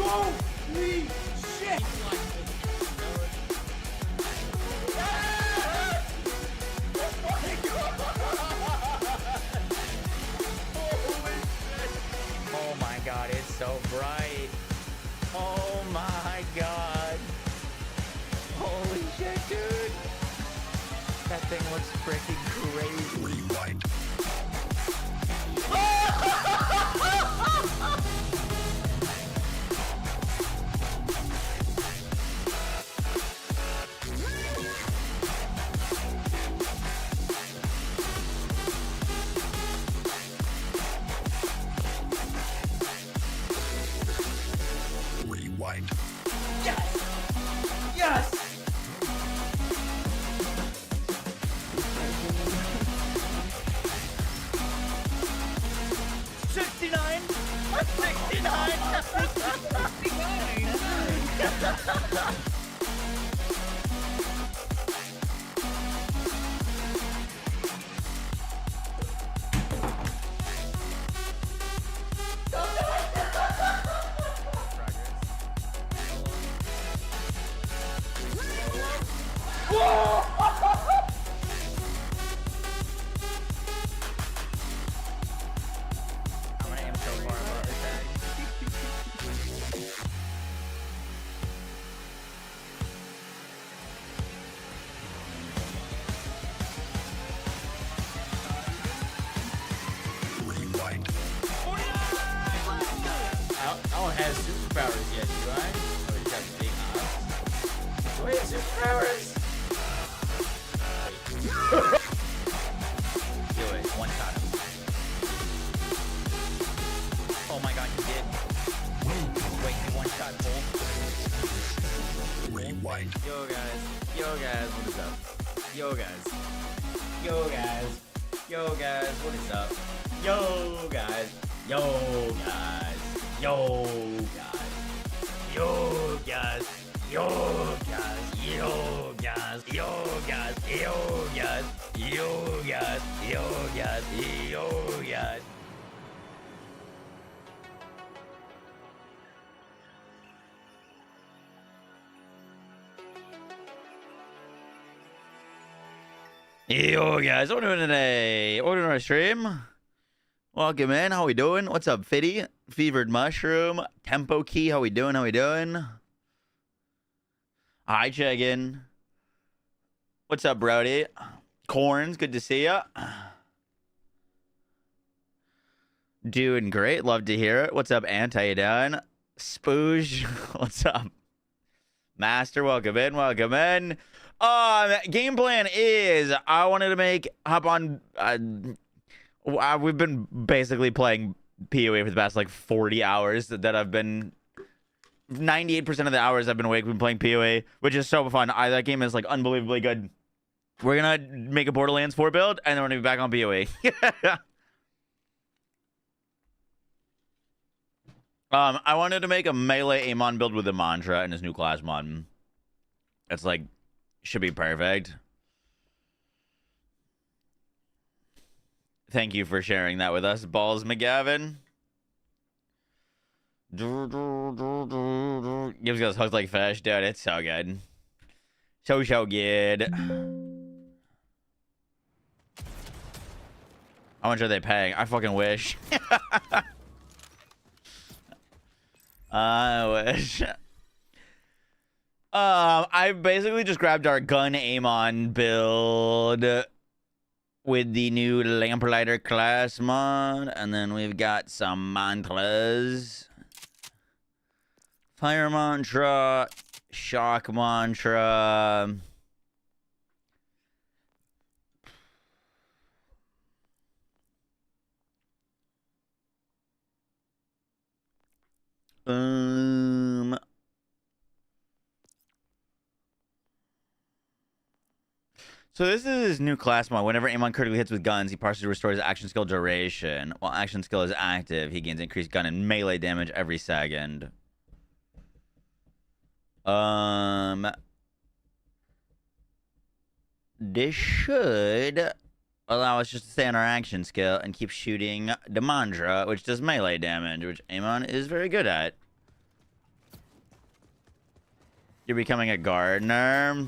Holy shit! Oh my god, it's so bright. Oh my god. Holy shit, dude. That thing looks freaking crazy. Rewind. Rewind. Yes! Yes! $69! $69! I'm gonna aim so far above the tag. Rewind. I don't have superpowers yet, do I? Oh, you got big odds. Wait, superpowers! Do it. One shot him. Oh my god, you did. Wait, you one shot full. Rewind. Yo guys, what is up? Yo guys, what is up? Yo guys, yo guys, yo guys, yo guys, yo guys, yo guys, yo guys, yo guys, yo guys, yo guys, yo guys. Yo guys, what are we doing today? What are we doing our stream? Welcome in. How we doing? What's up, Fitty? Fevered Mushroom. Tempo Key. How we doing? How we doing? Hi, Chicken. What's up, Brody? Corns. Good to see ya. Doing great. Love to hear it. What's up, Ant? How you doing? Spooge. What's up? Master, welcome in. Welcome in. Game plan is I wanted to hop on. We've been basically playing PoE for the past like 40 hours that I've been 98% of the hours I've been awake. We've been playing PoE, which is so fun. That game is like unbelievably good. We're gonna make a Borderlands 4 build, and then we're gonna be back on PoE. I wanted to make a melee Amon build with a mantra and his new class mod. It's like should be perfect. Thank you for sharing that with us, Balls McGavin. Gives us hooked like fish, dude. It's so good. So good. How much are they paying? I fucking wish. I wish. I basically just grabbed our gun Amon build with the new Lamplighter class mod, and then we've got some mantras. Fire mantra, shock mantra. So this is his new class mod. Whenever Amon critically hits with guns, he partially restores his action skill duration. While action skill is active, he gains increased gun and melee damage every second. This should allow us just to stay on our action skill and keep shooting the mantra, which does melee damage, which Amon is very good at. You're becoming a gardener.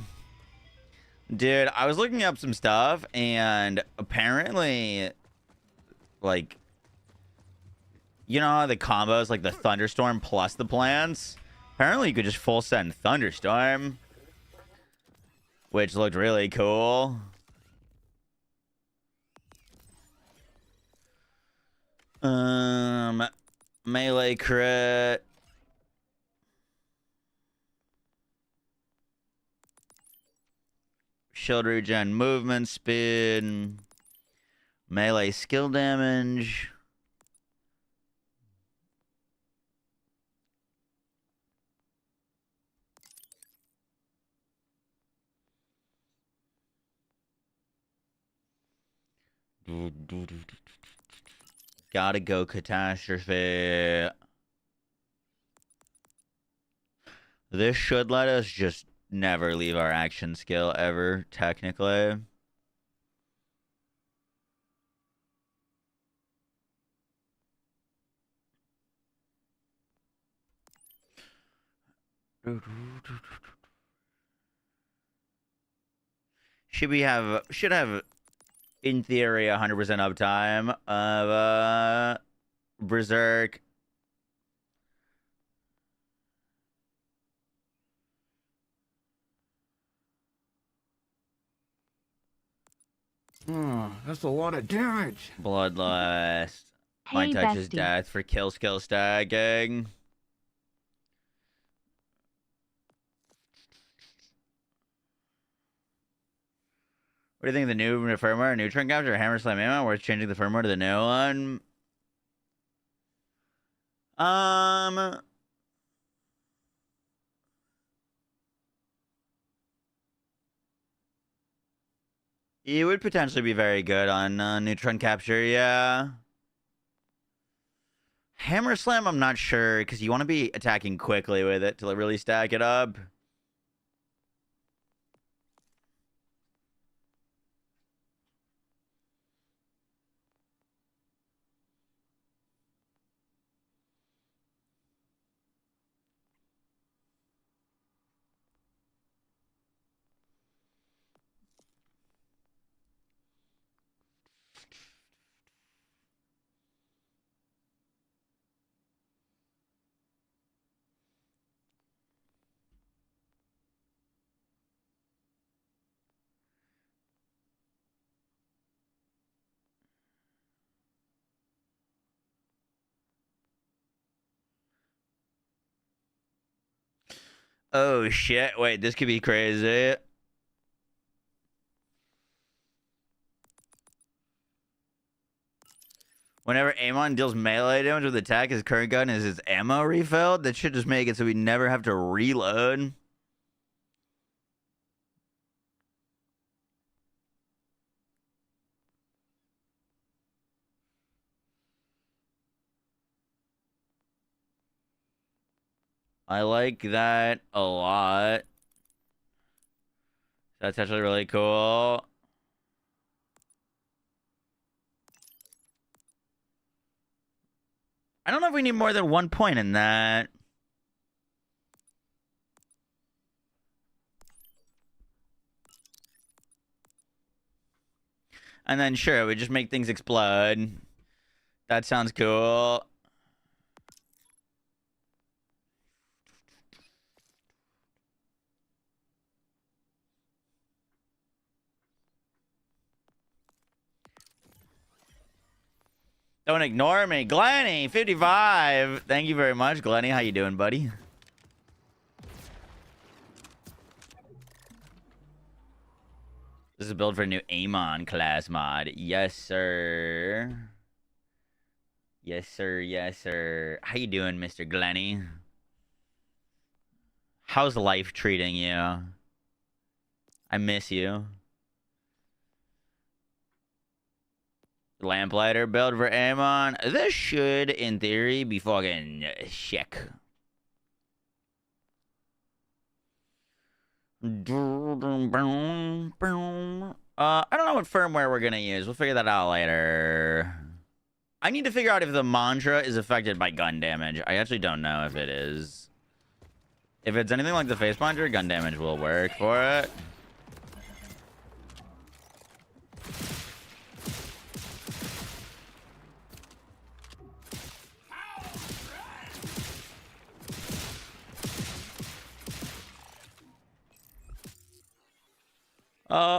Dude, I was looking up some stuff, and apparently, like, you know how the combos, like the Thunderstorm plus the plants? Apparently, you could just full send Thunderstorm, which looked really cool. Melee crit. Shield regen, movement speed, melee skill damage. Gotta go catastrophe. This should let us just never leave our action skill ever, technically. Should have in theory 100% uptime of Berserk. Oh, that's a lot of damage. Bloodlust. Hey, My touch is bestie. death for kill skill stacking. What do you think of the new firmware? Neutron capture, hammer slam ammo? Worth changing the firmware to the new one? It would potentially be very good on neutron capture, yeah. Hammer slam, I'm not sure, because you want to be attacking quickly with it to really stack it up. Oh shit, wait, this could be crazy. Whenever Amon deals melee damage with attack, his current gun is his ammo refilled. That should just make it so we never have to reload. I like that a lot. That's actually really cool. I don't know if we need more than 1 point in that. And then sure, we just make things explode. That sounds cool. Don't ignore me. Glenny, 55. Thank you very much, Glenny. How you doing, buddy? This is a build for a new Amon class mod. Yes, sir. Yes, sir. Yes, sir. How you doing, Mr. Glenny? How's life treating you? I miss you. Lamplighter build for Amon. This should, in theory, be fucking sick. I don't know what firmware we're gonna use. We'll figure that out later. I need to figure out if the mantra is affected by gun damage. I actually don't know if it is. If it's anything like the face puncher, gun damage will work for it.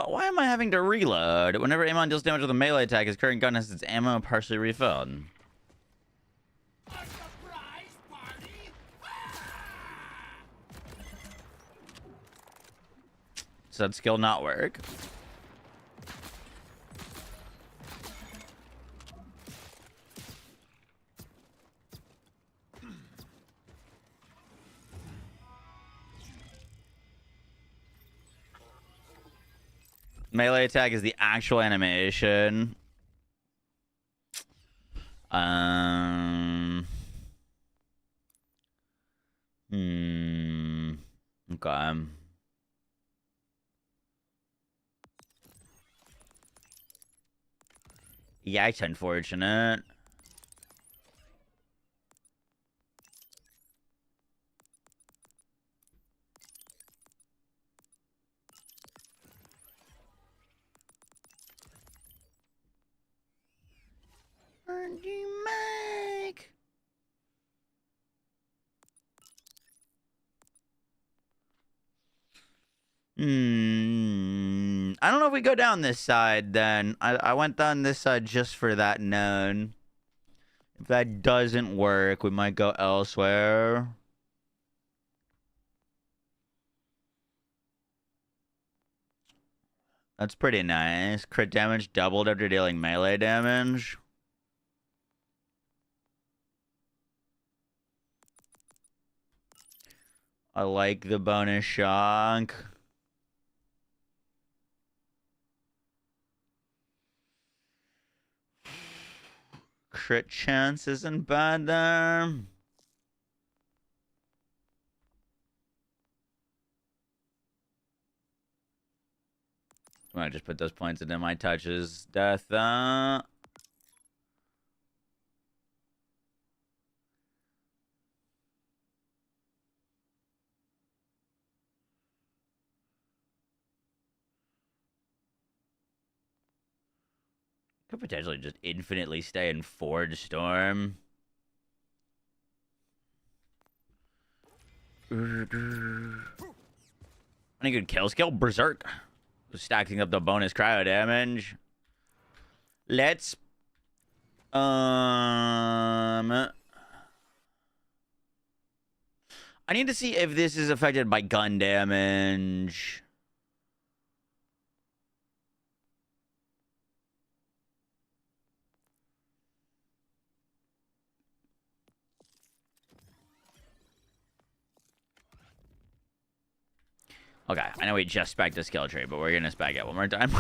Why am I having to reload? Whenever Amon deals damage with a melee attack, his current gun has its ammo partially refilled. A surprise party? Does that skill not work? Melee attack is the actual animation. Okay. Yeah, it's unfortunate. What do you make? I don't know if we go down this side then. I went down this side just for that known. If that doesn't work, we might go elsewhere. That's pretty nice. Crit damage doubled after dealing melee damage. I like the bonus shock. Crit chance isn't bad there. I might just put those points into my touches. Death. Could potentially just infinitely stay in Forge Storm. Any good kill skill? Berserk. Stacking up the bonus cryo damage. Let's I need to see if this is affected by gun damage. Okay, I know we just spec the skill tree, but we're gonna spec it one more time.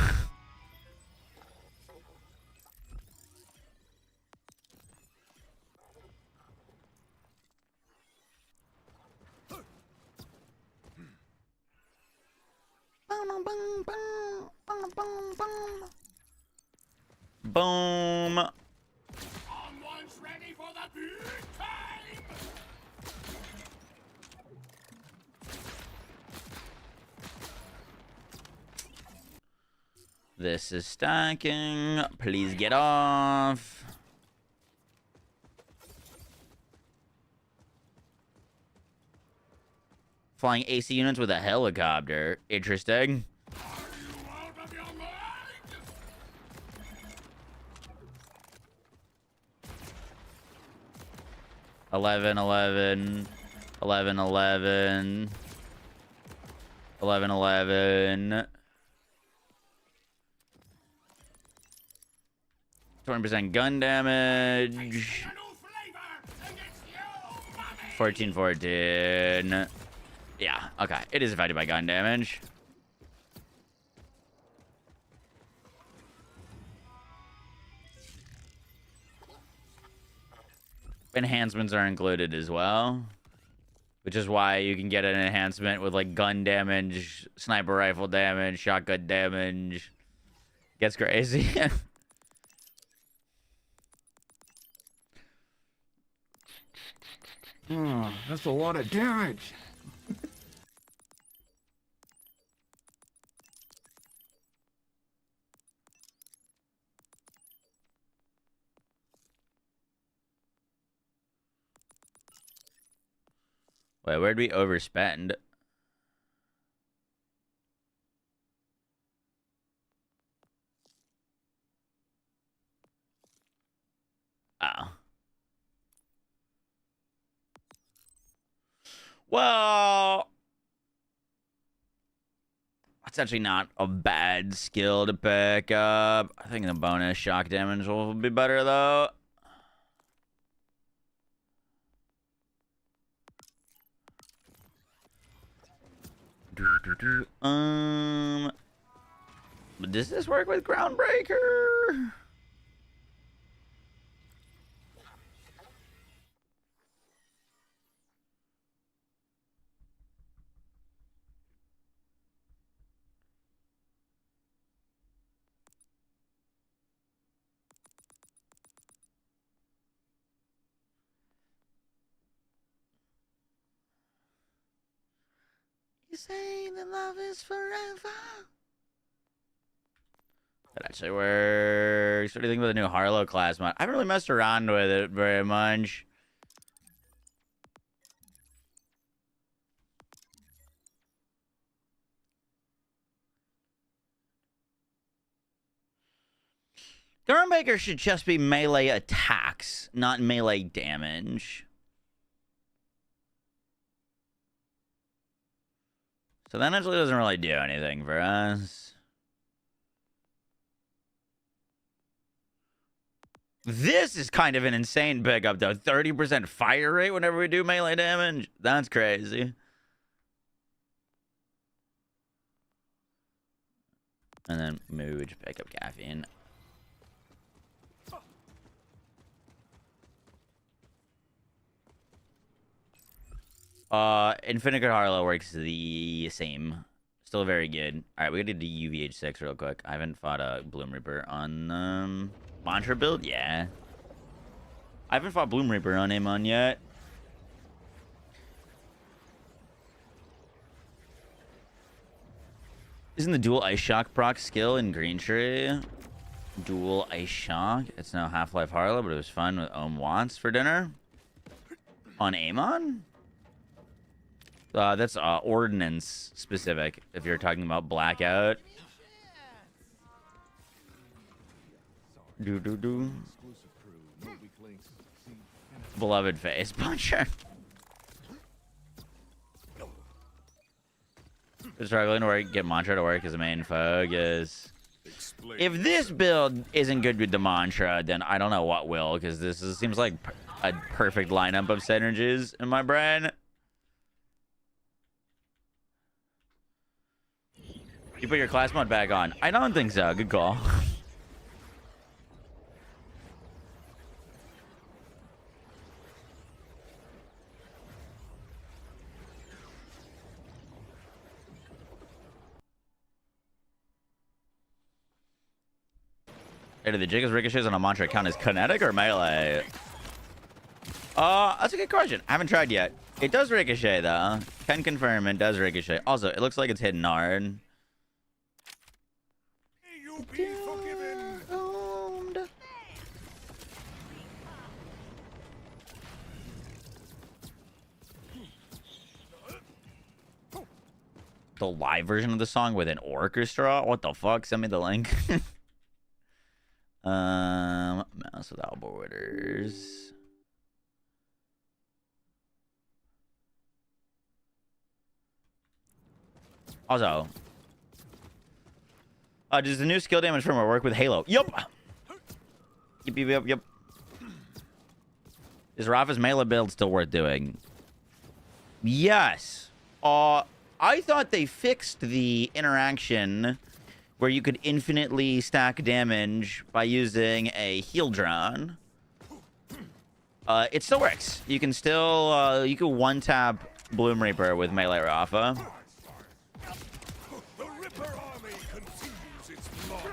Boom. Someone's ready for the big time! This is stacking. Please get off. Flying AC units with a helicopter. Interesting. Are you out of your mind? 11, 11, 11, 11, 11, 11. 20% gun damage. 14, 14. Yeah, okay. It is affected by gun damage. Enhancements are included as well, which is why you can get an enhancement with like gun damage, sniper rifle damage, shotgun damage. Gets crazy. Oh, that's a lot of damage. Wait, where'd we overspend? Oh. Well, that's actually not a bad skill to pick up. I think the bonus shock damage will be better, though. Does this work with Groundbreaker? You say that love is forever. That actually works. What do you think about the new Harlow class mod? I haven't really messed around with it very much. Gunmaker should just be melee attacks, not melee damage. So that actually doesn't really do anything for us. This is kind of an insane pickup, though. 30% fire rate whenever we do melee damage. That's crazy. And then mood, pick up caffeine. Infinite Harlow works the same. Still very good. Alright, we gotta do UVH6 real quick. I haven't fought a Bloom Reaper on Mantra build? Yeah. I haven't fought Bloom Reaper on Amon yet. Isn't the dual Ice Shock proc skill in Green Tree? Dual Ice Shock. It's now Half-Life Harlow, but it was fun with Watts for dinner. On Amon? That's ordnance specific, if you're talking about Blackout. Beloved face puncher. Struggling to get Mantra to work as a main focus. If this build isn't good with the Mantra, then I don't know what will, because seems like a perfect lineup of synergies in my brain. You put your class mod back on. I don't think so. Good call. Hey, do the Jacob's ricochets on a mantra count as kinetic or melee? That's a good question. I haven't tried yet. It does ricochet, though. Can confirm it does ricochet. Also, it looks like it's hidden hard. You be forgiven. The live version of the song with an orchestra? What the fuck? Send me the link. Mouse without borders. Also, does the new skill damage firmware work with Halo? Yup. Yep. Is Rafa's melee build still worth doing? Yes. I thought they fixed the interaction where you could infinitely stack damage by using a heal drone. It still works. You can still, you can one-tap Bloom Reaper with melee Rafa. The Ripper army continues its march.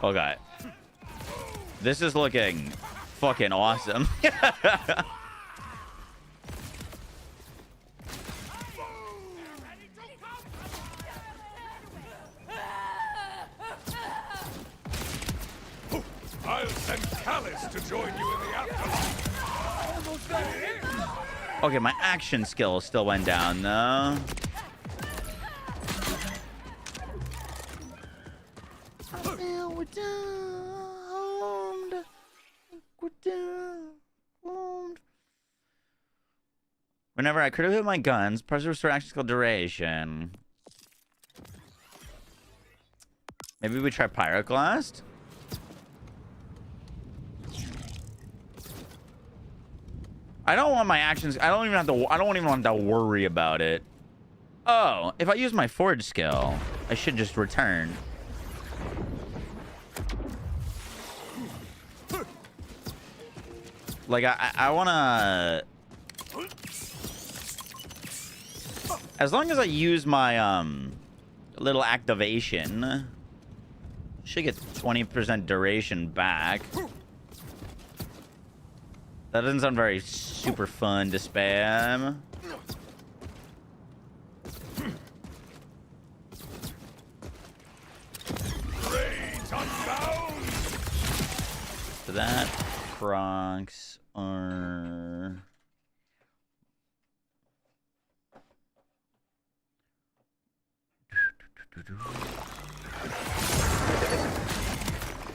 Okay. This is looking fucking awesome. callous to join you in the afterlife. Almost there. Okay, my action skill still went down though. Whenever I critical hit my guns, press restore action skill duration. Maybe we try Pyroclast? I don't want my actions. I don't even want to worry about it. Oh, if I use my forge skill, I should just return. Like I want to. As long as I use my little activation, should get 20% duration back. That doesn't sound very super fun to spam. So that procs are.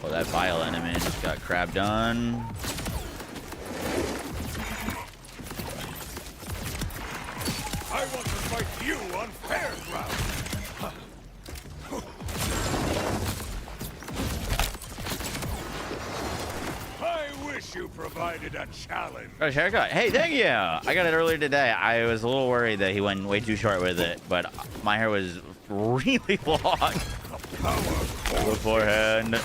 Oh, that vile enemy just got crabbed on. I want to fight you on fair ground. I wish you provided a challenge. Oh, haircut. Hey, thank you. I got it earlier today. I was a little worried that he went way too short with it, but my hair was really long beforehand.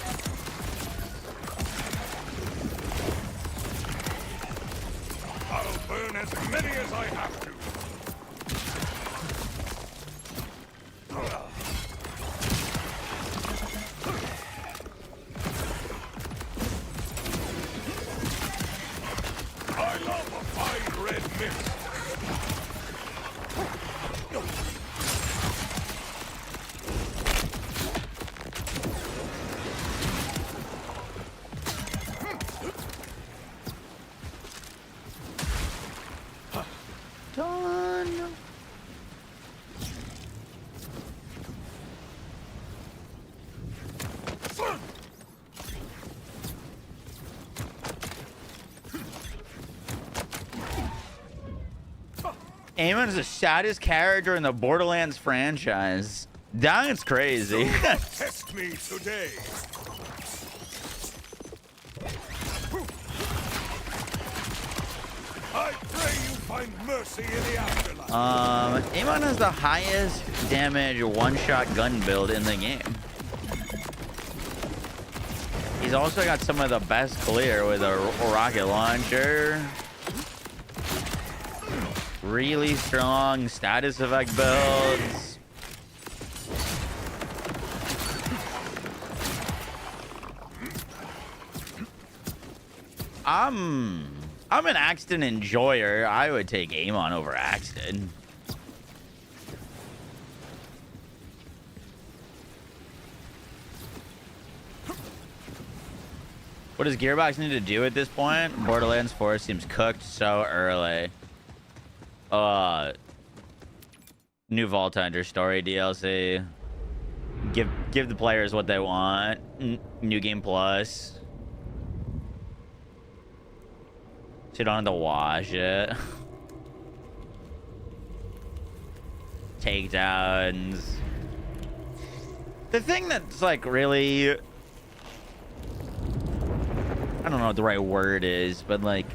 I'll burn as many as I have to. I love a fine red mist. Done. Amon is the saddest character in the Borderlands franchise. That's crazy. Test me today. I pray you find mercy in the afterlife. Amon has the highest damage one-shot gun build in the game. He's also got some of the best clear with a rocket launcher. Really strong status effect builds. I'm an Axton enjoyer. I would take Amon over Axton. What does Gearbox need to do at this point? Borderlands 4 seems cooked so early. New Vault Hunter story DLC. Give the players what they want. New Game Plus. So you don't have to wash it. Takedowns. The thing that's like really, I don't know what the right word is, but like,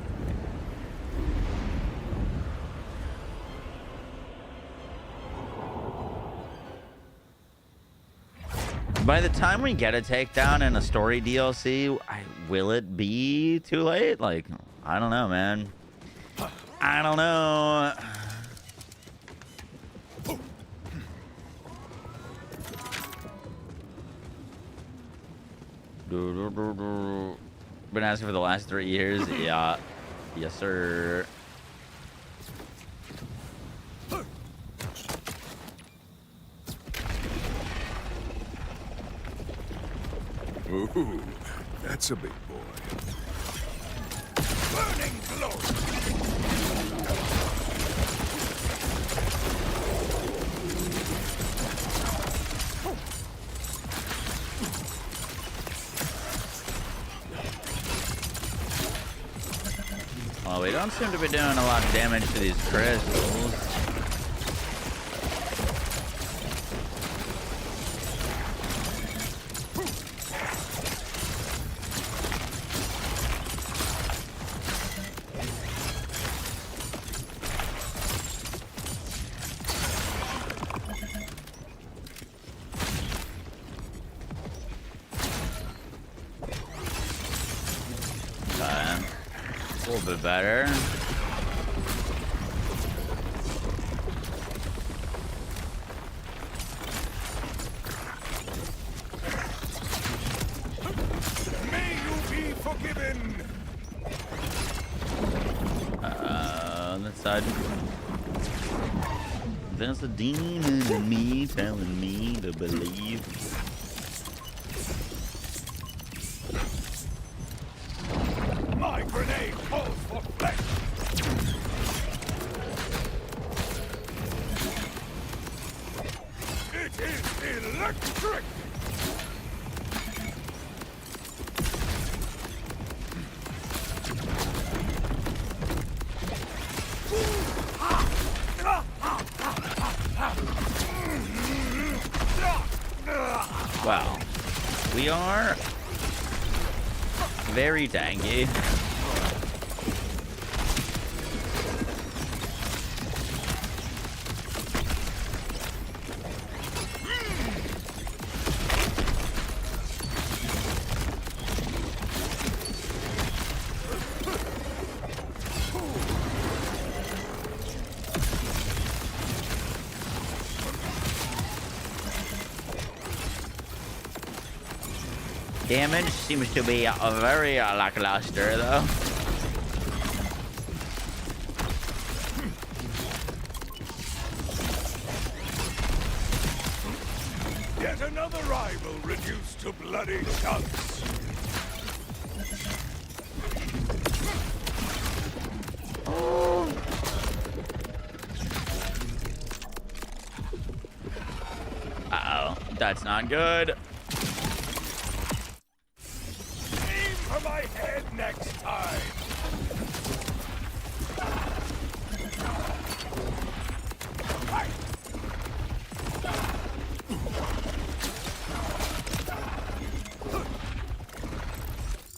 by the time we get a takedown in a story DLC, will it be too late? Like, I don't know, man. I don't know. Been asking for the last 3 years. Yeah. Yes, sir. Ooh, That's a big boy. Burning glory. Well, we don't seem to be doing a lot of damage to these crystals. A little bit better. May you be forgiven. On that side. There's a demon in me telling me to believe. My grenade calls for flesh. It is electric. Wow. We are very tanky. Damage seems to be very lackluster, though. Yet another rival reduced to bloody chunks. Uh-oh. That's not good. Aim for my head next time.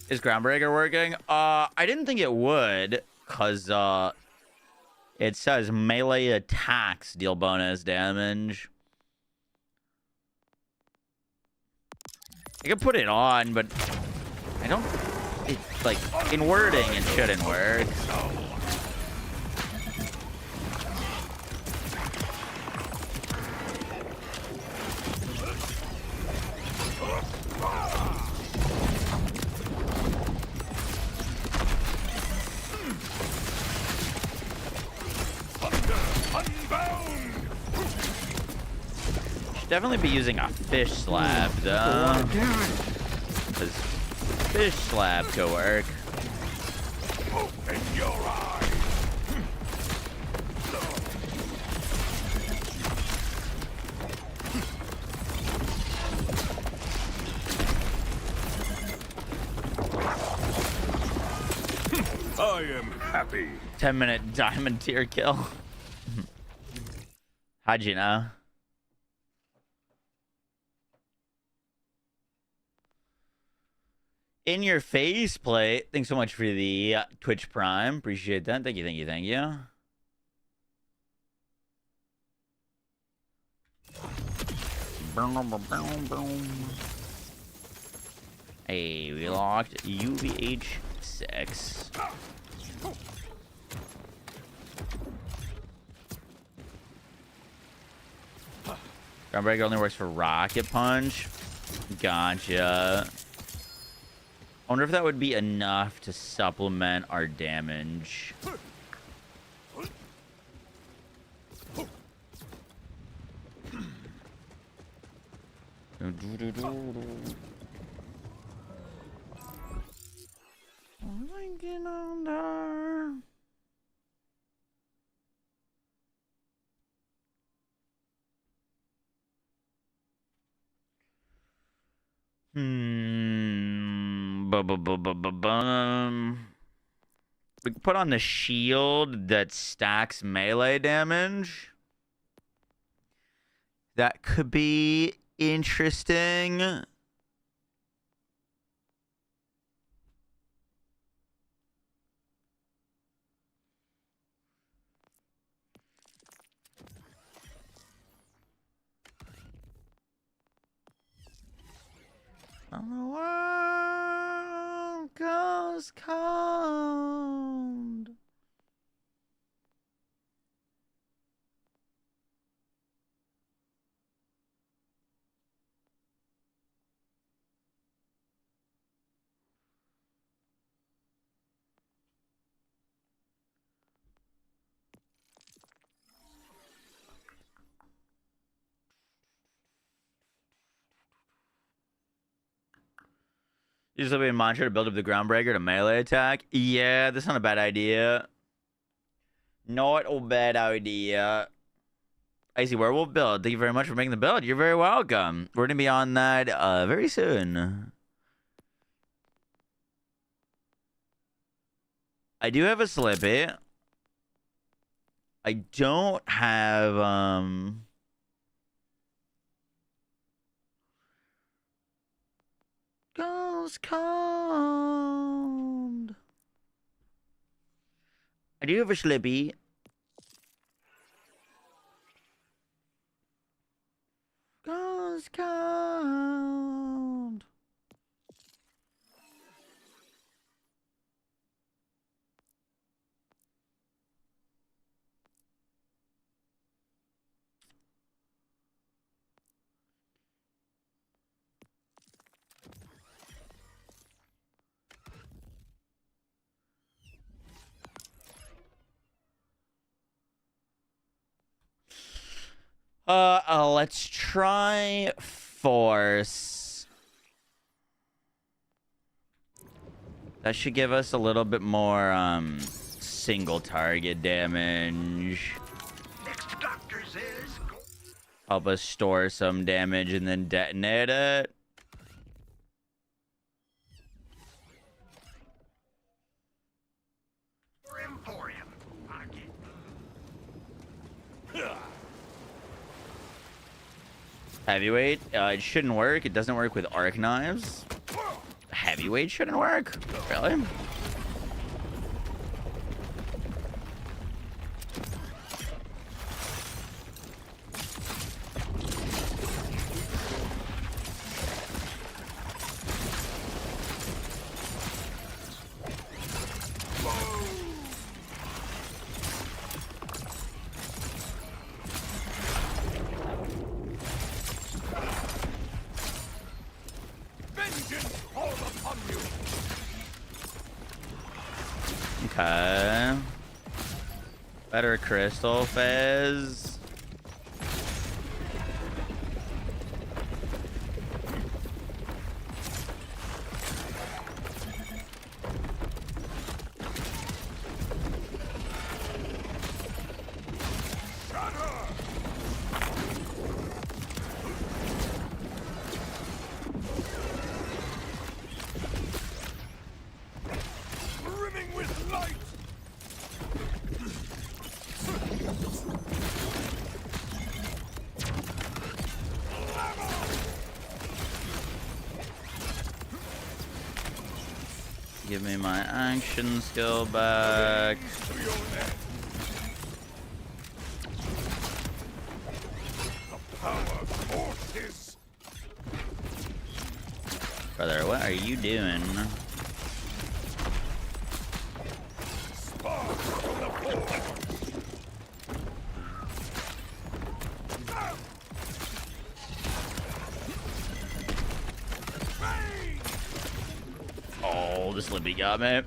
Is Groundbreaker working? I didn't think it would, cause it says melee attacks deal bonus damage. I could put it on, but I don't. It, like in wording, it shouldn't work. Should definitely be using a fish slab, though. Because fish slab could work. Open your eyes. I am happy. 10-minute diamond tier kill. How'd you know? In your face plate. Thanks so much for the Twitch Prime. Appreciate that. Thank you, thank you, thank you. Hey, we locked UVH 6. Gunbreaker only works for Rocket Punch. Gotcha. I wonder if that would be enough to supplement our damage. Sinking under. Bum. We can put on the shield that stacks melee damage. That could be interesting. And the world goes cold. Use a mantra to build up the groundbreaker to melee attack. Yeah, that's not a bad idea. Not a bad idea. I see Werewolf build. Thank you very much for making the build. You're very welcome. We're gonna be on that very soon. I do have a Slippy. I don't have Goes cold. I do have a Slippy. Goes cold. Let's try force. That should give us a little bit more single target damage. Next doctor's is Help us store some damage and then detonate it. Emporium. Heavyweight, it shouldn't work. It doesn't work with arc knives. Heavyweight shouldn't work. Really? Okay. Better crystal phase. Give me my action skill back. Brother, what are you doing? Oh, this Libby got me.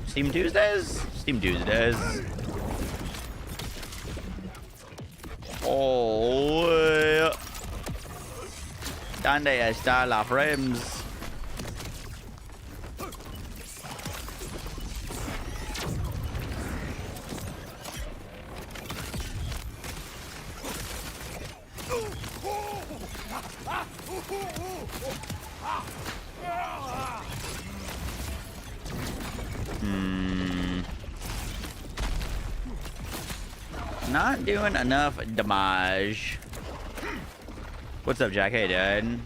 Steam Tuesdays? Steam Tuesdays. Oh, ¿dónde está la frames? Not doing enough damage. What's up, Jack? Hey, dude.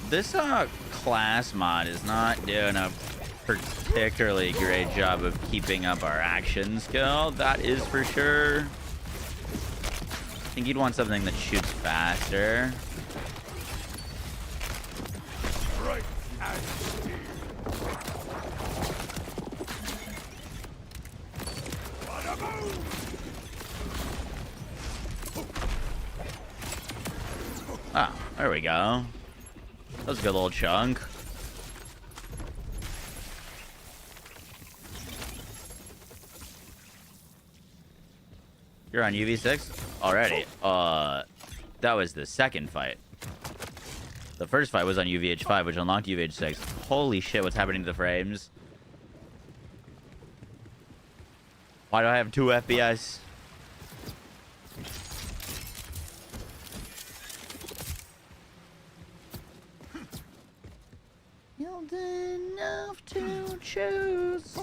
This class mod is not doing a particularly great job of keeping up our action skill. That is for sure. I think you'd want something that shoots faster. Right and steer. Bada boom! Ah, there we go. That was a good little chunk. You're on UV6 already. That was the second fight. The first fight was on UVH5, which unlocked UVH6. Holy shit, what's happening to the frames? Why do I have 2 FPS? You'll enough to choose.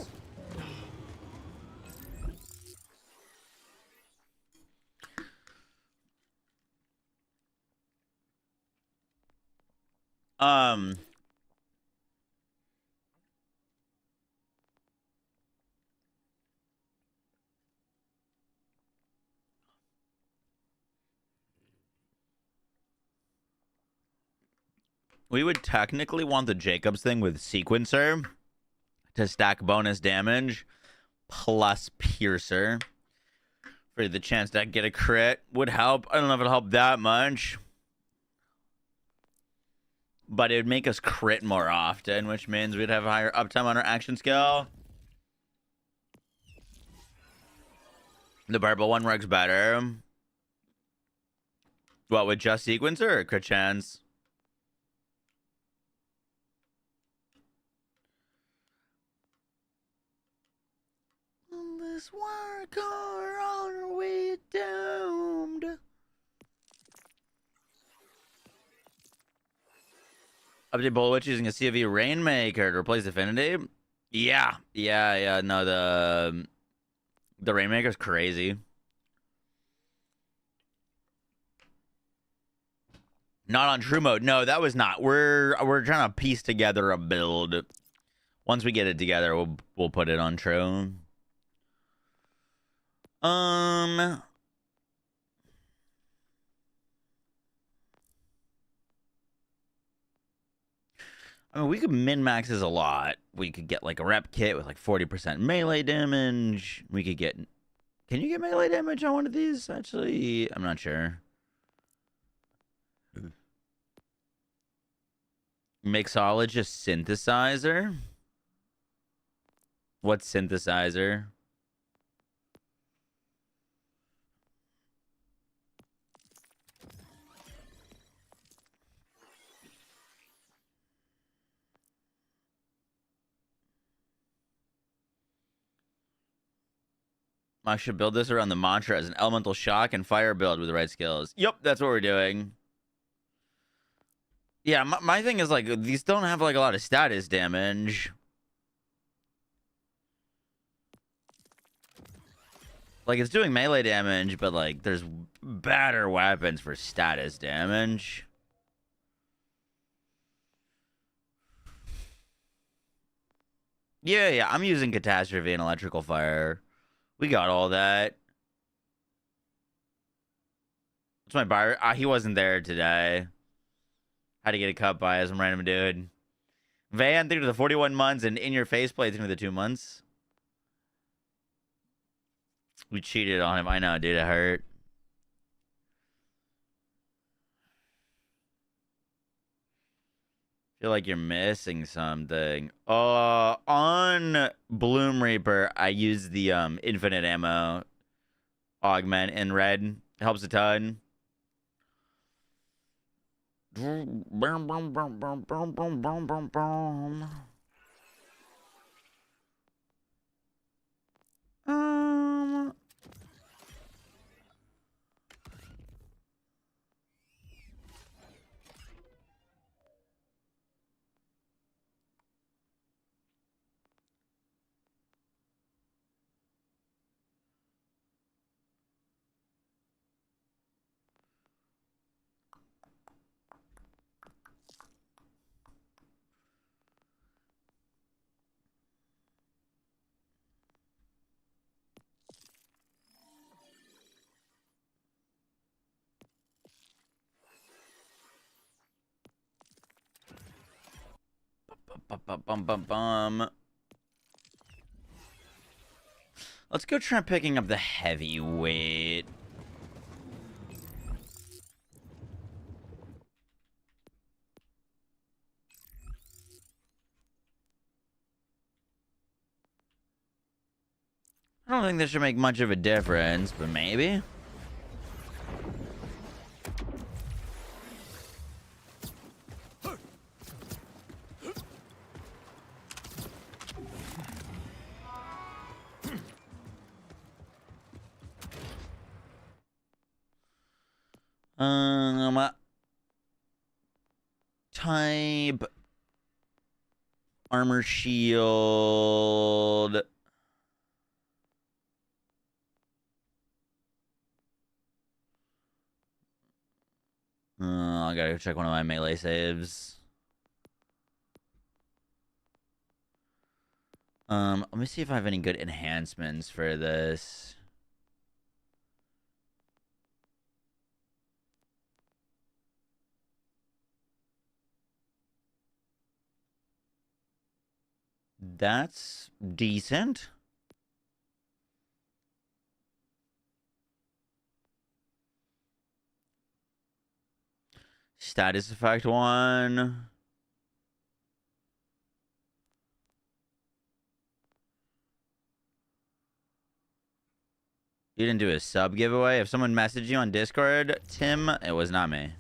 We would technically want the Jacobs thing with Sequencer to stack bonus damage plus Piercer for the chance to get a crit would help. I don't know if it'll help that much, but it would make us crit more often, which means we'd have higher uptime on our action skill. The purple one works better. What, with just Sequencer or crit chance? This work or are we doomed? Update Bullwitch using a CFE Rainmaker to replace Affinity? Yeah. No, the Rainmaker's crazy. Not on true mode. No, that was not. We're trying to piece together a build. Once we get it together, we'll put it on true. I mean, we could min-max this a lot. We could get like a rep kit with like 40% melee damage. We could get... Can you get melee damage on one of these? Actually, I'm not sure. Mixologist synthesizer? What's synthesizer? I should build this around the mantra as an elemental shock and fire build with the right skills. Yep, that's what we're doing. Yeah, my thing is, like, these don't have, like, a lot of status damage. Like, it's doing melee damage, but, like, there's better weapons for status damage. Yeah, I'm using Catastrophe and Electrical Fire. We got all that. What's my buyer? He wasn't there today. Had to get a cut by some random dude. Van through to the 41 months and in your face playthrough to the 2 months. We cheated on him. I know, dude. It hurt. Feel like you're missing something. On Bloom Reaper, I use the infinite ammo augment in red. It helps a ton. Let's go try picking up the heavyweight. I don't think this should make much of a difference, but maybe. Type armor shield. I gotta go check one of my melee saves. Let me see if I have any good enhancements for this. That's decent. Status effect 1. You didn't do a sub giveaway? If someone messaged you on Discord, Tim, it was not me.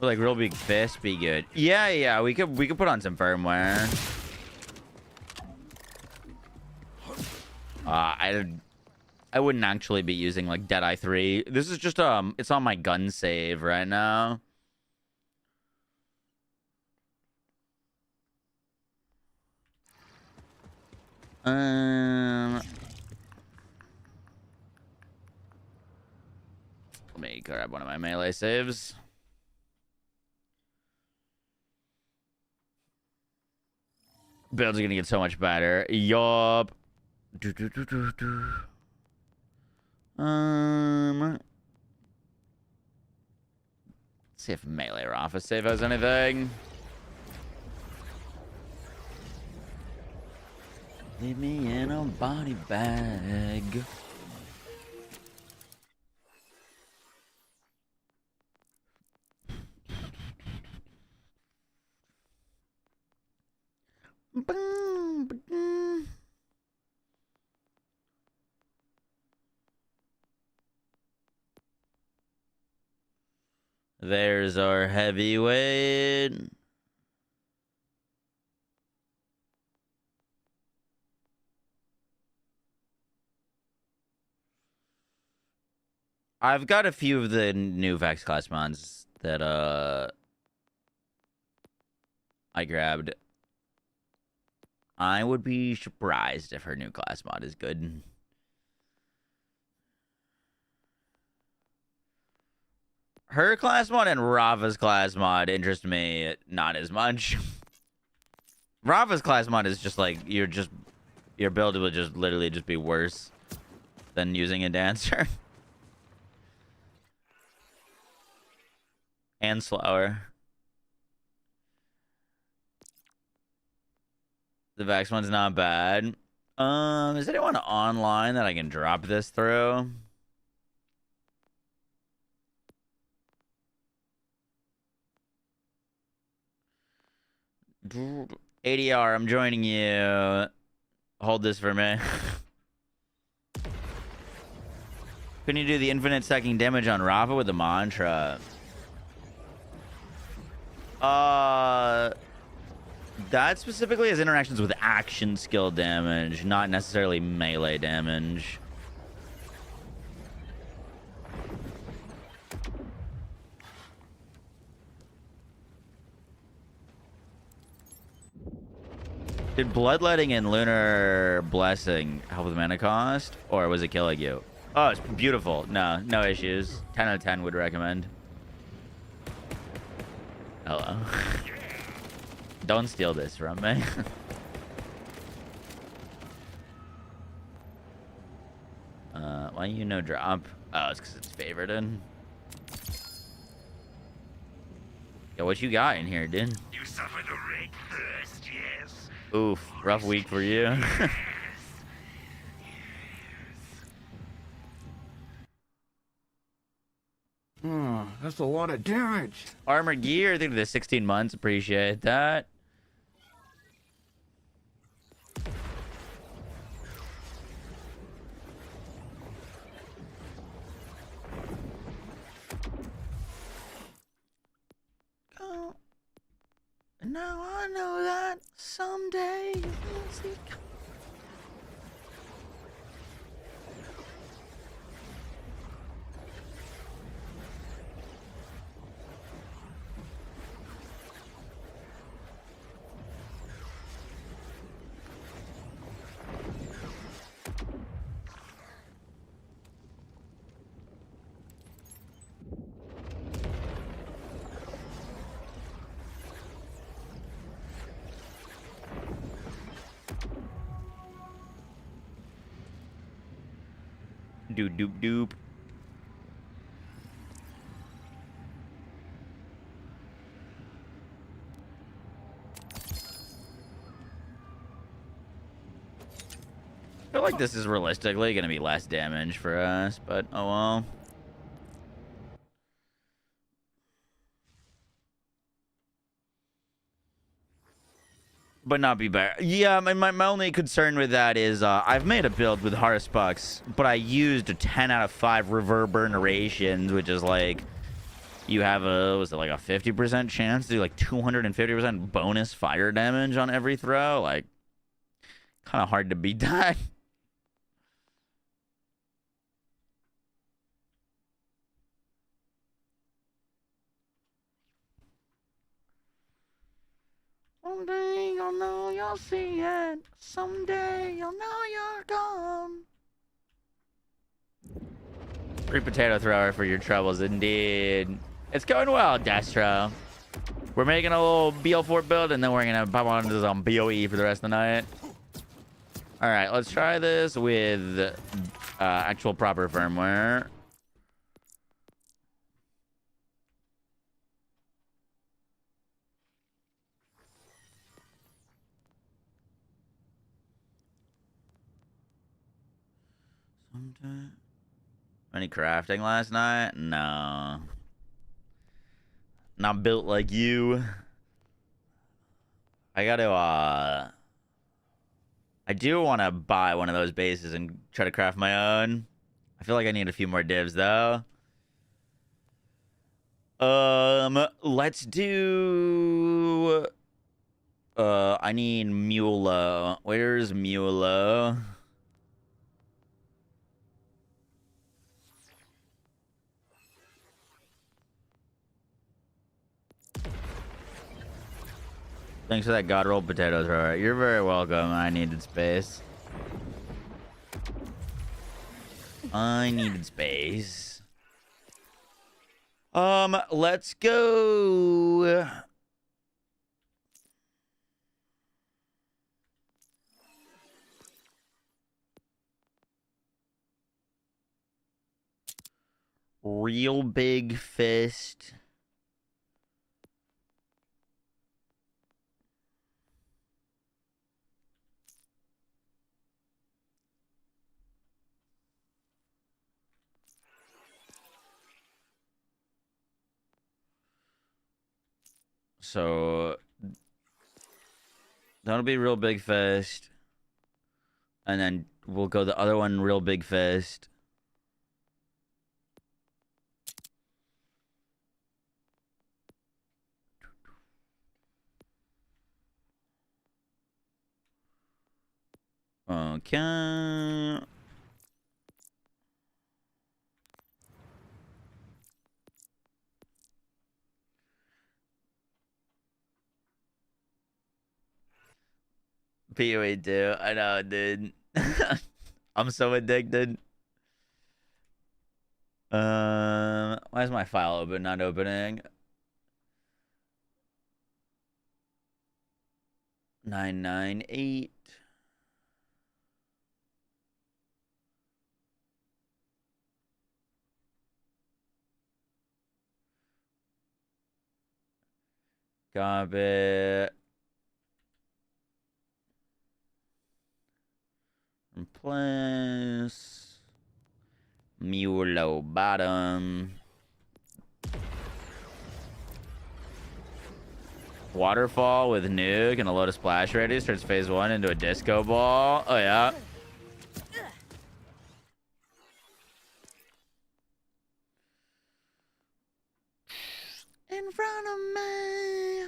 Like real big fist be good. Yeah, we could put on some firmware. I wouldn't actually be using like Deadeye 3. This is just it's on my gun save right now. Let me grab one of my melee saves. Builds are gonna get so much better. Yup. Let's see if melee or office save has anything. Leave me in a body bag. There's our heavyweight. I've got a few of the new Vex class mods that I grabbed. I would be surprised if her new class mod is good. Her class mod and Rava's class mod interest me not as much. Rava's class mod is just like your build would just literally just be worse than using a dancer. And slower. The Vex one's not bad. Is anyone online that I can drop this through? ADR, I'm joining you. Hold this for me. Couldn't you do the infinite stacking damage on Rafa with the mantra? That specifically has interactions with action skill damage, not necessarily melee damage. Did Bloodletting and Lunar Blessing help with mana cost? Or was it killing you? Oh, it's beautiful. No issues. 10 out of 10 would recommend. Hello. Don't steal this from me. Why you no drop? Oh, it's because it's favorited. Yo, what you got in here, dude? You suffer the red thirst, yes? Oof, rough week for you. Oh, that's a lot of damage. Armor gear, I think the 16 months. Appreciate that. Oh, now I know that someday you'll see. Doop doop doop. I feel like this is realistically going to be less damage for us, but oh well. But not be better. Yeah, my only concern with that is I've made a build with Harusbucks, but I used a 10 out of 5 reverberations, which is like you have a, was it like a 50% chance to do like 250% bonus fire damage on every throw? Like, kind of hard to beat that. Someday you'll know you'll see it. Someday you'll know you're gone. Free potato thrower for your troubles, indeed. It's going well, Destro. We're making a little BL4 build, and then we're going to pop on to some BOE for the rest of the night. All right, let's try this with actual proper firmware. Any crafting last night? No. Not built like you. I gotta, I do want to buy one of those bases and try to craft my own. I feel like I need a few more divs, though. Let's do... I need Mulo. Where's Mulo? Thanks for that god roll potato thrower. You're very welcome. I needed space. I needed space. Let's go. Real big fist. So that'll be real big fist. And then we'll go the other one real big fist. Okay. POE 2. I know, dude. I'm so addicted. Why is my file open? Not opening. 998. Got it. Replace. Mulo bottom. Waterfall with nuke and a load of splash ready. Turns phase 1 into a disco ball. Oh, yeah. In front of me.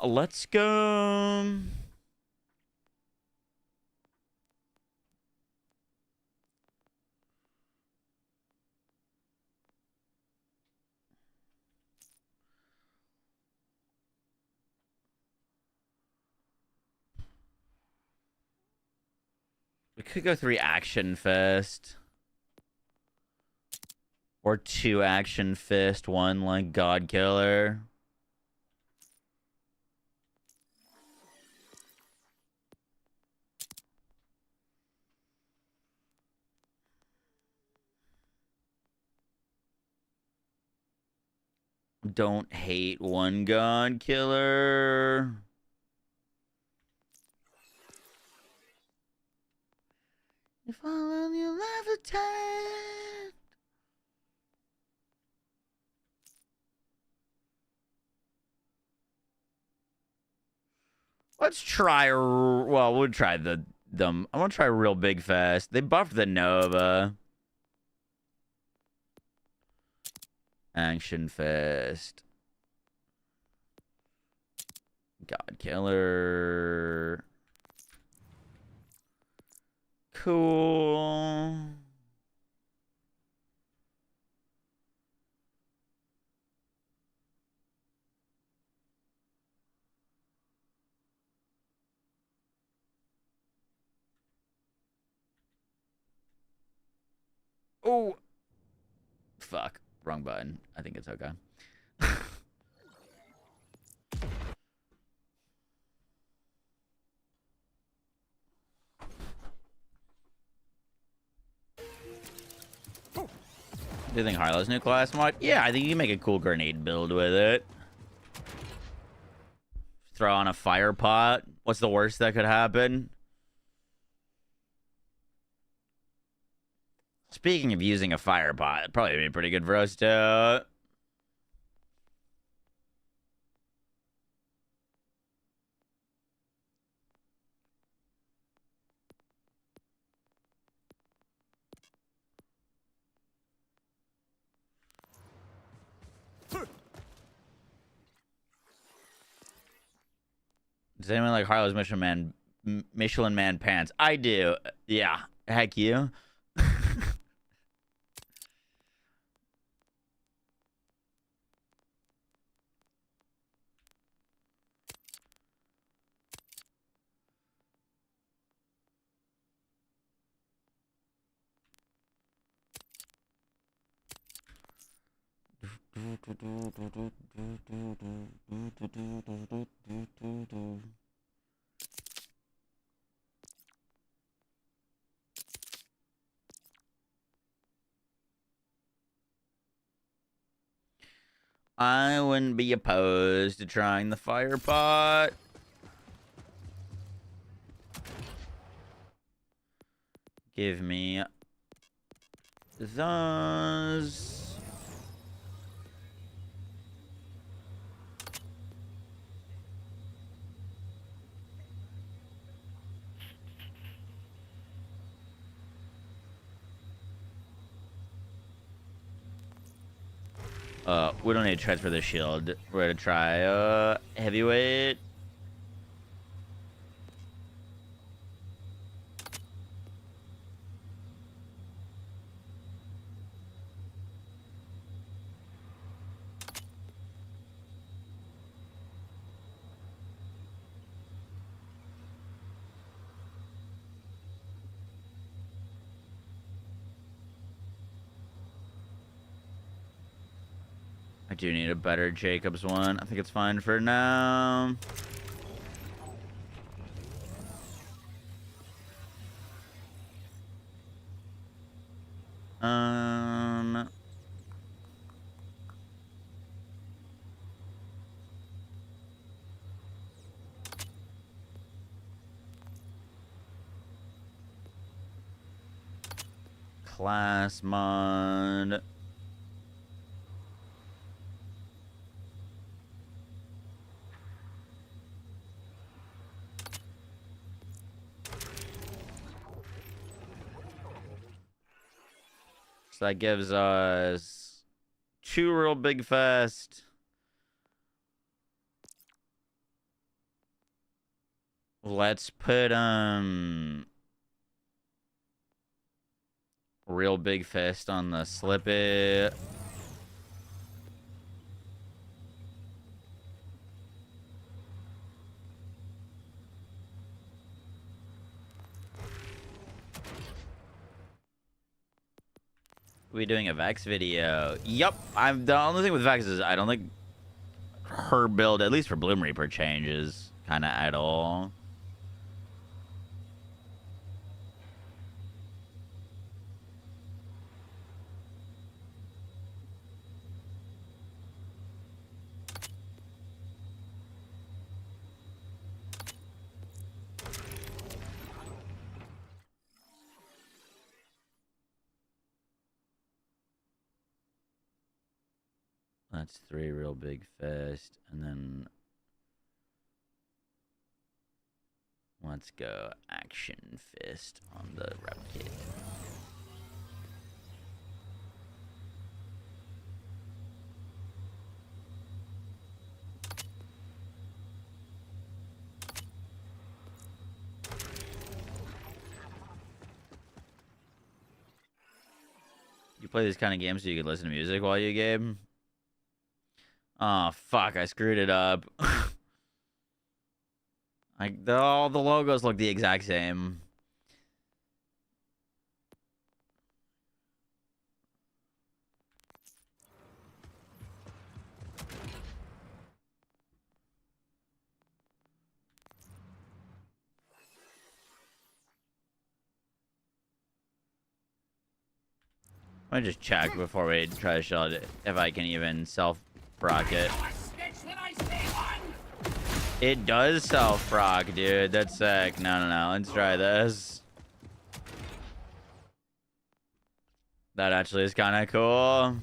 Let's go. We could go 3 action fist. Or 2 action fist, 1 like God Killer. Don't hate 1 God Killer. If I love you, levitate. Let's try. Well, we'll try them. I want to try real big fast. They buffed the Nova. Action fist. God Killer. Cool. Oh. Fuck. Wrong button. I think it's okay. Do you think Harlow's new class mod? Yeah, I think you can make a cool grenade build with it. Throw on a fire pot. What's the worst that could happen? Speaking of using a fire pot, it'd probably be pretty good for us to... Does anyone like Harlow's Michelin Man pants? I do. Yeah. Heck you. I wouldn't wouldn't be opposed to trying the fire pot. Give me those. We don't need to transfer the shield. We're gonna try heavyweight. I do need a better Jacobs one. I think it's fine for now. Class mod. So that gives us 2 real big fest. Let's put real big fist on the slip it. We doing a Vex video? Yup. I'm the only thing with Vex is I don't think her build, at least for Bloom Reaper, changes kind of at all. That's 3 real big fist, and then let's go action fist on the rep kit. You play these kind of games so you can listen to music while you game? Oh, fuck, I screwed it up. All the logos look the exact same. Let me just check before we try to shell it if I can even self-proc it. It does self-proc, dude. That's sick. No. Let's try this. That actually is kind of cool.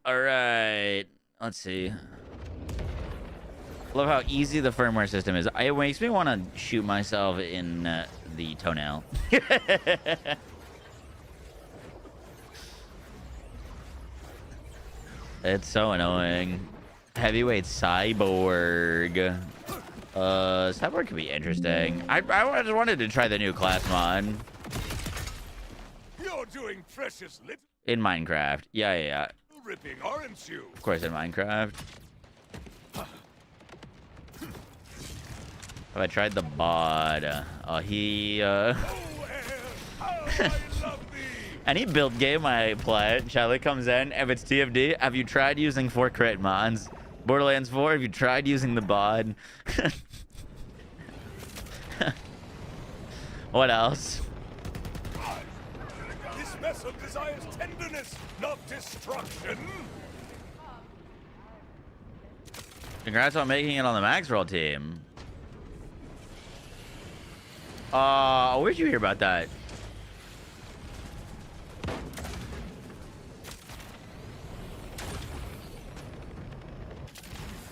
All right. Let's see. Love how easy the firmware system is. It makes me want to shoot myself in the toenail. It's so annoying. Heavyweight cyborg. Cyborg could be interesting. I just wanted to try the new class mod. You're doing precious little In Minecraft. Yeah. ripping, aren't you? Of course, in Minecraft. Have I tried the bod? Oh, hell, how I love thee! Any build game I play, Charlie comes in. If it's TFD, have you tried using 4 crit mods? Borderlands 4, have you tried using the bod? What else? This vessel desires tenderness, not destruction. Congrats on making it on the Max Roll team. Where'd you hear about that?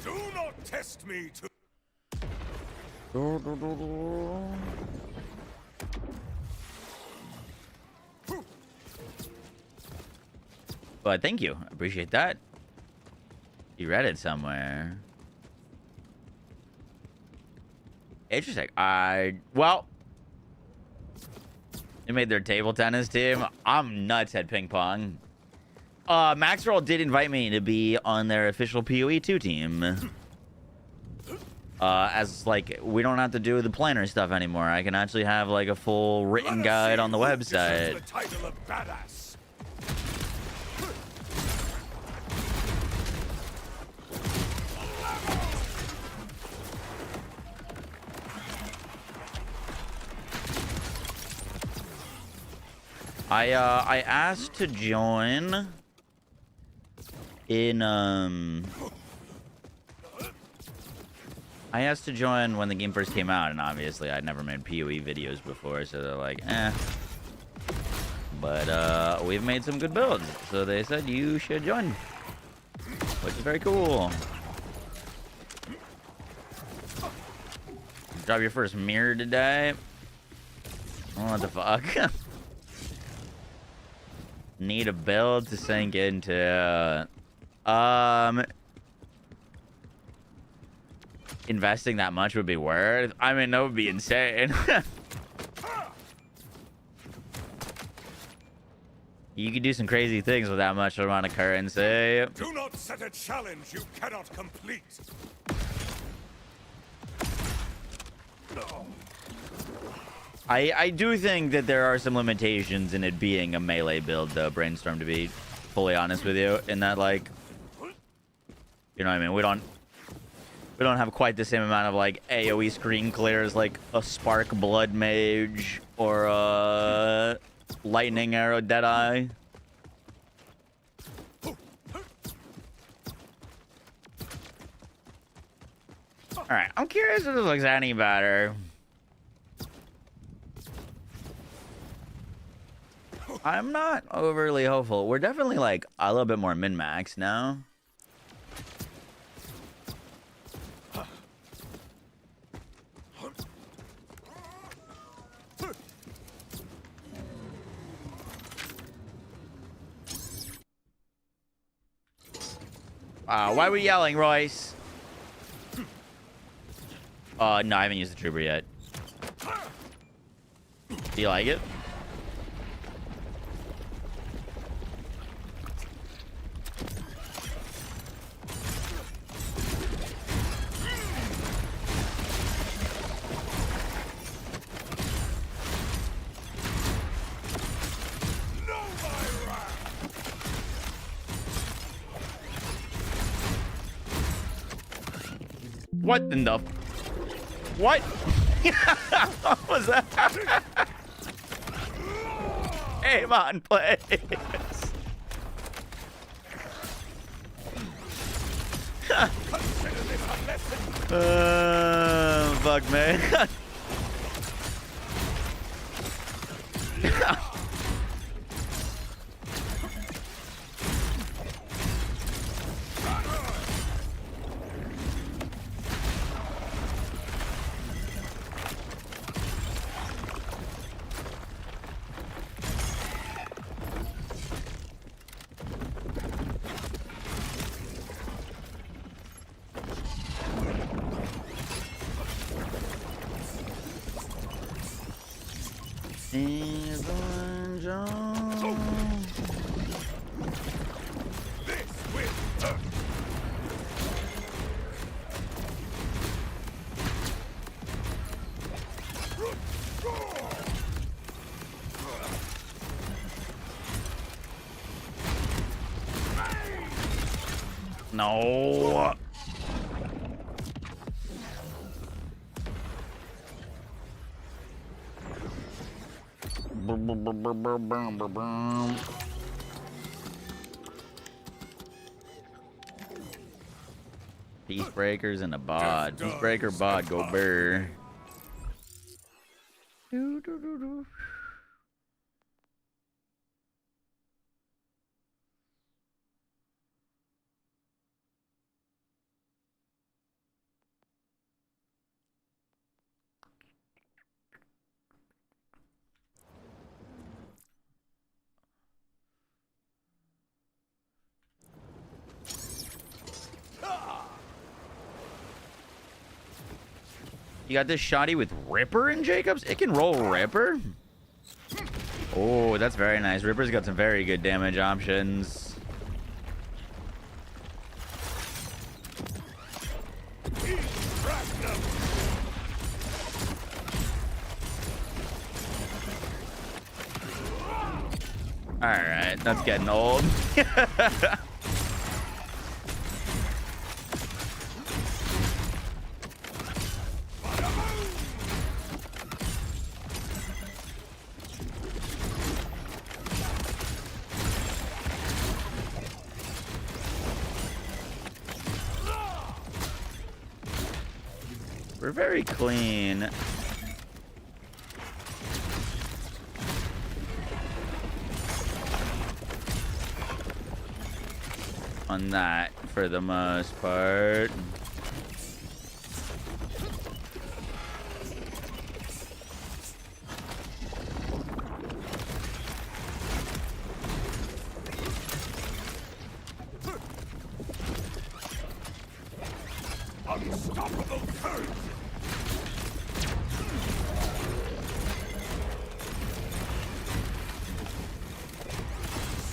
Do not test me to... Well, thank you. I appreciate that. You read it somewhere. Interesting. Well, they made their table tennis team. I'm nuts at ping pong. Maxwell did invite me to be on their official PoE 2 team. As like we don't have to do the planner stuff anymore. I can actually have like a full written guide on the website. The title of badass. I asked to join in I asked to join when the game first came out, and obviously I'd never made PoE videos before, so they're like, eh. But we've made some good builds, so they said you should join, which is very cool. Drop your first mirror today. What the fuck? Need a build to sink into. Investing that much would be worth. I mean, that would be insane. You could do some crazy things with that much amount of currency. Do not set a challenge you cannot complete. I do think that there are some limitations in it being a melee build, though, Brainstorm, to be fully honest with you, in that, like, you know what I mean? We don't have quite the same amount of, like, AoE screen clears like a Spark Blood Mage or a Lightning Arrow Deadeye. Alright, I'm curious if this looks any better. I'm not overly hopeful. We're definitely, like, a little bit more min-max now. Why are we yelling, Royce? No, I haven't used the trooper yet. Do you like it? What in the... What? What was that? Amon, please. Fuck, man. No. Peace breakers and a bod. Peace breaker bod, go burr. You got this shoddy with Ripper in Jacobs? It can roll Ripper? Oh, that's very nice. Ripper's got some very good damage options. Alright, that's getting old. We're very clean. On that, for the most part. Unstoppable courage!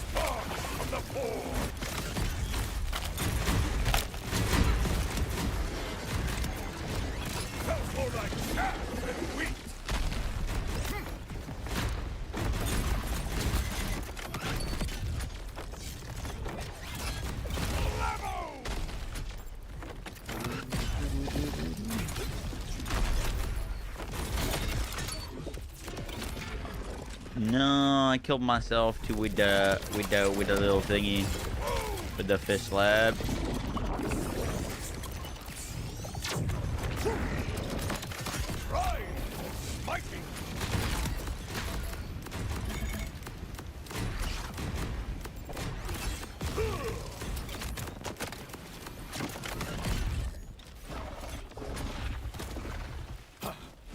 Sparks from the forge! Felt more like chaff than wheat! No, I killed myself too with the little thingy, with the fish slab. Right! Mighty!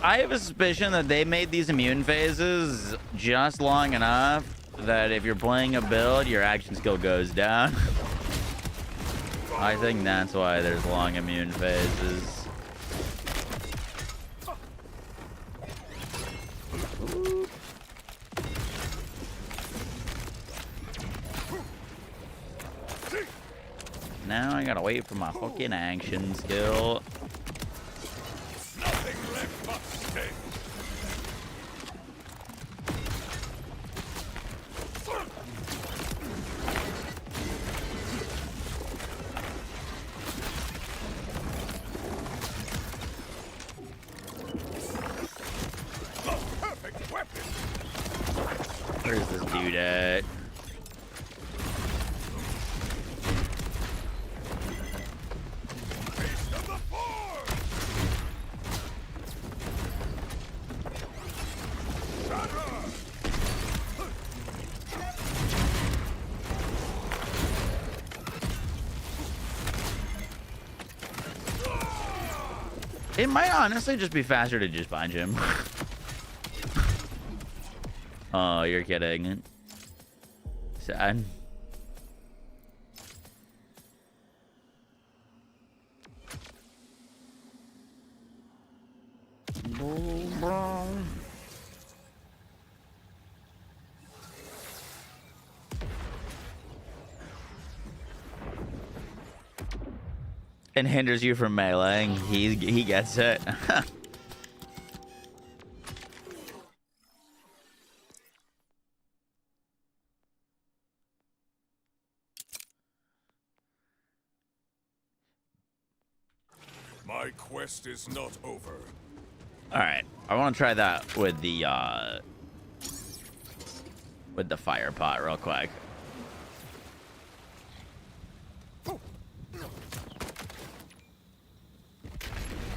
I have a suspicion that they made these immune phases just long enough that if you're playing a build, your action skill goes down. I think that's why there's long immune phases. Now I gotta wait for my fucking action skill. Nothing left but sting! The perfect weapon! Where's this dude at? Beast of the forge! Shatter! It might honestly just be faster to just punch him. Oh, you're kidding. Sad. And hinders you from meleeing. He gets it. My quest is not over. All right, I want to try that with the fire pot real quick.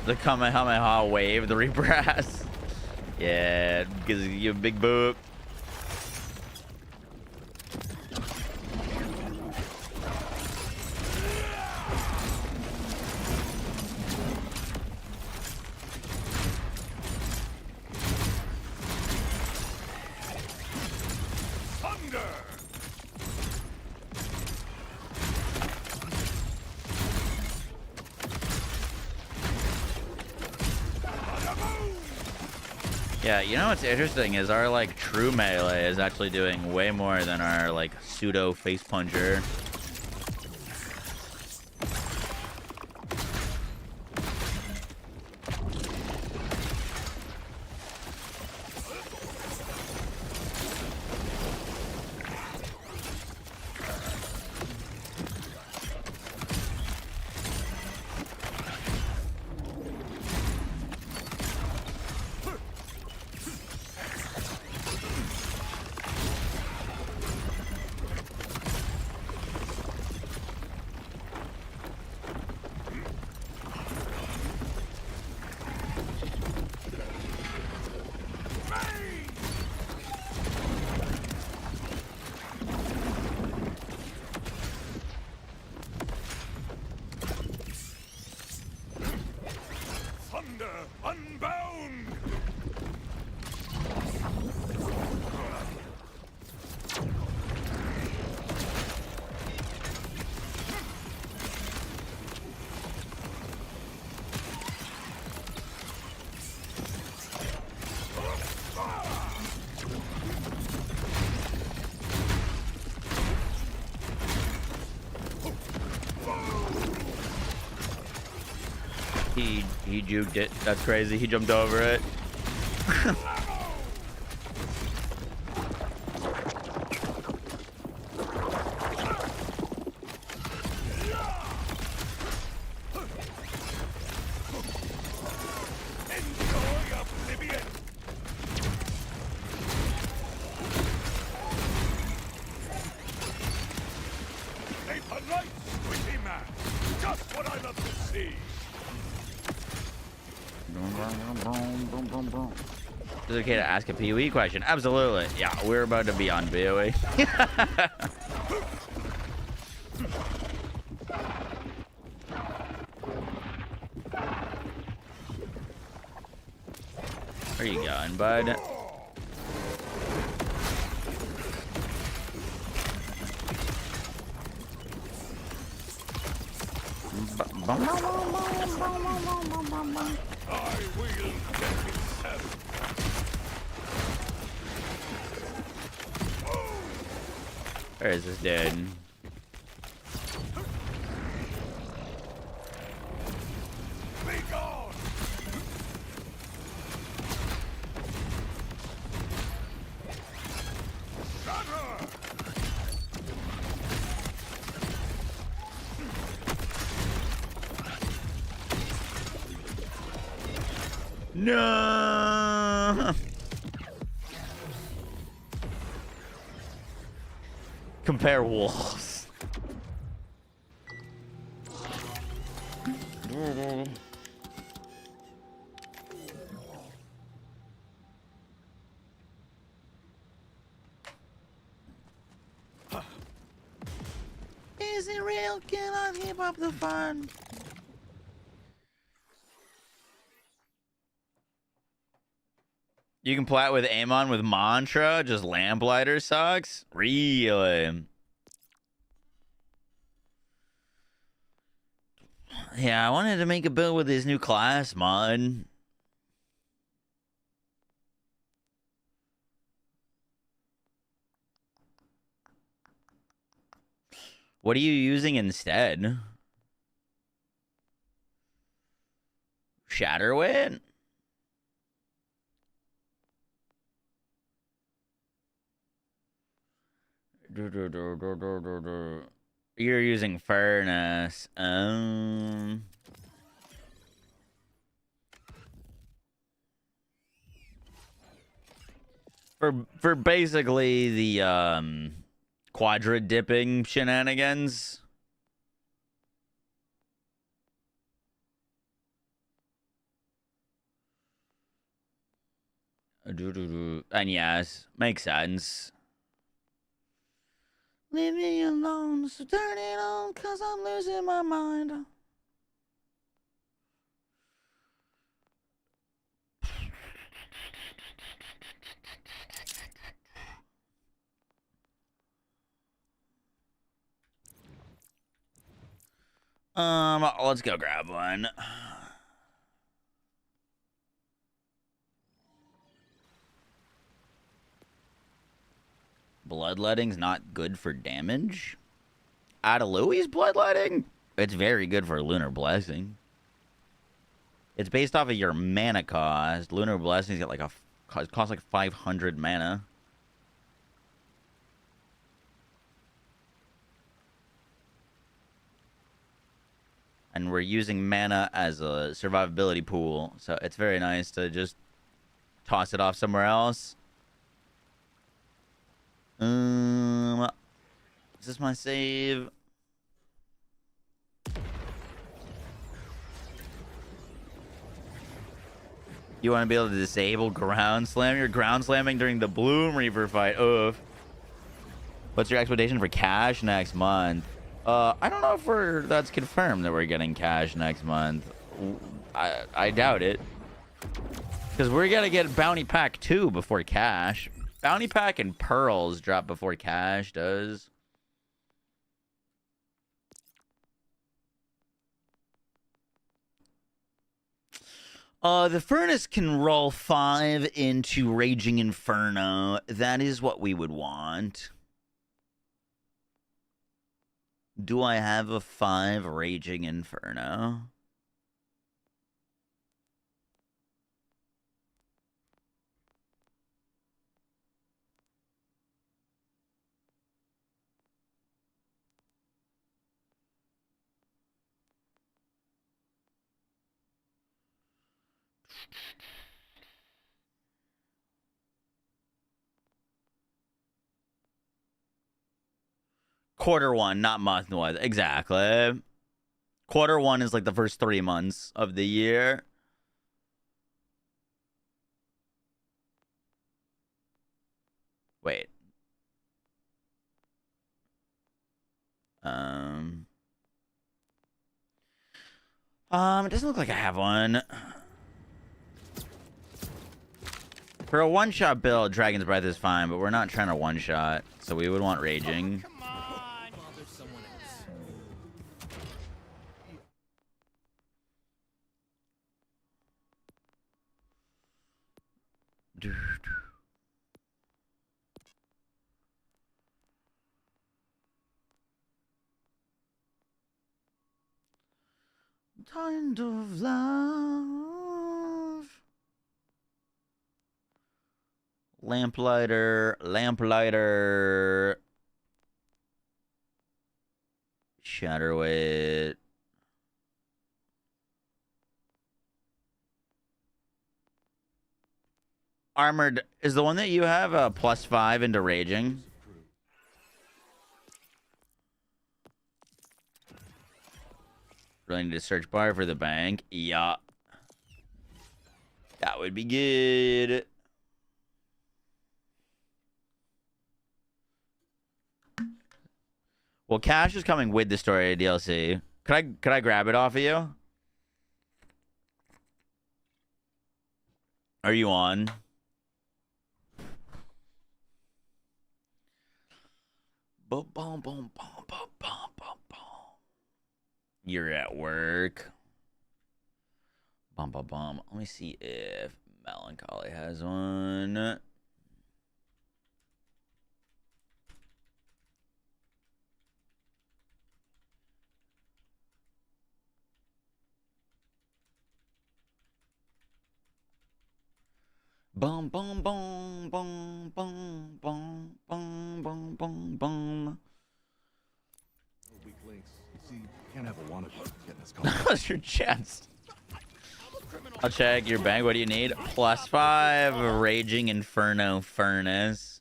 The Kamehameha wave, the rebrass. Yeah, gives you a big boop. Yeah, you know what's interesting is our like true melee is actually doing way more than our like pseudo face puncher. He juked it. That's crazy. He jumped over it. Is it okay to ask a PoE question? Absolutely. Yeah, we're about to be on PoE. Where you going, bud? Where is this dude? No. Compare wolves. Is it real? Can I keep up the fun? You can plat with Amon with Mantra, just Lamplighter sucks? Really? Yeah, I wanted to make a build with his new class mod. What are you using instead? Shatterwit? You're using Furnace. For basically the quadra dipping shenanigans. And yes, makes sense. Leave me alone, so turn it on, cause I'm losing my mind. Let's go grab one. Bloodletting's not good for damage? Adalui's bloodletting? It's very good for Lunar Blessing. It's based off of your mana cost. Lunar Blessing's got like a costs like 500 mana. And we're using mana as a survivability pool, so it's very nice to just toss it off somewhere else. Is this my save? You want to be able to disable ground slam? You're ground slamming during the Bloom Reaper fight. Oof. What's your expectation for cash next month? I don't know if that's confirmed that we're getting cash next month. I doubt it. Because we're going to get Bounty Pack 2 before cash. Bounty Pack and Pearls drop before cash does. The Furnace can roll 5 into Raging Inferno. That is what we would want. Do I have a 5 Raging Inferno? Quarter one, not month one. Exactly. Quarter one is like the first 3 months of the year. Wait. It doesn't look like I have one. For a one-shot build, Dragon's Breath is fine, but we're not trying to one-shot, so we would want Raging. Come on. Bother someone else. Kind of love. Lamplighter. Shatterweight. Armored is the one that you have a +5 into Raging. Really need a search bar for the bank. Yeah. That would be good. Well, cash is coming with the story DLC. Could I grab it off of you? Are you on? Boom, boom, boom, boom, boom, boom, boom, boom. You're at work. Bum, bum, bum. Let me see if Melancholy has one. Boom, boom, boom, boom, boom, boom, boom, boom, boom, boom. Weak links. You see, you can't have a wanted one getting this That was your chest. I'm a criminal I'll check your bank. What do you need? +5 Raging Inferno Furnace.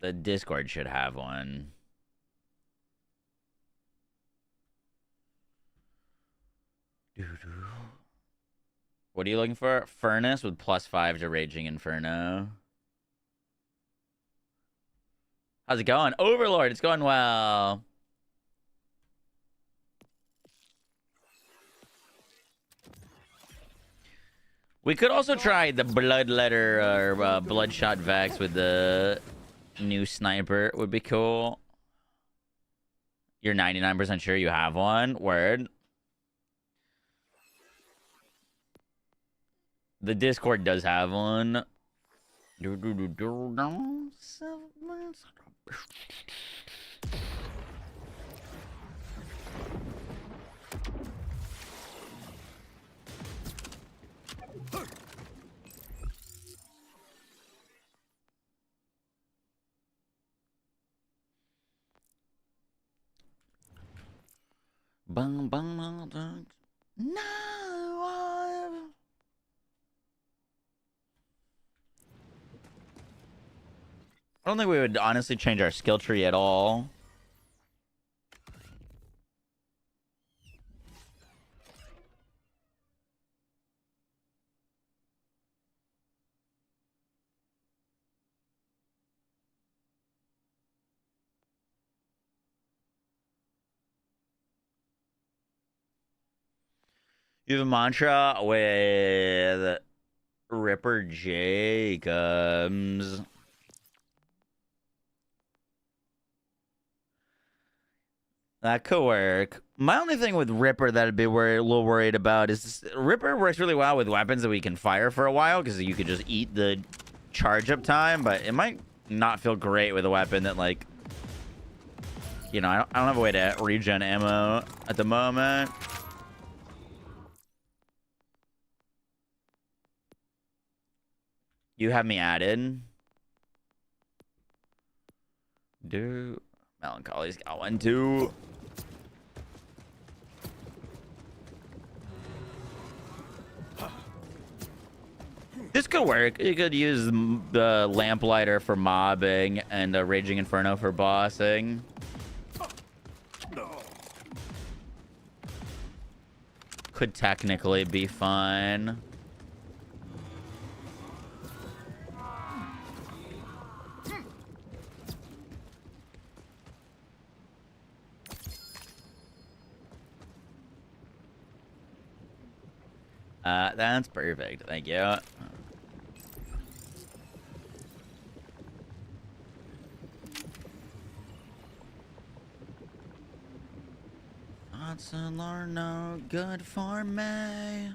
The Discord should have one. What are you looking for? Furnace with +5 to Raging Inferno. How's it going? Overlord, it's going well. We could also try the Bloodletter or Bloodshot Vex with the new sniper. Would be cool. You're 99% sure you have one? Word. The Discord does have one. Bang bang bang. No. I don't think we would honestly change our skill tree at all. You have a mantra with Ripper Jacobs. That could work. My only thing with Ripper that I'd be a little worried about is Ripper works really well with weapons that we can fire for a while because you could just eat the charge up time, but it might not feel great with a weapon that, like, you know, I don't have a way to regen ammo at the moment. You have me added. Dude, Melancholy's got one too. This could work. You could use the Lamplighter for mobbing and the Raging Inferno for bossing. Could technically be fun. That's perfect. Thank you. Odds are no good for me.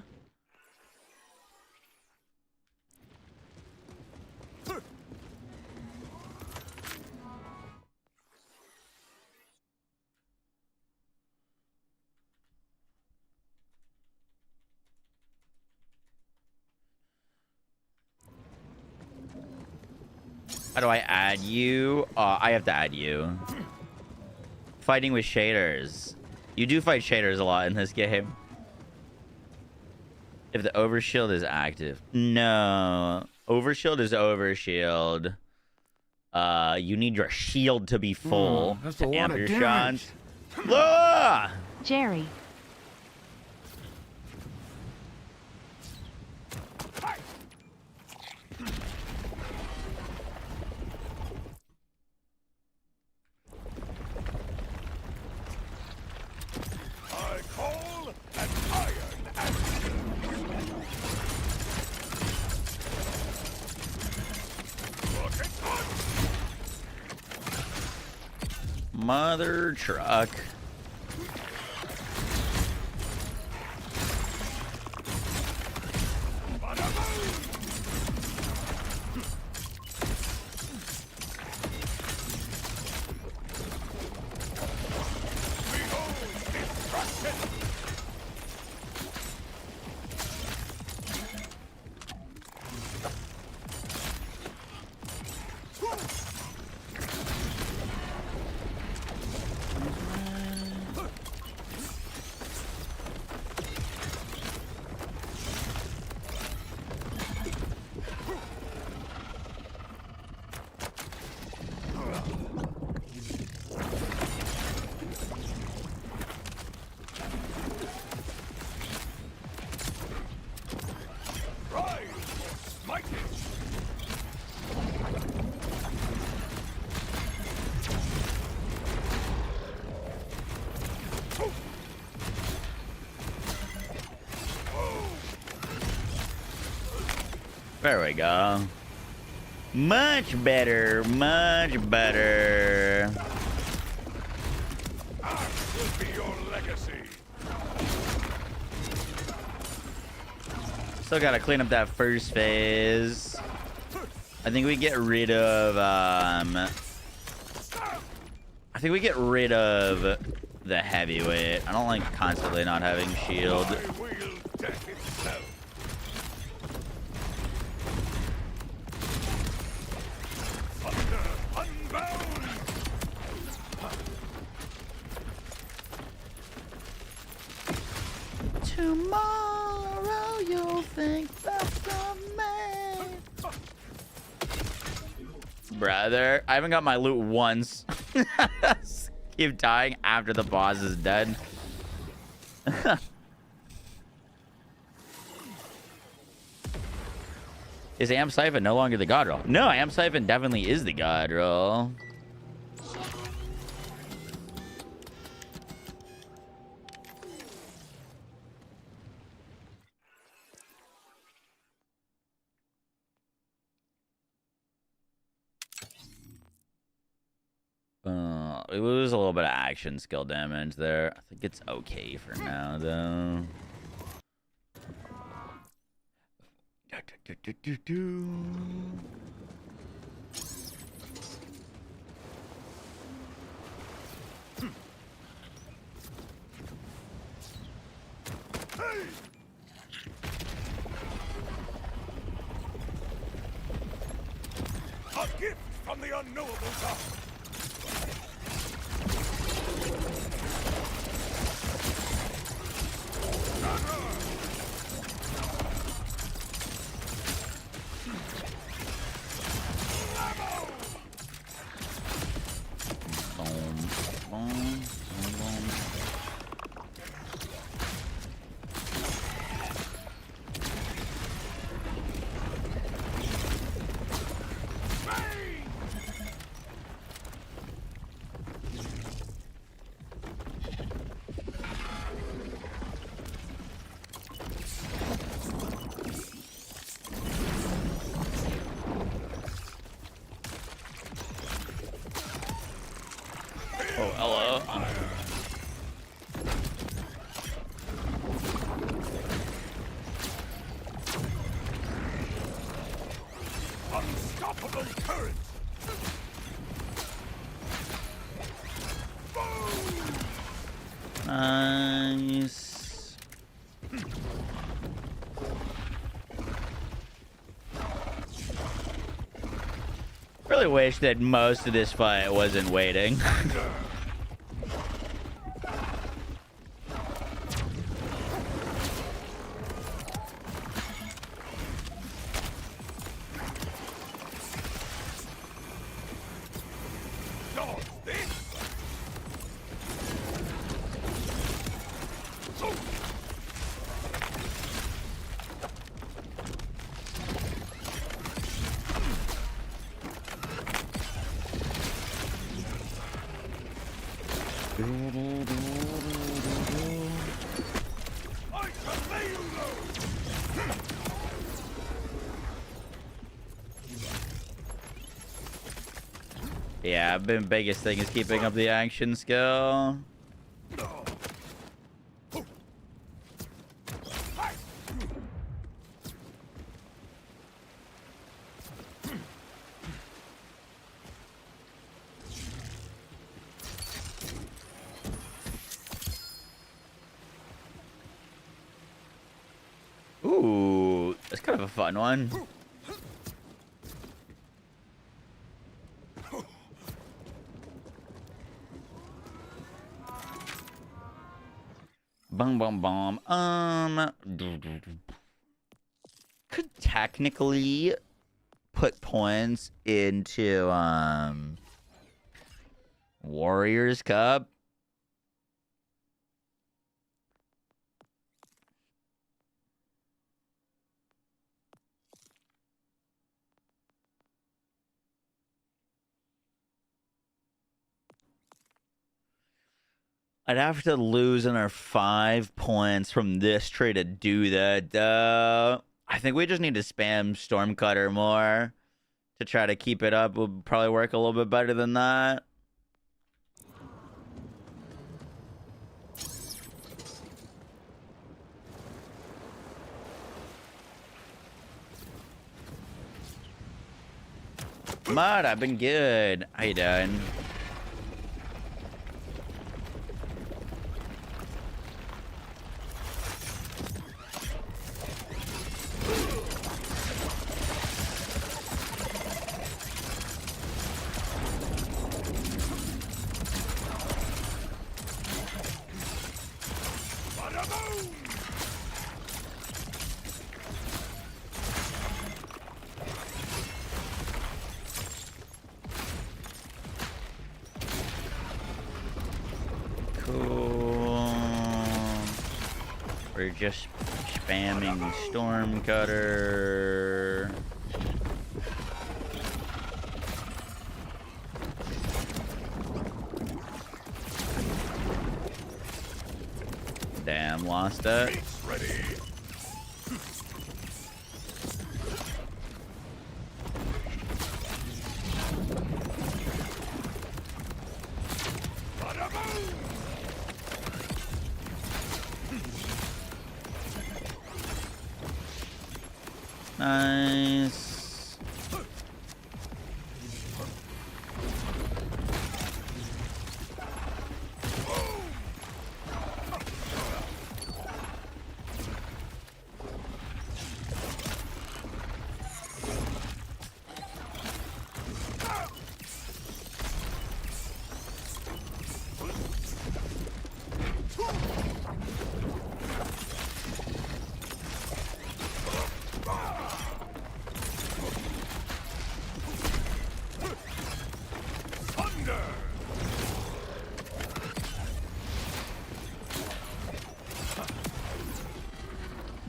How do I add you? I have to add you. Fighting with shaders. You do fight shaders a lot in this game. If the overshield is active. No. Overshield is overshield. You need your shield to be full to amp your shots. Ah! Jerry. Mother truck. There we go. Much better, much better. Ours will be your legacy. Still gotta clean up that first phase. I think we get rid of I think we get rid of the heavyweight. I don't like constantly not having shield. I wield death itself. Thunder unbound. Tomorrow you'll think best of me. Brother, I haven't got my loot once. Keep dying after the boss is dead. Is Am Siphon no longer the god roll? No, Am Siphon definitely is the god roll. We lose a little bit of action skill damage there. I think it's okay for now, though. A gift from the unknowable god. Oh, hello. Unstoppable current. Nice. Really wish that most of this fight wasn't waiting. Yeah, biggest thing is keeping up the action skill. Ooh, that's kind of a fun one. Bum bum bum. Could technically put points into Warriors Cup. I'd have to lose another 5 points from this trade to do that, though. I think we just need to spam Stormcutter more to try to keep it up. Will probably work a little bit better than that. Mud, I've been good. How you doing? We're just spamming Stormcutter. Damn, lost it. Nice.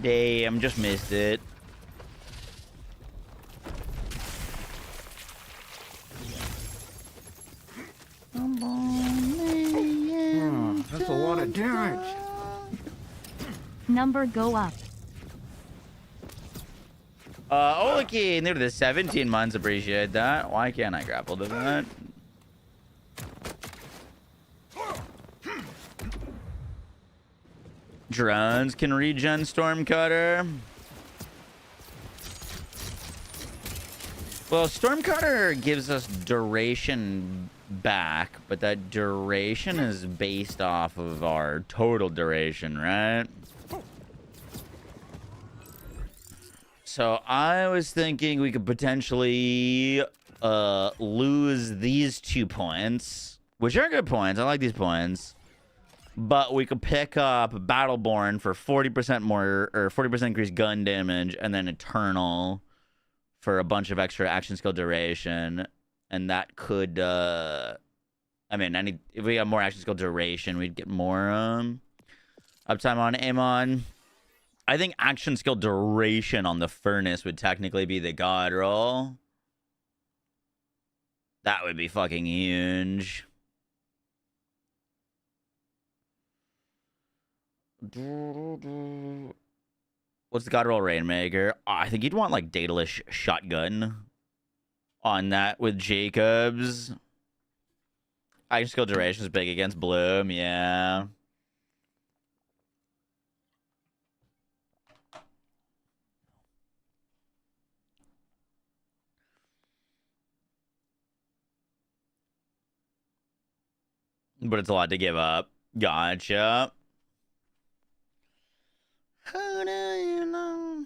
Damn, just missed it. That's a lot of damage. Number go up. Oliki, new to the 17 months. Appreciate that. Why can't I grapple to that? Drones can regen Stormcutter. Well, Stormcutter gives us duration back, but that duration is based off of our total duration, right? So I was thinking we could potentially lose these 2 points, which are good points. I like these points. But we could pick up Battleborn for 40% more, or 40% increased gun damage, and then Eternal for a bunch of extra action skill duration. And that could, I mean, if we got more action skill duration, we'd get more uptime on Amon. I think action skill duration on the Furnace would technically be the God roll. That would be fucking huge. What's the God roll Rainmaker? Oh, I think you'd want like Daedalish Shotgun on that with Jacobs. Action skill duration is big against Bloom, yeah. But it's a lot to give up. Gotcha. How do you know?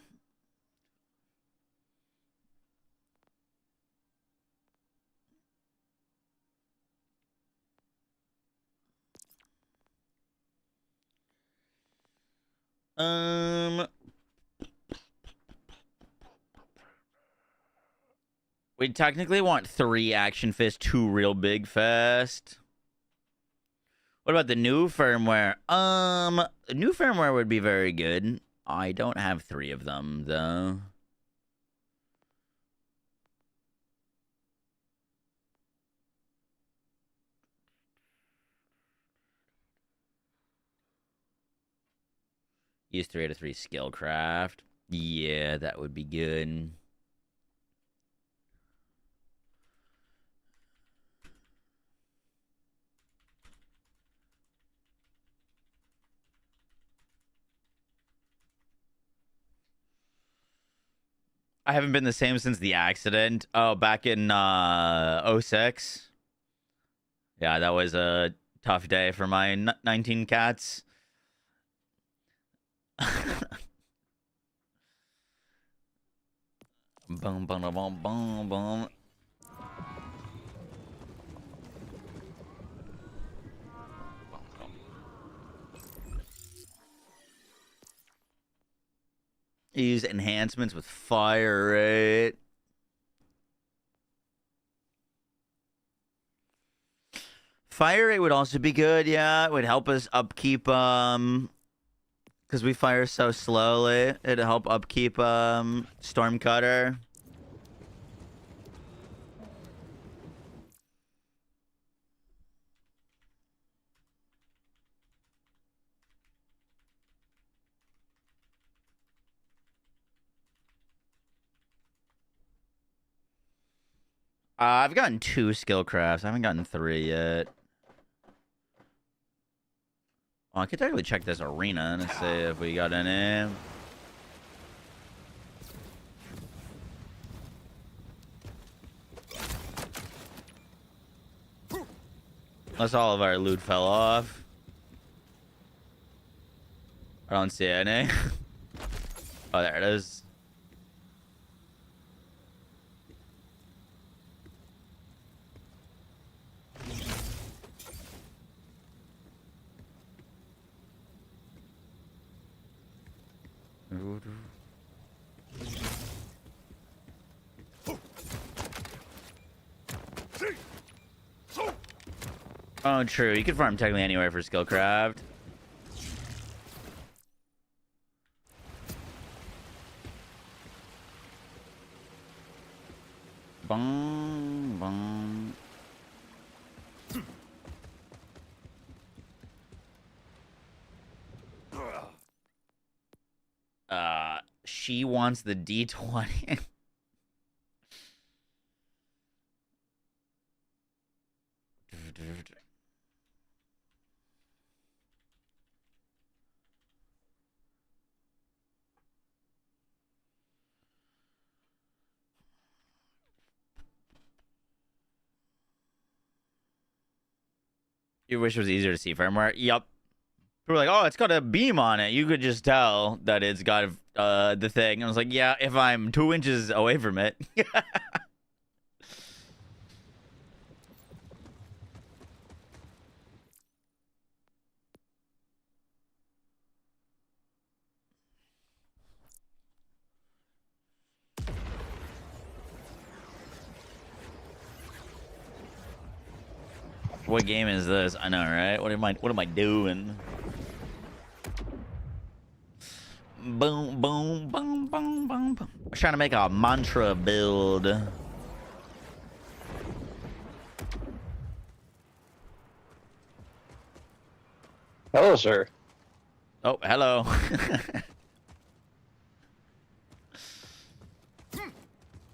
We technically want 3 Action Fist, 2 real big fast. What about the new firmware? New firmware would be very good. I don't have 3 of them, though. Use 3 out of 3 Skillcraft. Yeah, that would be good. I haven't been the same since the accident. Oh, back in '06. Yeah, that was a tough day for my 19 cats. Boom, boom, boom, boom, boom. Use enhancements with fire rate. Fire rate would also be good, yeah. It would help us upkeep, because we fire so slowly. It'd help upkeep, Stormcutter. I've gotten 2 skill crafts. I haven't gotten 3 yet. Oh, I could technically check this arena and see if we got any. Unless all of our loot fell off. I don't see any. Oh, there it is. Oh, true. You could farm technically anywhere for skillcraft. Bong, bong. She wants the D20. You wish it was easier to see firmware? Yup. People were like, oh, it's got a beam on it. You could just tell that it's got the thing. And I was like, yeah, if I'm 2 inches away from it. What game is this? I know, right? What am I doing? Boom, boom, boom, boom, boom, boom. I was trying to make a mantra build. Hello, sir. Oh, hello.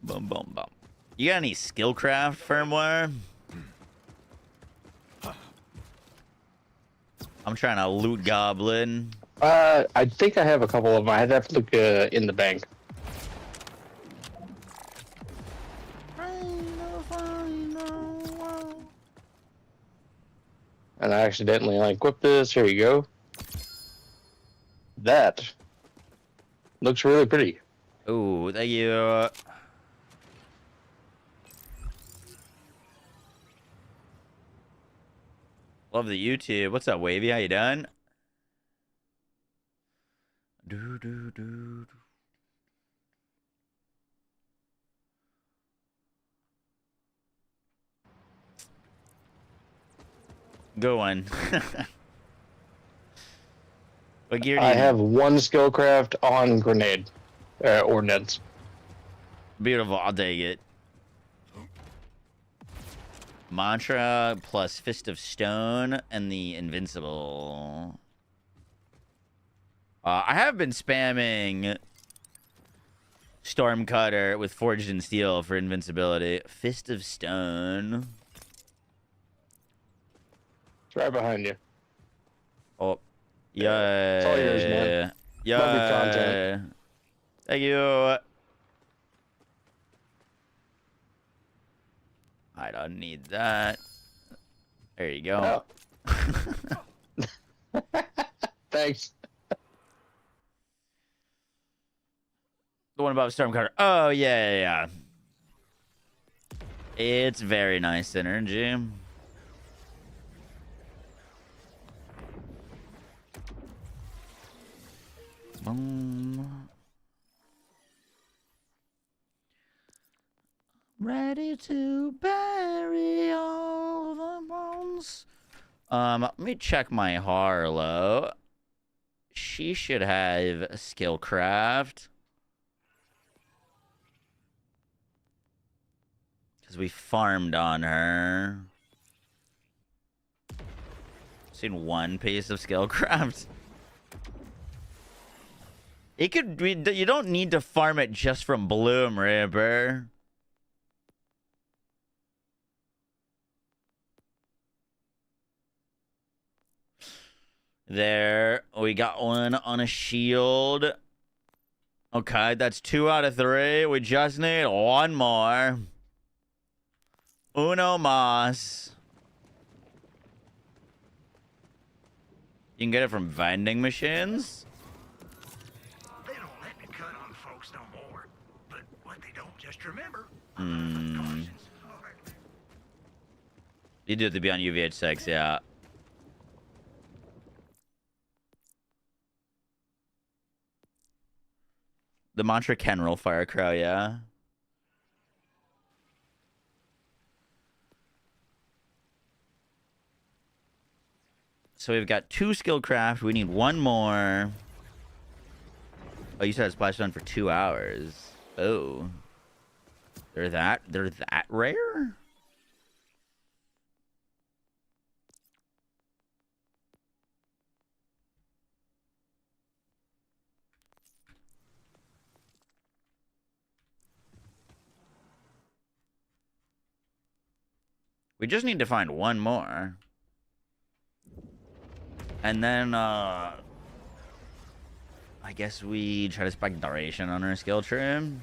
Boom, boom, boom. You got any skillcraft firmware? I'm trying to loot goblin. I think I have a couple of them. I'd have to look in the bank. And I accidentally equipped this. Here you go. That looks really pretty. Ooh, thank you. Love the YouTube. What's up, Wavy? How you doing? Do do do. Go on. What gear do you I need? have 1 skillcraft on grenade ordnance. Beautiful. I'll take it. Mantra plus Fist of Stone and the Invincible. I have been spamming Storm Cutter with Forged in Steel for invincibility. Fist of Stone. It's right behind you. Oh. Yeah. It's all yours, man. Love your content. Thank you. I don't need that. There you go. Oh. Thanks. The one above Stormcutter. Oh, yeah. It's very nice synergy. Boom. Ready to bury all the bones. Let me check my Harlow. She should have Skillcraft. Because we farmed on her. Seen one piece of Skillcraft. It could be, you don't need to farm it just from Bloom Ripper. There, we got one on a shield. Okay, that's 2 out of 3. We just need one more. Uno mas. You can get it from vending machines. They don't let me cut on folks no more. But what they don't just remember. You do have to be on UVH6, yeah. The mantra can roll Firecrow, yeah. So we've got 2 Skillcraft. We need one more. Oh, you said Splash Stone for 2 hours. Oh. They're that rare? We just need to find one more. And then, I guess we try to spike duration on our skill trim.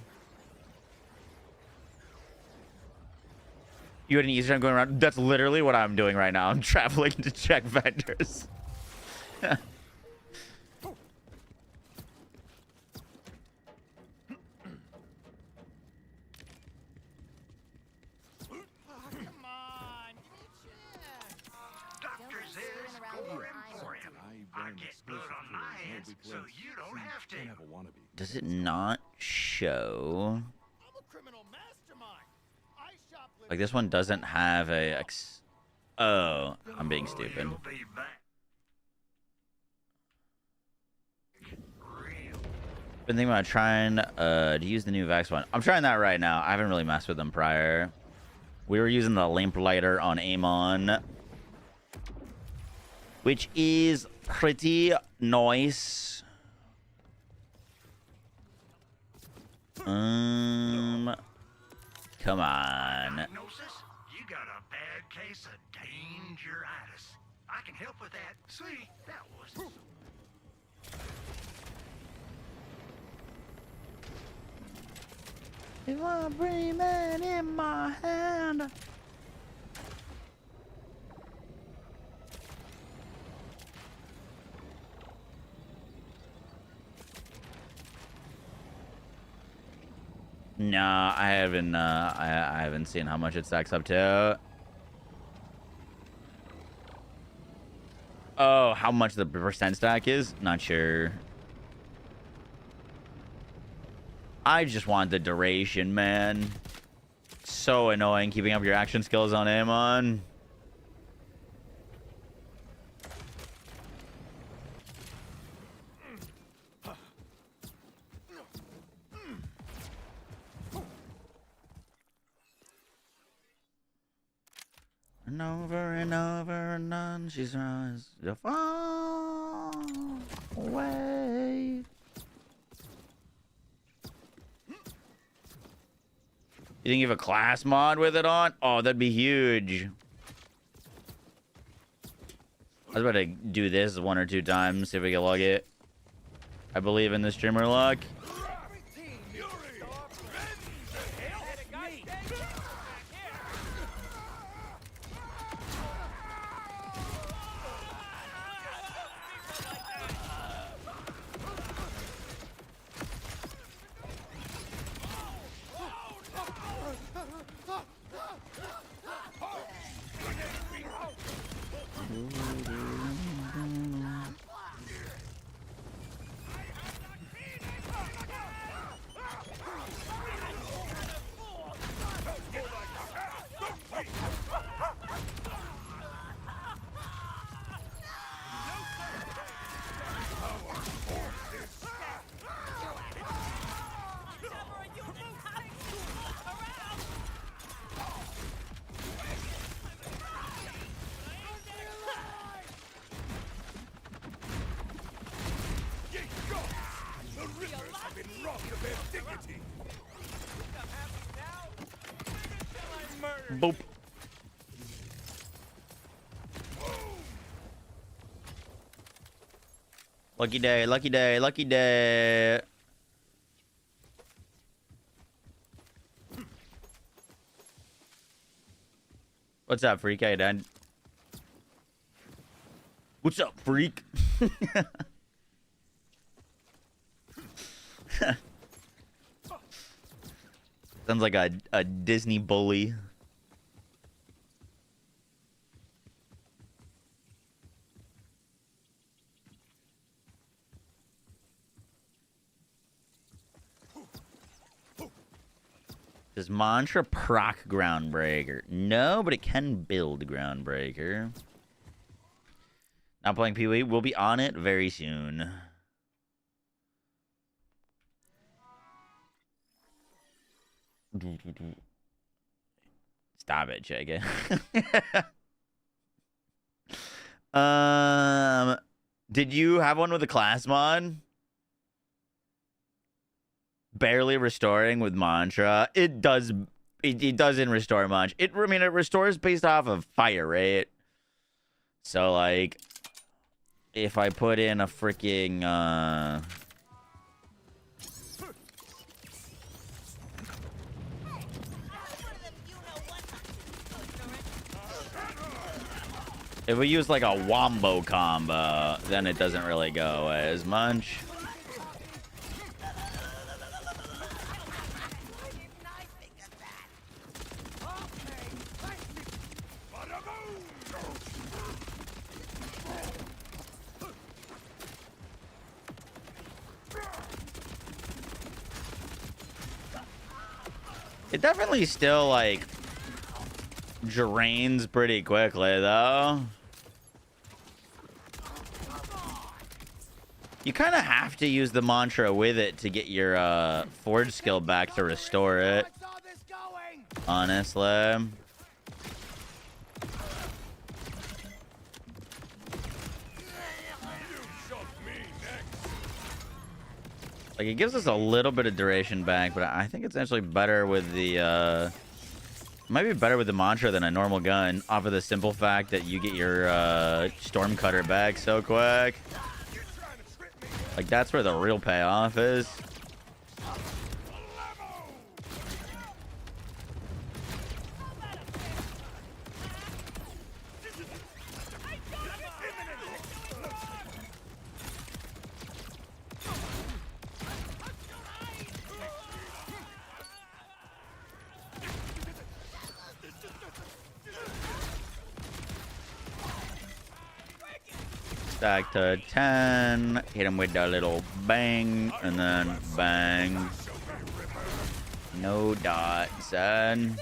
You had an easy time going around? That's literally what I'm doing right now. I'm traveling to check vendors. So you don't have to. Does it not show? Like this one doesn't have a Oh, I'm being stupid. Been thinking about trying to use the new Vex one. I'm trying that right now. I haven't really messed with them prior. We were using the Lamplighter on Amon, which is pretty nice. Come on. You got a bad case of dangeritis. I can help with that. See, that was. If I bring man in my hand. No, I haven't. I haven't seen how much it stacks up to. Oh, how much the percent stack is? Not sure. I just want the duration, man. So annoying keeping up your action skills on Amon. And over and on she tries to fall away. You think you have a class mod with it on? Oh, that'd be huge. I was about to do this 1 or 2 times, see if we can log it. I believe in the streamer luck. Boop. Lucky day, lucky day, lucky day. What's up, freak? How you doing? What's up, freak? Sounds like a Disney bully. Does Mantra proc Groundbreaker? No, but it can build Groundbreaker. Not playing Pee-wee. We'll be on it very soon. Stop it, check it. Did you have one with a class mod? Barely restoring with Mantra. It doesn't restore much. I mean, it restores based off of fire, right? So like if I put in a freaking if we use like a wombo combo, then it doesn't really go away as much. It definitely still, like, drains pretty quickly, though. You kind of have to use the mantra with it to get your forge skill back to restore it. Honestly. Like, it gives us a little bit of duration back, but I think it's actually better with the, might be better with the mantra than a normal gun, off of the simple fact that you get your, storm cutter back so quick. Like, that's where the real payoff is. Stack to 10, hit him with a little bang, and then bang. No dot, son.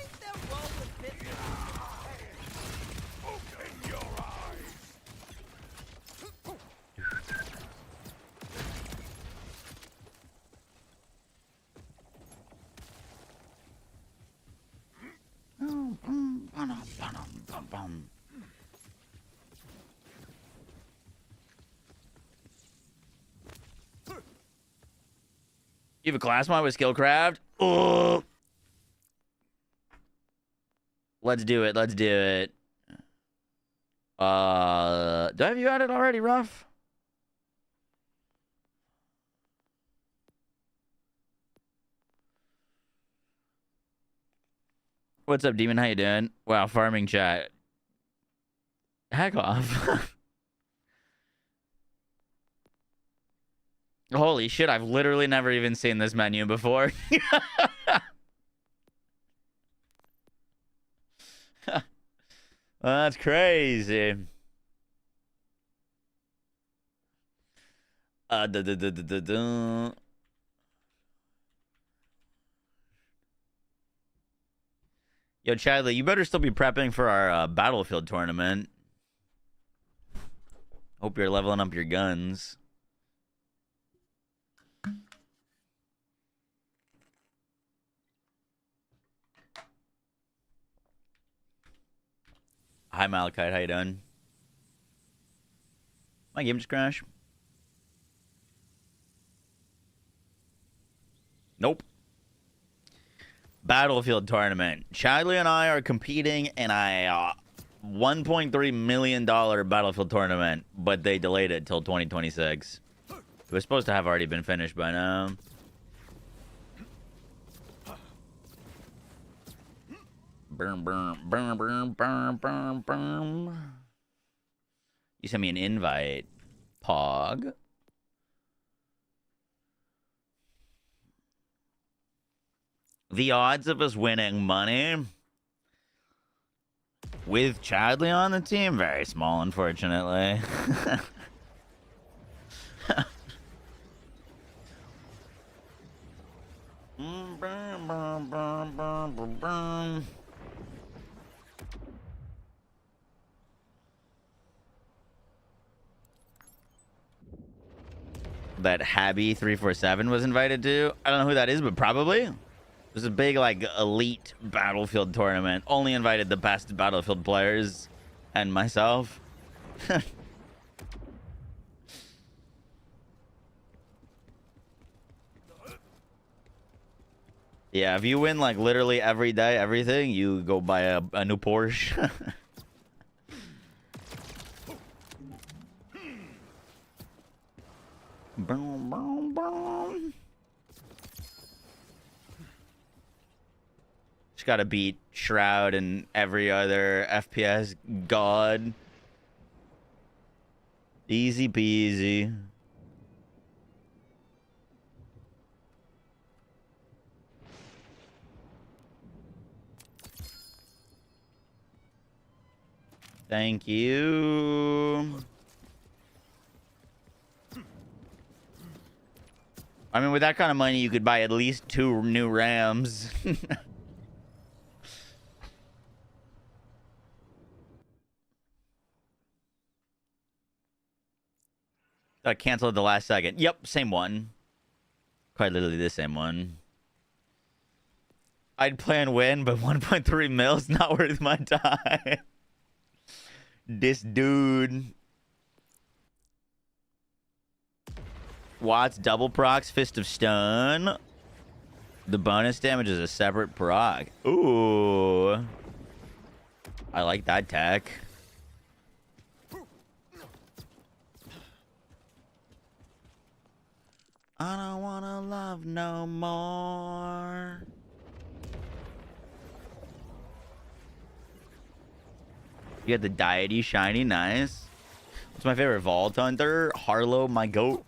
You have a class mod with Skillcraft? Oh. Let's do it. Let's do it. Do I have you added already, Ruff? What's up, Demon? How you doing? Wow, farming chat. Heck off. Holy shit, I've literally never even seen this menu before. That's crazy. Yo, Chadley, you better still be prepping for our Battlefield tournament. Hope you're leveling up your guns. Hi, Malachite. How you doing? My game just crashed. Nope. Battlefield tournament. Chadley and I are competing in a $1.3 million Battlefield tournament, but they delayed it till 2026. It was supposed to have already been finished by now. Burn, burn, burn, burn, burn, burn, burn. You sent me an invite. Pog. The odds of us winning money with Chadley on the team, very small, unfortunately. That Habby 347 was invited to. I don't know who that is, but probably. It was a big, like, elite Battlefield tournament. Only invited the best Battlefield players and myself. Yeah, if you win, like, literally every day, everything, you go buy a new Porsche. Boom, boom, boom. Just gotta beat Shroud and every other FPS god. Easy peasy. Thank you. I mean, with that kind of money, you could buy at least 2 new Rams. I canceled at the last second. Yep, same one. Quite literally the same one. I'd play and win, but 1.3 mil's not worth my time. This dude. Watts double procs, Fist of Stone. The bonus damage is a separate proc. Ooh. I like that tech. I don't wanna love no more. You got the deity shiny, nice. What's my favorite Vault Hunter? Harlow, my goat.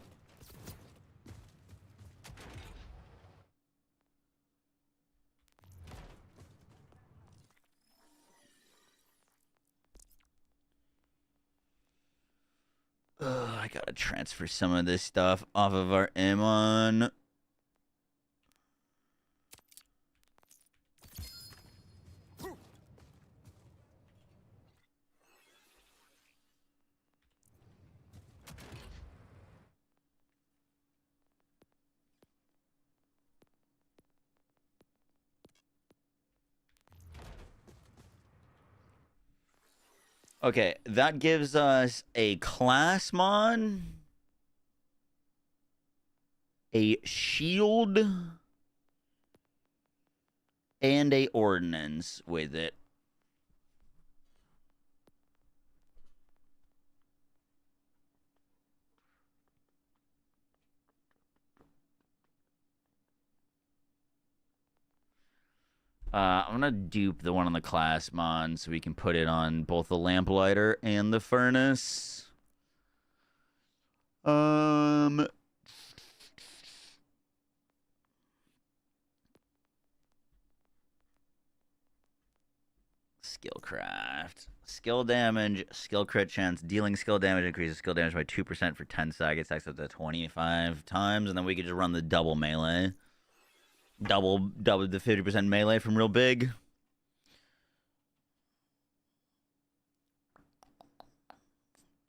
I gotta transfer some of this stuff off of our Amon. Okay, that gives us a class mod, a shield, and a ordnance with it. I'm gonna dupe the one on the class mon so we can put it on both the lamplighter and the furnace. Skillcraft. Skill damage, skill crit chance, dealing skill damage increases skill damage by 2% for 10 seconds, stacks up to 25 times, and then we could just run the double melee. Double the 50% melee from real big.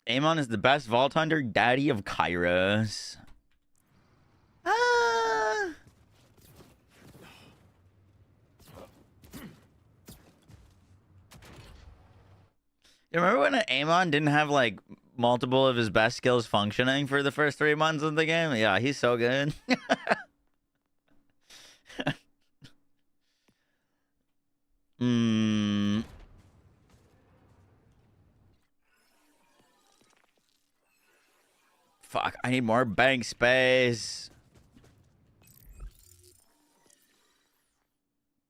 Amon is the best Vault Hunter, daddy of Kairos. Ah. You remember when Amon didn't have like multiple of his best skills functioning for the first 3 months of the game? Yeah, he's so good. Fuck, I need more bank space.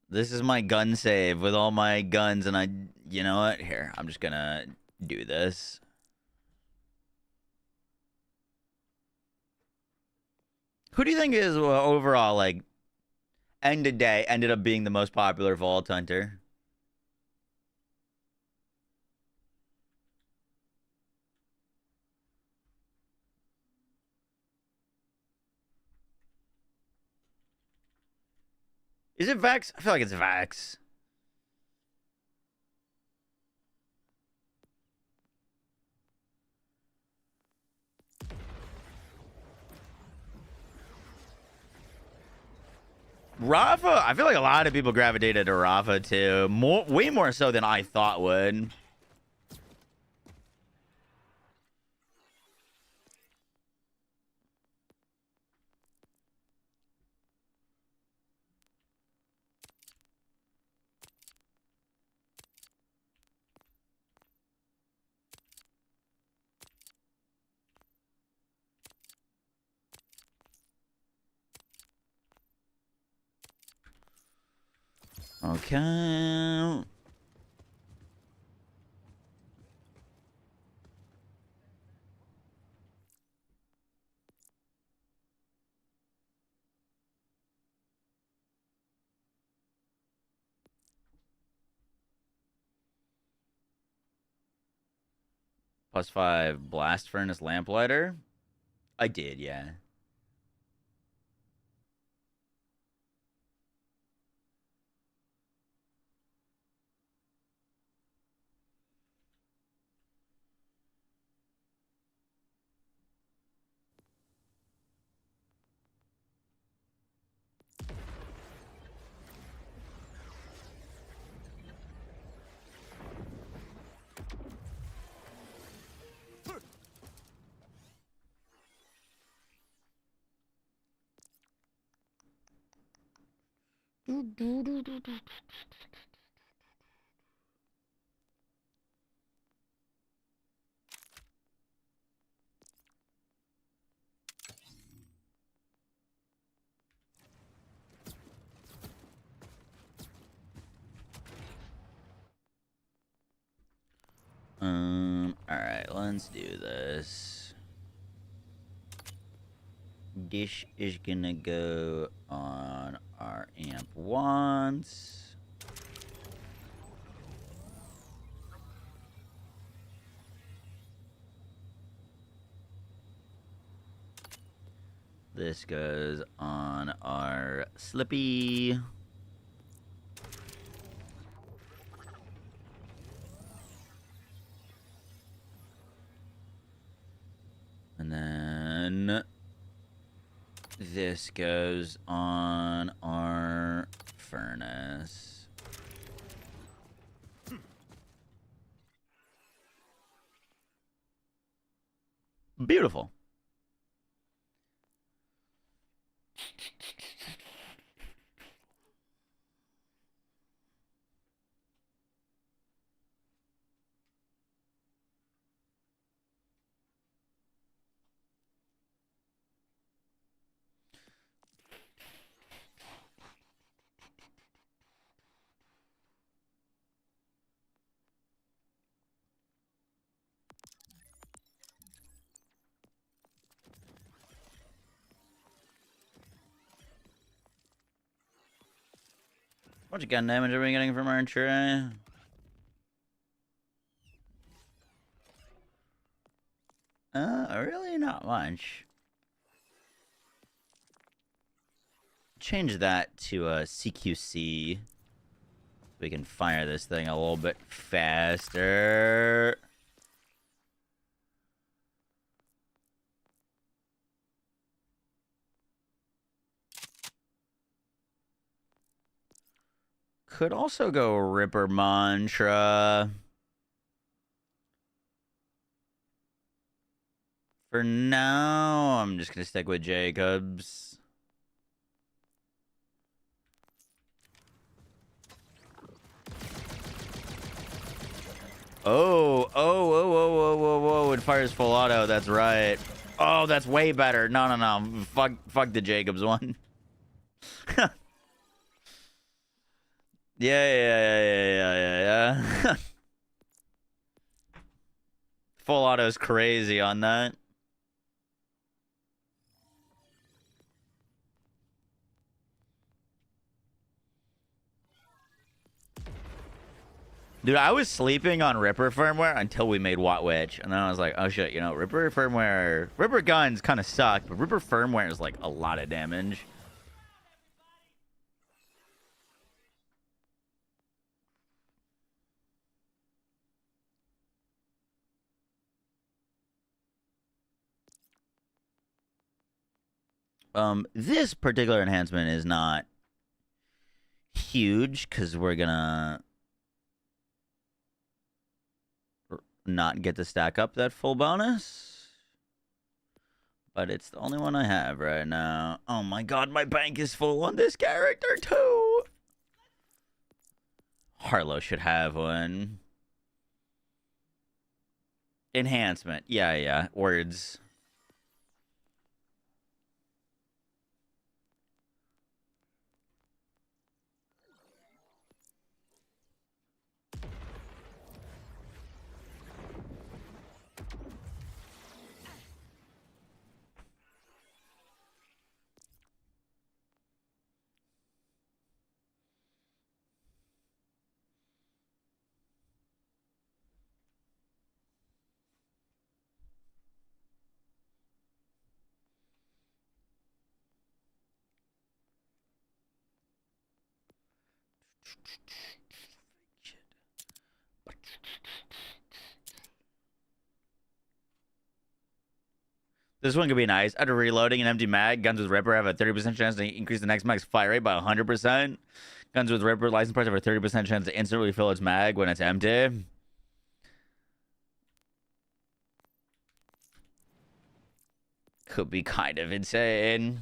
This is my gun save with all my guns, and you know what? Here, I'm just gonna do this. Who do you think is overall, like, end of day, ended up being the most popular Vault Hunter? Is it Vex? I feel like it's Vex. Rafa, I feel like a lot of people gravitated to Rafa too. Way more so than I thought would. Okay. +5 blast furnace lamplighter. I did, yeah. All right, let's do this. Dish is gonna go on our amp once. This goes on our Slippy. And then this goes on our furnace. Beautiful. What gun damage are we getting from archery? Really not much. Change that to a CQC. We can fire this thing a little bit faster. Could also go Ripper Mantra. For now, I'm just going to stick with Jacobs. Oh, it fires full auto. That's right. Oh, that's way better. No. Fuck the Jacobs one. Yeah. Full auto is crazy on that. Dude, I was sleeping on Ripper firmware until we made Watt Witch. And then I was like, oh shit, Ripper firmware... Ripper guns kind of suck, but Ripper firmware is like a lot of damage. This particular enhancement is not huge because we're gonna not get to stack up that full bonus. But it's the only one I have right now. Oh my god, my bank is full on this character too. Harlow should have one. Enhancement. Yeah. Words. This one could be nice. After reloading an empty mag, guns with Ripper have a 30% chance to increase the next mag's fire rate by 100%. Guns with Ripper license price have a 30% chance to instantly refill its mag when it's empty. Could be kind of insane.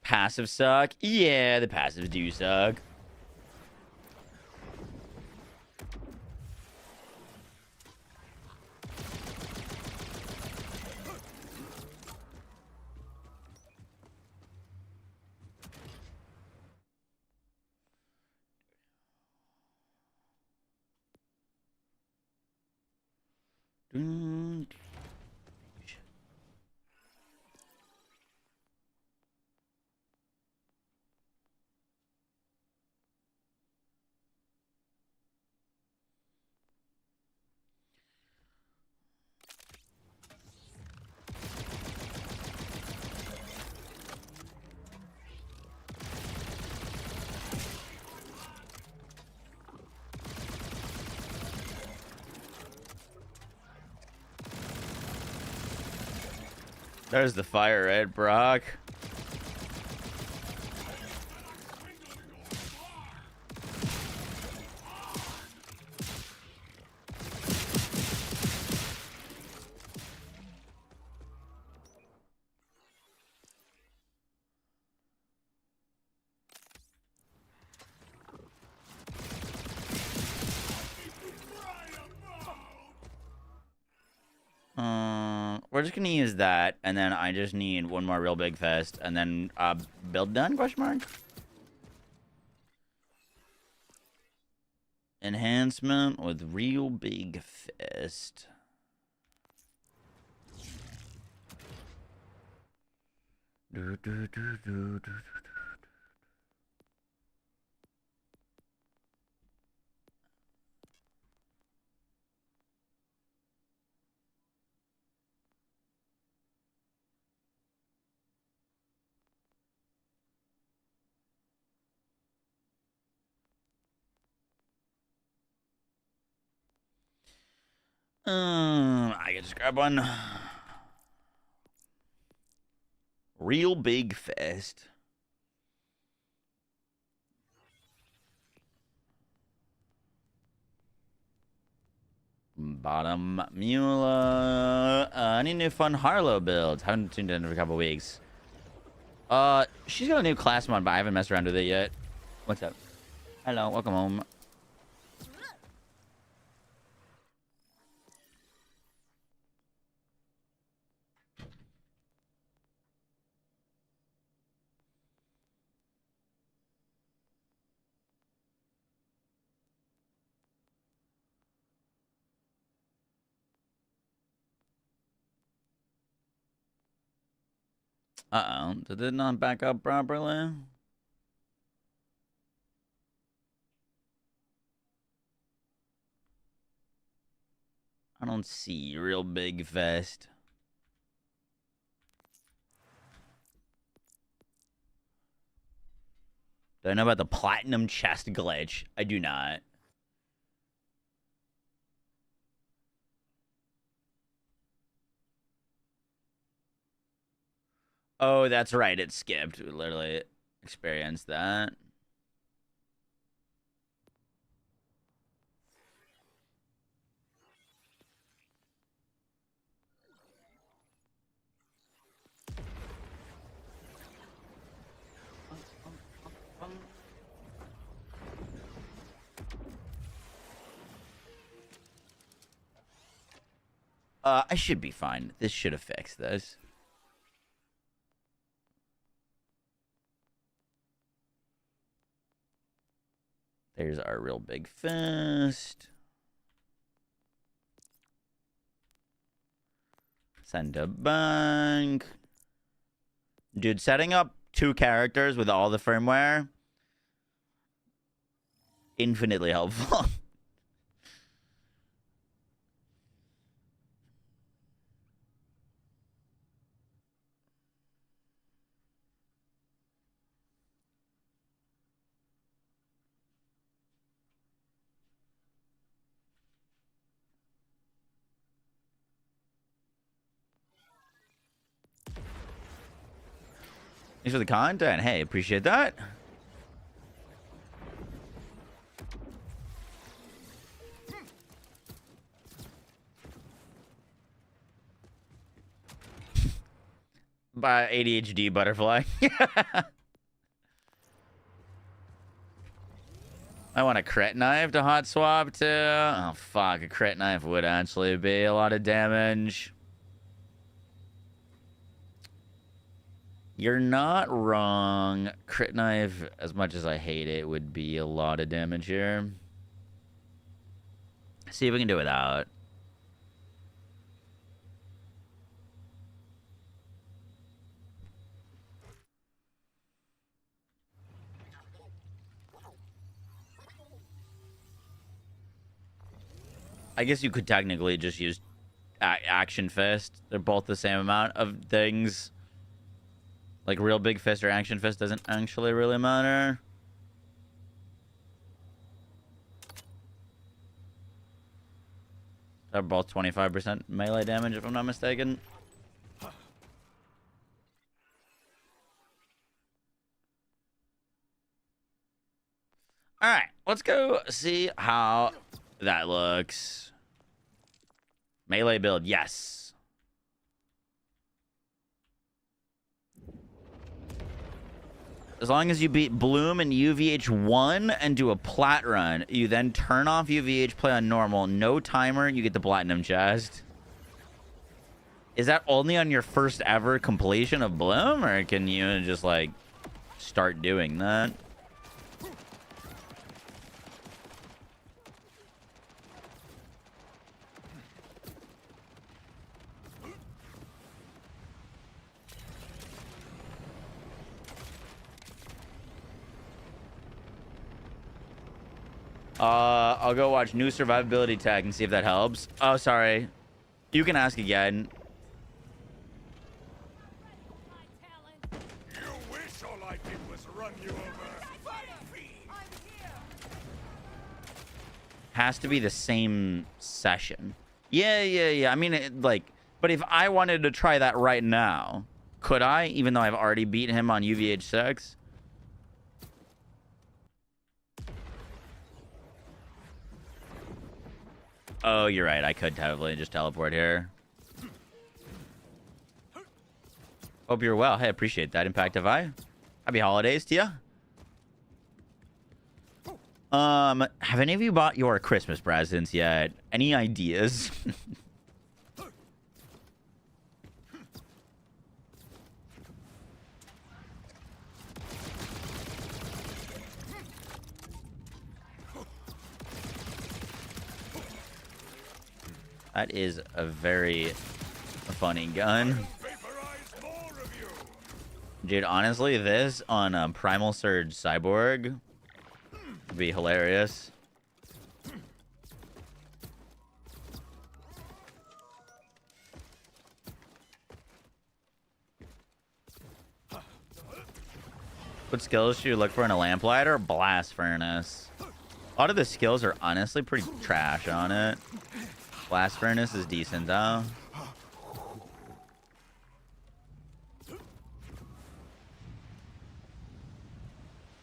Passive suck? Yeah, the passives do suck. There's the fire red, Brock. We're just gonna use that, and then I just need one more real big fist, and then build done? Question mark. Enhancement with real big fist. Do, do, do, do, do, do. I can just grab one. Real big fest. Bottom Mula. Any new fun Harlow builds? Haven't tuned in for a couple weeks. She's got a new class mod, but I haven't messed around with it yet. What's up? Hello, welcome home. Uh-oh. Did it not back up properly? I don't see real big fest. Do I know about the platinum chest glitch? I do not. Oh, that's right. It skipped. We literally experienced that. I should be fine. This should have fixed this. There's our real big fist. Send to bank. Dude, setting up 2 characters with all the firmware, infinitely helpful. Thanks for the content. Hey, appreciate that. By ADHD butterfly. I want a crit knife to hot swap to. Oh, fuck. A crit knife would actually be a lot of damage. You're not wrong. Crit knife, as much as I hate it, would be a lot of damage here. See if we can do it without. I guess you could technically just use action fist. They're both the same amount of things. Like, real big fist or action fist doesn't actually really matter. They're both 25% melee damage, if I'm not mistaken. Alright, let's go see how that looks. Melee build, yes. As long as you beat Bloom and UVH1 and do a plat run, you then turn off UVH, play on normal, no timer, you get the platinum chest. Is that only on your first ever completion of Bloom, or can you just, like, start doing that? I'll go watch new survivability tech and see if that helps. Oh, sorry. You can ask again. You wish all I did was run you over. Has to be the same session. Yeah. I mean, but if I wanted to try that right now, could I? Even though I've already beaten him on UVH6? Oh, you're right. I could totally just teleport here. Hope you're well. Hey, appreciate that, Impact of I. Happy holidays to you. Have any of you bought your Christmas presents yet? Any ideas? That is a very funny gun. Vaporize more of you. Dude, honestly, this on Primal Surge Cyborg would be hilarious. What skills should you look for in a lamplighter? Blast furnace. A lot of the skills are honestly pretty trash on it. Blast furnace is decent though.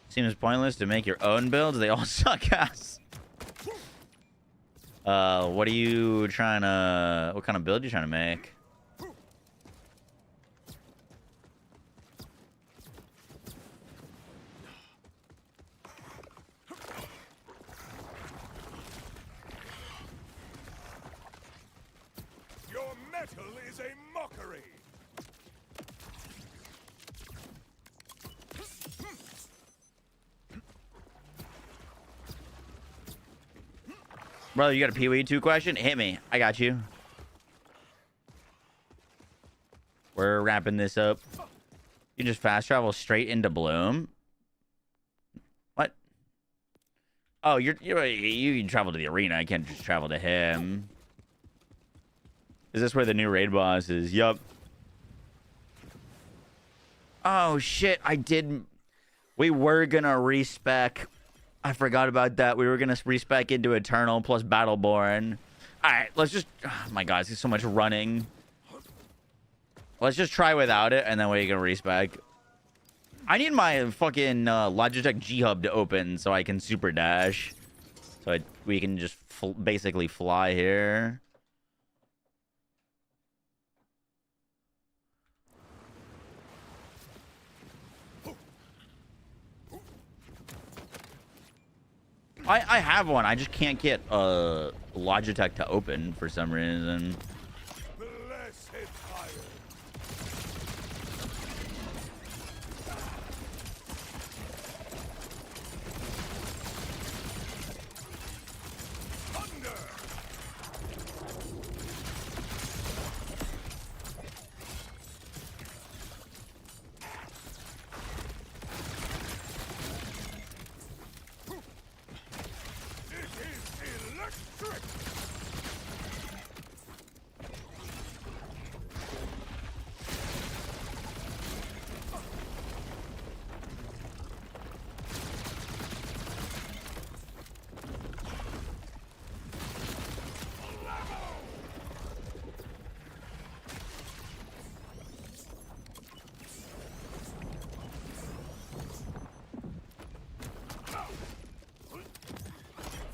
Seems pointless to make your own builds. They all suck ass. What are you trying to... What kind of build are you trying to make? Your metal is a mockery. Brother, you got a PoE 2 question? Hit me. I got you. We're wrapping this up. You just fast travel straight into Bloom? What? Oh, you can travel to the arena. I can't just travel to him. Is this where the new raid boss is? Yup. Oh, shit. We were gonna respec. I forgot about that. We were gonna respec into Eternal plus Battleborn. Alright, let's just... Oh my god, there's so much running. Let's just try without it, and then we can respec. I need my fucking Logitech G-Hub to open so I can super dash. So we can just basically fly here. I have one. I just can't get Logitech to open for some reason. Blessed fire. Thunder. Electric!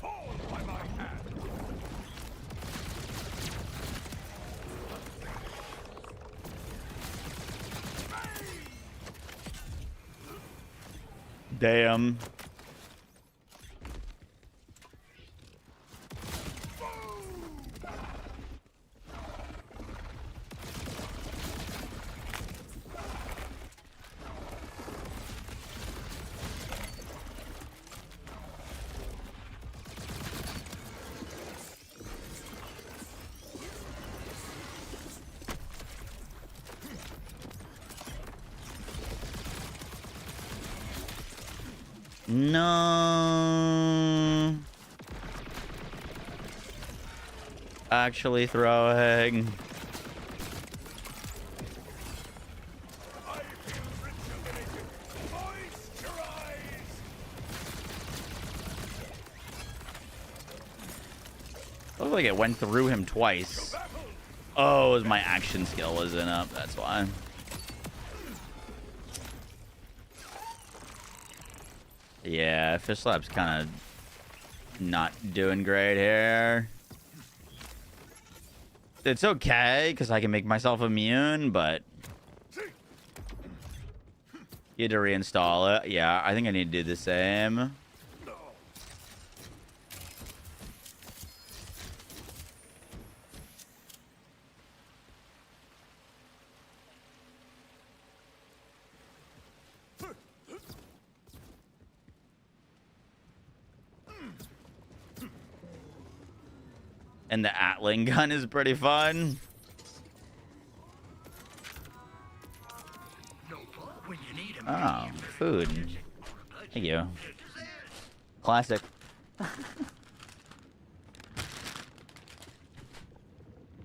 Fall by my hand! Damn. No. actually throwing. I feel rejuvenated. Moisturize. Looks like it went through him twice. Battle. Oh, it was my action skill wasn't up. That's why. Yeah, Fish Slap's kind of not doing great here. It's okay because I can make myself immune, but you had to reinstall it. Yeah, I think I need to do the same. And the Atling gun is pretty fun. No fun when you need 'em. Oh, food. Thank you. Classic. This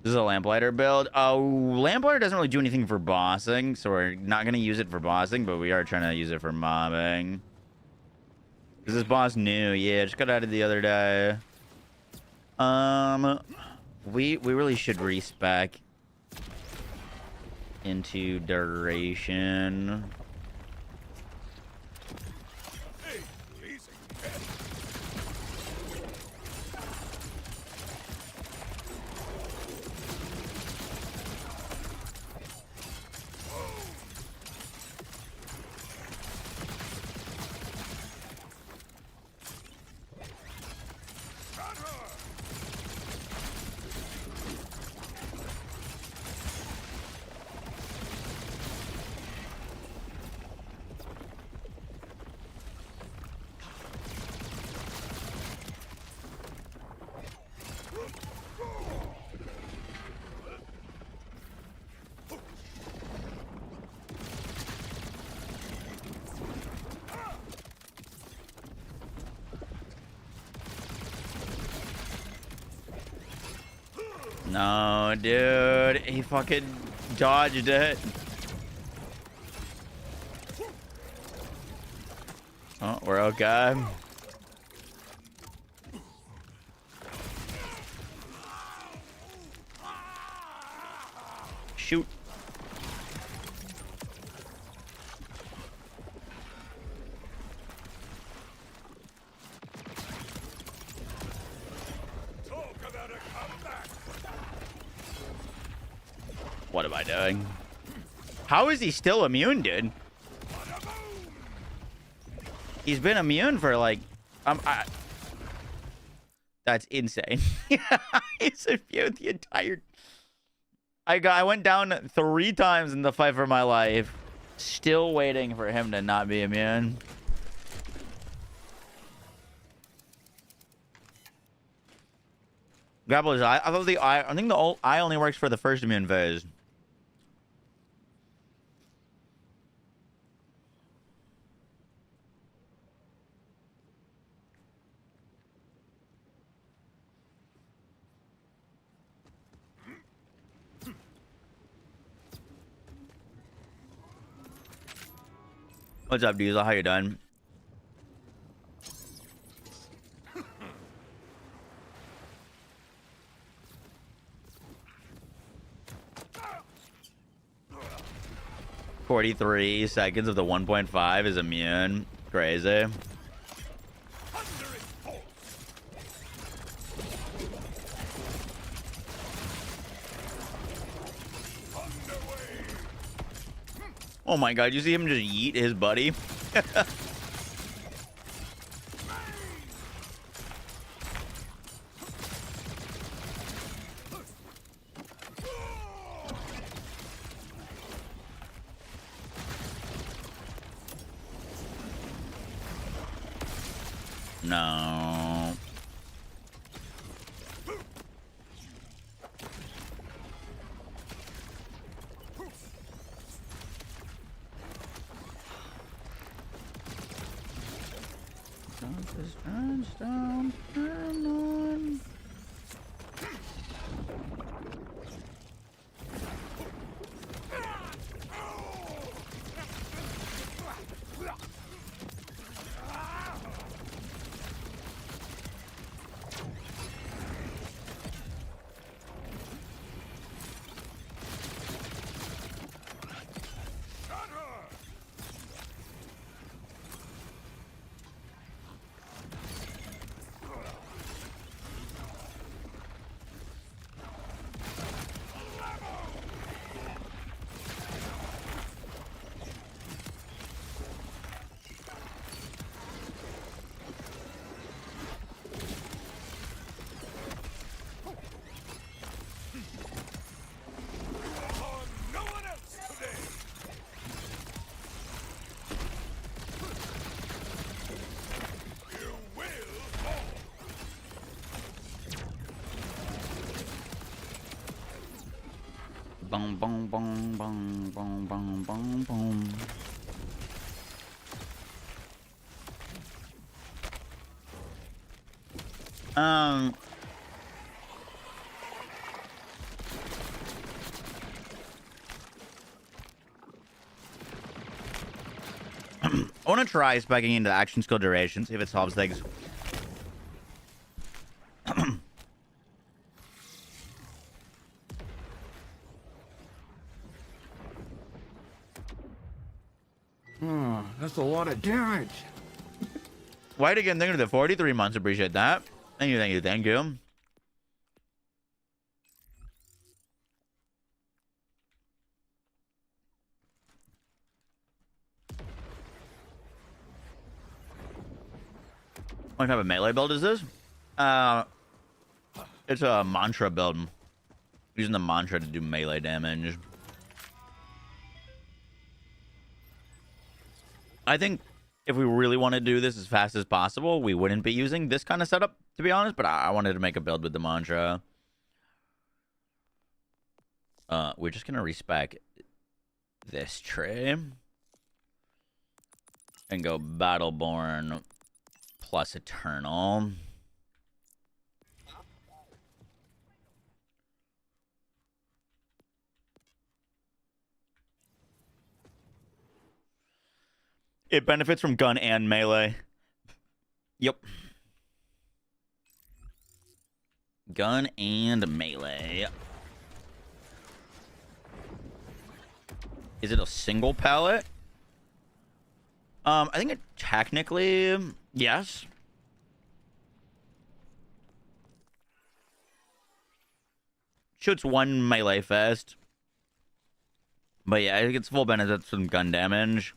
is a lamplighter build. Oh, lamplighter doesn't really do anything for bossing, so we're not going to use it for bossing, but we are trying to use it for mobbing. Is this boss new? Yeah, just got added the other day. We really should respec into duration. Hey, pleasing pet. No, dude. He fucking dodged it. Oh, we're okay. Shoot. Talk about a comeback. What am I doing? How is he still immune, dude? He's been immune for like, that's insane. He's immune the entire. I went down 3 times in the fight for my life, still waiting for him to not be immune. Grapple I thought the eye. I think the eye only works for the first immune phase. What's up, Diesel? How you doing? "43 seconds of the 1.5 is immune. Crazy. Under its force. Underway. Oh my god, you see him just yeet his buddy? No. No one else today. You will fall. Boom, boom, boom, boom, boom, boom, boom, boom. I want to try spiking into action skill duration, see if it solves things. Oh, that's a lot of damage. White again, thank you for the 43 months. Appreciate that. Thank you, thank you, thank you. What type of melee build is this? It's a mantra build. Using the mantra to do melee damage. I think if we really want to do this as fast as possible, we wouldn't be using this kind of setup, to be honest, but I wanted to make a build with the mantra. We're just going to respec this tree and go Battleborn plus Eternal. It benefits from gun and melee. Yep. Gun and melee. Is it a single pellet? I think it technically, yes. Shoots one melee fest. But yeah, it gets full benefits from gun damage.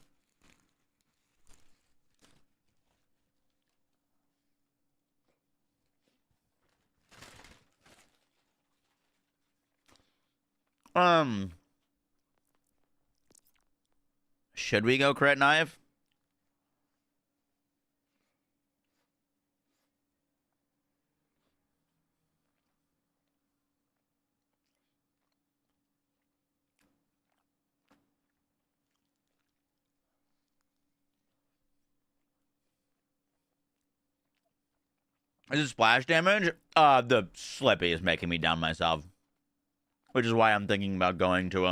Should we go crit knife? Is it splash damage? The Slippy is making me down myself. Which is why I'm thinking about going to,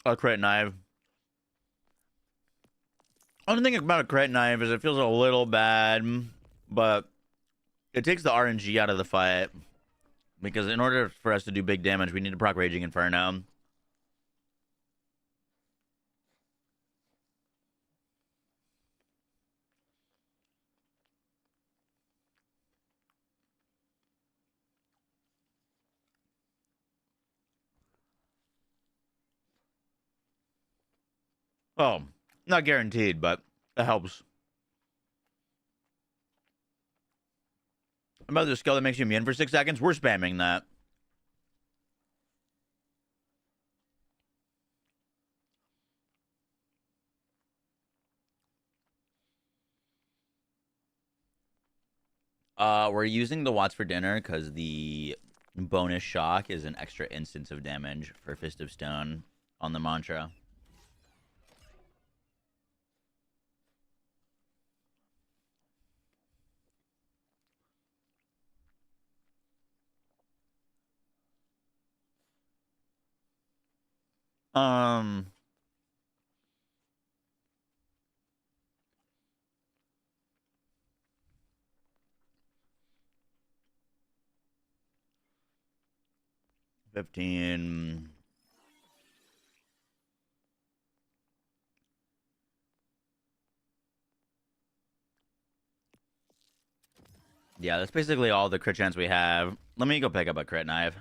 a crit knife. Only thing about a crit knife is it feels a little bad, but it takes the RNG out of the fight. Because in order for us to do big damage, we need to proc Raging Inferno. Oh, not guaranteed, but it helps. About the skill that makes you immune for 6 seconds, we're spamming that. We're using the Watts for dinner because the bonus shock is an extra instance of damage for Fist of Stone on the mantra. Um, $15. Yeah, that's basically all the crit chance we have. Let me go pick up a crit knife.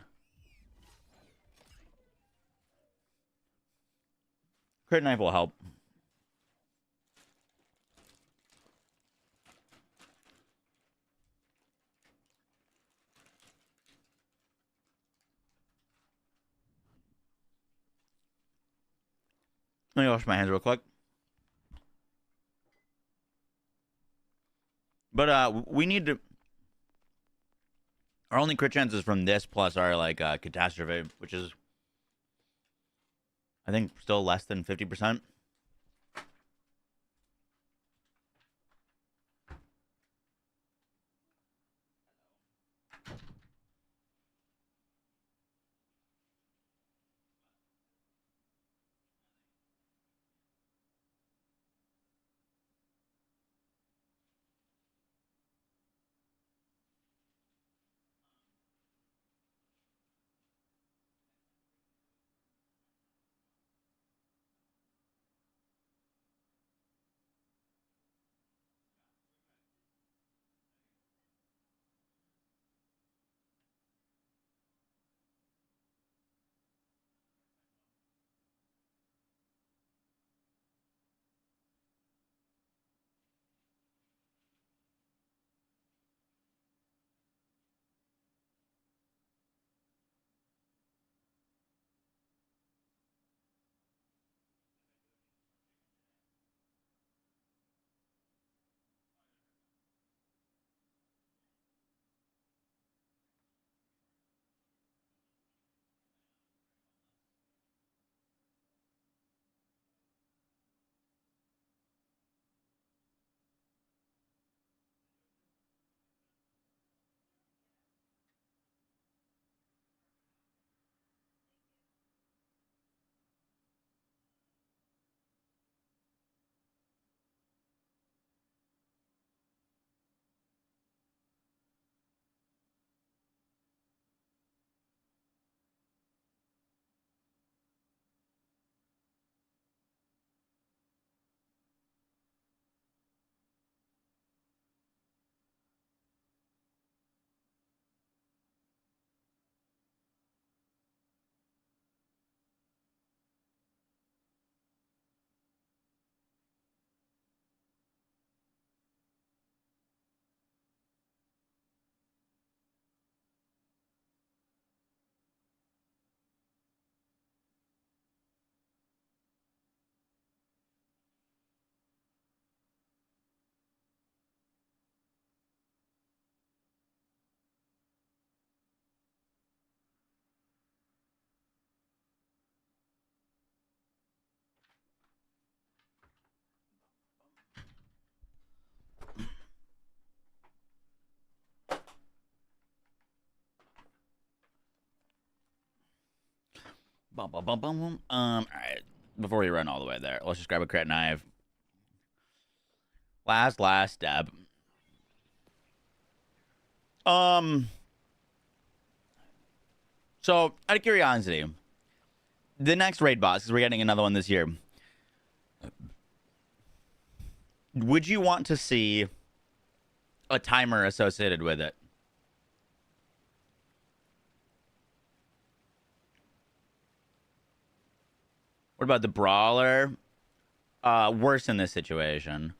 Crit knife will help. Let me wash my hands real quick. But we need to. Our only crit chances from this plus our like catastrophe, which is I think still less than 50%. Bum, bum, bum, bum, bum. All right. Before we run all the way there, let's just grab a crit knife. Last step. So out of curiosity, the next raid boss, because we're getting another one this year. Would you want to see a timer associated with it? What about the brawler? Worse in this situation.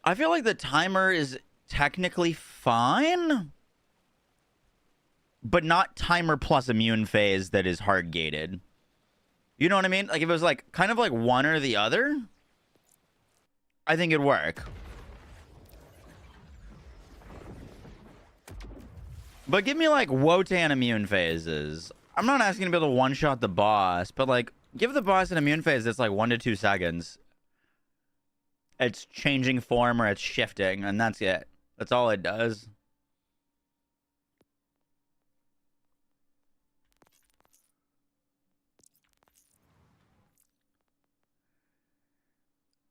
I feel like the timer is technically fine, but not timer plus immune phase that is hard gated. You know what I mean? Like if it was like kind of like one or the other, I think it'd work. But give me like Wotan immune phases. I'm not asking to be able to one-shot the boss, but like give the boss an immune phase that's like 1 to 2 seconds. It's changing form or it's shifting, and that's it. That's all it does.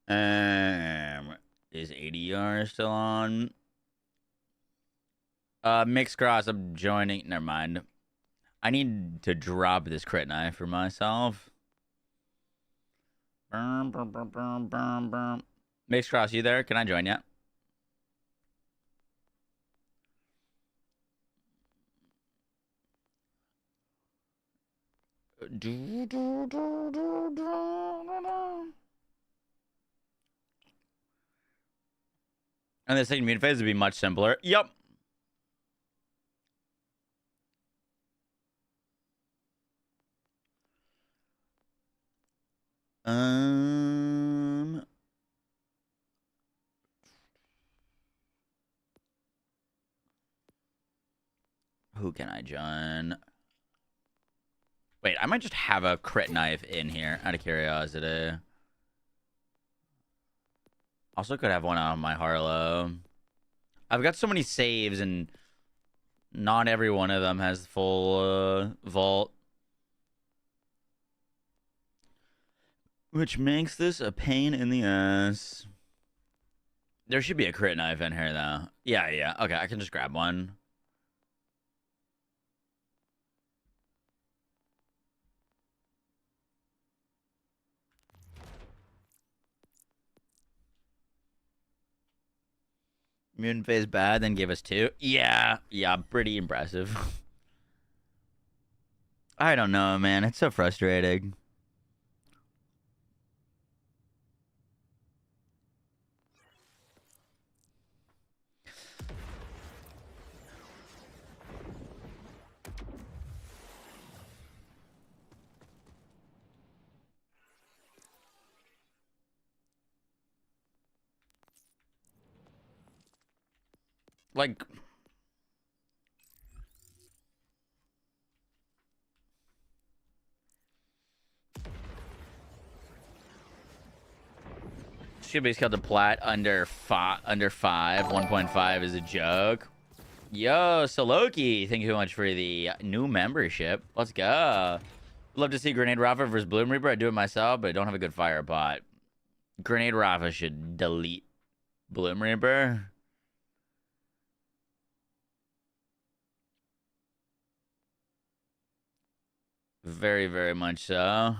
Is ADR still on? Mixed cross. I'm joining. Never mind. I need to drop this crit knife for myself. Mixed cross, you there? Can I join yet? And the second mute phase would be much simpler. Yep. Who can I join? Wait, I might just have a crit knife in here out of curiosity. Also could have one on my Harlow. I've got so many saves and not every one of them has full vault. Which makes this a pain in the ass. There should be a crit knife in here though. Yeah. Okay, I can just grab one. Mutant phase bad, then gave us 2. Yeah, pretty impressive. I don't know, man. It's so frustrating. Like, should be scaled to plat under 5. 1.5 is a joke. Yo, Soloki, thank you so much for the new membership. Let's go. Love to see Grenade Rafa versus Bloom Reaper. I do it myself, but I don't have a good fire bot. Grenade Rafa should delete Bloom Reaper. Very, very much so.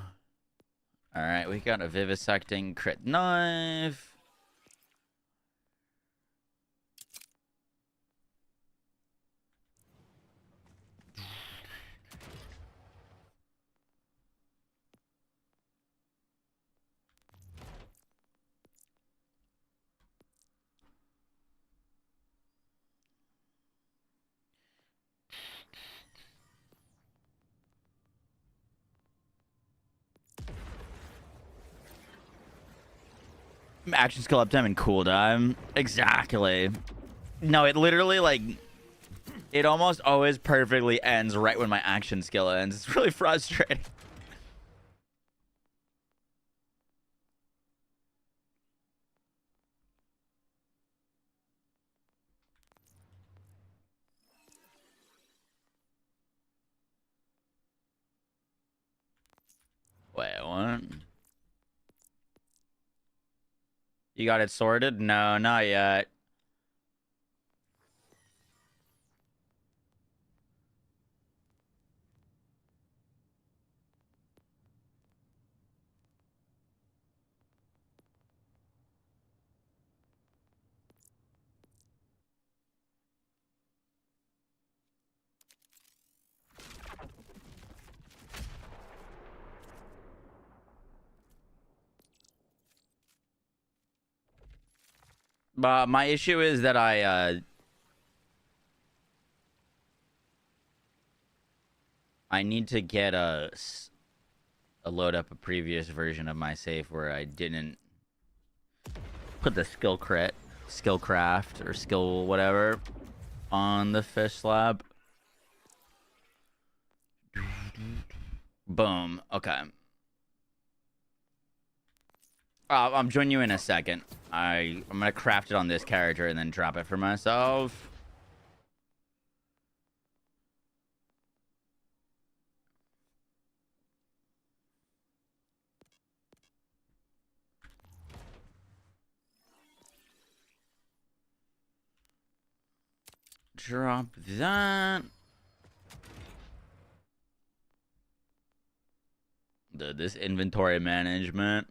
All right, we got a vivisecting crit knife. Action skill uptime and cooldown. Exactly. No, it literally, like, it almost always perfectly ends right when my action skill ends. It's really frustrating. Wait, what? You got it sorted? No, not yet. But my issue is that I need to get a load up a previous version of my safe where I didn't put the skill craft, or skill whatever on the fish slab. Boom. Okay. I'm joining you in a second. I'm gonna craft it on this character and then drop it for myself. drop that. This inventory management.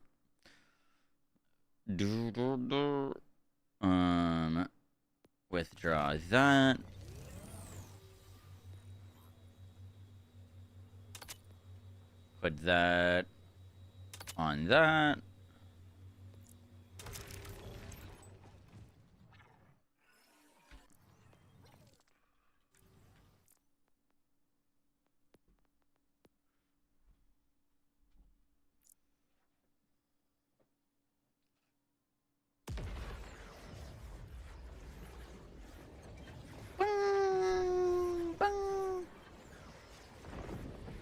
Withdraw that. Put that on that.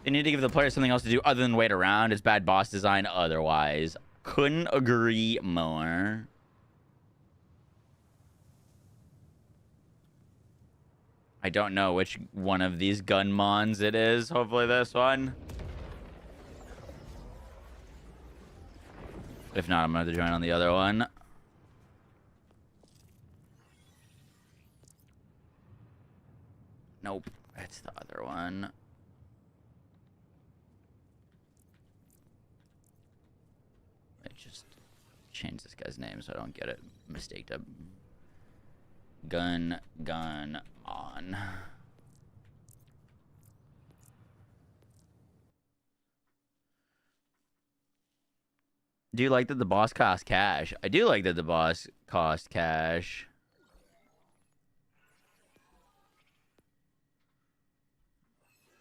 They need to give the player something else to do other than wait around. It's bad boss design otherwise. Couldn't agree more. I don't know which one of these gun mons it is. Hopefully this one. If not, I'm going to have to join on the other one. Nope. That's the other one. Just change this guy's name so I don't get it mistaked up. Gun on. Do you like that the boss cost cash? I do like that the boss cost cash.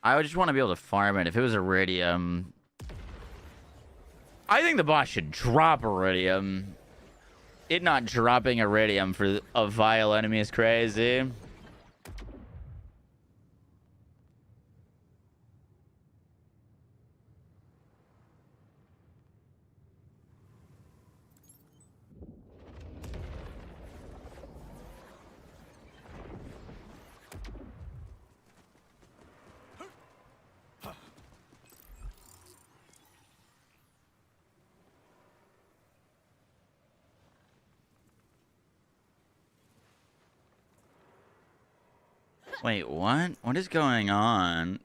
I would just want to be able to farm it. If it was iridium, I think the boss should drop iridium. It not dropping iridium for a vile enemy is crazy. Wait, what? What is going on?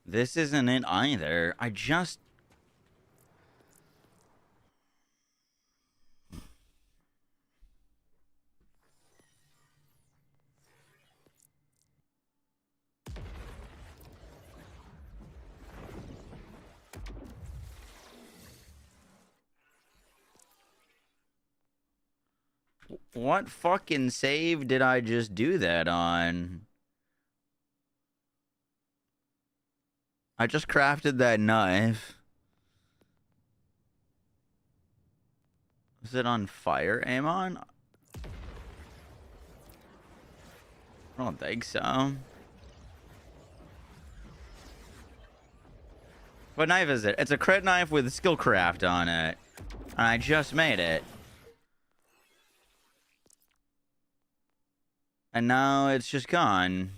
This isn't it either. I just... What fucking save did I just do that on? I just crafted that knife. Is it on fire, Amon? I don't think so. What knife is it? It's a crit knife with skill craft on it. And I just made it. And now it's just gone.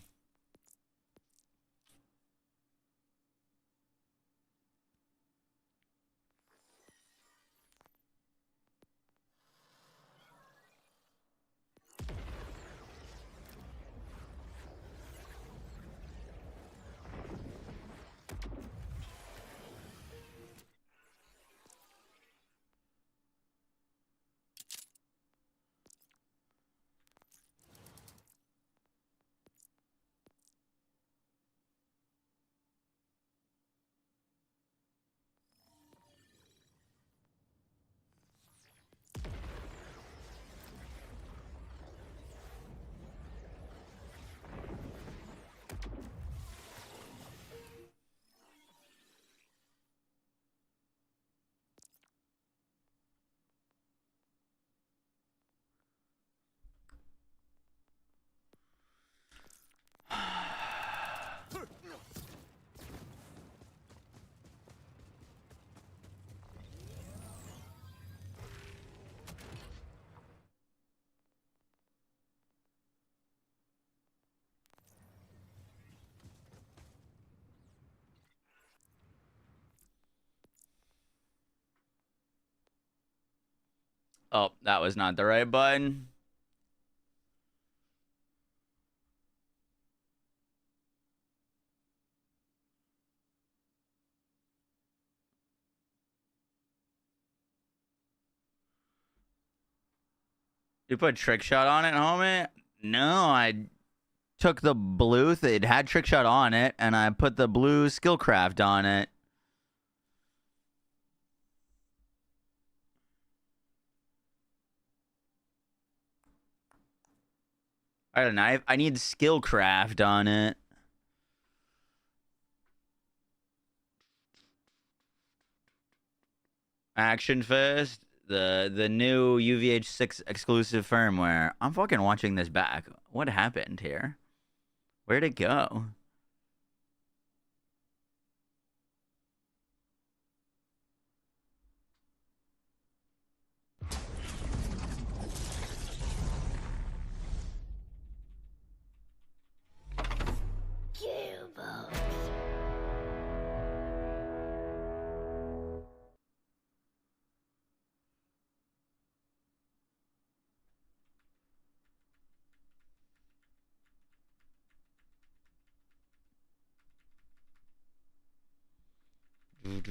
Oh, that was not the right button. You put trick shot on it, homie? No, I took the blue. It had trick shot on it, and I put the blue skillcraft on it. I don't know. I need skillcraft on it. Action Fist, the new UVH6 exclusive firmware. I'm fucking watching this back. What happened here? Where'd it go?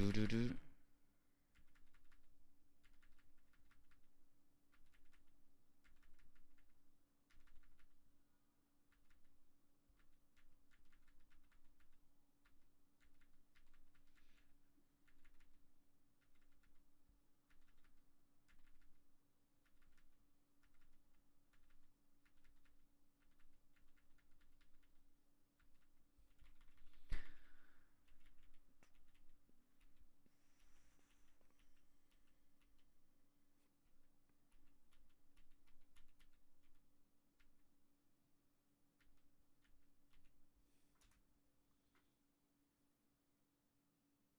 Do.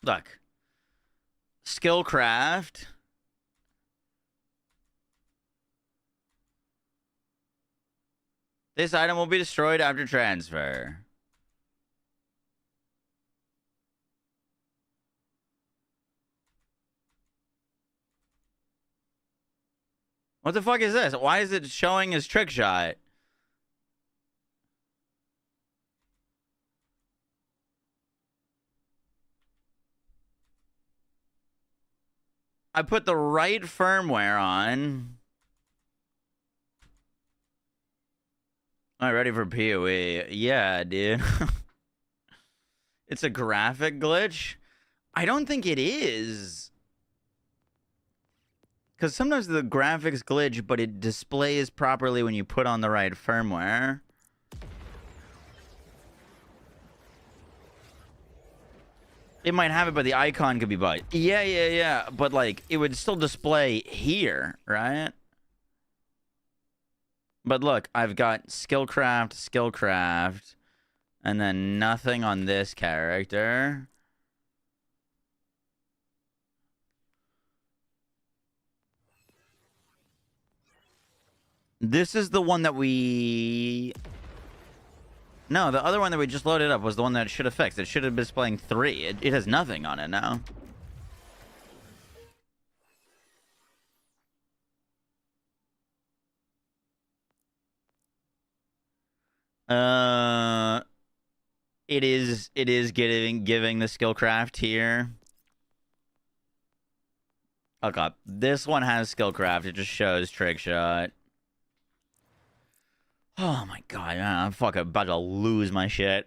Look. Skillcraft. This item will be destroyed after transfer. What the fuck is this? Why is it showing as trick shot? I put the right firmware on. Am I ready for PoE? Yeah, dude. It's a graphic glitch? I don't think it is. Because sometimes the graphics glitch, but it displays properly when you put on the right firmware. It might have it, but the icon could be bugged. Yeah. But, like, it would still display here, right? But look, I've got skillcraft, and then nothing on this character. This is the one that we... No, the other one that we just loaded up was the one that it should have fixed. It should have been displaying 3. It has nothing on it now. It is giving the skillcraft here. Okay, this one has skillcraft. It just shows trick shot. Oh my god, man, I'm fucking about to lose my shit.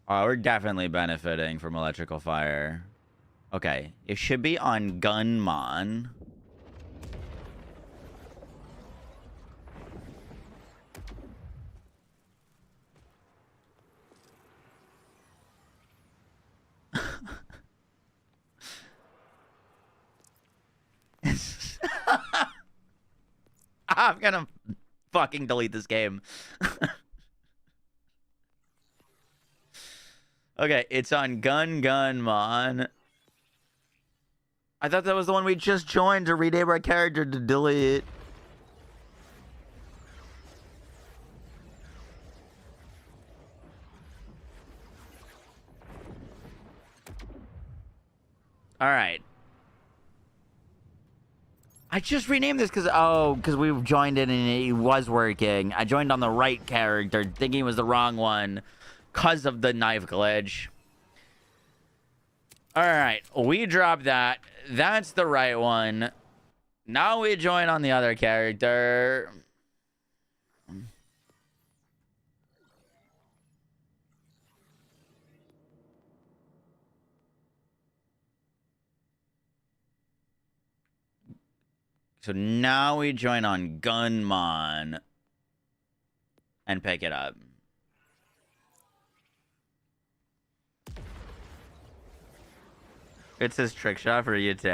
We're definitely benefiting from electrical fire. Okay, it should be on Gunmon. I'm gonna fucking delete this game. Okay, it's on Gunmon. I thought that was the one we just joined to rename our character to delete. All right. I just renamed this because we joined it and it was working. I joined on the right character, thinking it was the wrong one because of the knife glitch. All right, we dropped that. That's the right one. Now we join on the other character. So now we join on Gunmon and pick it up. It's his trick shot for you too.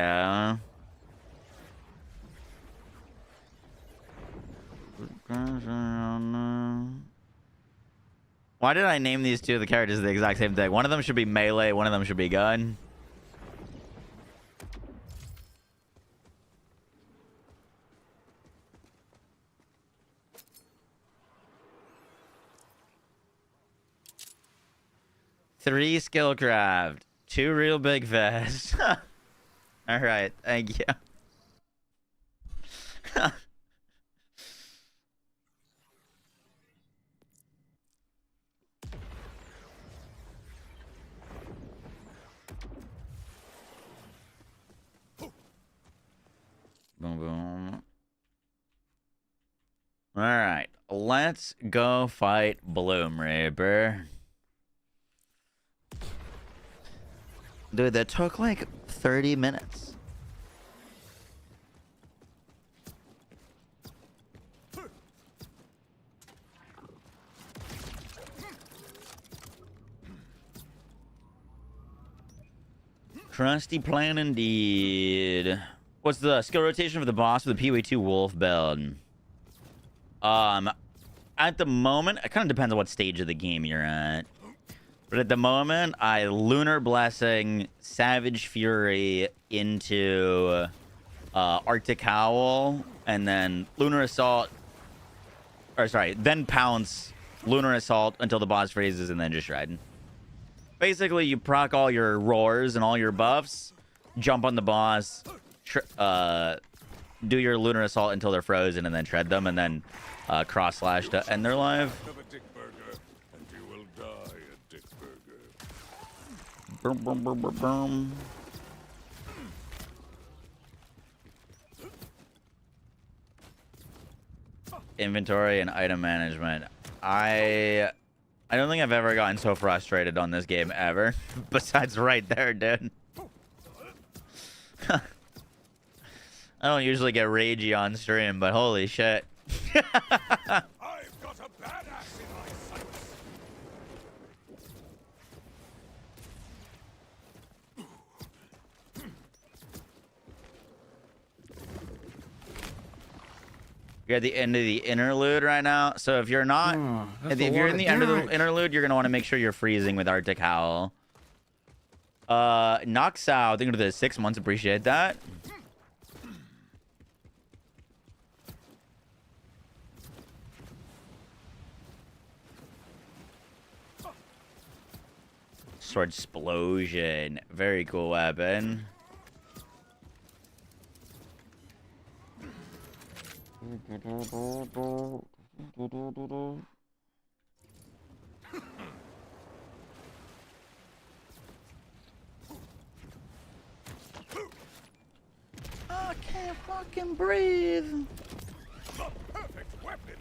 Why did I name these two the characters the exact same thing? One of them should be melee, one of them should be gun. Three skillcraft. Two real big fish. All right, thank you. Boom, boom. All right, let's go fight Bloom Reaper. Dude, that took like 30 minutes. Crusty plan indeed. What's the skill rotation for the boss with the PW2 Wolf build? At the moment, it kind of depends on what stage of the game you're at. But at the moment, I Lunar Blessing, Savage Fury into Arctic Howl, and then Lunar Assault, or sorry, then Pounce, Lunar Assault until the boss freezes, and then just Shred. Basically, you proc all your roars and all your buffs, jump on the boss, do your Lunar Assault until they're frozen, and then shred them, and then cross slash to end their life. Boom, boom, boom, boom, boom. Inventory and item management. I don't think I've ever gotten so frustrated on this game ever. Besides right there, dude. I don't usually get ragey on stream, but holy shit. I've got a badass in my sights. You're at the end of the interlude right now. So if you're not, if you're in the end of the interlude, you're gonna want to make sure you're freezing with Arctic Howl. Noxow, thank you for the 6 months. Appreciate that. Sword explosion, very cool weapon. I can't fucking breathe. The perfect weapon.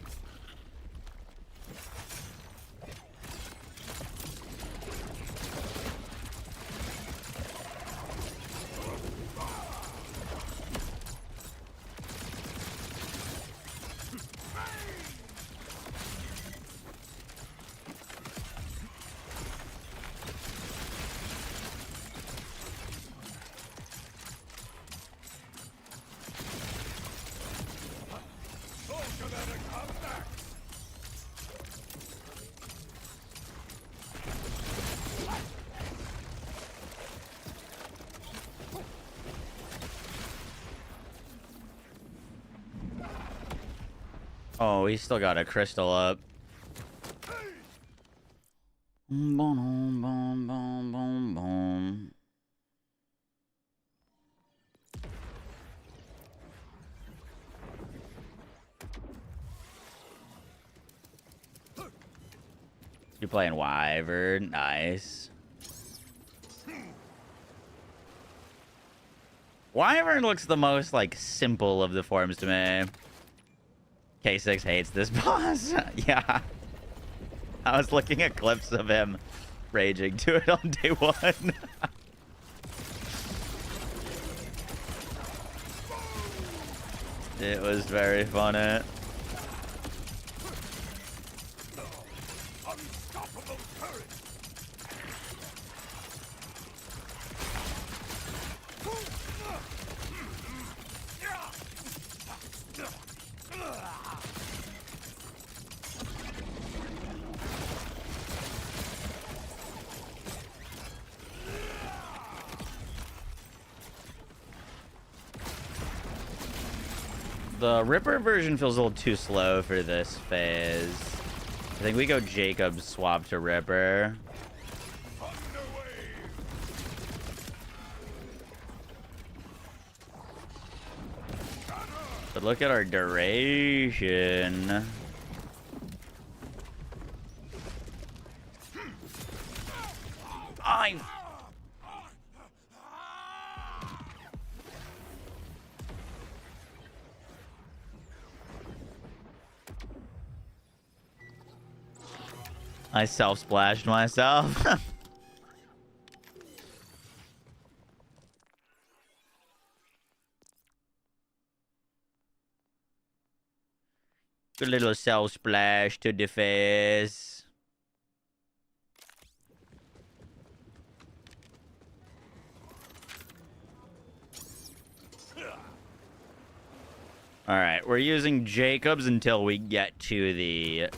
Oh, he's still got a crystal up. Boom, boom, boom, boom, boom, boom. You're playing Wyvern. Nice. Wyvern looks the most, like, simple of the forms to me. K6 hates this boss. Yeah. I was looking at clips of him raging to it on day one. It was very funny. Unstoppable courage. The Ripper version feels a little too slow for this phase. I think we go Jacob swap to Ripper. But look at our duration. I self-splashed myself. Good little self-splash to the face. Alright, we're using Jacobs until we get to the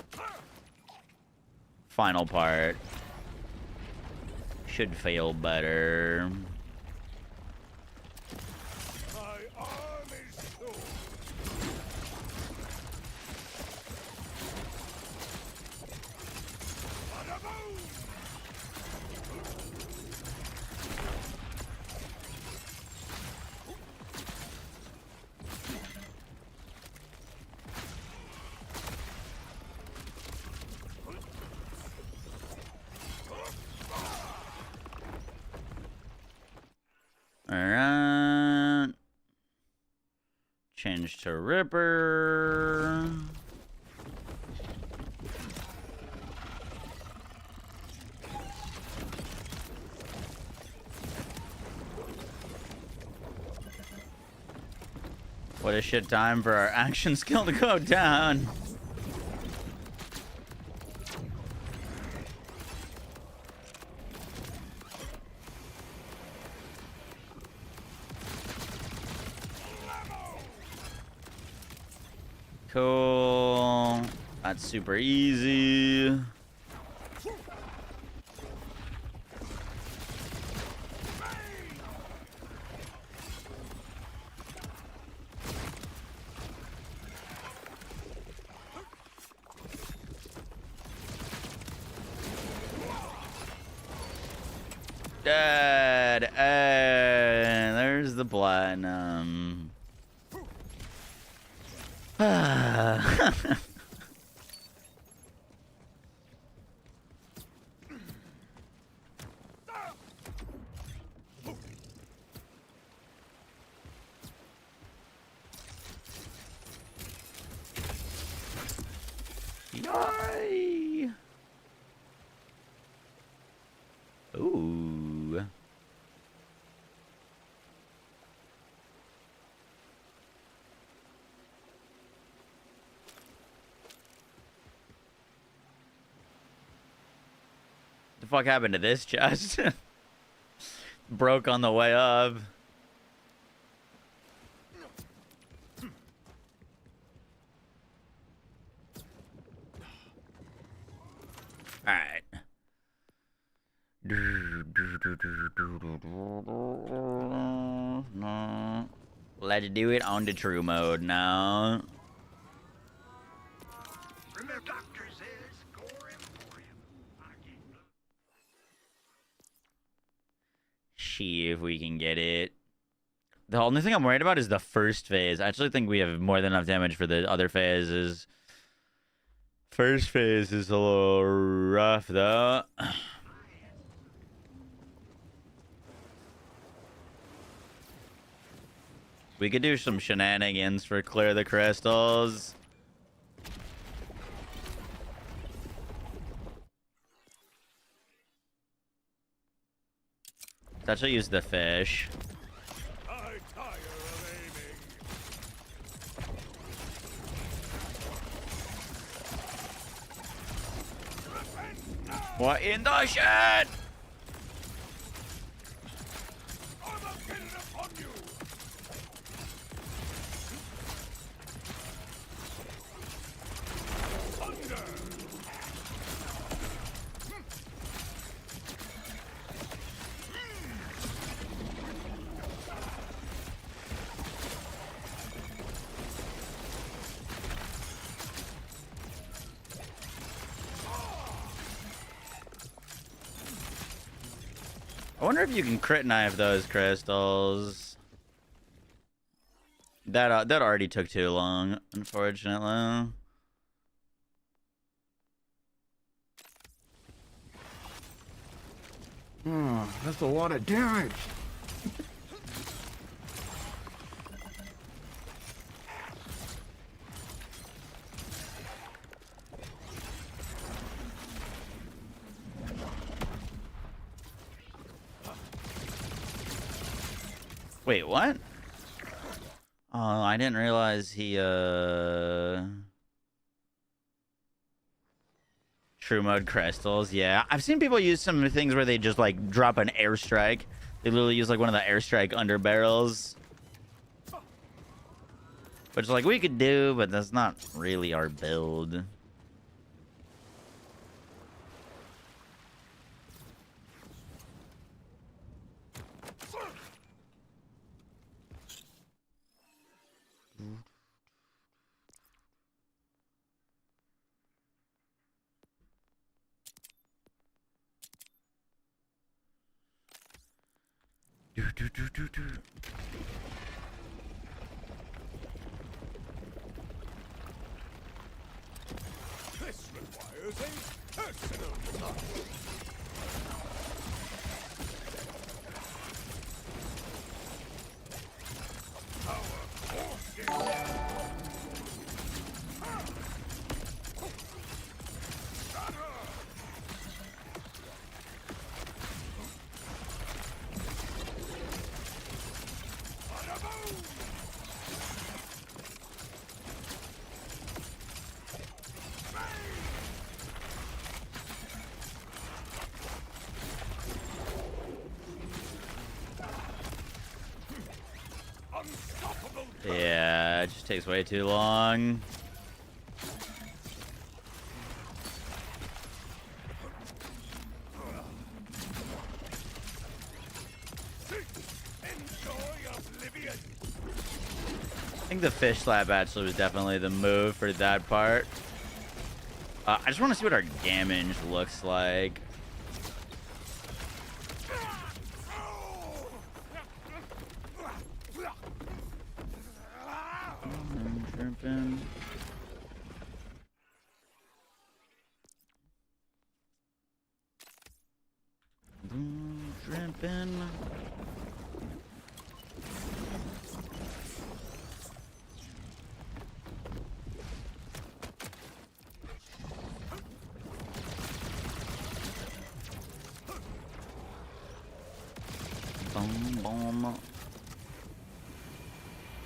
final part. Should feel better. My arm is sore. Bada boom! Alright. Change to Ripper. What a shit time for our action skill to go down. Cool. That's super easy. Dead. And there's the platinum. Yay! Ooh. The fuck happened to this chest? Broke on the way up. Alright. Let's do it on the true mode now. Remember, Doctor says, score for him. See if we can get it. The only thing I'm worried about is the first phase. I actually think we have more than enough damage for the other phases. First phase is a little rough though. We could do some shenanigans for clear the crystals. Let's actually use the fish. I tire of aiming. What in the shit? I'm getting upon you. Thunder. I wonder if you can crit knife those crystals. That already took too long, unfortunately. Oh, that's a lot of damage. Wait, what? Oh, I didn't realize he true mode crystals. Yeah, I've seen people use some things where they just like drop an airstrike. They literally use like one of the airstrike under barrels, which like we could do, but that's not really our build. This requires a personal touch. Yeah, it just takes way too long. I think the fish slap actually was definitely the move for that part. I just want to see what our damage looks like. Dripping. Boom, boom.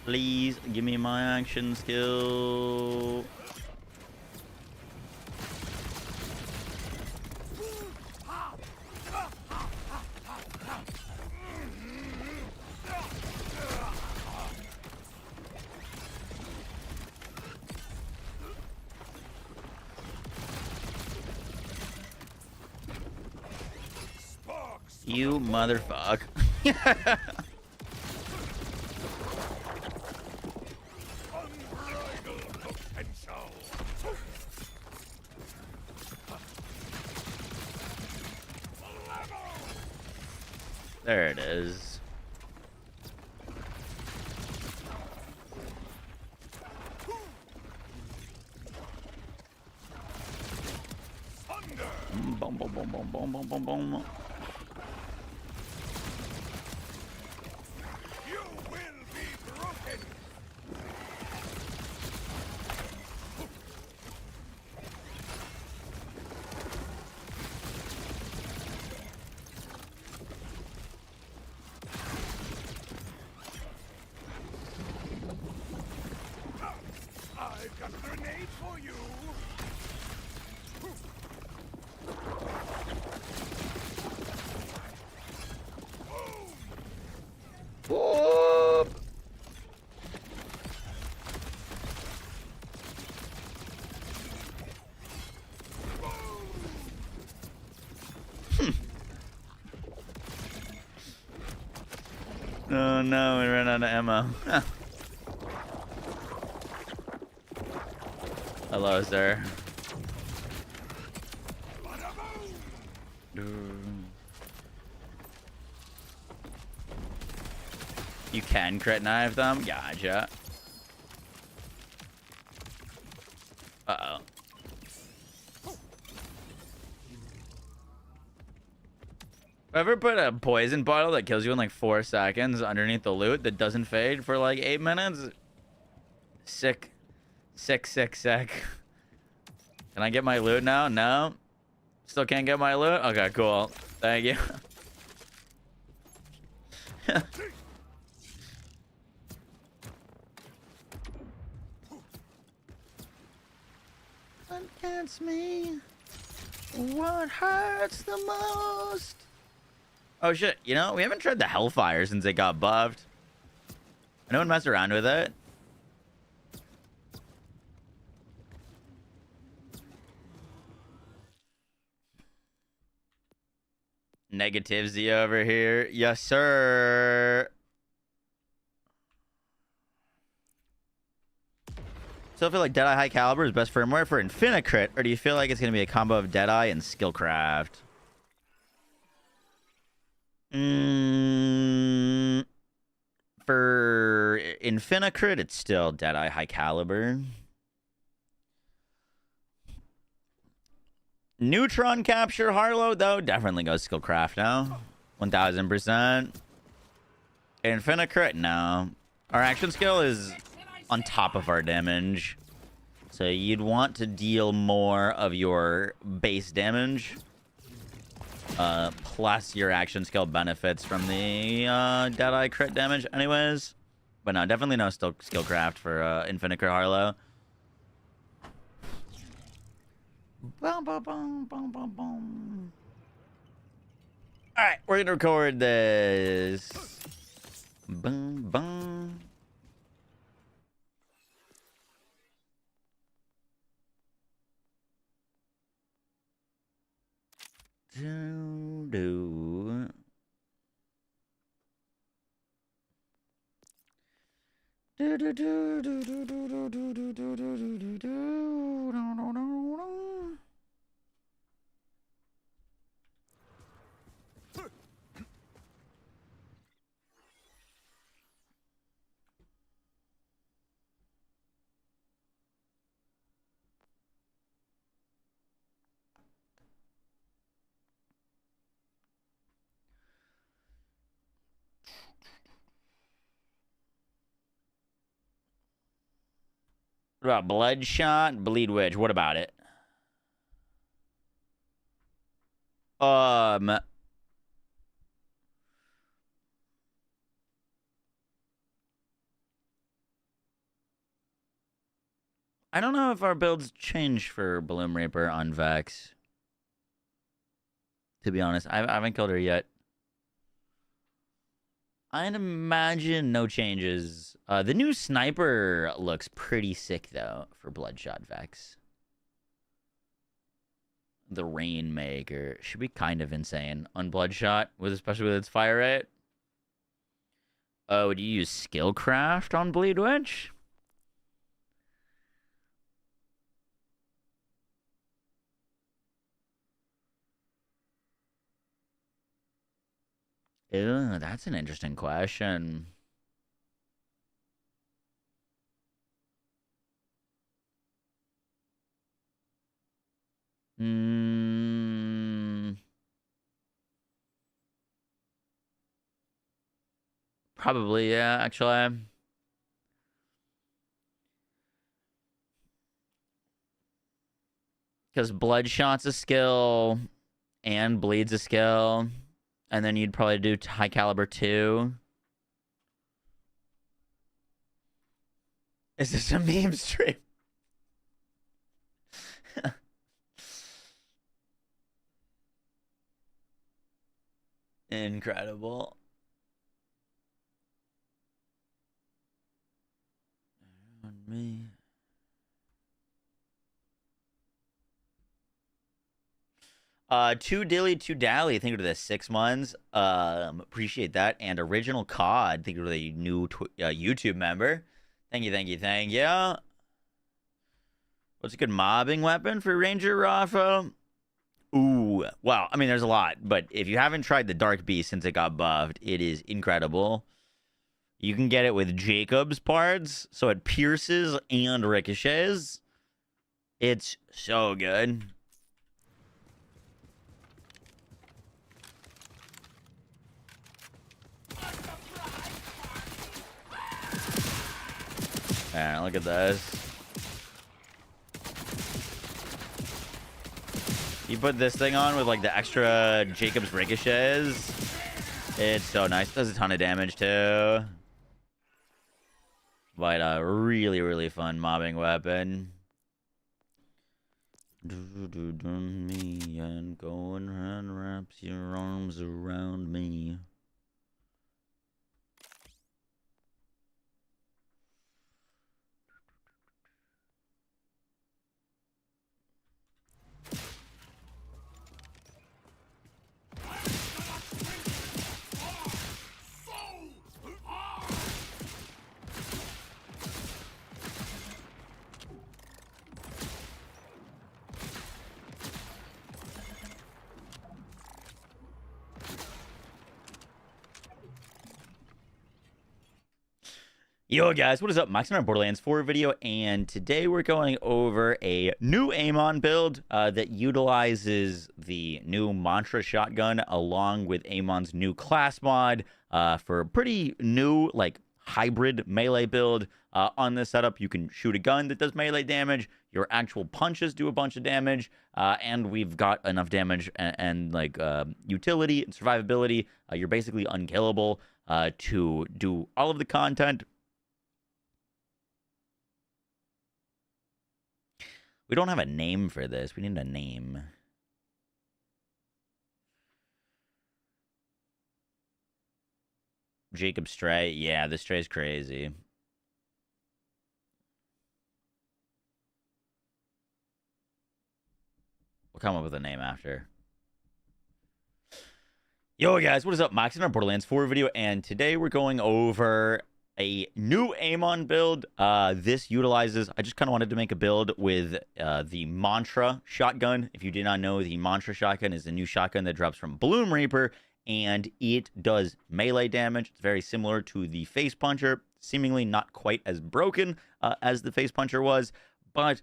Please give me my action skill. You motherfucker. There it is. Boom, boom, boom, boom. You will be broken. I've got a grenade for you. Whoop. Oh no, we ran out of ammo. Hello, sir. You can crit knife them? Gotcha. Uh-oh. Ever put a poison bottle that kills you in like 4 seconds underneath the loot that doesn't fade for like 8 minutes? Sick. Sick, sick, sick. Can I get my loot now? No? Still can't get my loot? Okay, cool. Thank you. Against me. What hurts the most? Oh shit, you know, we haven't tried the Hellfire since it got buffed. Anyone mess around with it? Negativity over here. Yes, sir. So I feel like Deadeye High Caliber is best firmware for Infinicrit, or do you feel like it's going to be a combo of Deadeye and Skillcraft? For Infinicrit, it's still Deadeye High Caliber. Neutron Capture Harlow, though, definitely goes Skillcraft now. 1000%. Infinicrit, no. Our action skill is on top of our damage. So you'd want to deal more of your base damage. Plus your action skill benefits from the Deadeye crit damage anyways. But no, definitely no Skillcraft for Infinicrit Harlow. Boom, boom, boom, boom, boom, boom. Alright, we're gonna record this. Boom, boom. Do. Do do do do do do do do do do do do do. What about Bloodshot, Bleed Witch? What about it? I don't know if our builds change for Bloom Reaper on Vex. To be honest, I haven't killed her yet. I'd imagine no changes. The new sniper looks pretty sick, though, for Bloodshot Vex. The Rainmaker should be kind of insane on Bloodshot, especially with its fire rate. Oh, would you use Skillcraft on Bleed Witch? Ew, that's an interesting question. Probably, yeah, actually. Because Bloodshot's a skill and Bleed's a skill. And then you'd probably do High Caliber 2. Is this a meme stream? Incredible. On me. Two dilly, two dally. Thank you to the 6 months. Appreciate that. And original COD. Thank you to the new YouTube member. Thank you, thank you, thank you. What's a good mobbing weapon for Ranger Rafa? Ooh, well, I mean, there's a lot, but if you haven't tried the Dark Beast since it got buffed, it is incredible. You can get it with Jacob's parts, so it pierces and ricochets. It's so good. Alright, look at this. You put this thing on with like the extra Jacob's ricochets. It's so nice. Does a ton of damage too. But a really, really fun mobbing weapon. Me and go and wraps your arms around me. Yo guys, what is up? Max on our Borderlands 4 video, and today we're going over a new Amon build that utilizes the new Mantra shotgun along with Amon's new class mod for a pretty new, like, hybrid melee build. On this setup, you can shoot a gun that does melee damage, your actual punches do a bunch of damage, and we've got enough damage and like utility and survivability. You're basically unkillable to do all of the content. We don't have a name for this. We need a name. Jacob Stray. Yeah, this Stray's crazy. We'll come up with a name after. Yo, guys, what is up? Max in our Borderlands 4 video, and today we're going over a new Amon build. This utilizes, I just kind of wanted to make a build with the Mantra shotgun. If you did not know, the Mantra shotgun is a new shotgun that drops from Bloom Reaper, and it does melee damage. It's very similar to the Face Puncher, seemingly not quite as broken as the Face Puncher was, but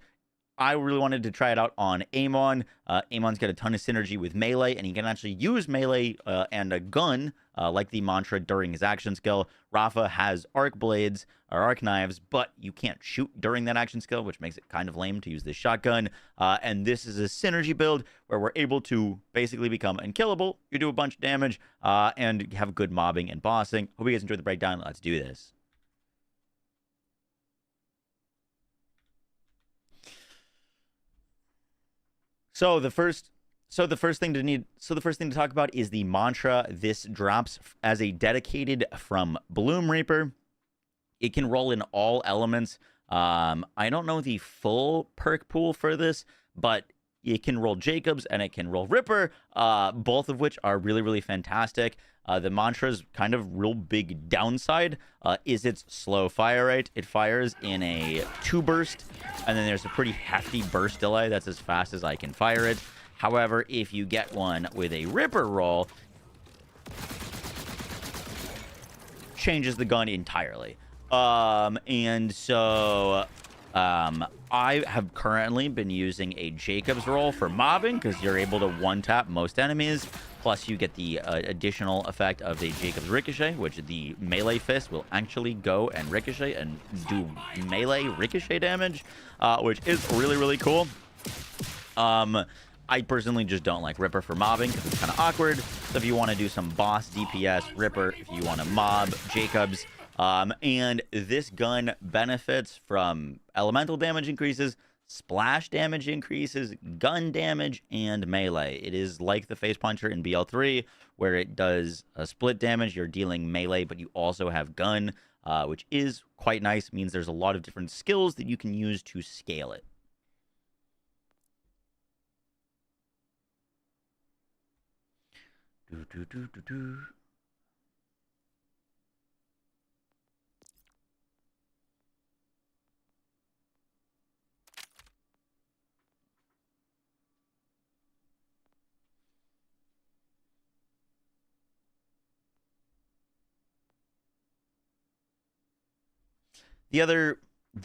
I really wanted to try it out on Amon. Amon's got a ton of synergy with melee, and he can actually use melee and a gun like the Mantra during his action skill. Rafa has arc blades or arc knives, but you can't shoot during that action skill, which makes it kind of lame to use this shotgun. And this is a synergy build where we're able to basically become unkillable. You do a bunch of damage and have good mobbing and bossing. Hope you guys enjoyed the breakdown. Let's do this. So the first thing to talk about is the Mantra. This drops as a dedicated from Bloom Reaper. It can roll in all elements. I don't know the full perk pool for this, but it can roll Jacobs and it can roll Ripper, both of which are really, really fantastic. The Mantra's kind of real big downside is its slow fire rate. It fires in a 2 burst, and then there's a pretty hefty burst delay. That's as fast as I can fire it. However, if you get one with a Ripper roll, changes the gun entirely. And so I have currently been using a Jacob's roll for mobbing because you're able to one-tap most enemies. Plus, you get the additional effect of the Jacob's Ricochet, which the melee fist will actually go and ricochet and do melee ricochet damage, which is really, really cool. I personally just don't like Ripper for mobbing because it's kind of awkward. So if you want to do some boss DPS, Ripper. If you want to mob, Jacobs. And this gun benefits from elemental damage increases, splash damage increases, gun damage, and melee. It is like the Face Puncher in BL3, where it does a split damage. You're dealing melee, but you also have gun, which is quite nice. It means there's a lot of different skills that you can use to scale it. The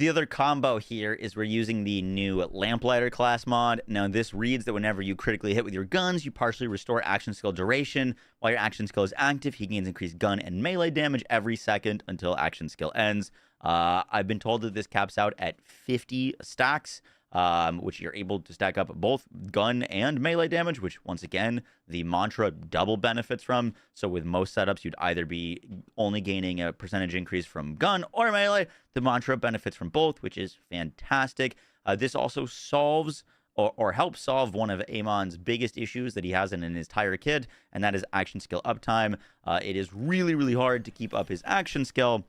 other combo here is we're using the new Lamplighter class mod. Now, this reads that whenever you critically hit with your guns, you partially restore action skill duration. While your action skill is active, he gains increased gun and melee damage every second until action skill ends. I've been told that this caps out at 50 stacks, which you're able to stack up both gun and melee damage, which, once again, the mantra double benefits from. So with most setups, you'd either be only gaining a percentage increase from gun or melee. The mantra benefits from both, which is fantastic. This also solves or helps solve one of Amon's biggest issues that he has in his entire kit, and that is action skill uptime. It is really, really hard to keep up his action skill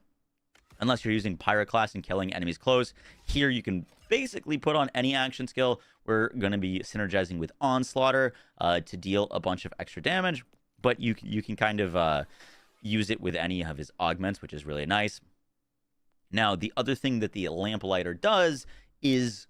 unless you're using Pyroclast and killing enemies close. Here, you can basically put on any action skill. We're going to be synergizing with Onslaughter to deal a bunch of extra damage, but you can kind of use it with any of his augments, which is really nice. Now, the other thing that the Lamplighter does is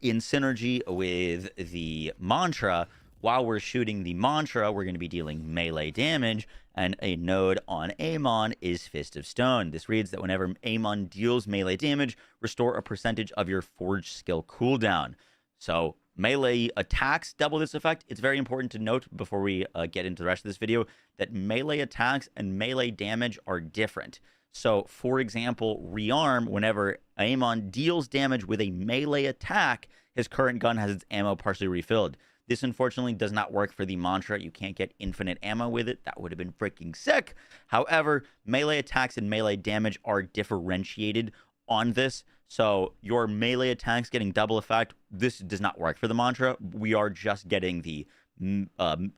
in synergy with the mantra, while we're shooting the mantra, we're going to be dealing melee damage, and a node on Amon is Fist of Stone. This reads that whenever Amon deals melee damage, restore a percentage of your Forge skill cooldown. So melee attacks double this effect. It's very important to note before we get into the rest of this video that melee attacks and melee damage are different. So, for example, Rearm, whenever Amon deals damage with a melee attack, his current gun has its ammo partially refilled. This, unfortunately, does not work for the mantra. You can't get infinite ammo with it. That would have been freaking sick. However, melee attacks and melee damage are differentiated on this. So your melee attacks getting double effect, this does not work for the mantra. We are just getting the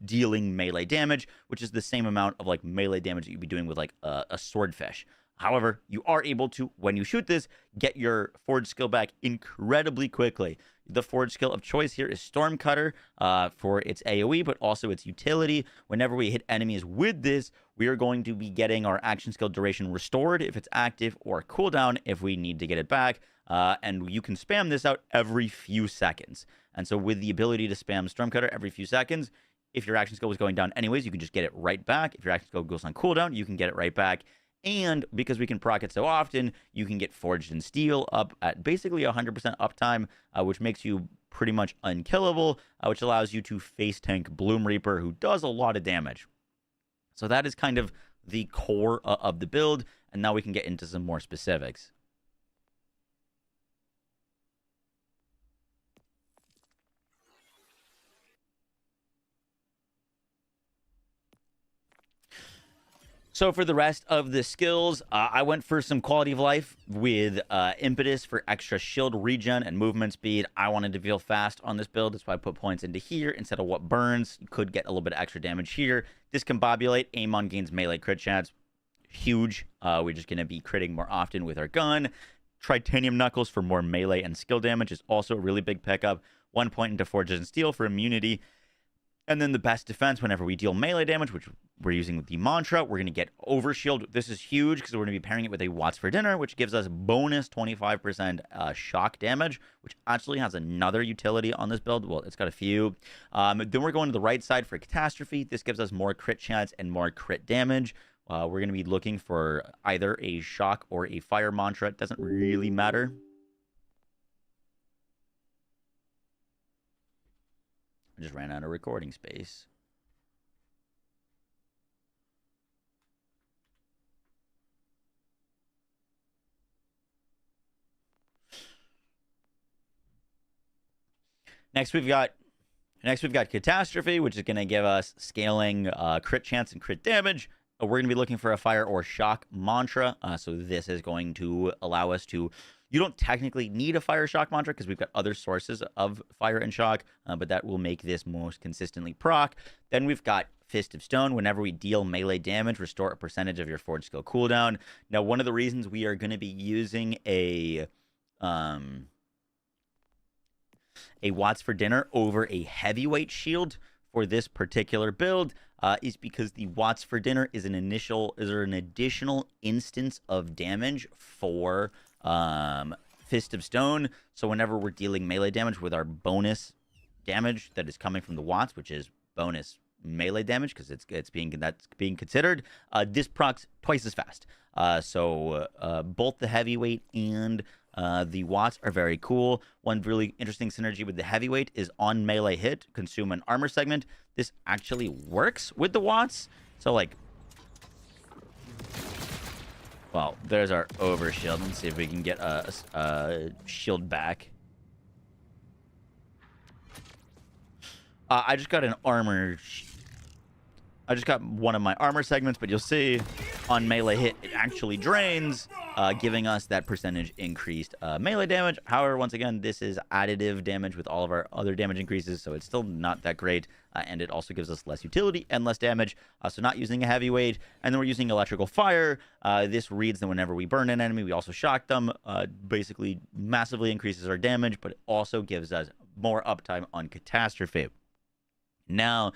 dealing melee damage, which is the same amount of like melee damage that you'd be doing with like a swordfish. However, you are able to, when you shoot this, get your Forge skill back incredibly quickly. The Forge skill of choice here is Stormcutter for its AoE, but also its utility. Whenever we hit enemies with this, we are going to be getting our action skill duration restored if it's active, or cooldown if we need to get it back. And you can spam this out every few seconds. And so with the ability to spam Stormcutter every few seconds, if your action skill was going down anyways, you can just get it right back. If your action skill goes on cooldown, you can get it right back. And because we can proc it so often, you can get Forged in Steel up at basically 100% uptime, which makes you pretty much unkillable, which allows you to face tank Bloom Reaper, who does a lot of damage. So that is kind of the core of the build, and now we can get into some more specifics. So for the rest of the skills, I went for some quality of life with impetus for extra shield regen and movement speed. I wanted to feel fast on this build. That's why I put points into here instead of what burns. You could get a little bit of extra damage here. Discombobulate, Amon gains melee crit chance. Huge. We're just going to be critting more often with our gun. Tritanium Knuckles for more melee and skill damage is also a really big pickup. 1 point into Forges and Steel for immunity. And then the best defense whenever we deal melee damage, which we're using with the mantra, we're going to get Overshield. This is huge because we're going to be pairing it with a Watts for Dinner, which gives us bonus 25% shock damage, which actually has another utility on this build. Well, it's got a few. Then we're going to the right side for Catastrophe. This gives us more crit chance and more crit damage. We're going to be looking for either a shock or a fire mantra. It doesn't really matter. I just ran out of recording space. Next we've got Catastrophe, which is going to give us scaling, crit chance, and crit damage. We're going to be looking for a fire or shock mantra. So this is going to allow us to. You don't technically need a fire shock mantra because we've got other sources of fire and shock, but that will make this most consistently proc. Then we've got Fist of Stone. Whenever we deal melee damage, restore a percentage of your forge skill cooldown. Now, one of the reasons we are going to be using a Watts for Dinner over a heavyweight shield for this particular build is because the Watts for Dinner is an additional instance of damage for Fist of Stone. So whenever we're dealing melee damage with our bonus damage that is coming from the Watts, which is bonus melee damage because that's being considered, this procs twice as fast. So both the heavyweight and the Watts are very cool. One really interesting synergy with the heavyweight is on melee hit, consume an armor segment. This actually works with the Watts. So like, well, there's our overshield. Let's see if we can get a shield back. I just got one of my armor segments, but you'll see on melee hit, it actually drains, giving us that percentage increased melee damage. However, once again, this is additive damage with all of our other damage increases, so it's still not that great. And it also gives us less utility and less damage. So not using a heavyweight. And then we're using electrical fire. This reads that whenever we burn an enemy, we also shock them. Basically massively increases our damage, but it also gives us more uptime on Catastrophe. Now,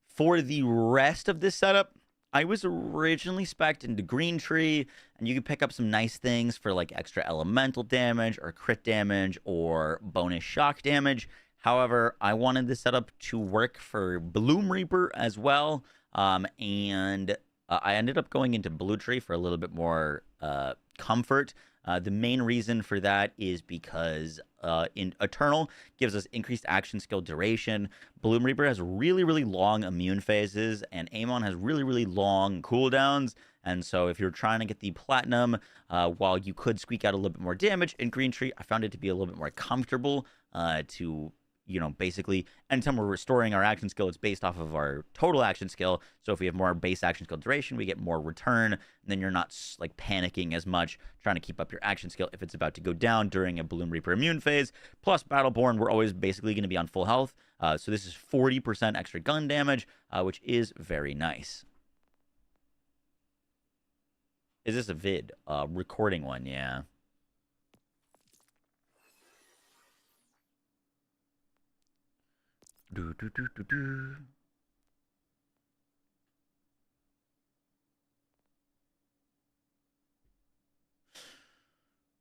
for the rest of this setup, I was originally spec'd into Green Tree, and you can pick up some nice things for like extra elemental damage or crit damage or bonus shock damage. However, I wanted this setup to work for Bloom Reaper as well, and I ended up going into Blue Tree for a little bit more comfort. The main reason for that is because in Eternal gives us increased action skill duration. Bloom Reaper has really, really long immune phases, and Amon has really, really long cooldowns. And so if you're trying to get the platinum, while you could squeak out a little bit more damage in Green Tree, I found it to be a little bit more comfortable to, you know, basically anytime we're restoring our action skill, it's based off of our total action skill. So if we have more base action skill duration, we get more return, and then you're not like panicking as much trying to keep up your action skill if it's about to go down during a Bloom Reaper immune phase. Plus Battleborn, we're always basically going to be on full health. So this is 40% extra gun damage, which is very nice. Is this a vid? Recording one, yeah.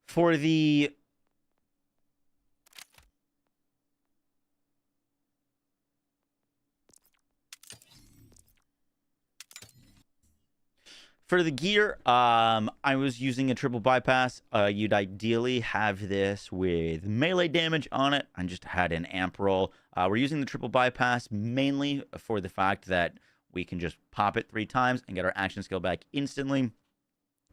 For the gear, I was using a triple bypass. You'd ideally have this with melee damage on it. I just had an amp roll. We're using the triple bypass mainly for the fact that we can just pop it 3 times and get our action skill back instantly,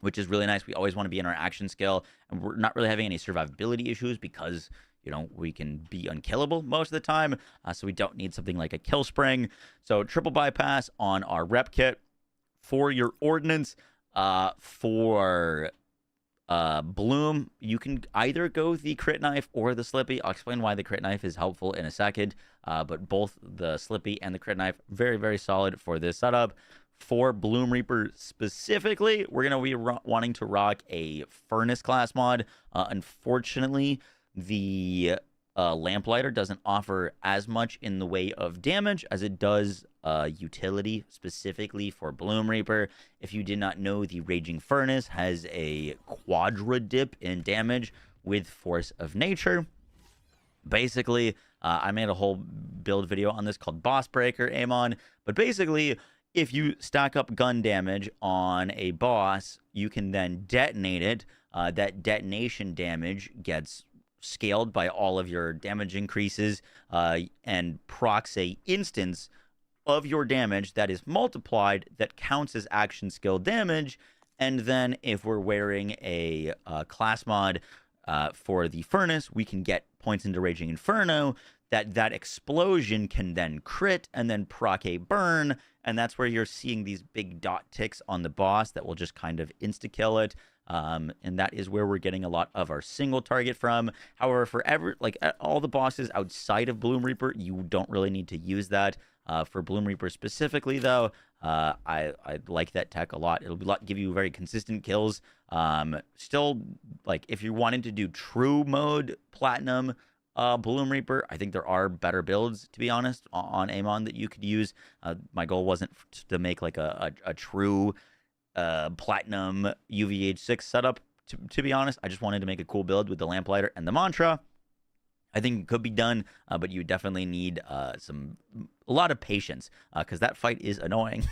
which is really nice. We always want to be in our action skill, and we're not really having any survivability issues because, you know, we can be unkillable most of the time, so we don't need something like a kill spring. So triple bypass on our rep kit. For your ordnance, for Bloom, you can either go the crit knife or the slippy. I'll explain why the crit knife is helpful in a second, but both the slippy and the crit knife, very, very solid for this setup. For Bloom Reaper specifically, we're going to be wanting to rock a Furnace class mod. Unfortunately, the Lamplighter doesn't offer as much in the way of damage as it does utility, specifically for Bloom Reaper. If you did not know, the Raging Furnace has a quadra dip in damage with Force of Nature. Basically, I made a whole build video on this called Boss Breaker Amon, but basically, if you stack up gun damage on a boss, you can then detonate it. That detonation damage gets scaled by all of your damage increases and procs a instance of your damage that is multiplied that counts as action skill damage. And then if we're wearing a class mod for the furnace, we can get points into Raging Inferno. That explosion can then crit and then proc a burn, and that's where you're seeing these big dot ticks on the boss that will just kind of insta-kill it. And that is where we're getting a lot of our single target from. However, for all the bosses outside of Bloom Reaper, you don't really need to use that. For Bloom Reaper specifically, though, I like that tech a lot. It'll give you very consistent kills. Still, like, if you wanted to do true mode platinum Bloom Reaper, I think there are better builds, to be honest, on Amon that you could use. My goal wasn't to make like a true platinum UVH6 setup, to be honest. I just wanted to make a cool build with the Lamplighter and the Mantra. I think it could be done, but you definitely need a lot of patience because that fight is annoying.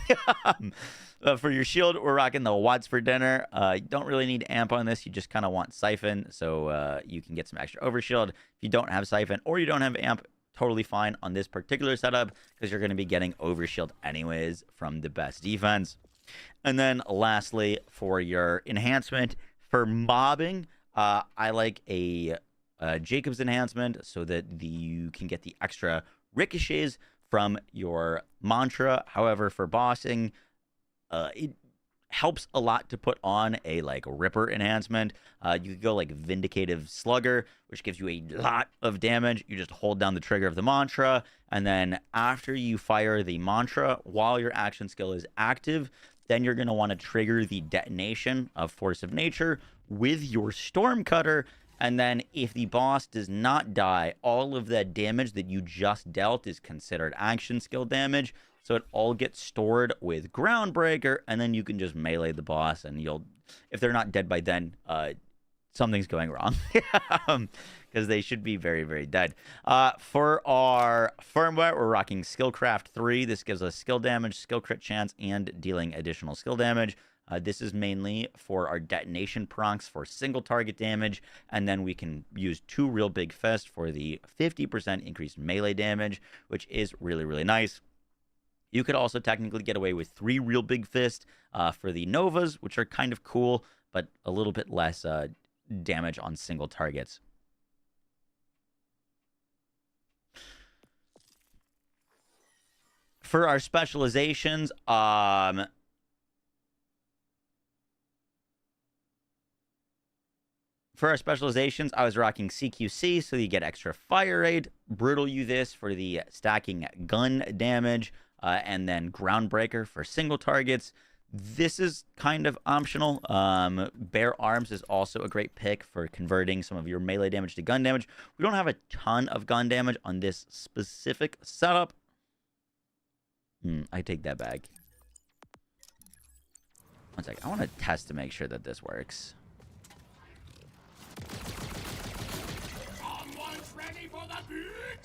For your shield, we're rocking the Watts for dinner. You don't really need amp on this. You just kind of want siphon, so you can get some extra overshield. If you don't have siphon or you don't have amp, totally fine on this particular setup because you're going to be getting overshield anyways from the best defense. And then lastly, for your enhancement for mobbing, I like a Jacob's enhancement so that you can get the extra ricochets from your mantra. However, for bossing, it helps a lot to put on a like Ripper enhancement. You could go like Vindicative Slugger, which gives you a lot of damage. You just hold down the trigger of the mantra, and then after you fire the mantra, while your action skill is active, then you're going to want to trigger the detonation of Force of Nature with your Stormcutter. And then if the boss does not die, all of that damage that you just dealt is considered action skill damage. So it all gets stored with Groundbreaker, and then you can just melee the boss, and if they're not dead by then, something's going wrong. Because they should be very, very dead. For our firmware, we're rocking Skillcraft 3. This gives us skill damage, skill crit chance, and dealing additional skill damage. This is mainly for our detonation procs for single target damage, and then we can use 2 real big fists for the 50% increased melee damage, which is really, really nice. You could also technically get away with 3 real big fists for the Novas, which are kind of cool, but a little bit less damage on single targets. For our specializations, For our specializations, I was rocking CQC, so you get extra fire rate. Brutal you this for the stacking gun damage, and then Groundbreaker for single targets. This is kind of optional. Bare Arms is also a great pick for converting some of your melee damage to gun damage. We don't have a ton of gun damage on this specific setup. I take that back. One sec. I want to test to make sure that this works. Someone's ready for the big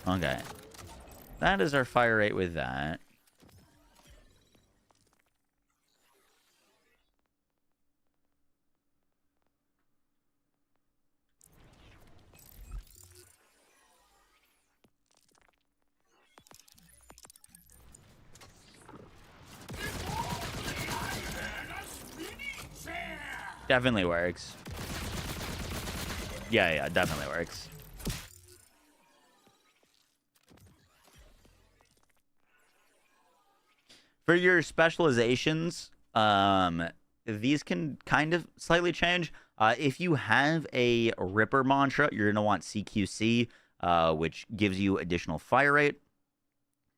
time! Okay. That is our fire rate with that. Definitely works. Yeah, definitely works. For your specializations, these can kind of slightly change. If you have a Ripper mantra, you're going to want CQC, which gives you additional fire rate.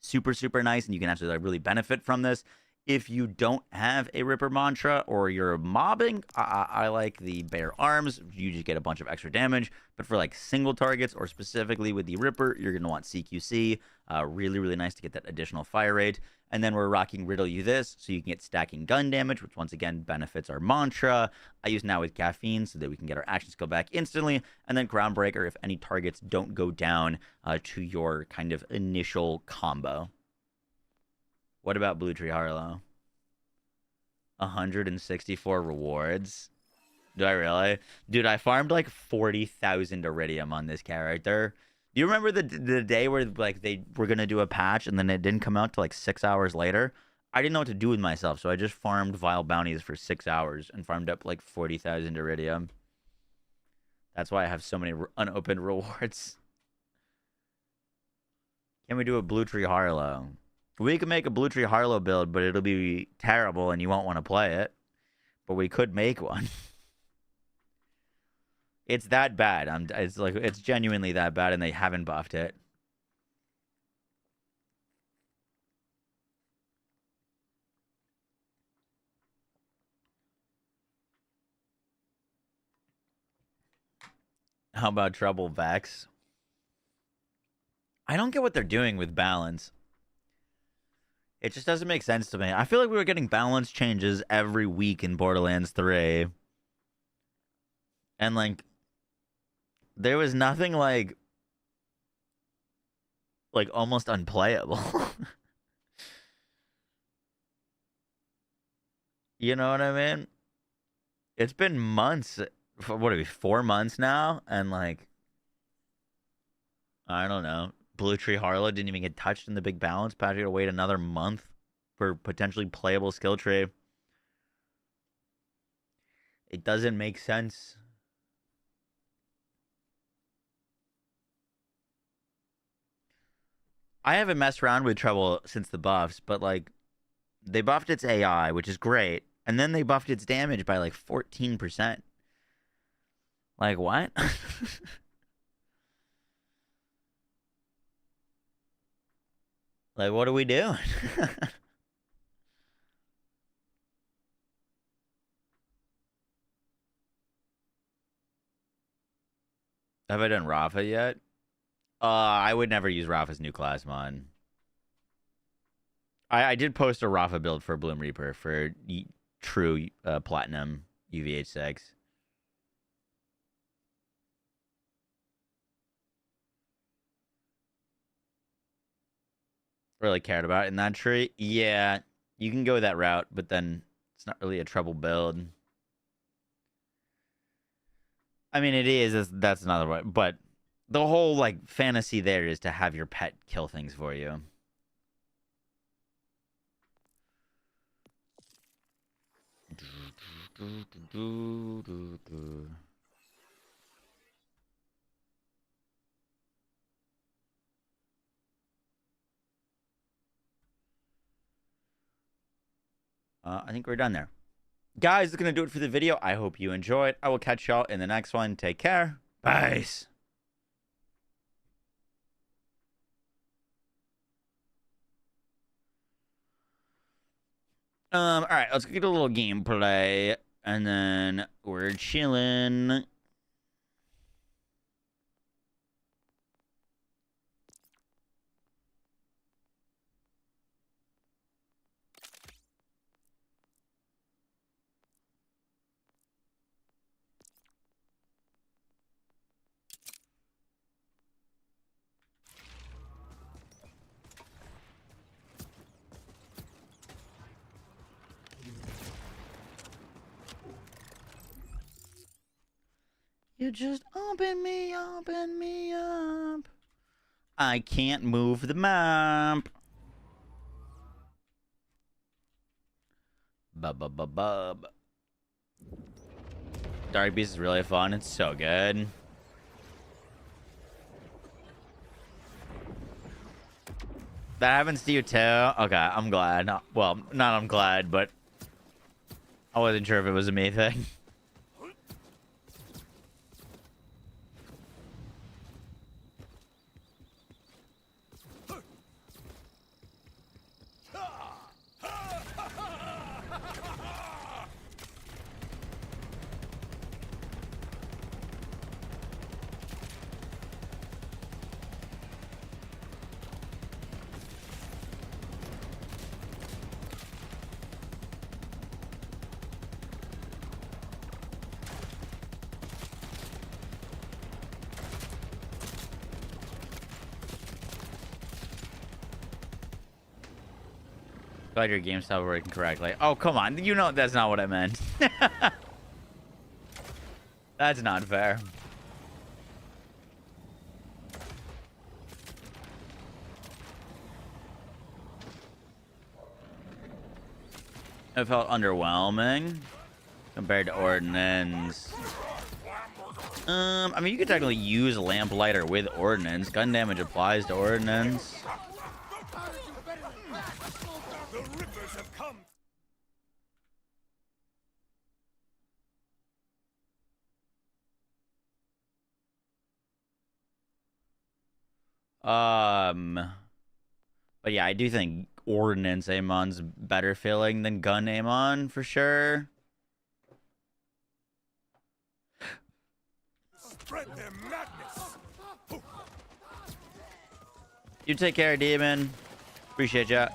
Super, super nice, and you can actually really benefit from this. If you don't have a Ripper mantra or you're mobbing, I like the Bare Arms. You just get a bunch of extra damage. But for like single targets or specifically with the Ripper, you're going to want CQC. Really, really nice to get that additional fire rate. And then we're rocking Riddle You This, so you can get stacking gun damage, which once again benefits our mantra. I use Now with Caffeine so that we can get our action skill back instantly. And then Groundbreaker if any targets don't go down to your kind of initial combo. What about Blue Tree Harlow? 164 rewards. Do I really? Dude, I farmed like 40,000 iridium on this character. Do you remember the day where like they were gonna do a patch and then it didn't come out till like 6 hours later? I didn't know what to do with myself, so I just farmed vile bounties for 6 hours and farmed up like 40,000 iridium. That's why I have so many unopened rewards. Can we do a Blue Tree Harlow? We can make a Blue Tree Harlow build, but it'll be terrible and you won't want to play it. But we could make one. It's that bad. It's genuinely that bad, and they haven't buffed it. How about Trouble Vex? I don't get what they're doing with balance. It just doesn't make sense to me. I feel like we were getting balance changes every week in Borderlands 3. And, like, there was nothing, like almost unplayable. You know what I mean? It's been months. What are we, 4 months now? And, like, I don't know. Blue Tree Harlow didn't even get touched in the big balance patch. You gotta wait another month for potentially playable skill tree. It doesn't make sense. I haven't messed around with Trouble since the buffs, but like they buffed its AI, which is great, and then they buffed its damage by like 14%. Like what? Like, what are we doing? Have I done Rafa yet? I would never use Rafa's new class mod. I did post a Rafa build for Bloom Reaper for true platinum UVH6. Really cared about it in that tree. Yeah, you can go that route, but then it's not really a Trouble build. I mean, it is. That's another way. But the whole, like, fantasy there is to have your pet kill things for you. I think we're done there. Guys, that's going to do it for the video. I hope you enjoyed. I will catch y'all in the next one. Take care. Peace. All right, let's get a little gameplay, and then we're chilling. You just open me up. I can't move the map. Bub. Dark Beast is really fun. It's so good. That happens to you too? Okay, I'm glad. Well, not I'm glad, but I wasn't sure if it was a me thing. Glad your game style working correctly. Oh, come on. You know that's not what I meant. That's not fair. It felt underwhelming compared to Ordnance. I mean, you could technically use Lamplighter with Ordnance. Gun damage applies to Ordnance. The Rippers have come. But yeah, I do think Ordnance Amon's better feeling than Gun Amon for sure. Spread their madness. You take care, Demon. Appreciate ya.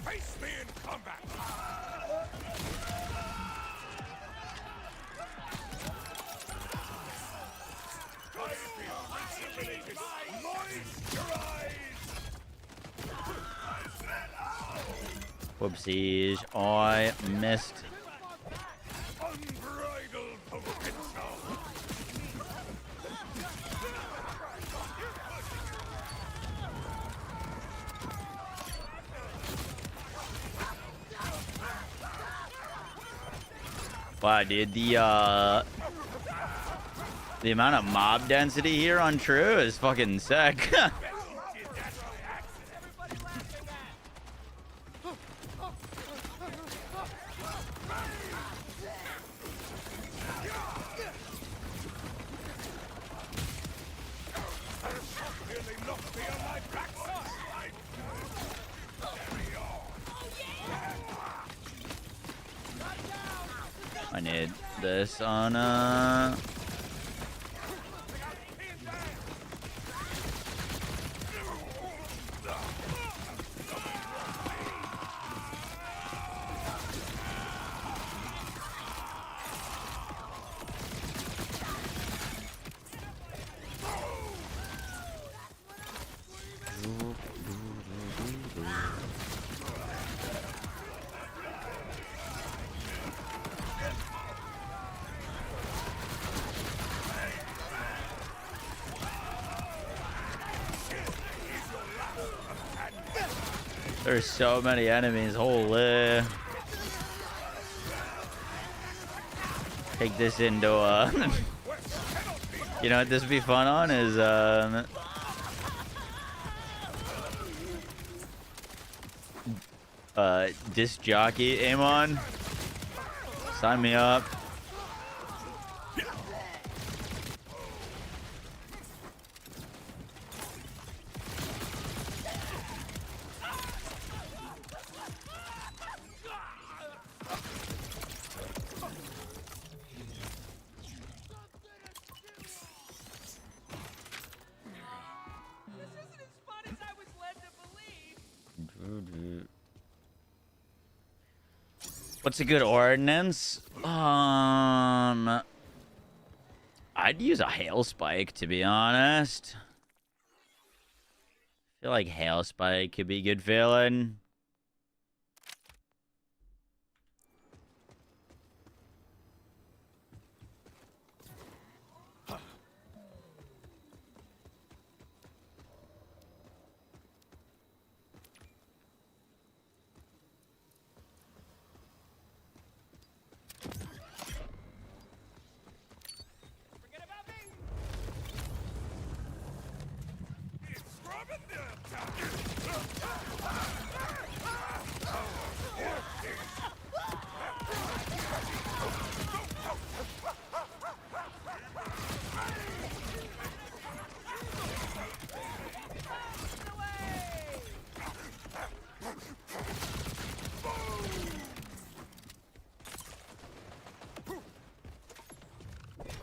Face me in combat. Whoopsies. I missed. Unbridled potential. Wow, dude, the amount of mob density here on True is fucking sick. Nearly knocked me on my backside. I need this on There's so many enemies. Holy. Take this into you know what this would be fun on is disc jockey Amon. Sign me up. What's a good ordnance? I'd use a hail spike, to be honest. I feel like hail spike could be good feeling.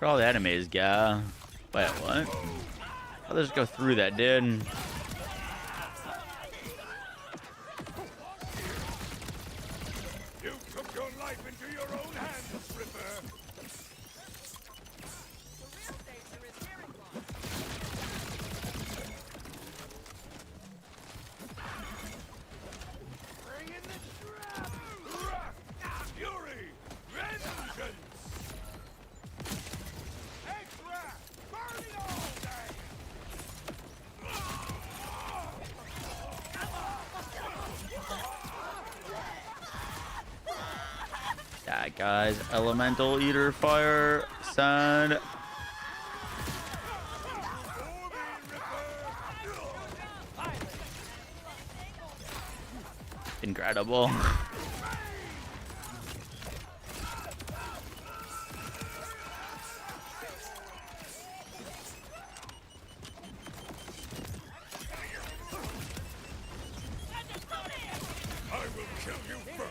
Where'd all the enemies go? Wait, what? I'll just go through that, dude. You took your life into your own hands, Ripper. Bring in the trap! Wrath, fury, vengeance! Extra! Burn it all day! That guy's elemental eater fire sand. Incredible. I will kill you first!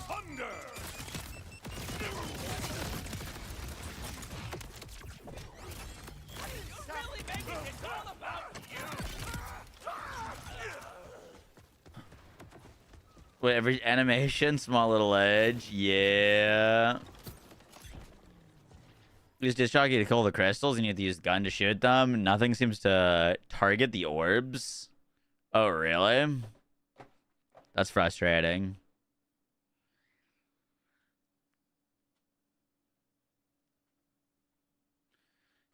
Thunder! Wait, every animation, small little edge. Yeah. Use Discharge to kill the crystals, and you have to use gun to shoot them. Nothing seems to target the orbs. Oh, really? That's frustrating.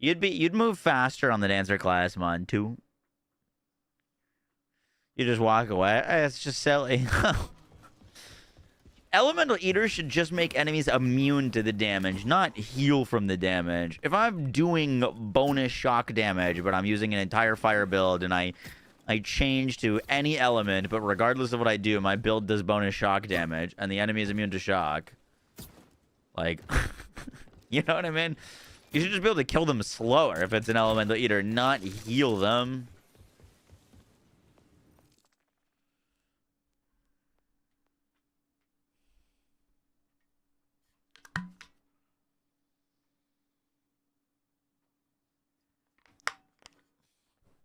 You'd move faster on the dancer class mod too. You just walk away. It's just silly. Elemental Eaters should just make enemies immune to the damage, not heal from the damage. If I'm doing bonus shock damage, but I'm using an entire fire build, and I change to any element, but regardless of what I do, my build does bonus shock damage, and the enemy is immune to shock. Like, you know what I mean? You should just be able to kill them slower if it's an Elemental Eater, not heal them.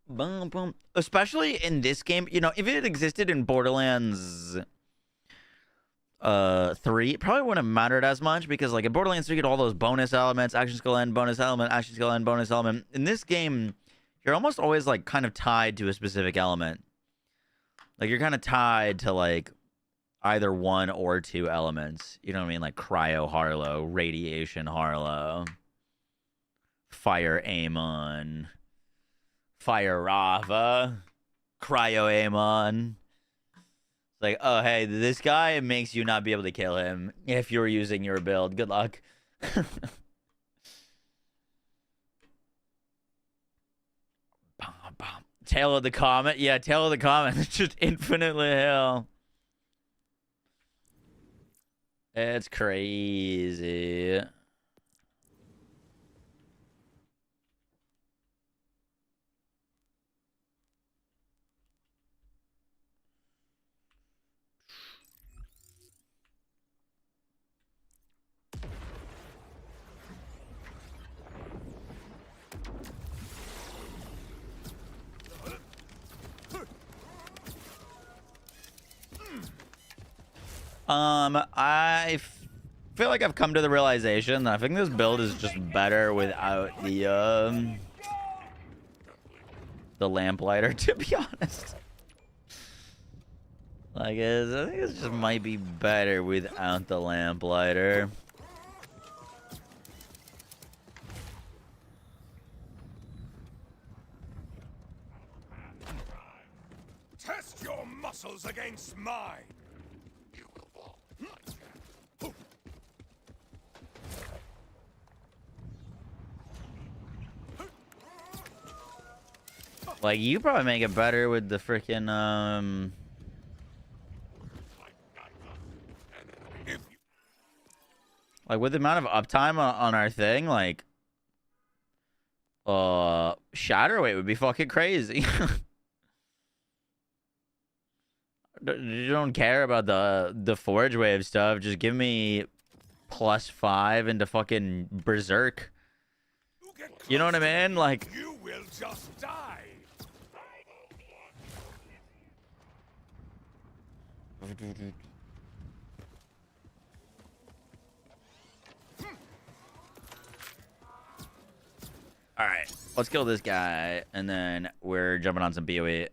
Boom, boom. Especially in this game, you know, if it had existed in Borderlands 3, it probably wouldn't have mattered as much, because like in Borderlands 3 you get all those bonus elements, action skill end, bonus element, action skill end, bonus element. In this game, you're almost always like kind of tied to a specific element. Like you're kind of tied to like either one or two elements. You know what I mean? Like cryo Harlow, radiation Harlow, fire Amon, fire Rafa, cryo Amon. It's like, oh, hey, this guy makes you not be able to kill him if you're using your build. Good luck. Tail of the Comet. Yeah, Tail of the Comet. It's just infinitely hell. It's crazy. I feel like I've come to the realization that I think this build is just better without the lamplighter, to be honest. I think it just might be better without the lamplighter. Test your muscles against mine. Like, you probably make it better with the freaking like with the amount of uptime on our thing, like shatter weight would be fucking crazy. You don't care about the forge wave stuff. Just give me +5 into fucking berserk. You know what I mean? Like, You will just die. all right, let's kill this guy, and then we're jumping on some BOE.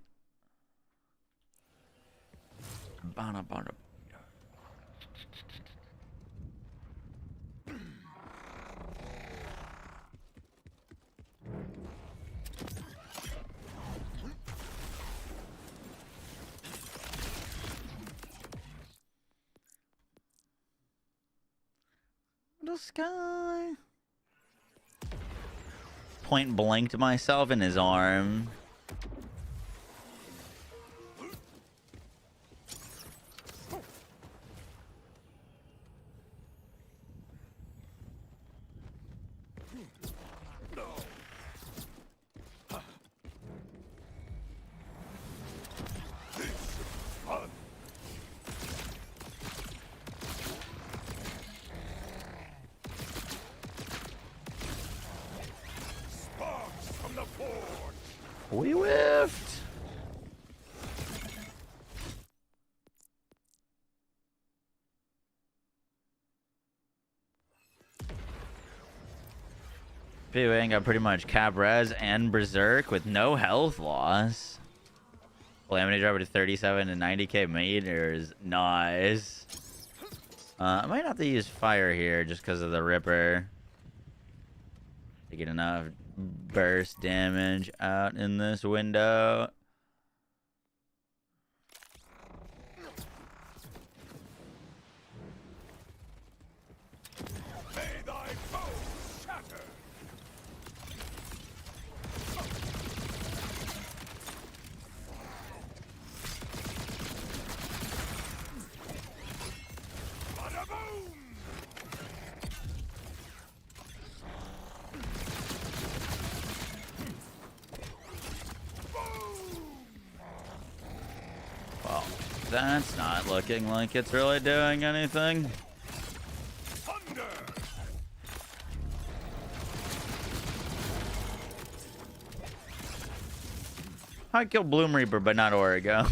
The sky. Point blanked myself in his arm. We whiffed. P-Wing got pretty much cap res and berserk with no health loss. Calamity driver to 37 and 90k meters. Nice. I might have to use fire here just because of the Ripper to get enough burst damage out in this window. May thy foes shatter. Bada boom! Well, that's not looking like it's really doing anything. Thunder! I killed Bloom Reaper, but not Origo.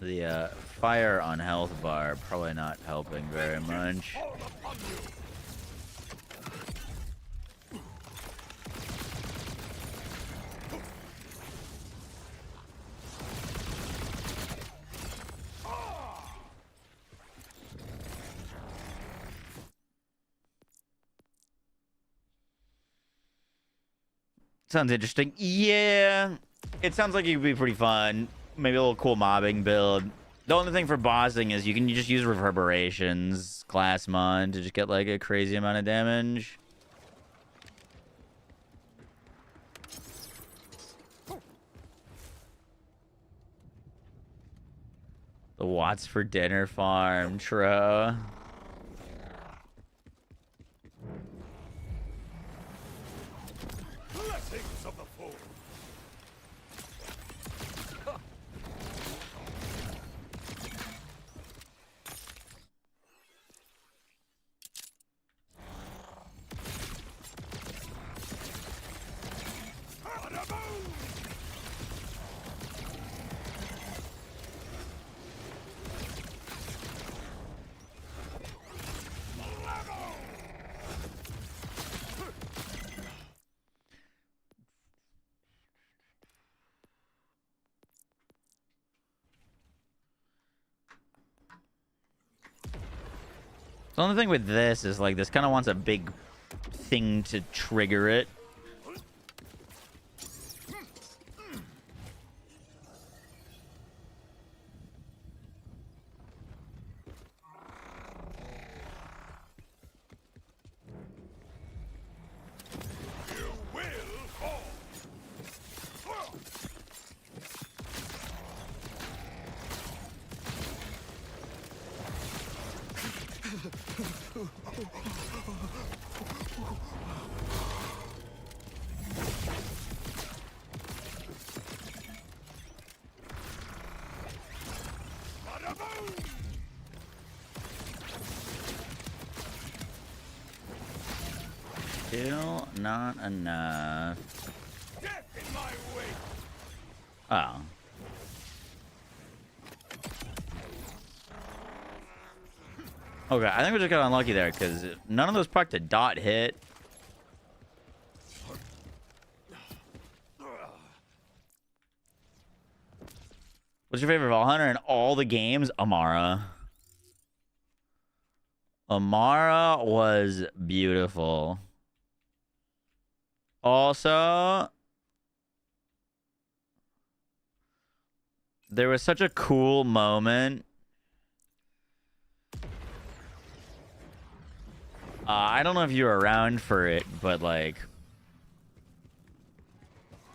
The fire on health bar probably not helping very much. All upon you! Sounds interesting. Yeah, it sounds like it could be pretty fun. Maybe a little cool mobbing build. The only thing for bossing is you can just use reverberations, class mon, to just get like a crazy amount of damage. The Watts for dinner farm, Tro. Blessings of the fool! The only thing with this is like this kind of wants a big thing to trigger it. You will fall. Bada boom! Still not enough. Death in my way. Oh. Okay, I think we just got unlucky there because none of those proc to dot hit. What's your favorite Vault Hunter in all the games? Amara. Amara was beautiful. Also, there was such a cool moment. I don't know if you were around for it, but like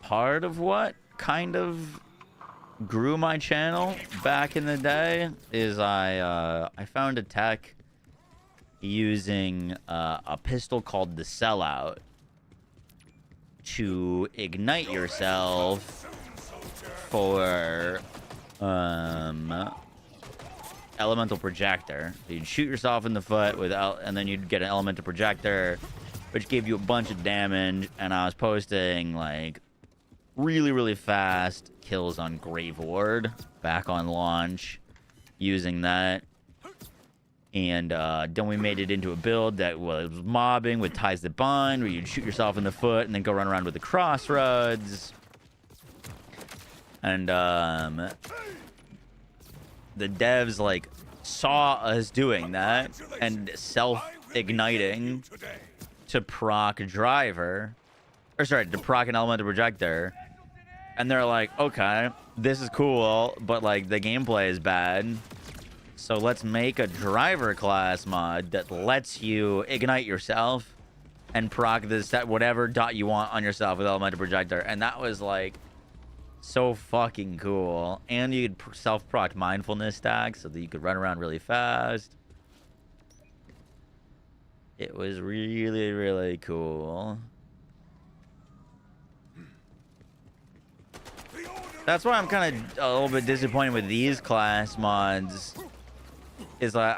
part of what kind of grew my channel back in the day is I found a tech using a pistol called the Sellout to ignite yourself for elemental projector. So you'd shoot yourself in the foot and then you'd get an elemental projector, which gave you a bunch of damage. And I was posting like really fast kills on Grave Ward back on launch using that. And then we made it into a build that was mobbing with ties that bind, where you'd shoot yourself in the foot and then go run around with the crossroads. And the devs like saw us doing that and self-igniting to proc driver, or sorry, to proc an elemental projector, and they're like, okay, this is cool, but like the gameplay is bad, so let's make a driver class mod that lets you ignite yourself and proc this whatever dot you want on yourself with elemental projector. And that was like so fucking cool. And you could self-proc mindfulness stacks so that you could run around really fast. It was really cool. That's why I'm kind of a little bit disappointed with these class mods. Is like,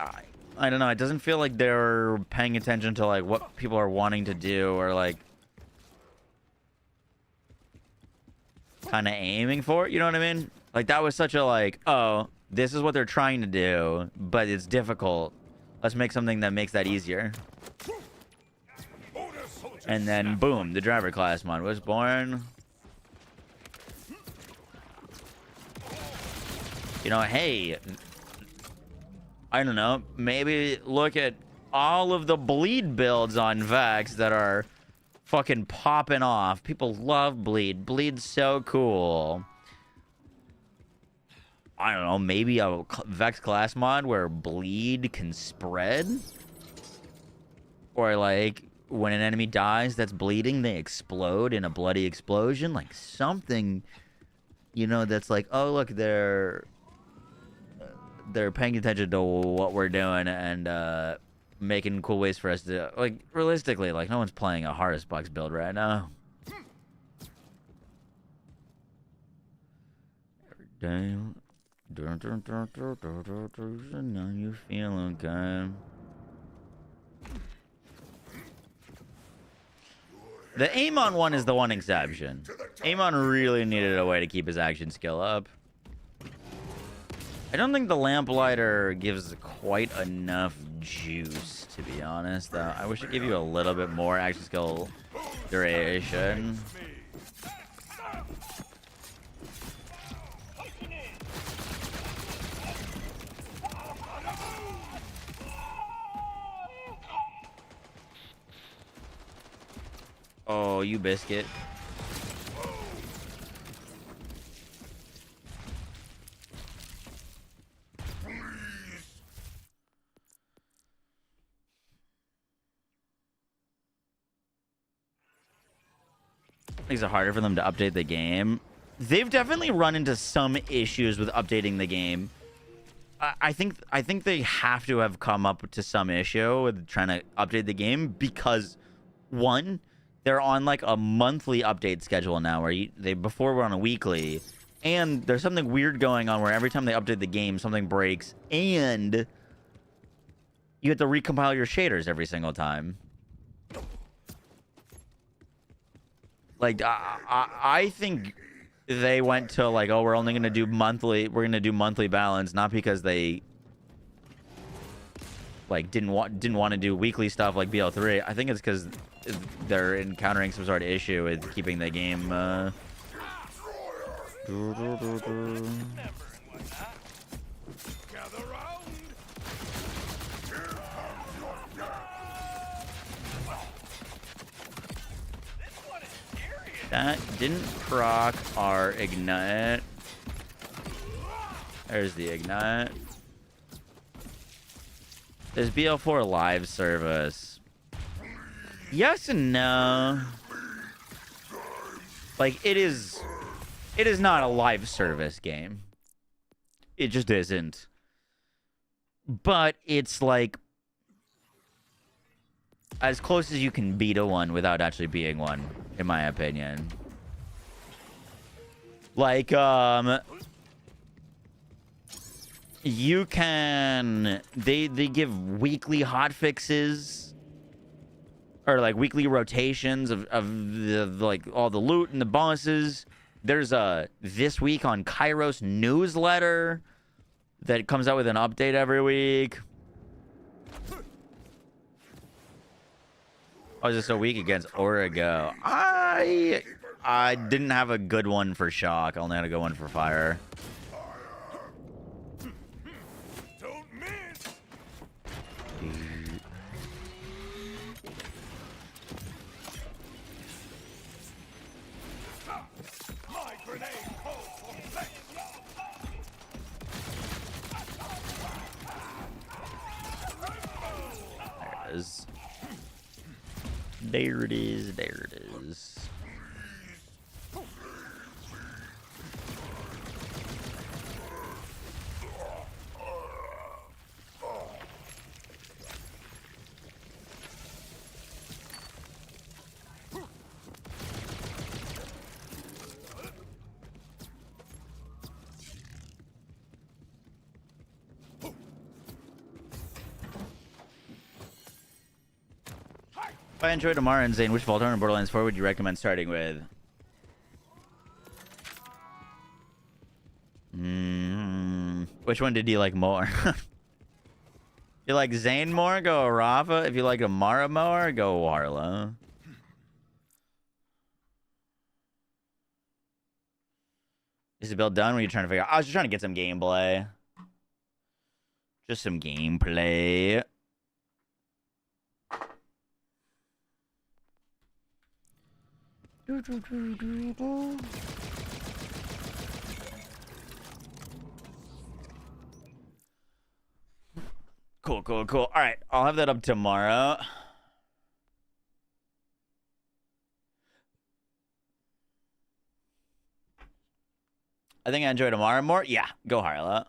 I don't know, it doesn't feel like they're paying attention to like what people are wanting to do, or like kind of aiming for it, you know what I mean? Like that was such a like, oh, this is what they're trying to do, but it's difficult. Let's make something that makes that easier. And then boom, the driver class mod was born. You know, hey, I don't know, maybe look at all of the bleed builds on Vex that are fucking popping off. People love bleed. Bleed's so cool. I don't know, maybe a Vex class mod where bleed can spread? Or like when an enemy dies that's bleeding, they explode in a bloody explosion? Like something, you know, that's like, oh look, they're paying attention to what we're doing and making cool ways for us to, like, realistically, like, no one's playing a hardest box build right now. Every day, now you feel okay. The Amon one is the one exception. Amon really needed a way to keep his action skill up. I don't think the Lamplighter gives quite enough juice, to be honest, though. I wish it gave you a little bit more action skill duration. Oh, you biscuit. Makes it harder for them to update the game. They've definitely run into some issues with updating the game. I think they have to have come up to some issue with trying to update the game because, one, they're on like a monthly update schedule now where they before were on a weekly, and there's something weird going on where every time they update the game something breaks and you have to recompile your shaders every single time. Like I think they went to like, oh, we're only gonna do monthly. We're gonna do monthly balance, not because they like didn't want to do weekly stuff like BL3. I think it's because they're encountering some sort of issue with keeping the game. Gather round. That didn't proc our ignite. There's the ignite. There's BL4 live service. Yes and no. Like it is not a live service game. It just isn't. But it's like as close as you can be to one without actually being one, in my opinion. Like, you can... They give weekly hotfixes, or like weekly rotations of the like all the loot and the bosses. There's a This Week on Kairos newsletter that comes out with an update every week. Oh, is it so weak against Origo? I didn't have a good one for shock. I only had a good one for fire. Don't miss. My grenade calls for flex. There it is. There it is. There it is. If I enjoyed Amara and Zane, which Vault in Borderlands 4 would you recommend starting with? Which one did you like more? You like Zane more? Go Rafa. If you like Amara more, go Warlow. Is the build done? What are you trying to figure out? I was just trying to get some gameplay. Just some gameplay. Cool, cool, cool. All right, I'll have that up tomorrow. I think I enjoyed Amara more. Yeah, go Harla.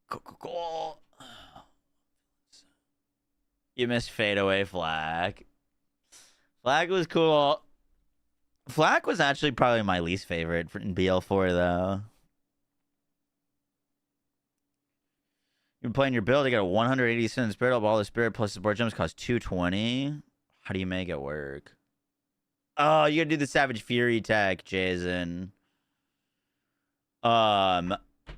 Cool. You missed fadeaway Flak. Flak was cool. Flak was actually probably my least favorite in BL4 though. You're playing your build, you got a 180 cent spirit up, all the spirit plus support gems cost 220. How do you make it work? Oh, you gotta do the Savage Fury tech, Jason.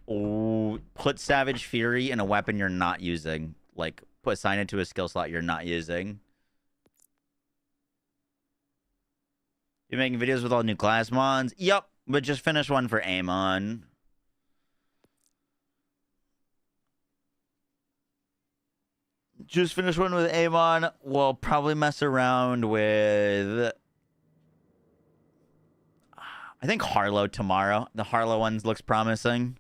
Oh, put Savage Fury in a weapon you're not using. Like, assign it to a skill slot you're not using. You're making videos with all new class mods? Yep, but just finish one for Amon. Just finish one with Amon. We'll probably mess around with... I think Harlow tomorrow. The Harlow one looks promising.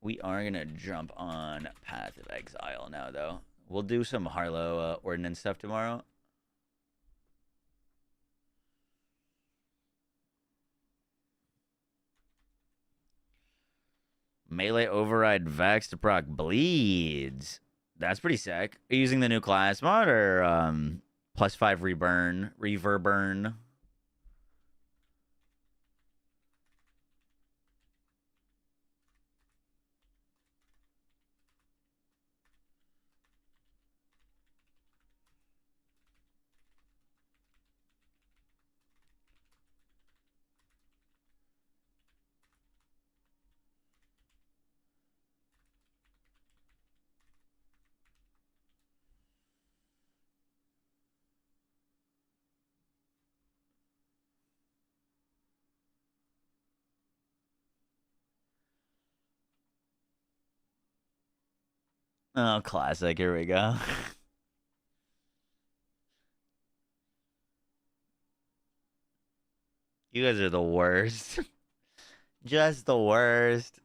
We are going to jump on Path of Exile now, though. We'll do some Harlow ordnance stuff tomorrow. Melee override Vex to proc bleeds. That's pretty sick. Are you using the new class mod or +5 reburn, reverburn? Oh, classic. Here we go. You guys are the worst. Just the worst.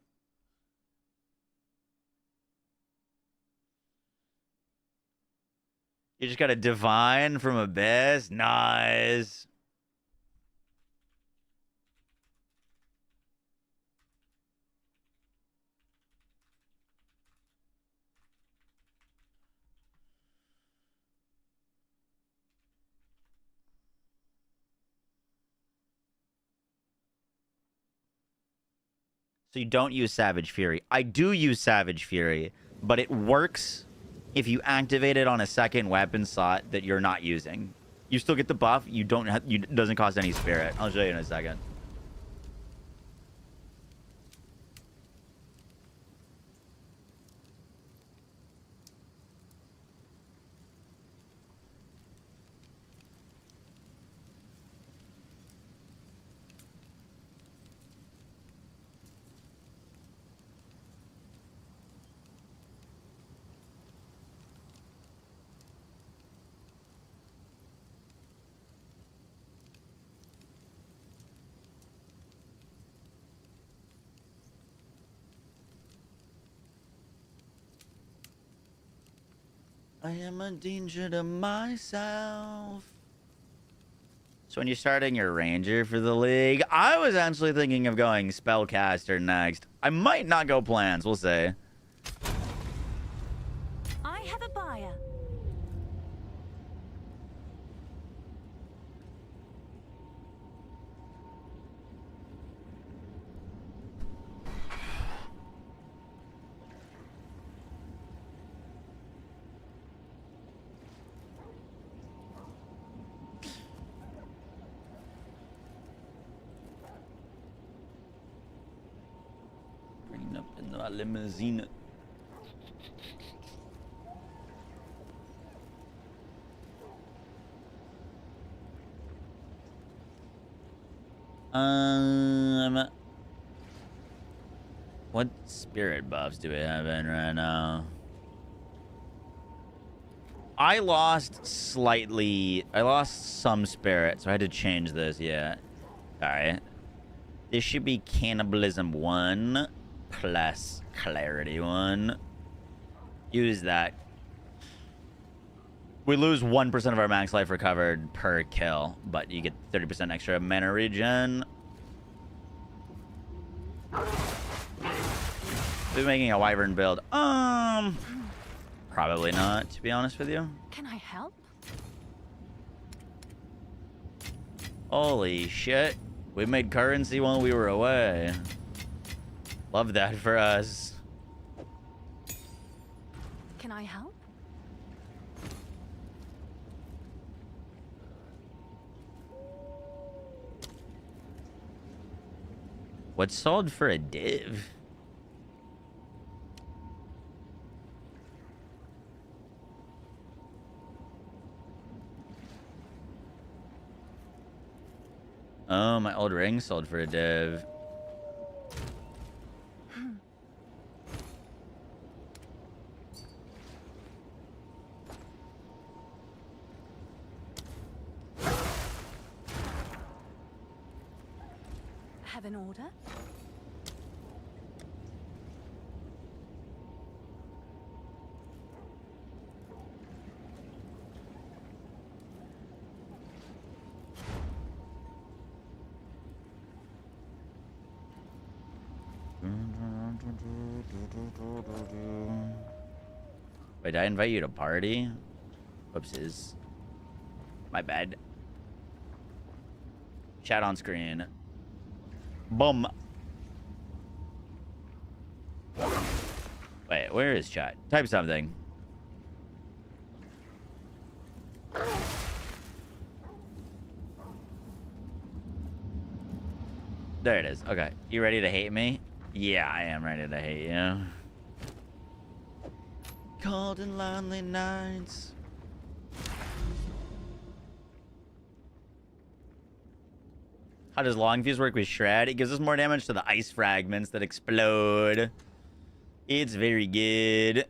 You just got a divine from Abyss. Nice. So you don't use Savage Fury. I do use Savage Fury, but it works if you activate it on a second weapon slot that you're not using. You still get the buff. You don't. It doesn't cost any spirit. I'll show you in a second. I am a danger to myself. So when you're starting your ranger for the league, I was actually thinking of going spellcaster next. I might not go plans. We'll see. I have a buyer. Bringing up in the limousine. What spirit buffs do we have in right now? I lost slightly. I lost some spirit, so I had to change this. Yeah. All right. This should be cannibalism 1 plus clarity 1. Use that. We lose 1% of our max life recovered per kill, but you get 30% extra mana regen. We're making a wyvern build. Probably not, to be honest with you. Can I help? Holy shit. We made currency while we were away. Love that for us. Can I help? What's sold for a div? Oh, my old ring sold for a div. Have an order? Wait, did I invite you to party? Whoopsies. My bad. Chat on screen. Bum. Wait, where is chat? Type something. There it is. Okay. You ready to hate me? Yeah, I am ready to hate you. Cold and lonely nights. How does long fuse work with shred? It gives us more damage to the ice fragments that explode. It's very good.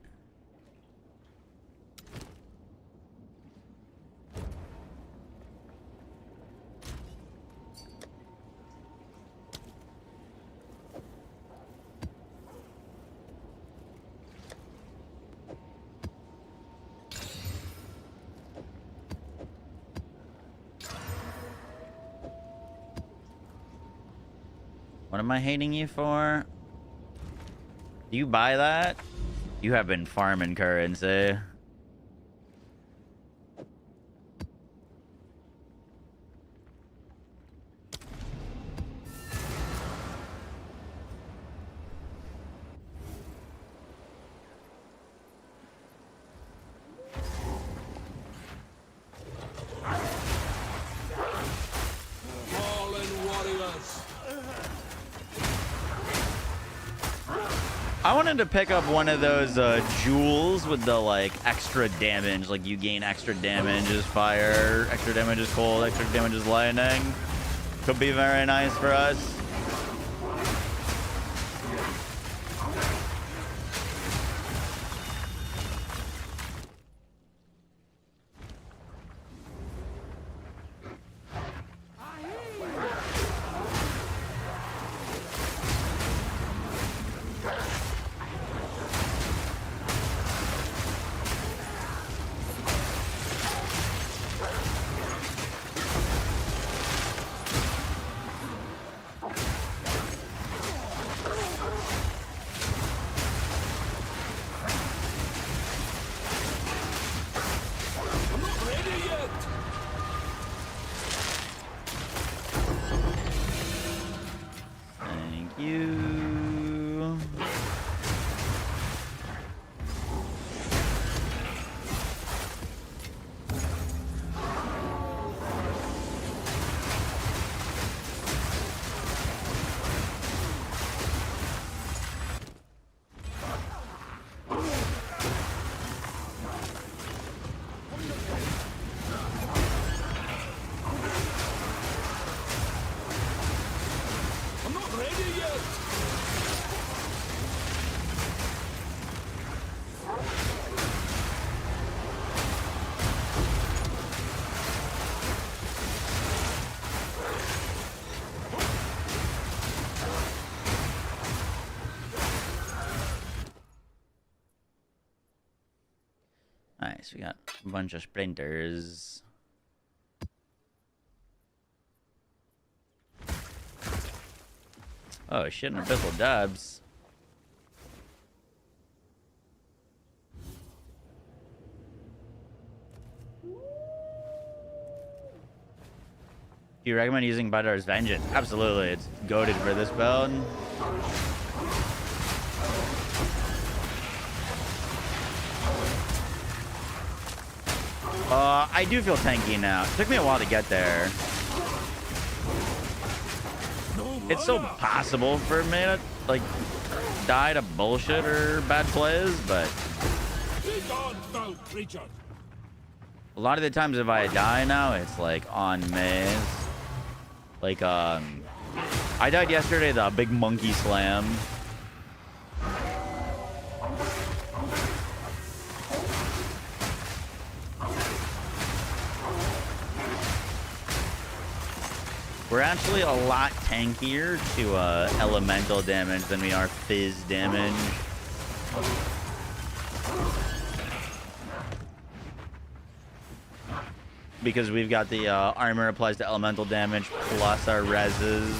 What am I hating you for? Do you buy that? You have been farming currency. I wanted to pick up one of those jewels with the like extra damage. Like you gain extra damage as fire, extra damage as cold, extra damage as lightning. Could be very nice for us. Nice, we got a bunch of sprinters. Oh shit, an abyssal dubs. Do you recommend using Butter's Vengeance? Absolutely, it's goated for this build. I do feel tanky now. It took me a while to get there. No It's so possible for me to like die to bullshit or bad plays, but a lot of the times if I die now, it's like on Maze. Like I died yesterday the big monkey slam. We're actually a lot tankier to elemental damage than we are fizz damage. Because we've got the armor applies to elemental damage plus our reses.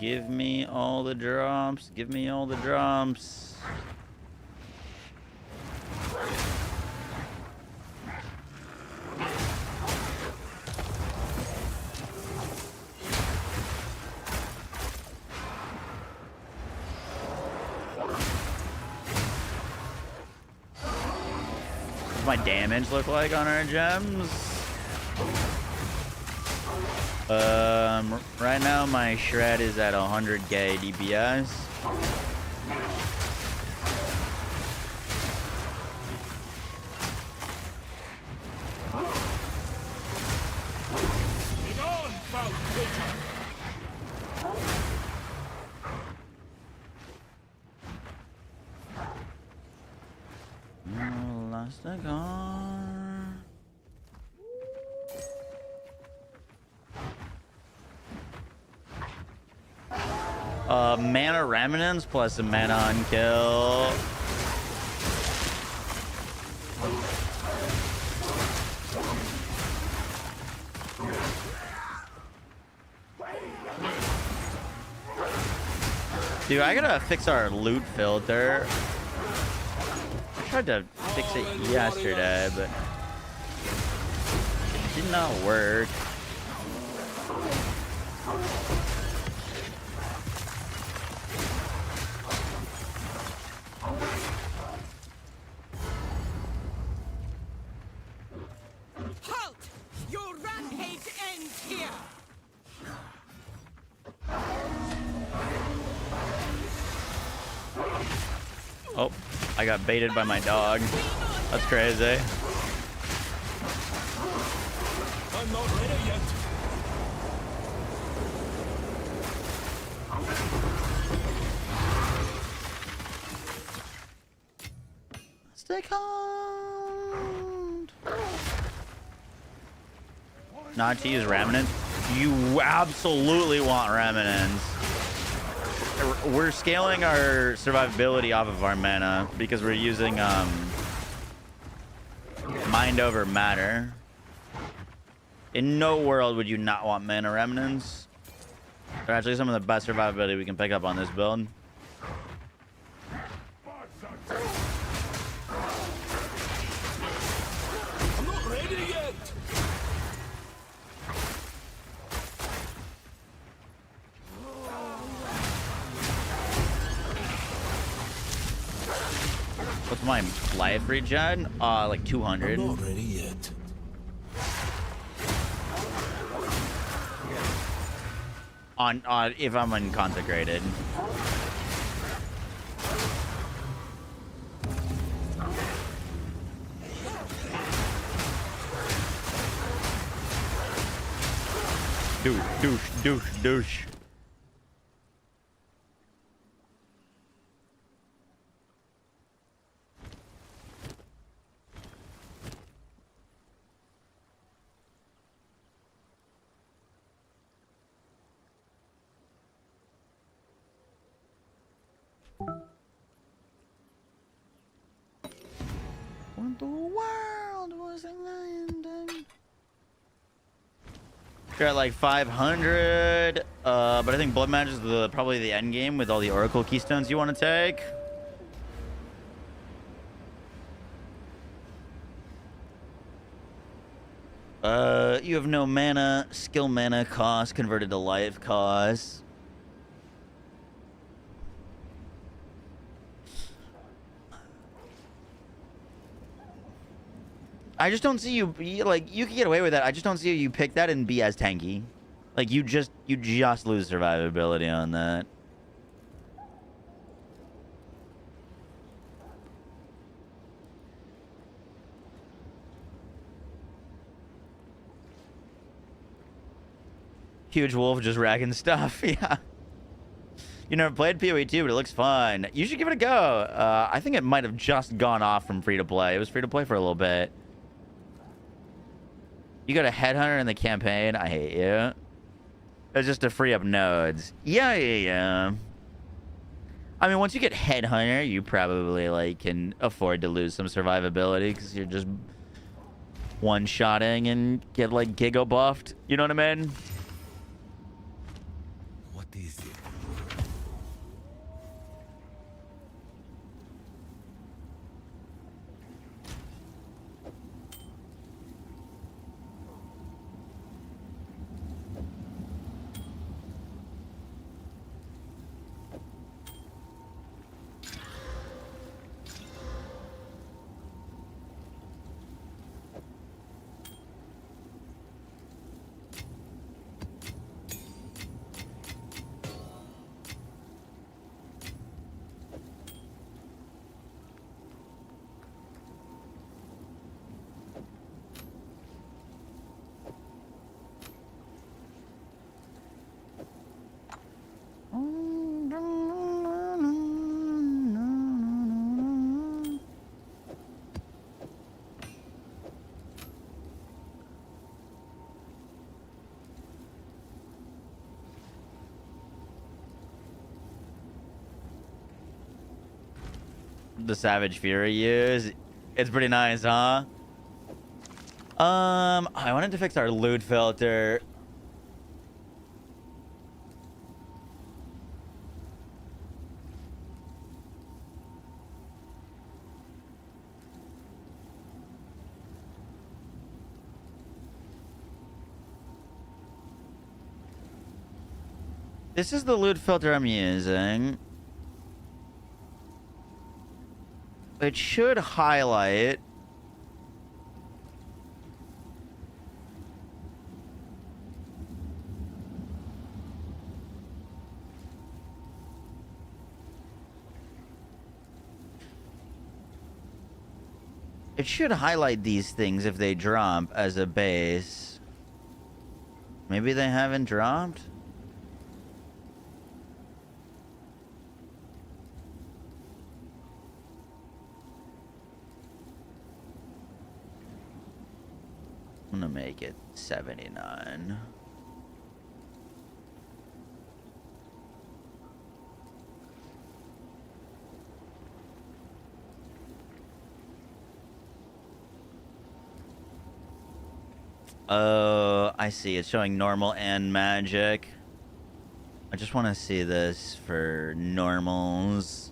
Give me all the drops. Give me all the drops. What's my damage look like on our gems? Right now my shred is at 100k DPS. Lost a car. Mana remnants plus a mana on kill. Dude, I gotta fix our loot filter. I tried to fix it yesterday, but it did not work. Oh, I got baited by my dog. That's crazy. I'm not ready yet. Stay calm. Not to use remnants. You absolutely want remnants. We're scaling our survivability off of our mana because we're using mind over matter. In no world would you not want mana remnants. They're actually some of the best survivability we can pick up on this build. I'm not ready yet. What's my life regen? Like 200. I'm not ready yet. On if I'm unconsecrated. Douche, douche, douche, douche. When the world was ending. You're at like 500. But I think Blood Magic is probably the end game with all the Oracle Keystones you want to take. You have no mana, skill mana cost converted to life cost. I just don't see you, like, you can get away with that. I just don't see you pick that and be as tanky. Like, you just lose survivability on that. Huge wolf just racking stuff. Yeah. You never played PoE 2, but it looks fun. You should give it a go. I think it might have just gone off from free to play. It was free to play for a little bit. You got a headhunter in the campaign. I hate you. It's just to free up nodes. Yeah. I mean, once you get headhunter, you probably like can afford to lose some survivability because you're just one-shotting and get like giga buffed. You know what I mean? What is it? The Savage Fury use. It's pretty nice, huh? I wanted to fix our loot filter. This is the loot filter I'm using. It should highlight. It should highlight these things if they drop as a base. Maybe they haven't dropped? I'm gonna make it 79. Oh, I see. It's showing normal and magic. I just want to see this for normals.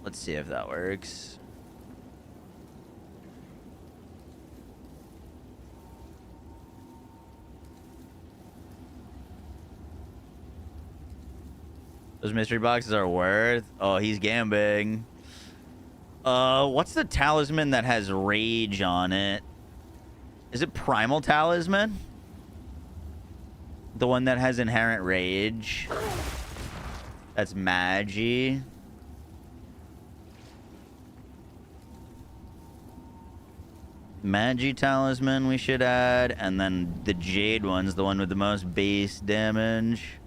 Let's see if that works. Those mystery boxes are worth. Oh, he's gambling. What's the talisman that has rage on it? Is it Primal Talisman? The one that has inherent rage. That's Magi. Magi Talisman we should add. And then the Jade one's the one with the most base damage.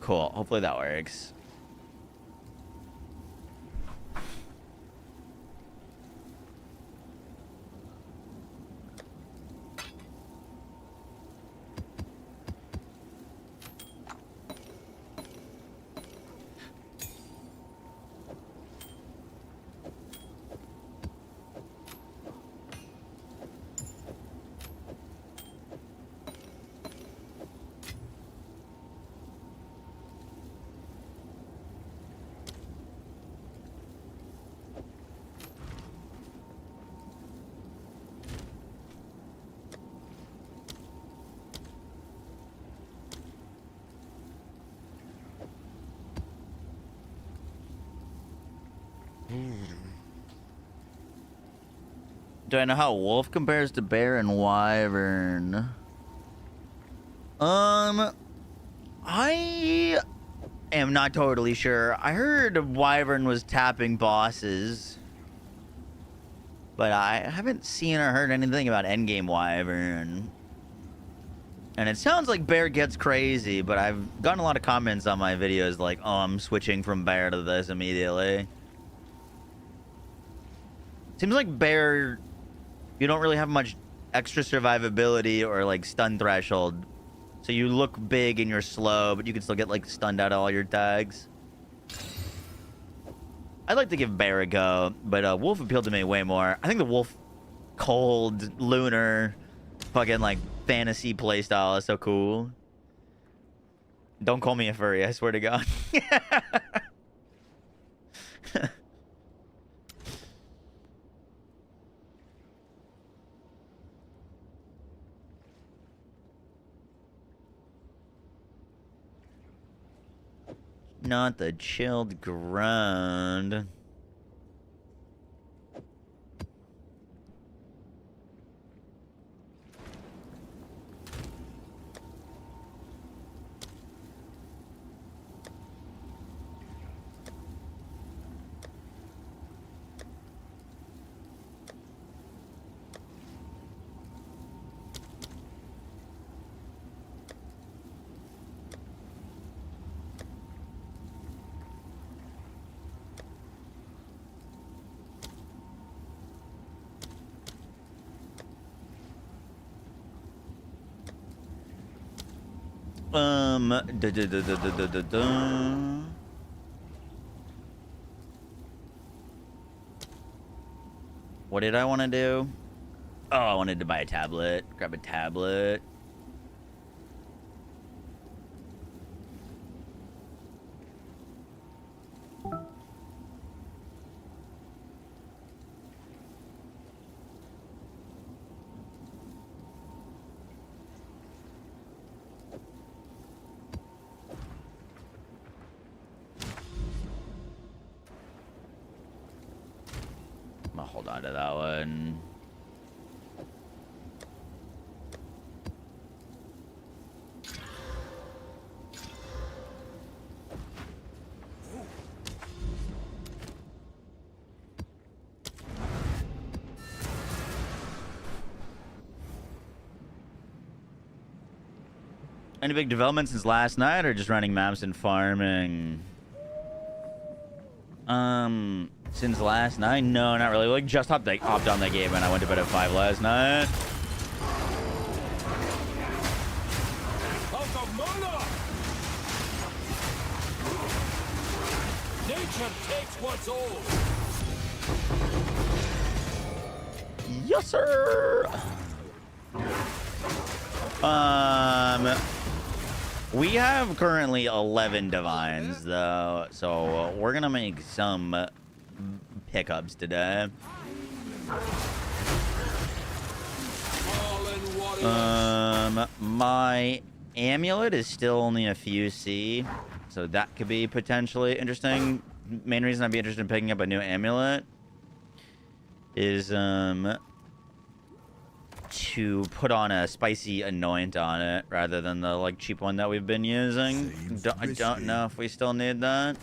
Cool. Hopefully that works. Do I know how wolf compares to bear and wyvern? I am not totally sure. I heard wyvern was tapping bosses, but I haven't seen or heard anything about endgame wyvern. And it sounds like bear gets crazy, but I've gotten a lot of comments on my videos like, oh, I'm switching from bear to this immediately. Seems like bear, you don't really have much extra survivability or like stun threshold. So you look big and you're slow, but you can still get like stunned out of all your tags. I'd like to give bear a go, but wolf appealed to me way more. I think the wolf cold, lunar, fucking like fantasy playstyle is so cool. Don't call me a furry, I swear to God. Not the chilled ground. What did I want to do? Oh, I wanted to buy a tablet. Grab a tablet. I'll hold on to that one. Any big developments since last night, or just running maps and farming? Since last night? No, not really. Like, just hopped on the game and I went to bed at 5 last night. Nature takes what's old. Yes, sir. We have currently 11 divines, though, so we're gonna make some pickups today. My amulet is still only a few C, so that could be potentially interesting. Main reason I'd be interested in picking up a new amulet is to put on a spicy anoint on it rather than the like cheap one that we've been using. I don't know if we still need that.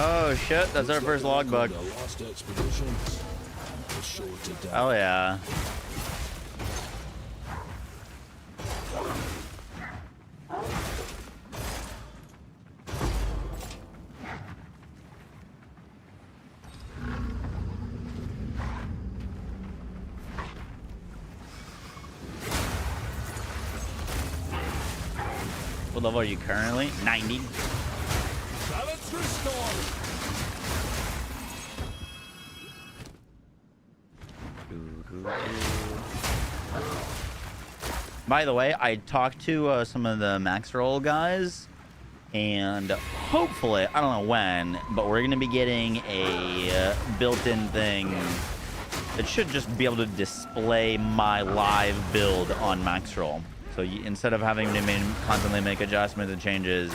Oh shit, that's our first log bug. Oh yeah. What level are you currently? 90. Balance restored. By the way, I talked to some of the max roll guys, and hopefully, I don't know when, but we're going to be getting a built-in thing that should just be able to display my live build on max roll. So instead of having to constantly make adjustments and changes,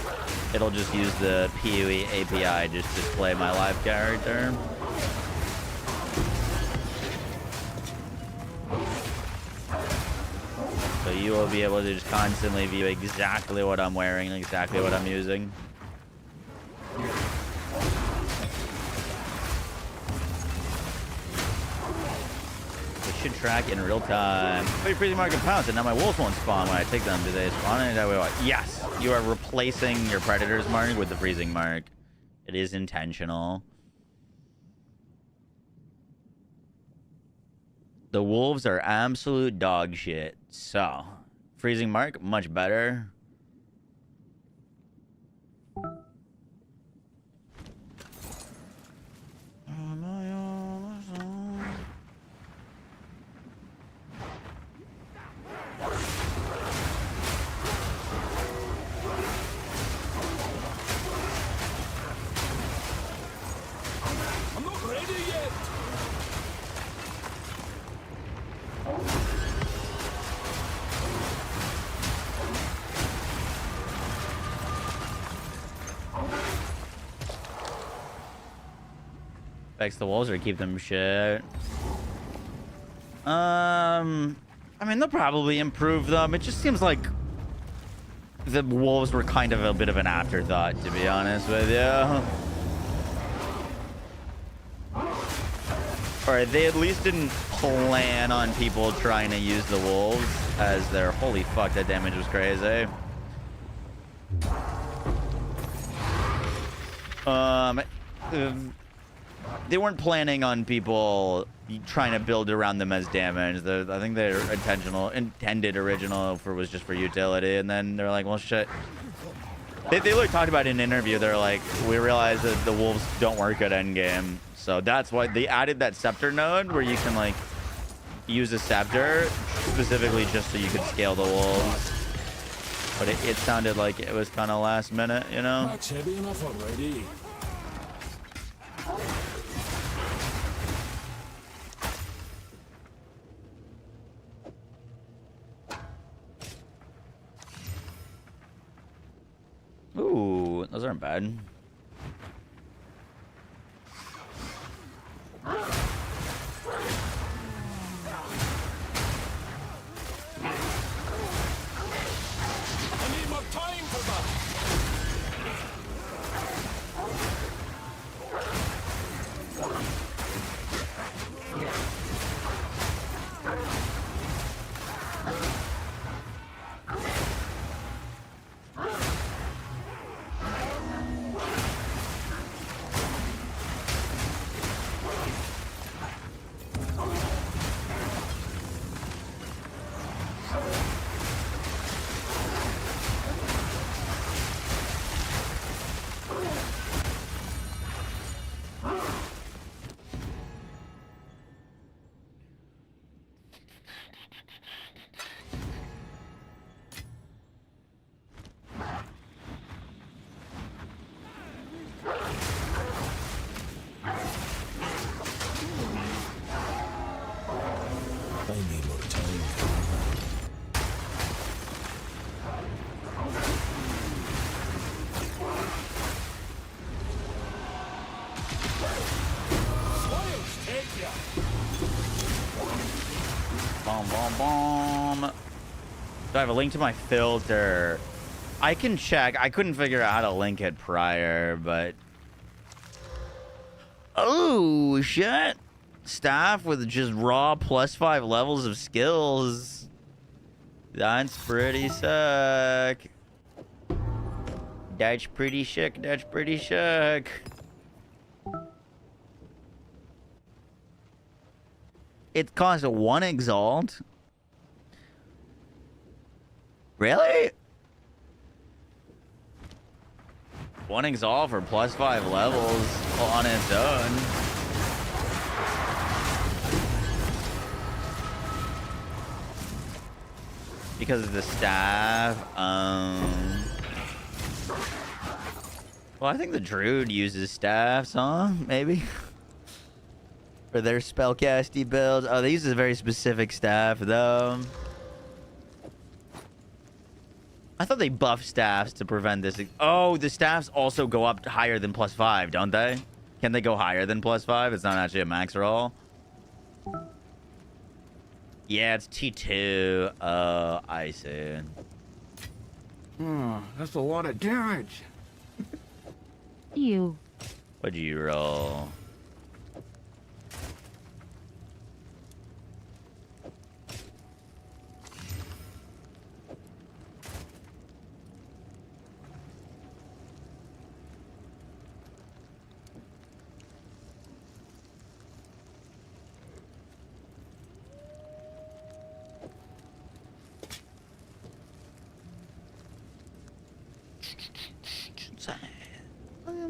it'll just use the PoE API just to display my live character. So you will be able to just constantly view exactly what I'm wearing and exactly what I'm using. It should track in real time. Wait, freezing market pounce, and now my wolves won't spawn when I take them. Do they spawn? Yes, you are replacing your predator's mark with the freezing mark. It is intentional. The wolves are absolute dog shit. So, freezing mark, much better. I'm not ready yet. Fix the wolves or keep them shit. I mean, they'll probably improve them. It just seems like the wolves were kind of a bit of an afterthought, to be honest with you. Or they at least didn't plan on people trying to use the wolves as their... Holy fuck, that damage was crazy. They weren't planning on people trying to build around them as damage. I think their intended original was just for utility, and then they're like, well, shit. They like talked about in an interview. They're like, we realized that the wolves don't work at endgame, so that's why they added that scepter node where you can like use a scepter specifically just so you could scale the wolves. But it sounded like it was kind of last minute, you know. Max heavy enough already. Ooh, those aren't bad. I need more time for that. I need more time. Slimes take ya. Boom, boom, boom. Do I have a link to my filter? I can check. I couldn't figure out how to link it prior, but... Oh, shit. Staff with just raw +5 levels of skills. That's pretty sick. That's pretty sick. That's pretty sick. It costs 1 exalt. Really? 1 exalt for +5 levels on its own. Because of the staff. Well, I think the Druid uses staffs, huh? Maybe. For their spellcasty builds. Oh, they use a very specific staff, though. I thought they buffed staffs to prevent this. Oh, the staffs also go up higher than +5, don't they? Can they go higher than +5? It's not actually a max roll. Yeah, it's T2. Oh, I see. Oh, that's a lot of damage. You. What'd you roll?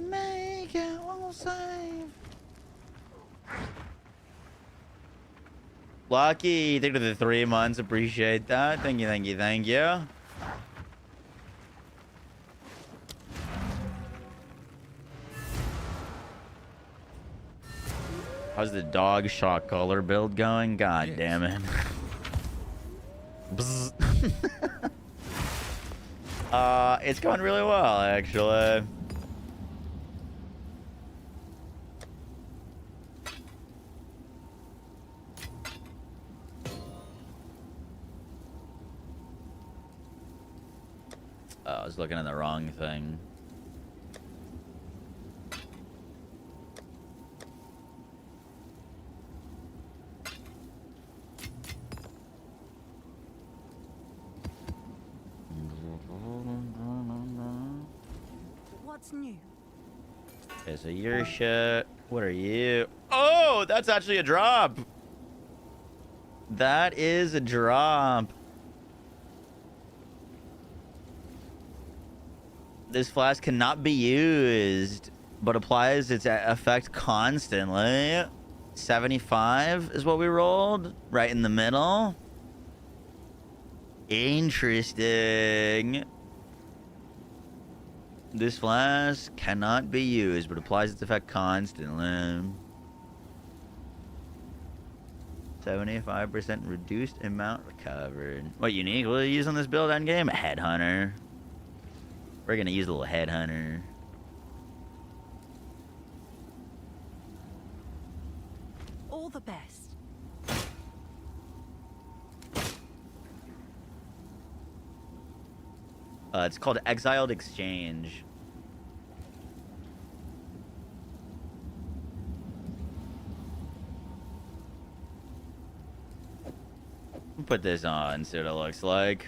Make it, won't save. Lucky, thank you for the 3 months. Appreciate that. Thank you, thank you, thank you. How's the dog shot color build going? God Yes. damn it. It's going really well, actually. Oh, I was looking at the wrong thing. What's new? Okay, so your shit. What are you? Oh, that's actually a drop. That is a drop. This flask cannot be used, but applies its effect constantly. 75 is what we rolled. Right in the middle. Interesting. This flask cannot be used, but applies its effect constantly. 75% reduced amount recovered. What unique will you use on this build endgame? A headhunter. We're gonna use a little headhunter. All the best. It's called Exiled Exchange. Put this on, see what it looks like.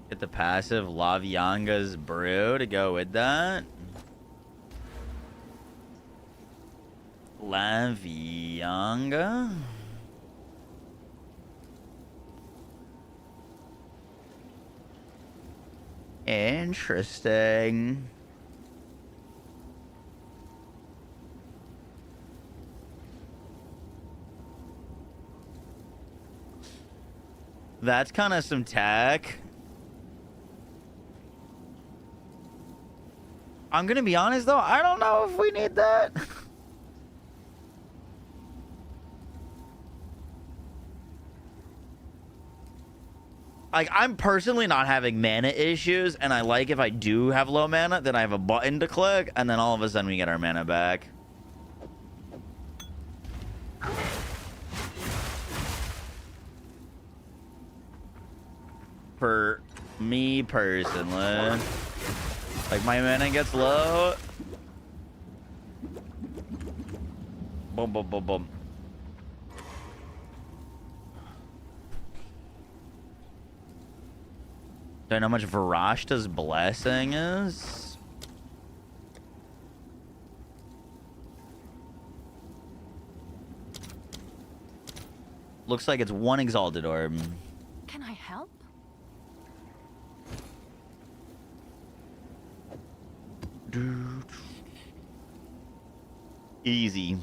Get the passive Lavianga's Brew to go with that. Lavianga. Interesting. That's kind of some tech. I'm gonna be honest though, I don't know if we need that. Like, I'm personally not having mana issues, and I like if I do have low mana, then I have a button to click, and then all of a sudden we get our mana back. For me personally, like, my mana gets low. Boom, boom, boom, boom. Do I know how much Varashta's Blessing is? Looks like it's one exalted orb. Can I help? Easy.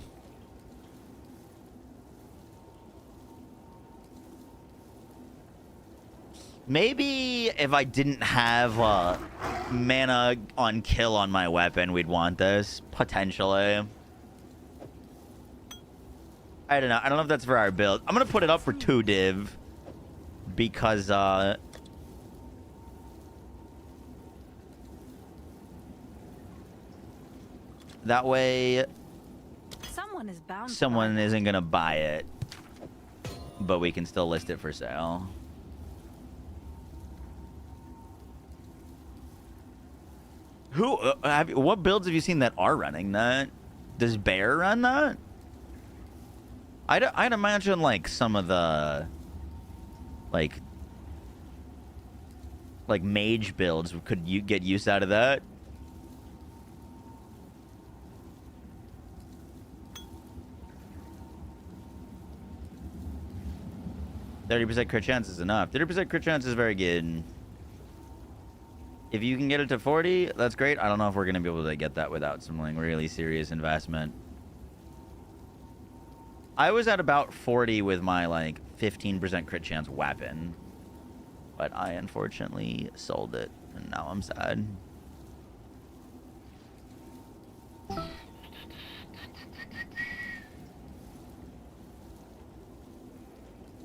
Maybe if I didn't have mana on kill on my weapon, we'd want this. Potentially. I don't know. I don't know if that's for our build. I'm going to put it up for 2 div. Because, that way Someone is bound. someone isn't going to buy it. But we can still list it for sale. Who what builds have you seen that are running that? Does Bear run that? I'd imagine like some of the like mage builds could you get use out of that? %30 crit chance is enough. 30% crit chance is very good. If you can get it to 40, that's great. I don't know if we're going to be able to get that without some like really serious investment. I was at about 40 with my like 15% crit chance weapon. But I unfortunately sold it. And now I'm sad. I'm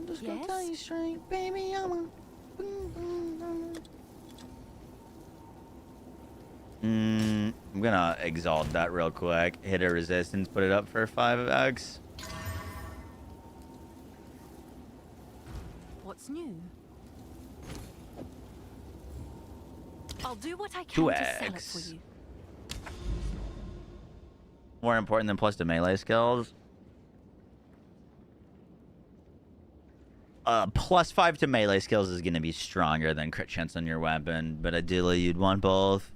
just gonna tell you straight, baby, I'm gonna exalt that real quick. Hit a resistance, put it up for 5x. What's new? I'll do what I can 2x. to sell it for you. More important than plus to melee skills. Plus 5 to melee skills is gonna be stronger than crit chance on your weapon, but ideally you'd want both.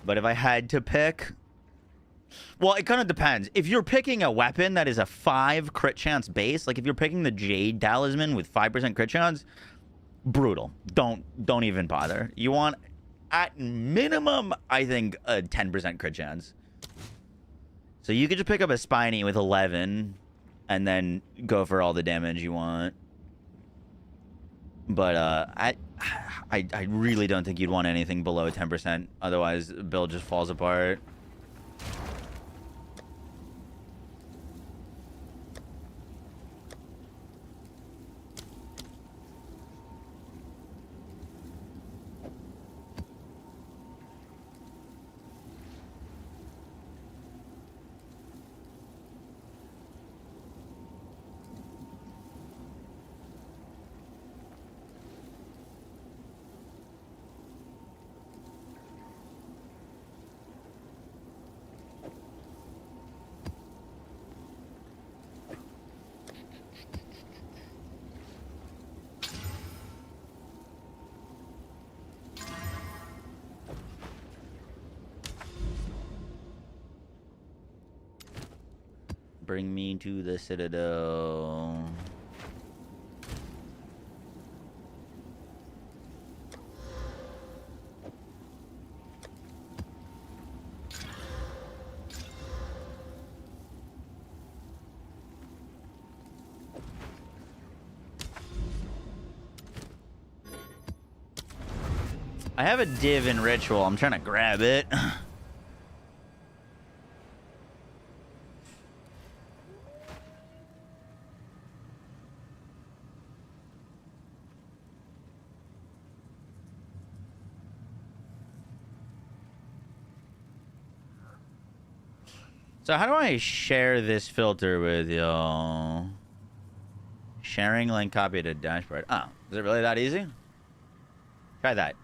But if I had to pick... Well, it kind of depends. If you're picking a weapon that is a 5 crit chance base, like if you're picking the Jade Talisman with 5% crit chance, brutal. Don't even bother. You want, at minimum, I think, a 10% crit chance. So you could just pick up a Spiny with 11 and then go for all the damage you want. But I really don't think you'd want anything below 10%. Otherwise, the build just falls apart. Bring me to the Citadel. I have a div in Ritual. I'm trying to grab it. So how do I share this filter with y'all? Sharing link copy to dashboard. Oh, is it really that easy? Try that.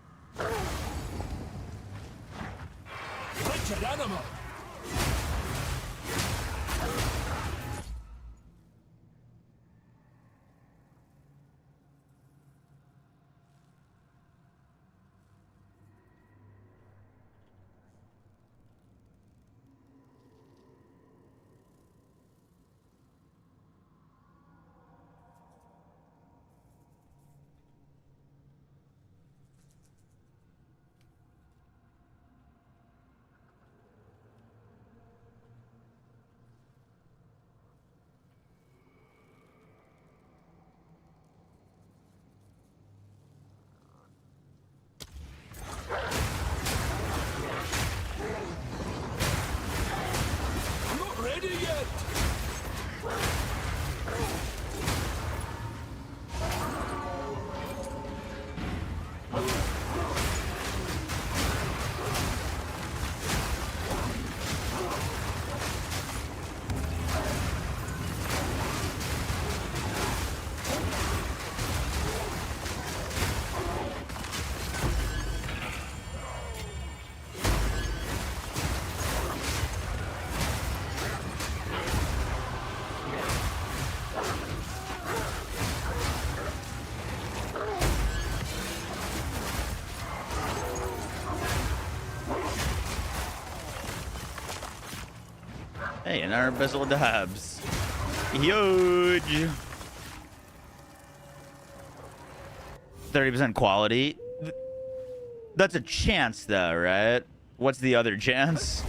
in our Abyssal Dubs. Huge. 30% quality. That's a chance though, right? What's the other chance?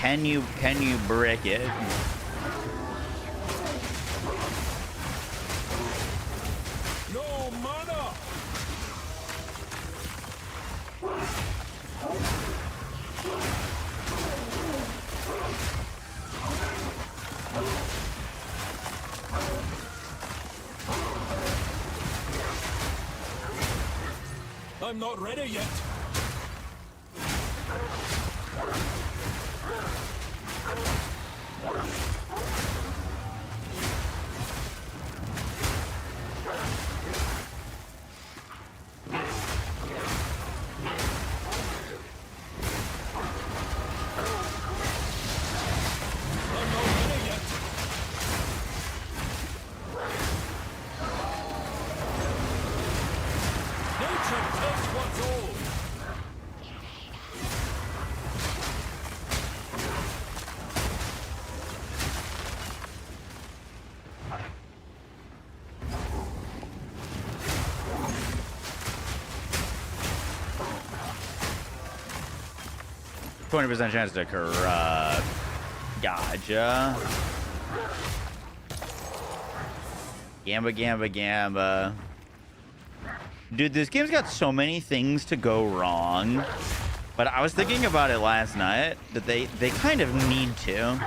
Can you brick it? No mana! I'm not ready yet. %20 chance to corrupt. Gotcha. Gamba. Dude, this game's got so many things to go wrong. But I was thinking about it last night that they kind of need to.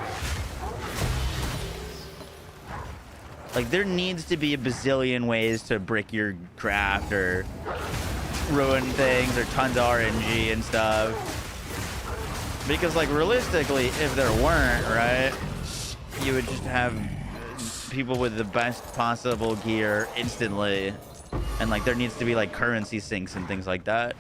Like, there needs to be a bazillion ways to brick your craft or ruin things or tons of RNG and stuff. Because, like, realistically, if there weren't, right, you would just have people with the best possible gear instantly. And, like, there needs to be, like, currency sinks and things like that.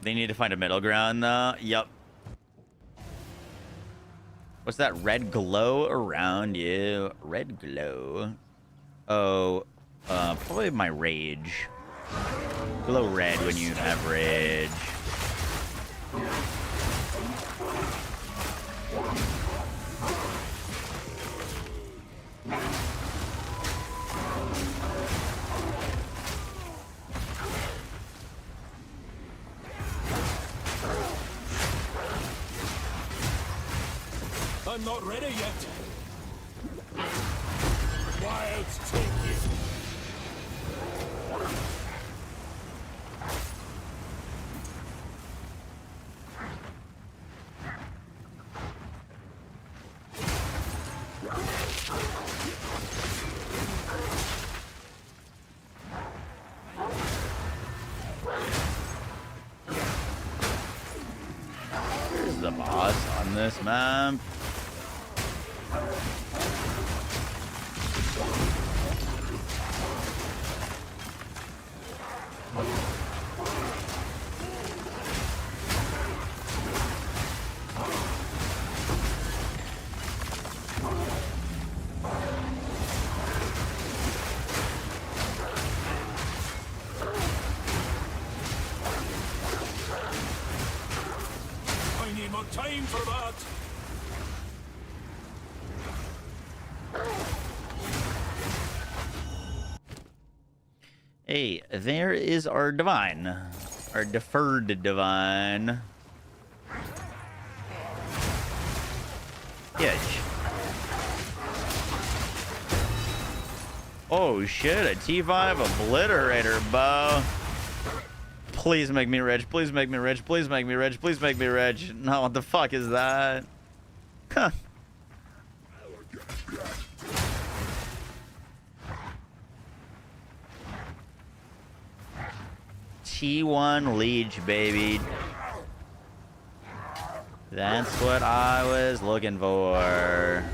They need to find a middle ground, though. Yup. What's that red glow around you? Red glow. Oh, probably my rage. Glow red when you have rage. I'm not ready yet. Wilds take you. Here's the boss on this map. I need more time for that. Hey, there is our divine. Our deferred divine. Yes. Oh shit, a T5 obliterator bow. Please make me rich. Please make me rich. Please make me rich. Please make me rich. No, what the fuck is that? Huh. T1 Leech, baby. That's what I was looking for.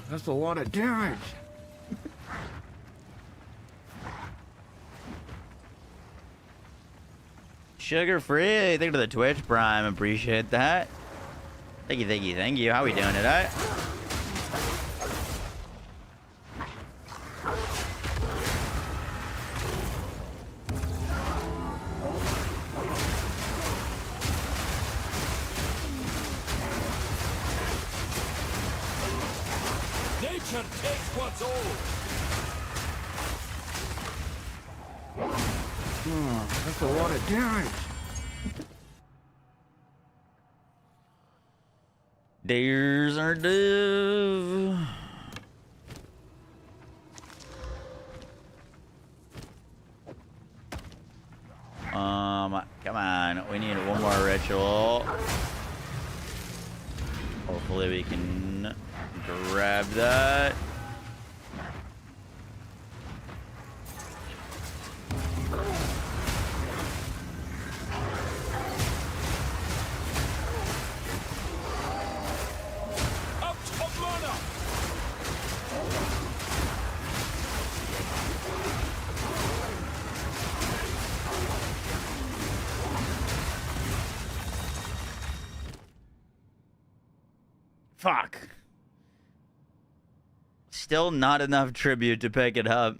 That's a lot of damage. Sugar free. Thank you to the Twitch Prime. Appreciate that. Thank you, thank you, thank you. How we doing today? Nature takes what's old. That's a lot of damage. There's our dove. Come on. We need one more ritual. Hopefully we can grab that. Up top mana. Fuck. Still not enough tribute to pick it up.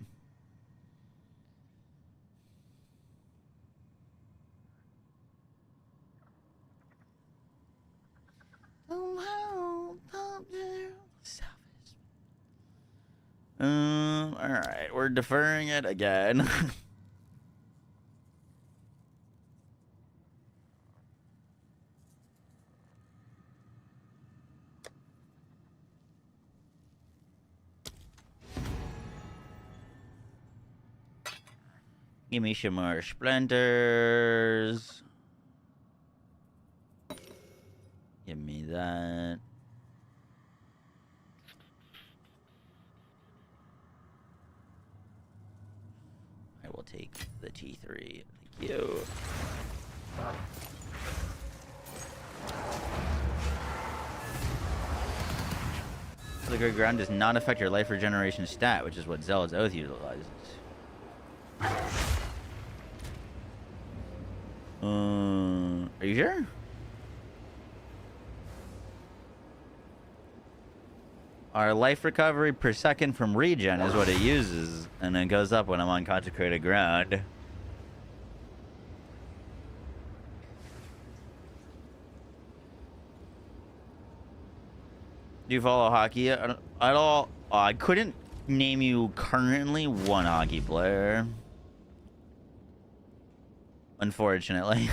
All right, we're deferring it again. Give me some more splinters. Give me that. I will take the T3. Thank you. The good ground does not affect your life regeneration stat, which is what Zealot's Oath utilizes. Are you sure? Our life recovery per second from regen is what it uses, and it goes up when I'm on consecrated ground. Do you follow hockey at all? I couldn't name you currently one hockey player. Unfortunately.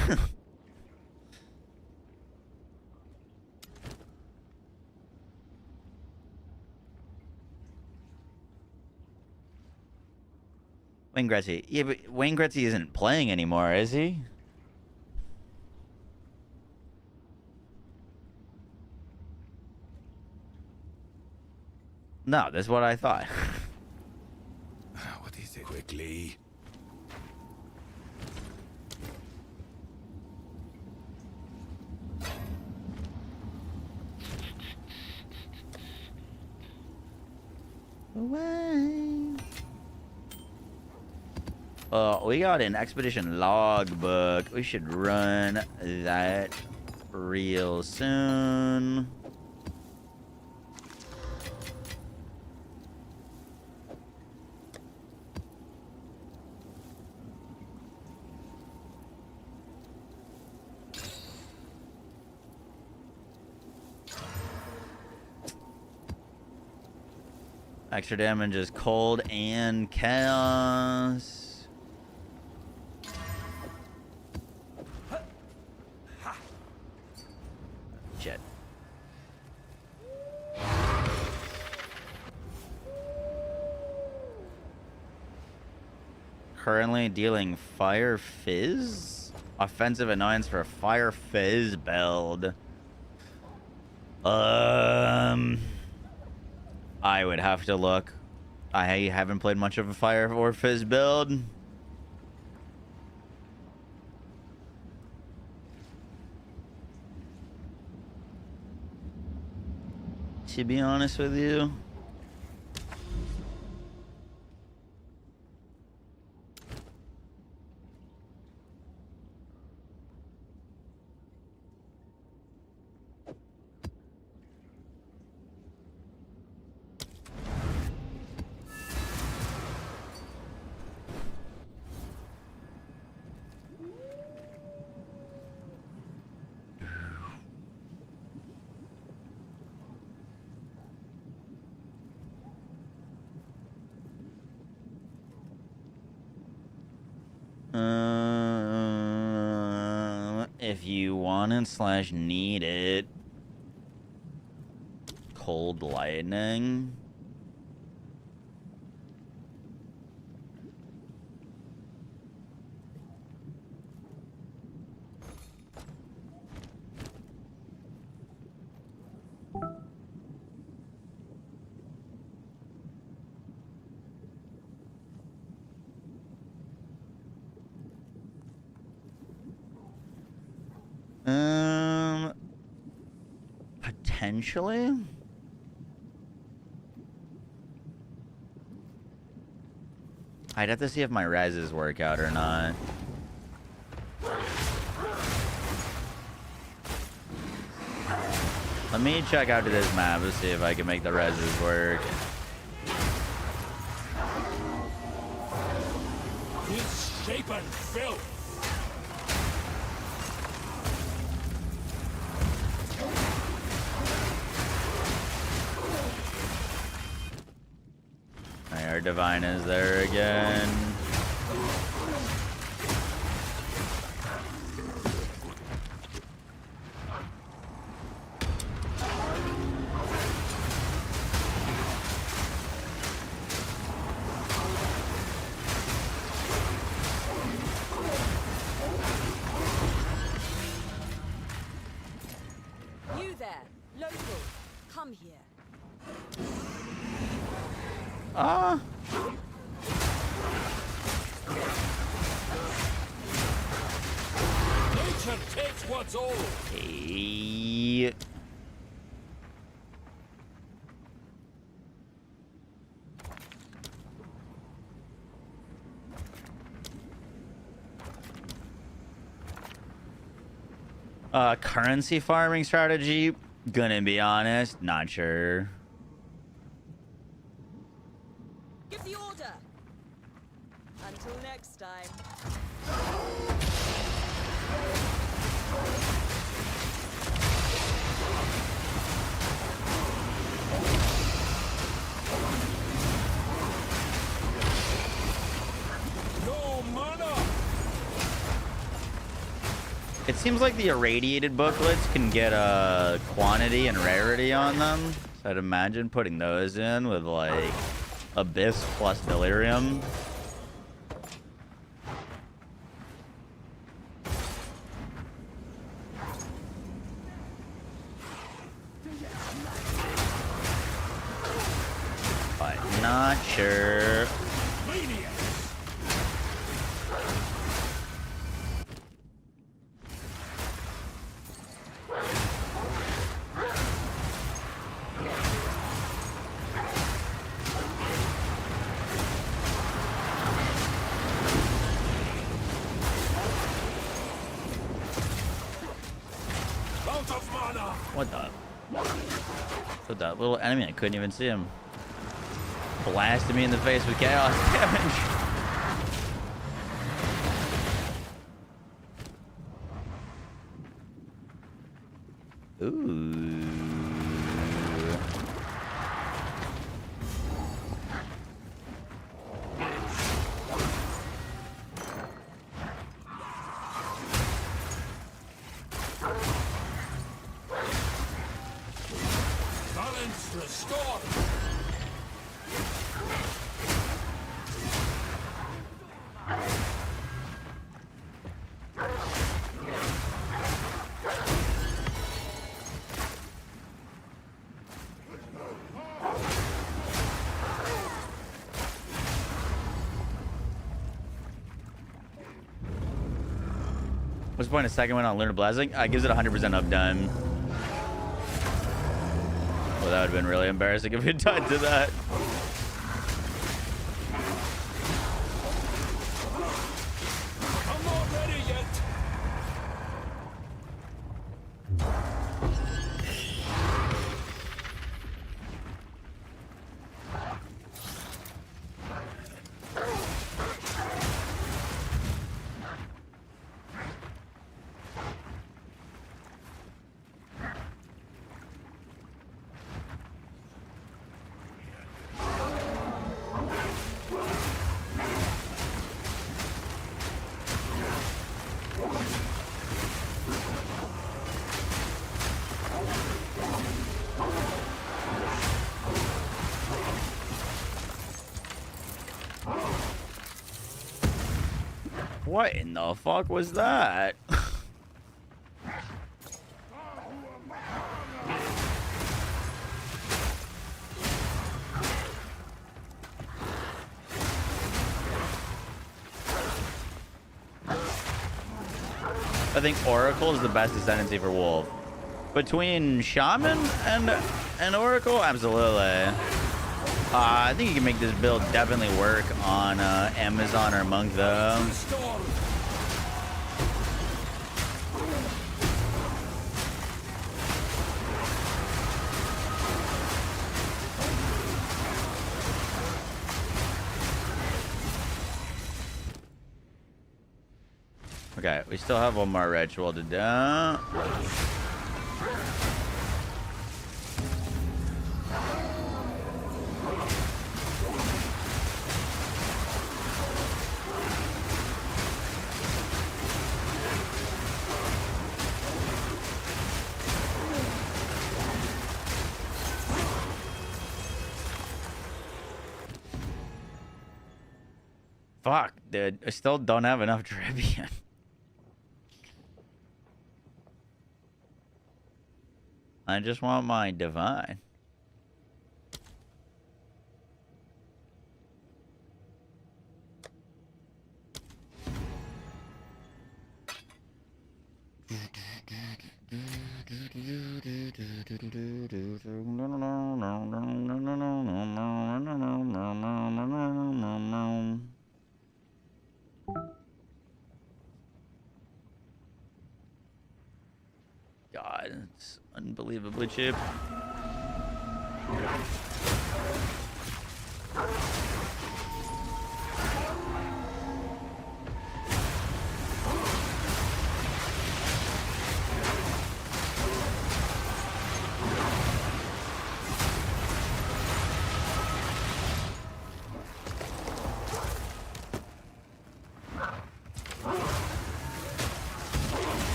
Wayne Gretzky. Yeah, but Wayne Gretzky isn't playing anymore, is he? No, that's what I thought. What is it? Quickly. Away. We got an expedition logbook. We should run that real soon. Extra damage is cold and chaos. Shit. Currently dealing Fire Fizz? Offensive annoyance for a Fire Fizz build. I would have to look. I haven't played much of a Fire or Fizz build. to be honest with you. If you want it / need it. Cold lightning. Potentially. I'd have to see if my reses work out or not. Let me check out to this map to see if I can make the reses work. Misshapen filth! Our divine is there again. You there, local, come here. Nature takes what's old! Hey. Currency farming strategy, gonna be honest, not sure. Give the order. Until next time. No mana! It seems like the irradiated booklets can get a quantity and rarity on them. So I'd imagine putting those in with like Abyss plus Delirium. But not sure. What the? What that little enemy? I couldn't even see him. Blasted me in the face with chaos damage. Ooh. Balance restored! What's the point of second one on Lunar Blessing? Gives it 100% uptime. Well, that would have been really embarrassing if it died to that. I'm not ready yet. What in the fuck was that? I think Oracle is the best ascendancy for Wolf. Between Shaman and Oracle, absolutely. I think you can make this build definitely work on Amazon or Monk, though. Storm. Okay, we still have one more ritual to do. Fuck, dude. I still don't have enough trivia. I just want my divine. God, it's unbelievably cheap.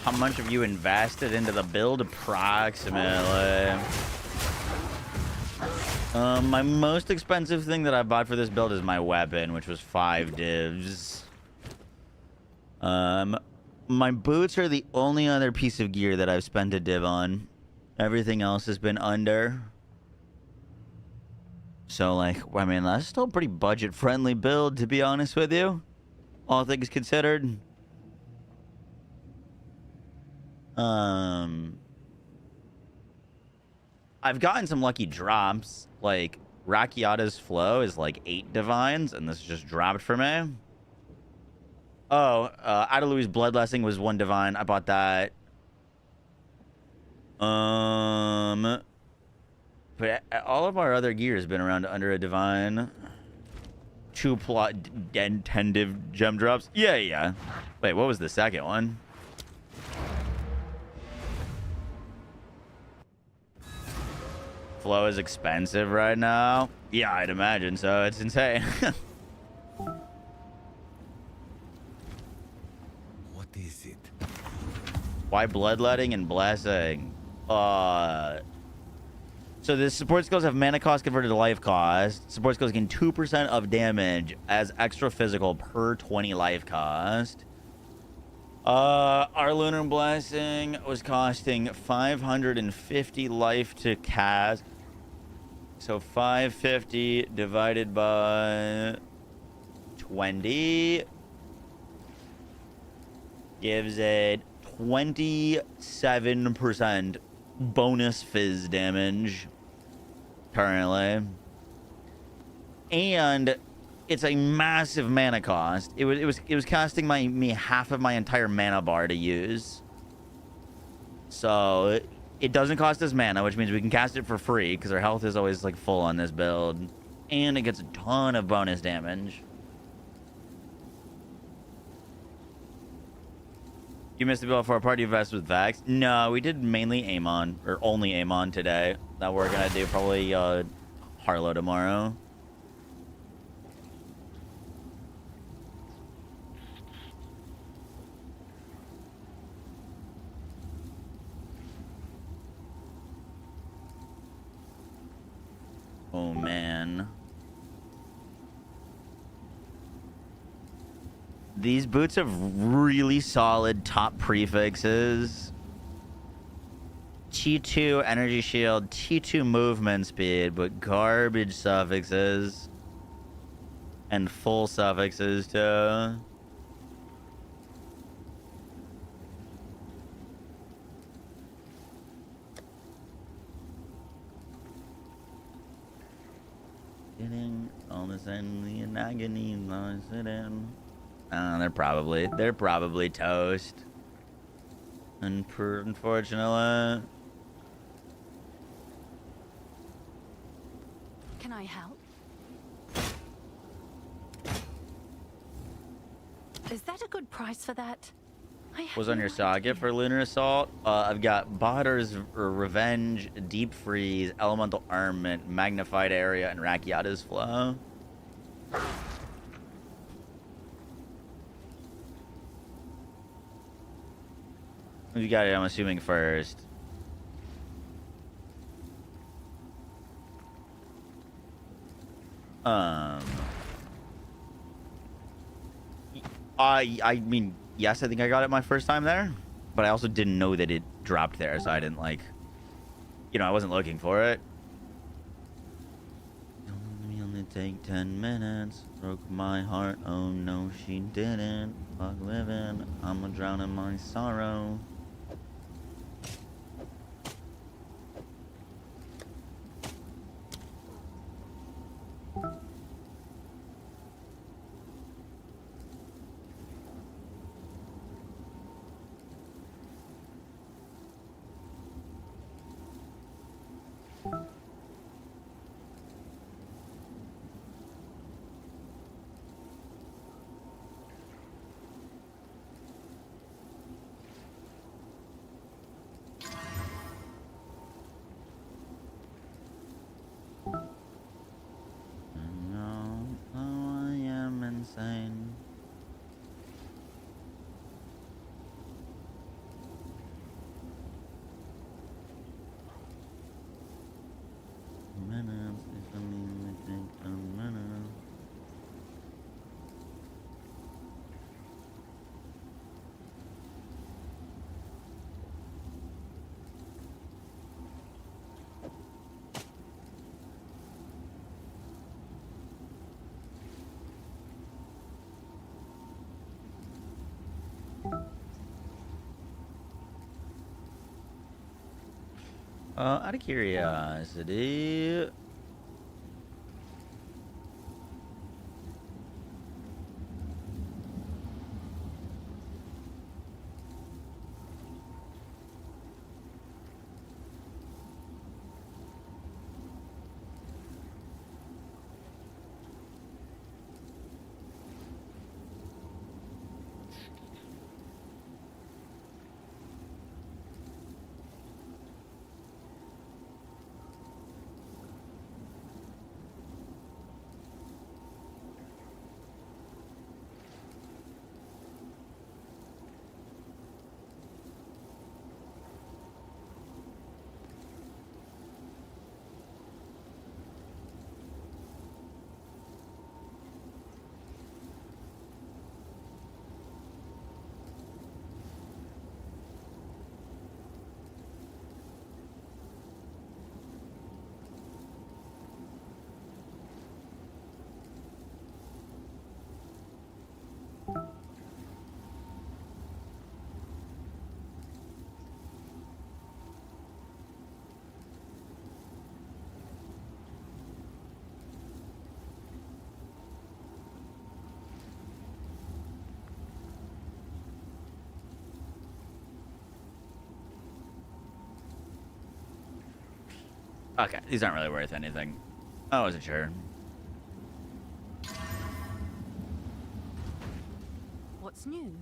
How much have you invested into the build approximately? My most expensive thing that I bought for this build is my weapon, which was 5 divs. My boots are the only other piece of gear that I've spent a div on. Everything else has been under. So, like, I mean, that's still a pretty budget-friendly build, to be honest with you. All things considered. I've gotten some lucky drops. Like, Rakiata's Flow is like 8 divines, and this just dropped for me. Oh, Adalui's Bloodlessing was 1 divine. I bought that. But all of our other gear has been around under a divine. 2 plot 10 div gem drops. Yeah. Wait, what was the second one? Flow is expensive right now. Yeah, I'd imagine so. It's insane. What is it? Why Bloodletting and Blessing? So the support skills have mana cost converted to life cost. Support skills gain 2% of damage as extra physical per 20 life cost. Our Lunar Blessing was costing 550 life to cast. So 550 divided by 20 gives it 27% bonus fizz damage currently. And it's a massive mana cost. It was costing me half of my entire mana bar to use. So it doesn't cost us mana, which means we can cast it for free because our health is always like full on this build. And it gets a ton of bonus damage. You missed the build for a party vest with Vax? No, we did mainly Amon, or only Amon today. That we're gonna do probably Harlow tomorrow. Oh man. These boots have really solid top prefixes. T2 energy shield, T2 movement speed, but garbage suffixes. And full suffixes too. Getting all this envy and agony, I sit in. They're probably toast. Unfortunately. Can I help? Is that a good price for that? Was on your socket for Lunar Assault? I've got Bahadur's Revenge, Deep Freeze, Elemental Armament, Magnified Area, and Rakiata's Flow. You got it, I'm assuming, first. I mean, yes, I think I got it my first time there, but I also didn't know that it dropped there, so I didn't like, you know, I wasn't looking for it. Only take 10 minutes, broke my heart, oh no she didn't, fuck living, I'ma drown in my sorrow. Insane. Minutes, if I mean we think a minute. Out of curiosity, Okay, these aren't really worth anything. I wasn't sure. What's new?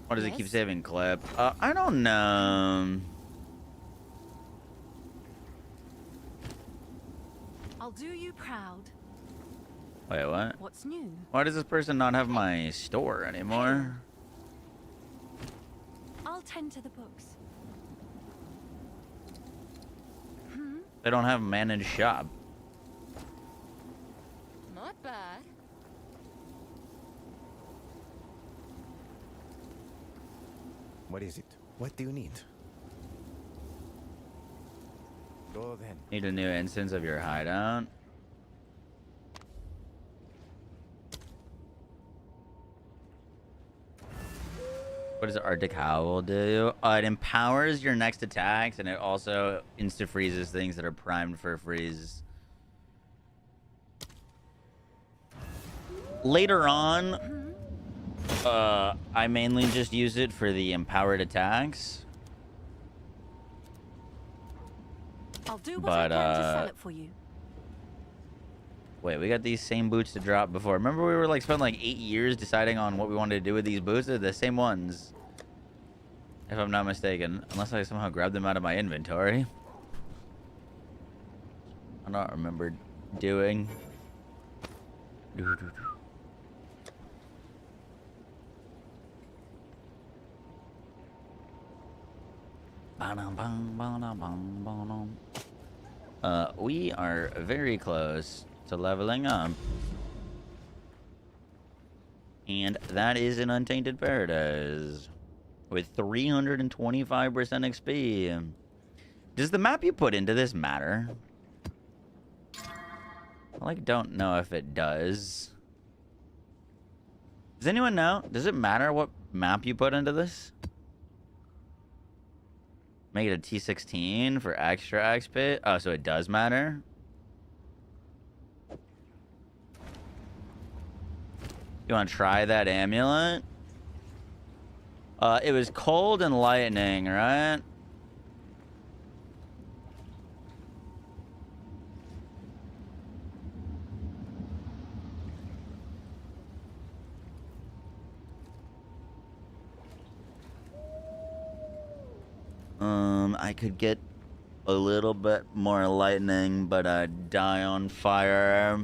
What does it keep Yes? saving clip? I don't know. I'll do you proud. Wait, what? What's new? Why does this person not have my store anymore? I'll tend to the books. They don't have managed shop. Not bad. What is it? What do you need? Go then. Need a new instance of your hideout. What does Arctic Howl do? It empowers your next attacks, and it also insta-freezes things that are primed for freeze. Later on, I mainly just use it for the empowered attacks. I'll do what I can to sell it for you. Wait, we got these same boots to drop before. Remember we were like spent like 8 years deciding on what we wanted to do with these boots? They're the same ones. If I'm not mistaken. Unless I somehow grabbed them out of my inventory. I don't remember doing. We are very close to leveling up. And that is an Untainted Paradise with 325% XP. Does the map you put into this matter? I like don't know if it does. Does anyone know? Does it matter what map you put into this? Make it a T16 for extra XP. Oh, so it does matter. You want to try that amulet? It was cold and lightning, right? I could get a little bit more lightning, but I'd die on fire.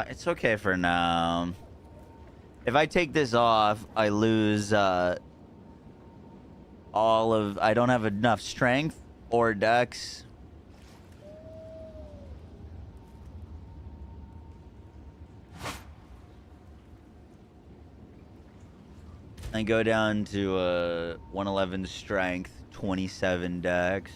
It's okay for now. If I take this off, I lose, I don't have enough strength or dex. I go down to, 111 strength, 27 dex.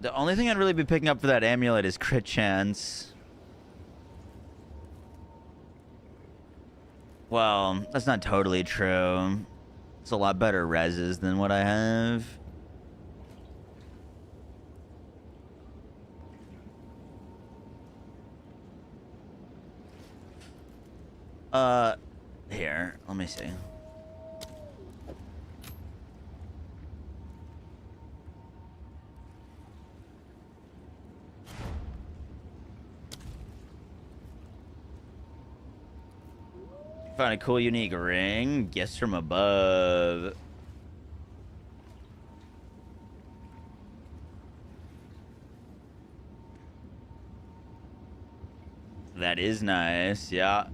The only thing I'd really be picking up for that amulet is crit chance. Well, that's not totally true. It's a lot better reses than what I have. Here, let me see. Found a cool, unique ring. Gifts from above. That is nice, yeah.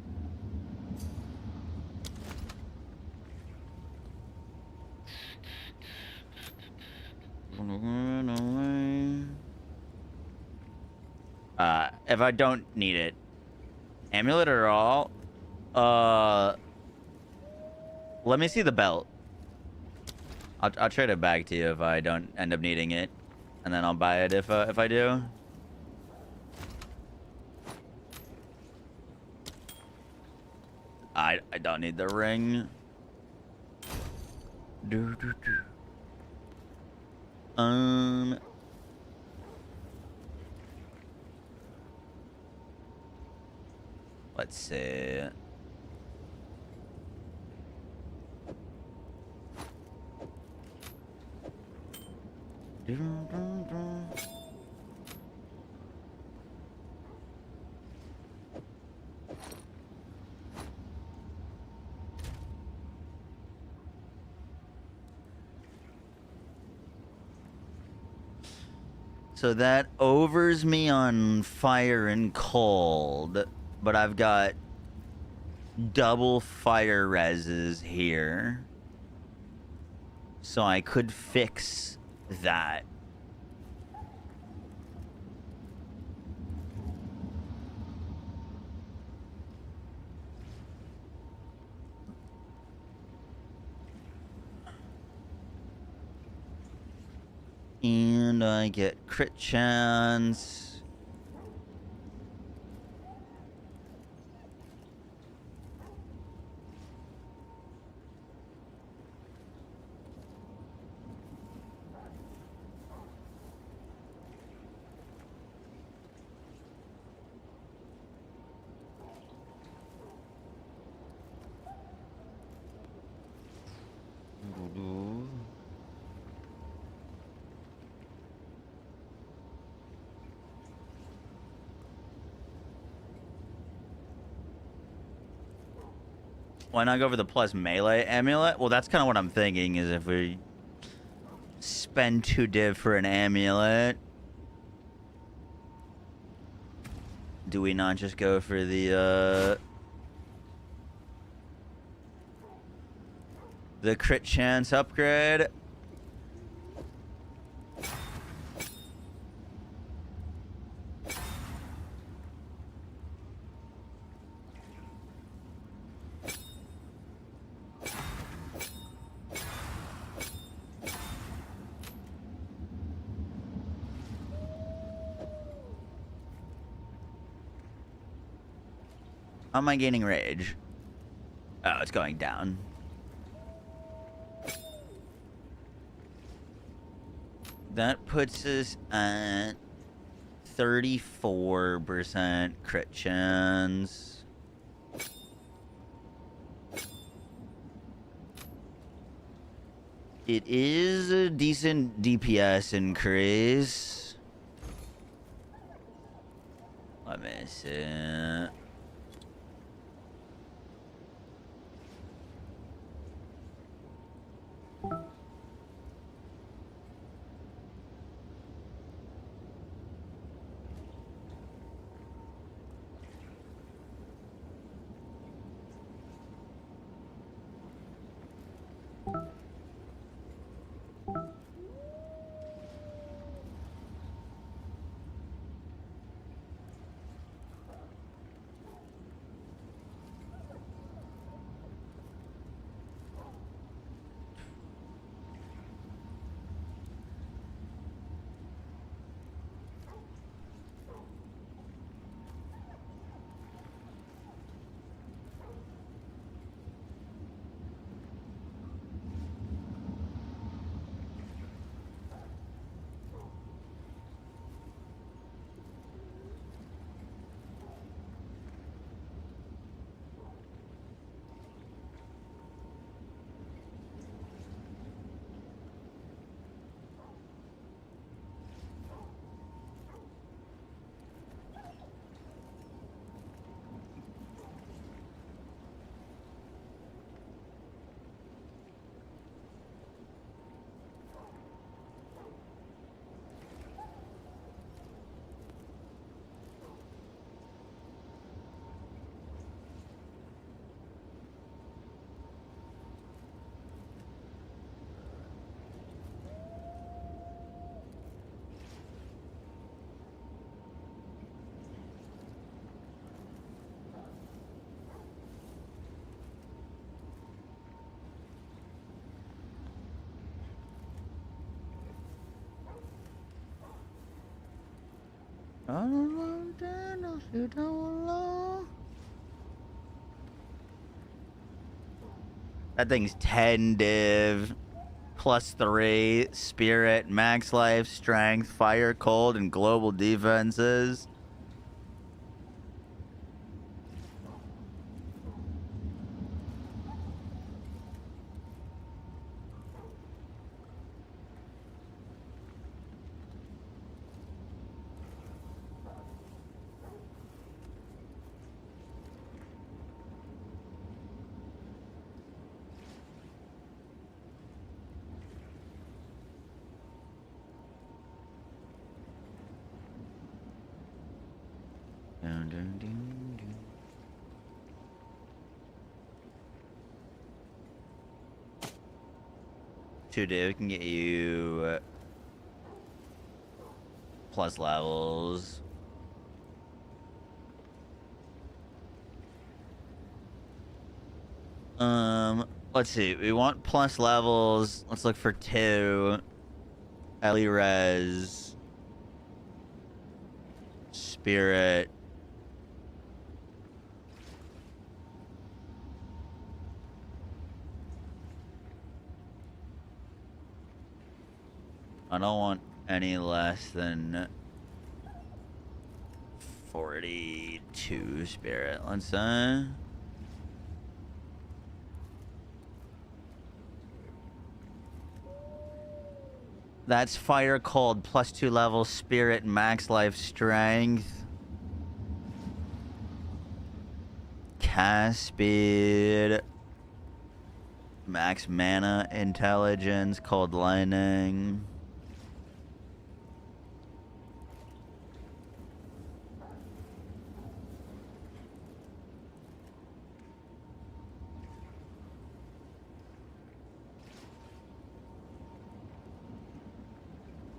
If I don't need it. Amulet or all? Let me see the belt. I'll trade it back to you if I don't end up needing it. And then I'll buy it if I do. I don't need the ring. Let's see. So that overs me on fire and cold, but I've got double fire reses here. So I could fix that. And I get crit chance. Why not go for the plus melee amulet? Well, that's kind of what I'm thinking, is if we spend 2 div for an amulet, do we not just go for the crit chance upgrade? How am I gaining rage? Oh, it's going down. That puts us at 34% crit chance. It is a decent DPS increase. Let me see. That thing's 10 div, +3, spirit, max life, strength, fire, cold, and global defenses. Dun, dun, dun, dun. Two div can get you plus levels. Let's see. We want plus levels. Let's look for 2. Ellie Res. Spirit. I don't want any less than 42 spirit, let's say. That's fire cold, +2 level, spirit, max life, strength. Cast speed. Max mana, intelligence, cold lightning.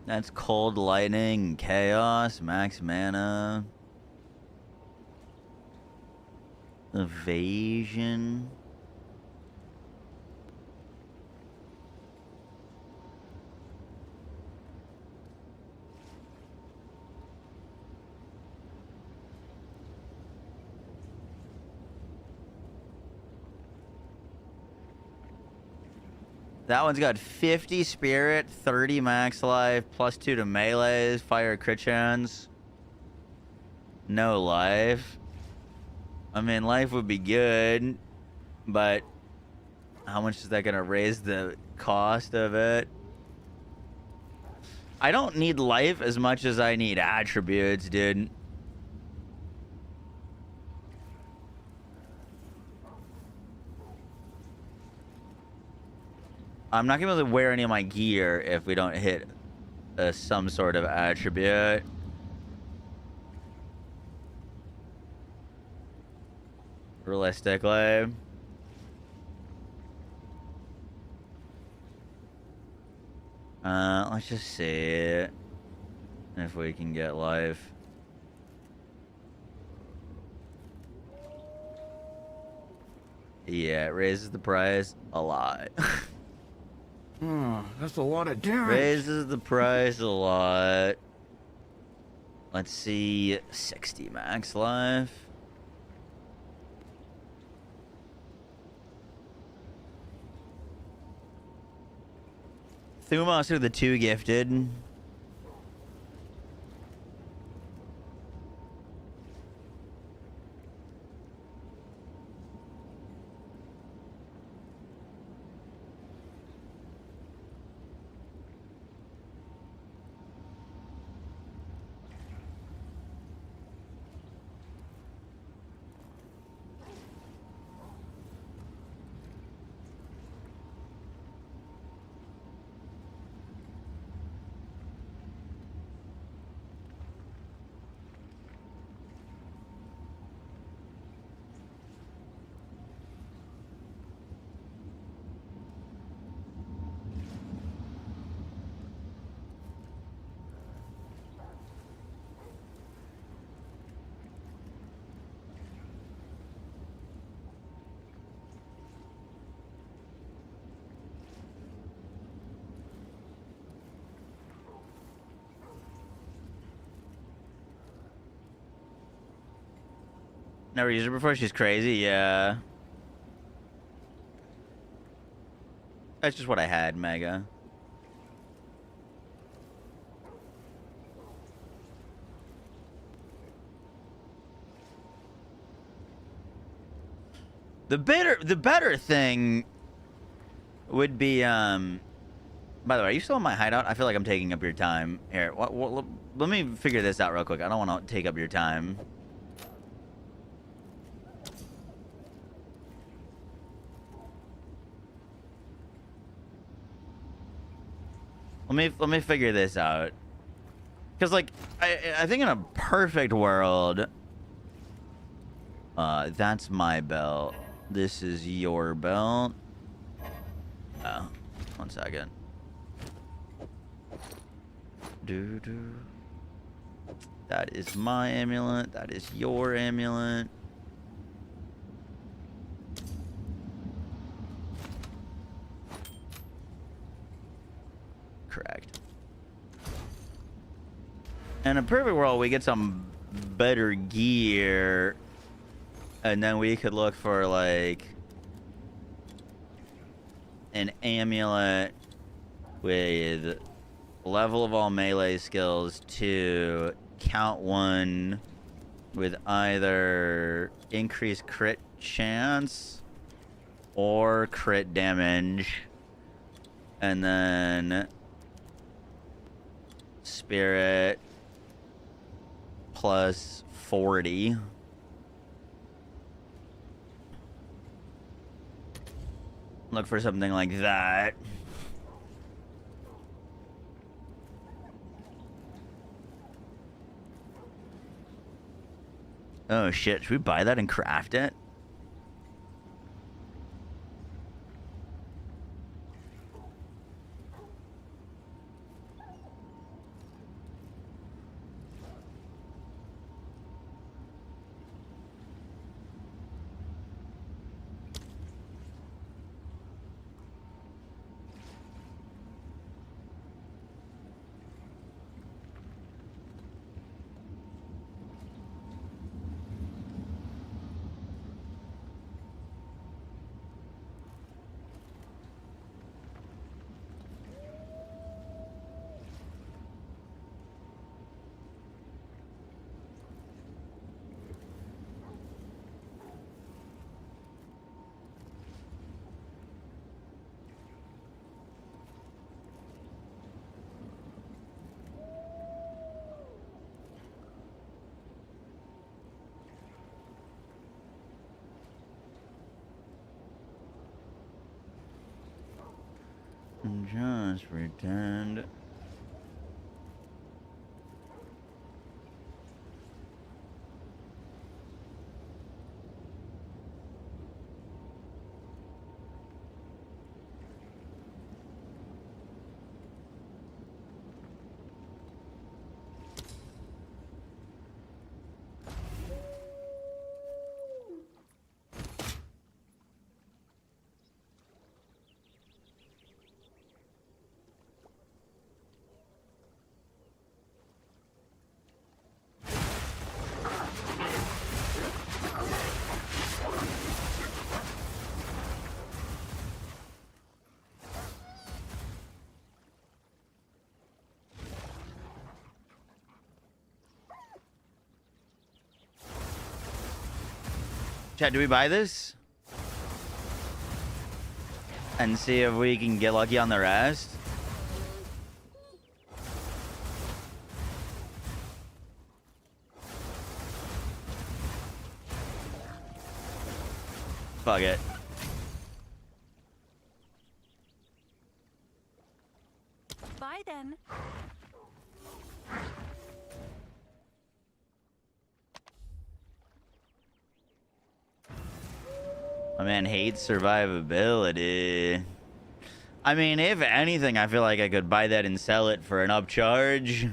That's cold lightning, chaos, max mana. Evasion. That one's got 50 spirit, 30 max life, +2 to melees, fire crit chance. No life. I mean, life would be good, but how much is that gonna raise the cost of it? I don't need life as much as I need attributes, dude. I'm not gonna be able to wear any of my gear if we don't hit some sort of attribute. Realistically. Let's just see if we can get life. Yeah, it raises the price a lot. That's a lot of damage. Raises the price a lot. Let's see, 60 max life. Thumos are the 2 gifted. Never used her before. She's crazy. Yeah. That's just what I had, Mega. The better thing would be, by the way, are you still in my hideout? I feel like I'm taking up your time. Here, let me figure this out real quick. I don't want to take up your time. Let me figure this out. Cause like I think in a perfect world, that's my belt. This is your belt. Oh, 1 second. That is my amulet. That is your amulet. Correct. In a perfect world, we get some better gear, and then we could look for like an amulet with level of all melee skills 2, count 1, with either increased crit chance or crit damage, and then spirit plus 40. Look for something like that. Oh shit, should we buy that and craft it? Just pretend. Chat, do we buy this? And see if we can get lucky on the rest? Fuck it. Bye then. My man hates survivability. I mean, if anything, I feel like I could buy that and sell it for an upcharge.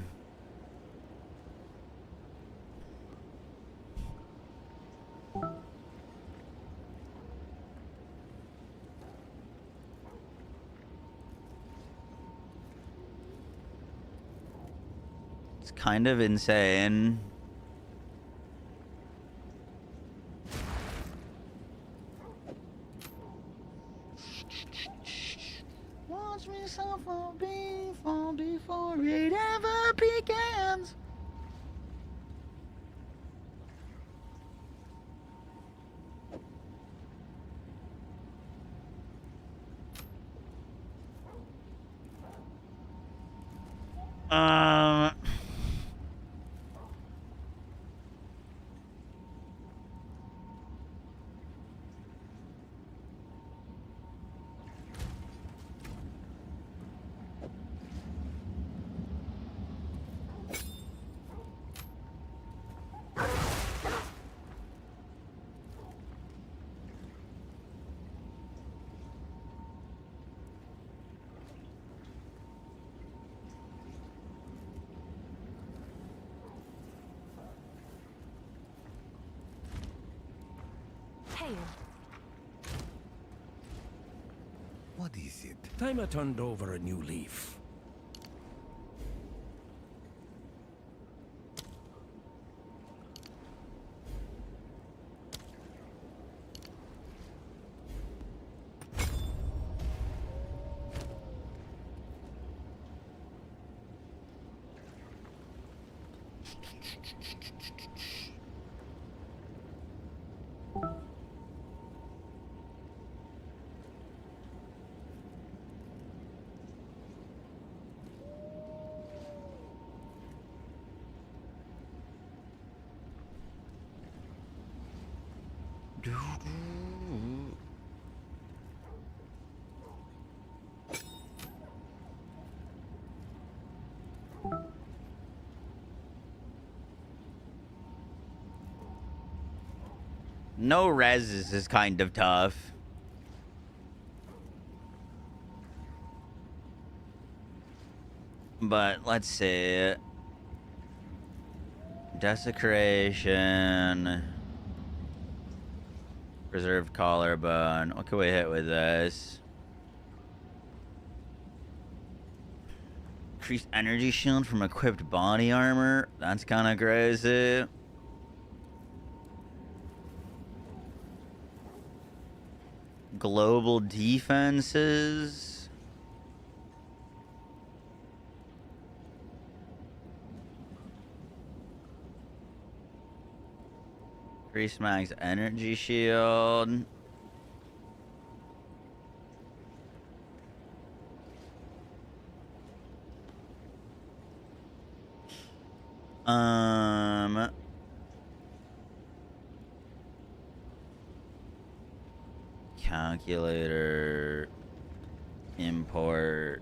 It's kind of insane. Ask myself before it ever begins. Um. Hail. What is it? Time I turned over a new leaf. No res is kind of tough. But let's see. Desecration. Preserved collarbone. What can we hit with this? Increased energy shield from equipped body armor. That's kind of crazy. Global defenses. Increase max energy shield. Calculator. Import.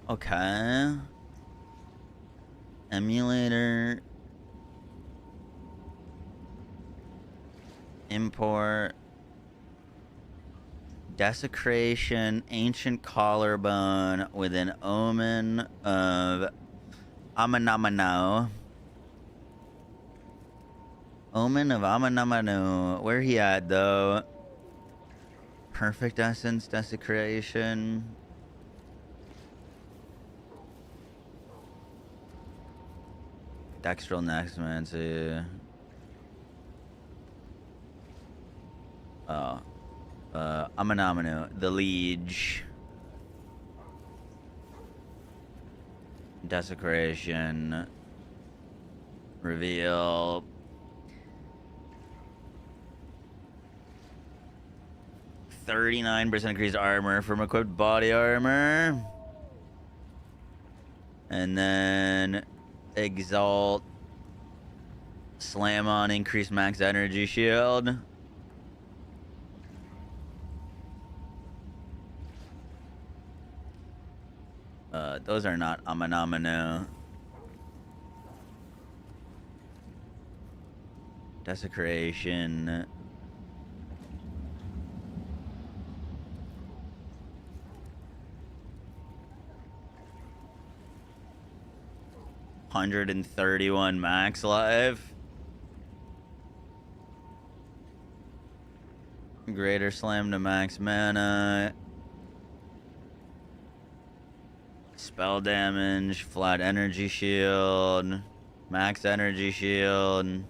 Okay. Emulator. Import. Desecration. Ancient collarbone with an omen of Amanamano. Omen of Amanamano. Where he at though? Perfect essence. Desecration. Dextral necromancy. Amanamanu, the Liege. Desecration. Reveal. %39 increased armor from equipped body armor. And then Exalt Slam on, increase max energy shield. Those are not Amanamanu. Desecration. $131 max life. Greater slam to max mana. Spell damage, flat energy shield, max energy shield.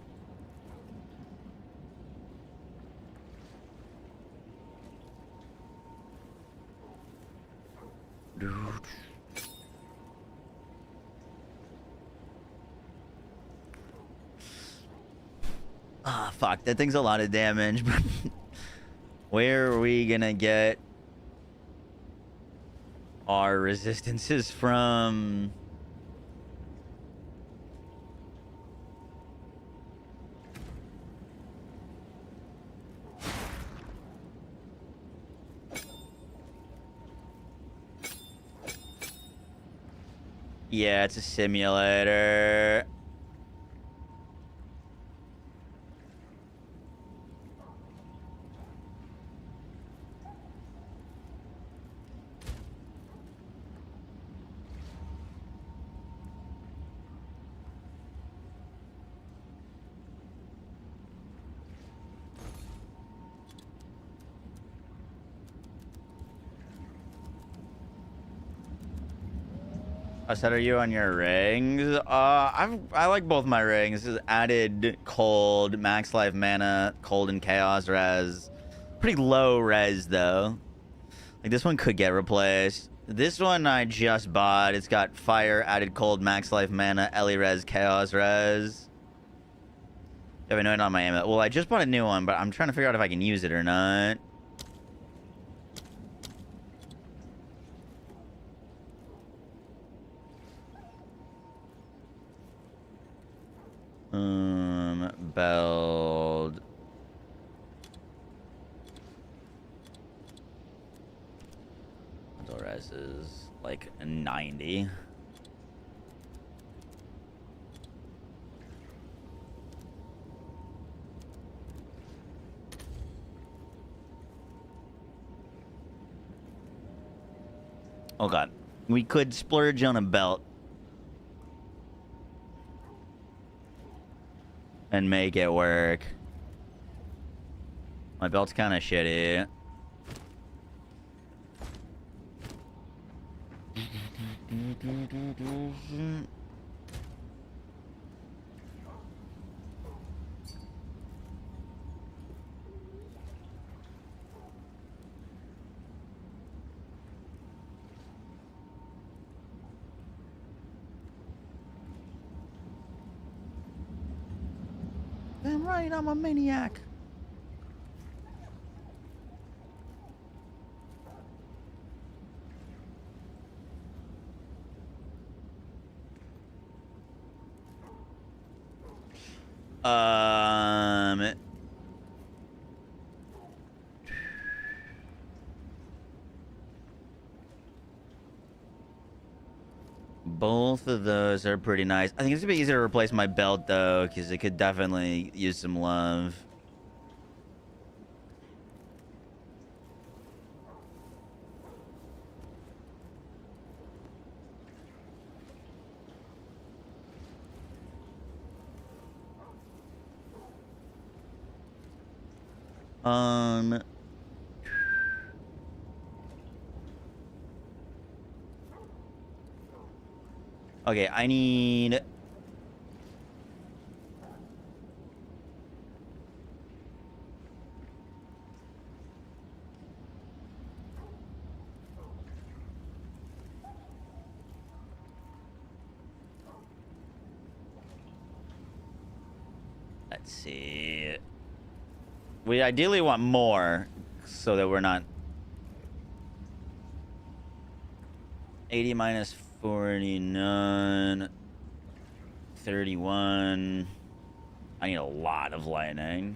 Ah, fuck, that thing's a lot of damage. Where are we gonna get our resistances from? Yeah, it's a simulator. I said, are you on your rings? I like both my rings. This is added cold, max life mana, cold and chaos res. Pretty low res though. Like this one could get replaced. This one I just bought. It's got fire, added cold, max life mana, Ellie res, chaos res. I have a note on my amulet. Well, I just bought a new one, but I'm trying to figure out if I can use it or not. Build. Mental res is like 90. Oh god. We could splurge on a belt. And make it work. My belt's kind of shitty. Damn right, I'm a maniac. Both of those are pretty nice. I think it's gonna be easier to replace my belt though, because it could definitely use some love. Okay, I need... Let's see. We ideally want more so that we're not 80 minus 49 31 I need a lot of lightning.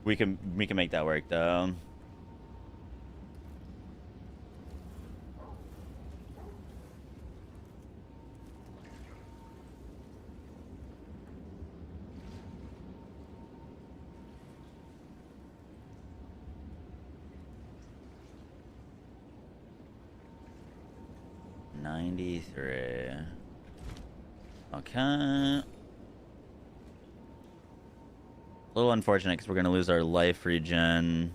We can make that work though. $93. Okay. A little unfortunate because we're gonna lose our life regen.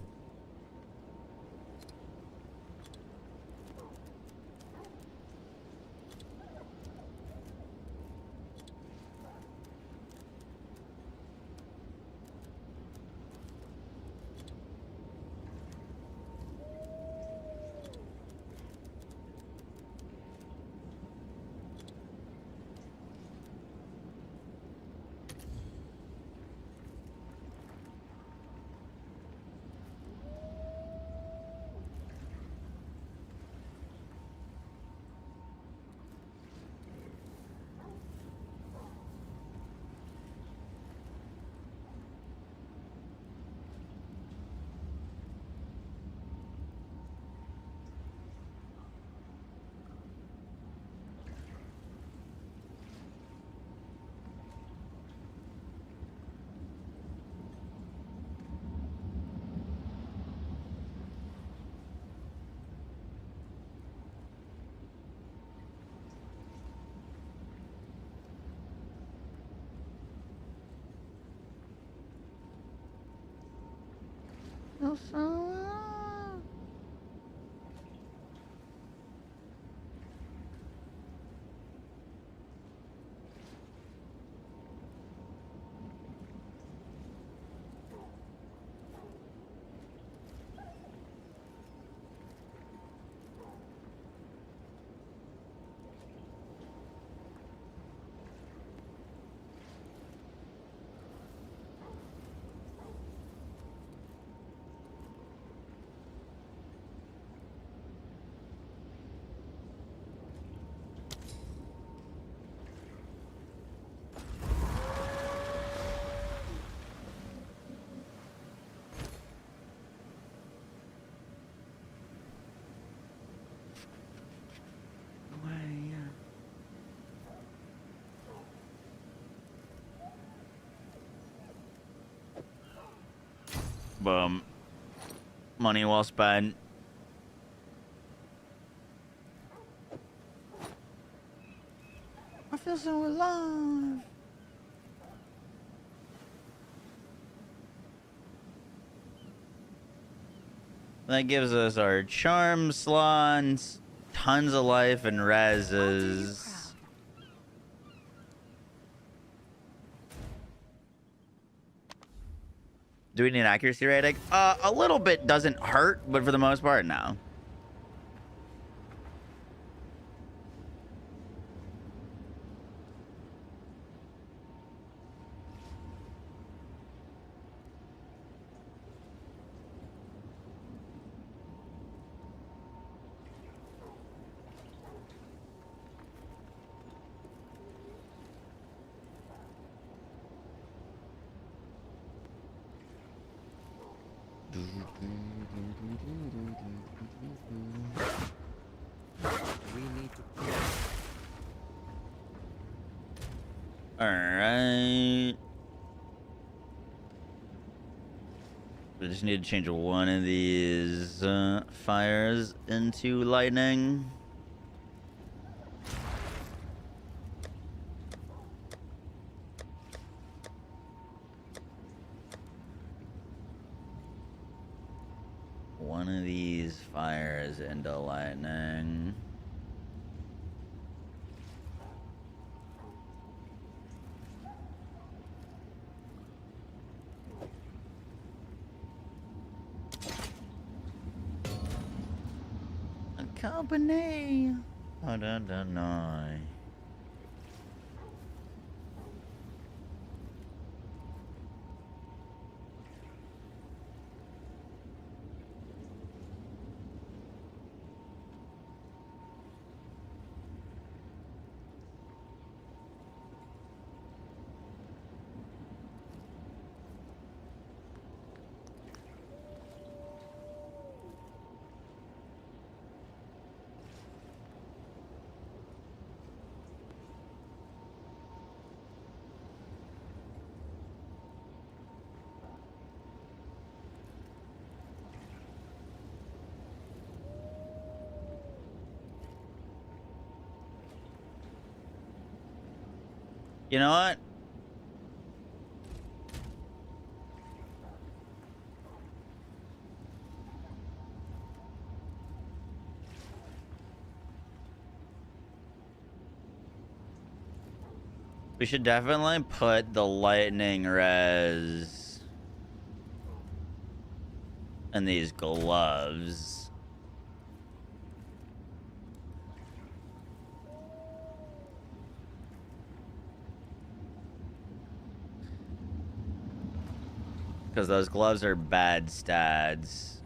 Boom. Money well spent. I feel so alive. That gives us our charm slots, tons of life and reses. Do we need an accuracy rating? A little bit doesn't hurt, but for the most part, no. We need to. All right. We just need to change one of these fires into lightning. One of these fires into lightning. A company. I don't know. You know what? We should definitely put the lightning res in these gloves. Because those gloves are bad stats.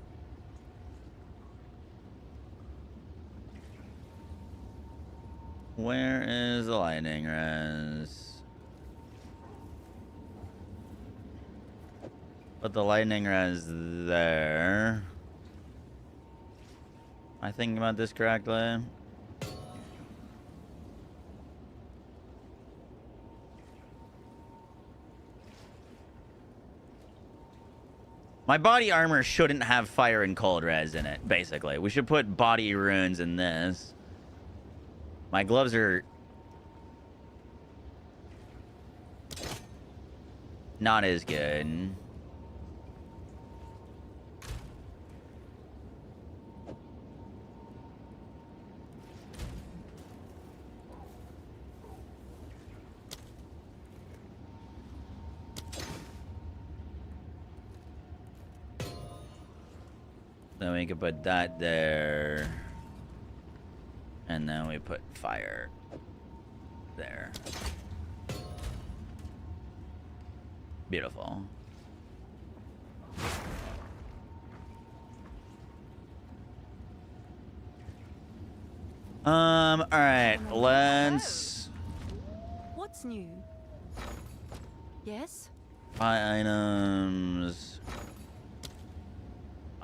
Where is the lightning res? Put the lightning res there. Am I thinking about this correctly? My body armor shouldn't have fire and cold res in it, basically. We should put body runes in this. My gloves are not as good. Then we can put that there. And then we put fire there. Beautiful. All right, let's... What's new? Yes? Buy items.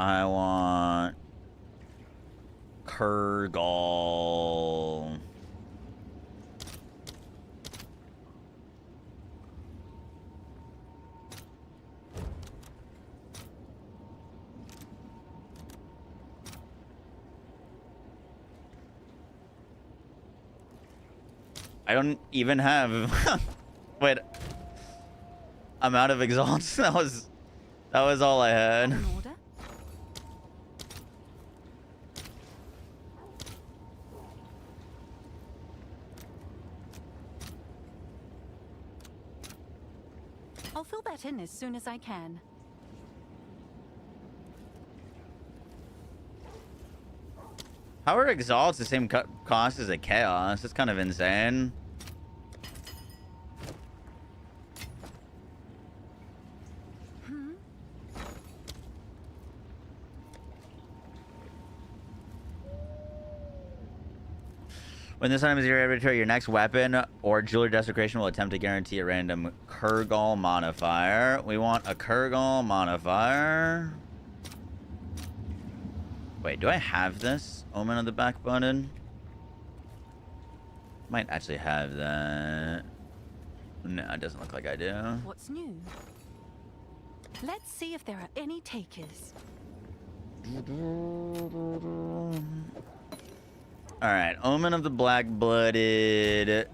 I want Kurgal. I don't even have wait. I'm out of exalts. That was all I had. An order? I'll fill that in as soon as I can. How are exalts the same cost as a chaos? It's kind of insane. When this item is in your inventory, your next weapon or jewelry desecration will attempt to guarantee a random Kurgal modifier. We want a Kurgal modifier. Wait, do I have this? Omen on the back button? Might actually have that. No, it doesn't look like I do. What's new? Let's see if there are any takers. Alright, Omen of the Black-Blooded.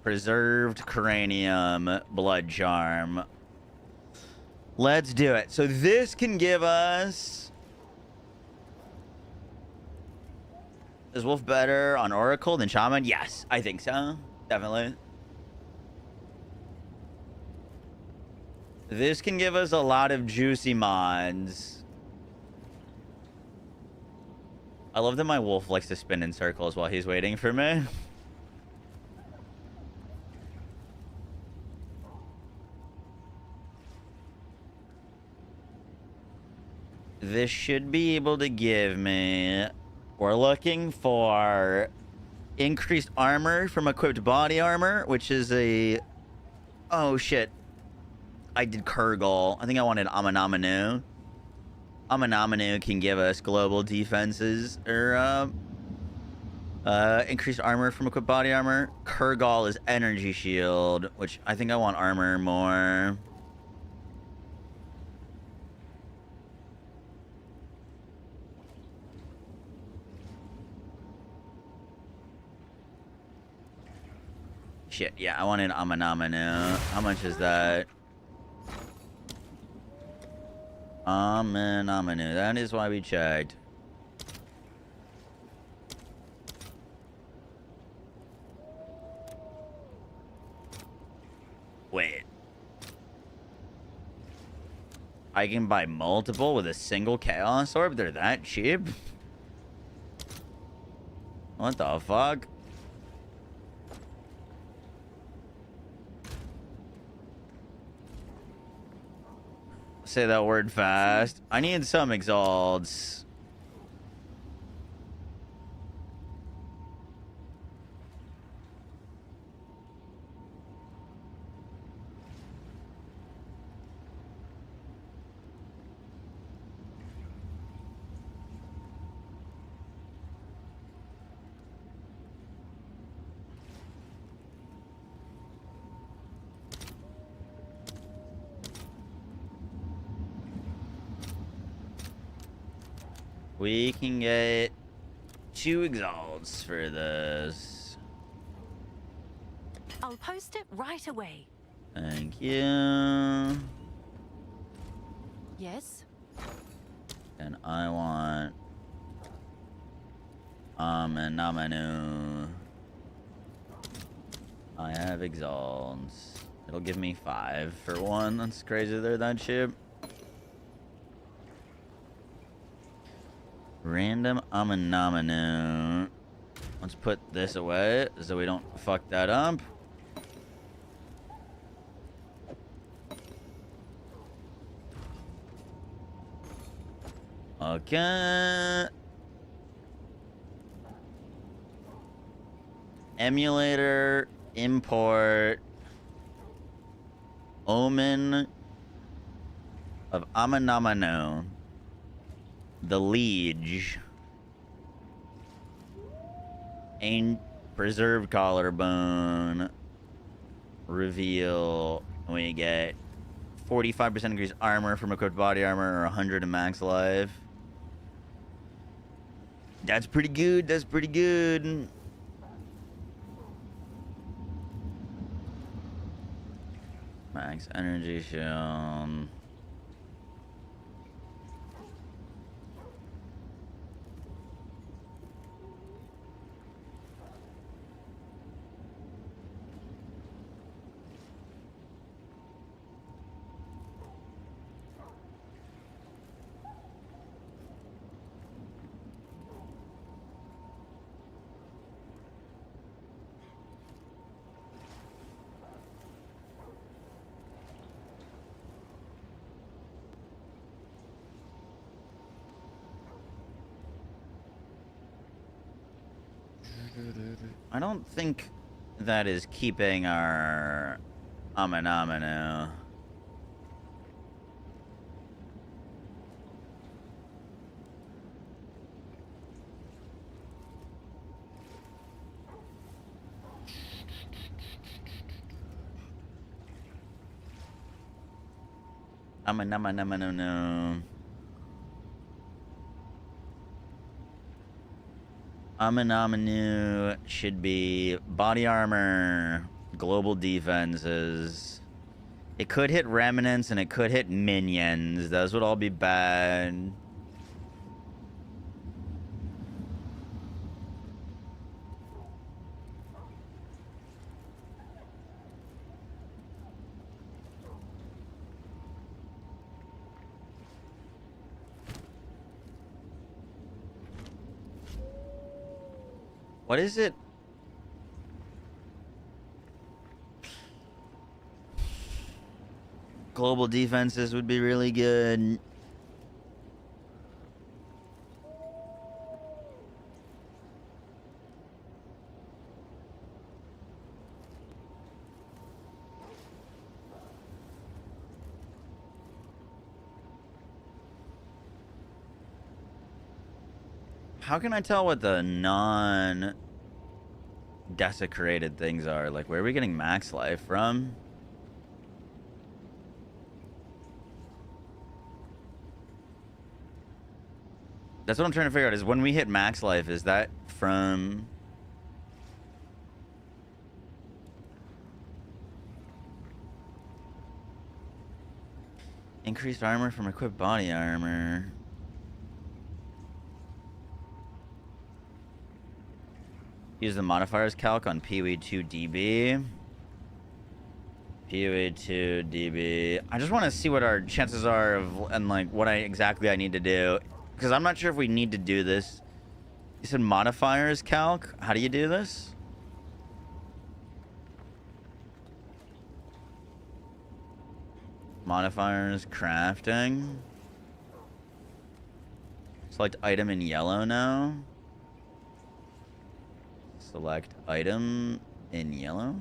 Preserved Cranium, Blood Charm. Let's do it. So this can give us... Is Wolf better on Oracle than Shaman? Yes, I think so. Definitely. This can give us a lot of juicy mods. I love that my wolf likes to spin in circles while he's waiting for me. This should be able to give me... We're looking for increased armor from equipped body armor, which is a... Oh, shit. I did Kurgal. I think I wanted Amon. Amon can give us global defenses or increased armor from equipped body armor. Kurgal is energy shield, which I think I want armor more. Shit, yeah, I wanted Amon now. How much is that? Amon. That is why we checked. Wait. I can buy multiple with a single Chaos Orb? They're that cheap? What the fuck? Say that word fast. I need some exalts. We can get 2 exalts for this. I'll post it right away. Thank you. Yes? And I want Namanu. I have exalts. It'll give me 5 for 1. That's crazy they're that cheap. Random Namanu. Let's put this away so we don't fuck that up. Okay. Emulator, import, Omen of Amanamano, the Liege, and preserved collarbone, reveal. We get 45% increased armor from equipped body armor or 100 in max life. That's pretty good. That's pretty good. Max energy shield. I don't think that is keeping our Amanamanu. Amanamanu. Amanamanu should be body armor, global defenses. It could hit remnants and it could hit minions. Those would all be bad. What is it? Global defenses would be really good. How can I tell what the non-desecrated things are? Like, where are we getting max life from? That's what I'm trying to figure out, is when we hit max life, is that from... Increased armor from equipped body armor. Use the modifiers calc on PoE2DB. PoE2DB. I just want to see what our chances are of, and like what exactly I need to do, because I'm not sure if we need to do this. You said modifiers calc. How do you do this? Modifiers crafting. Select item in yellow now. Select item in yellow.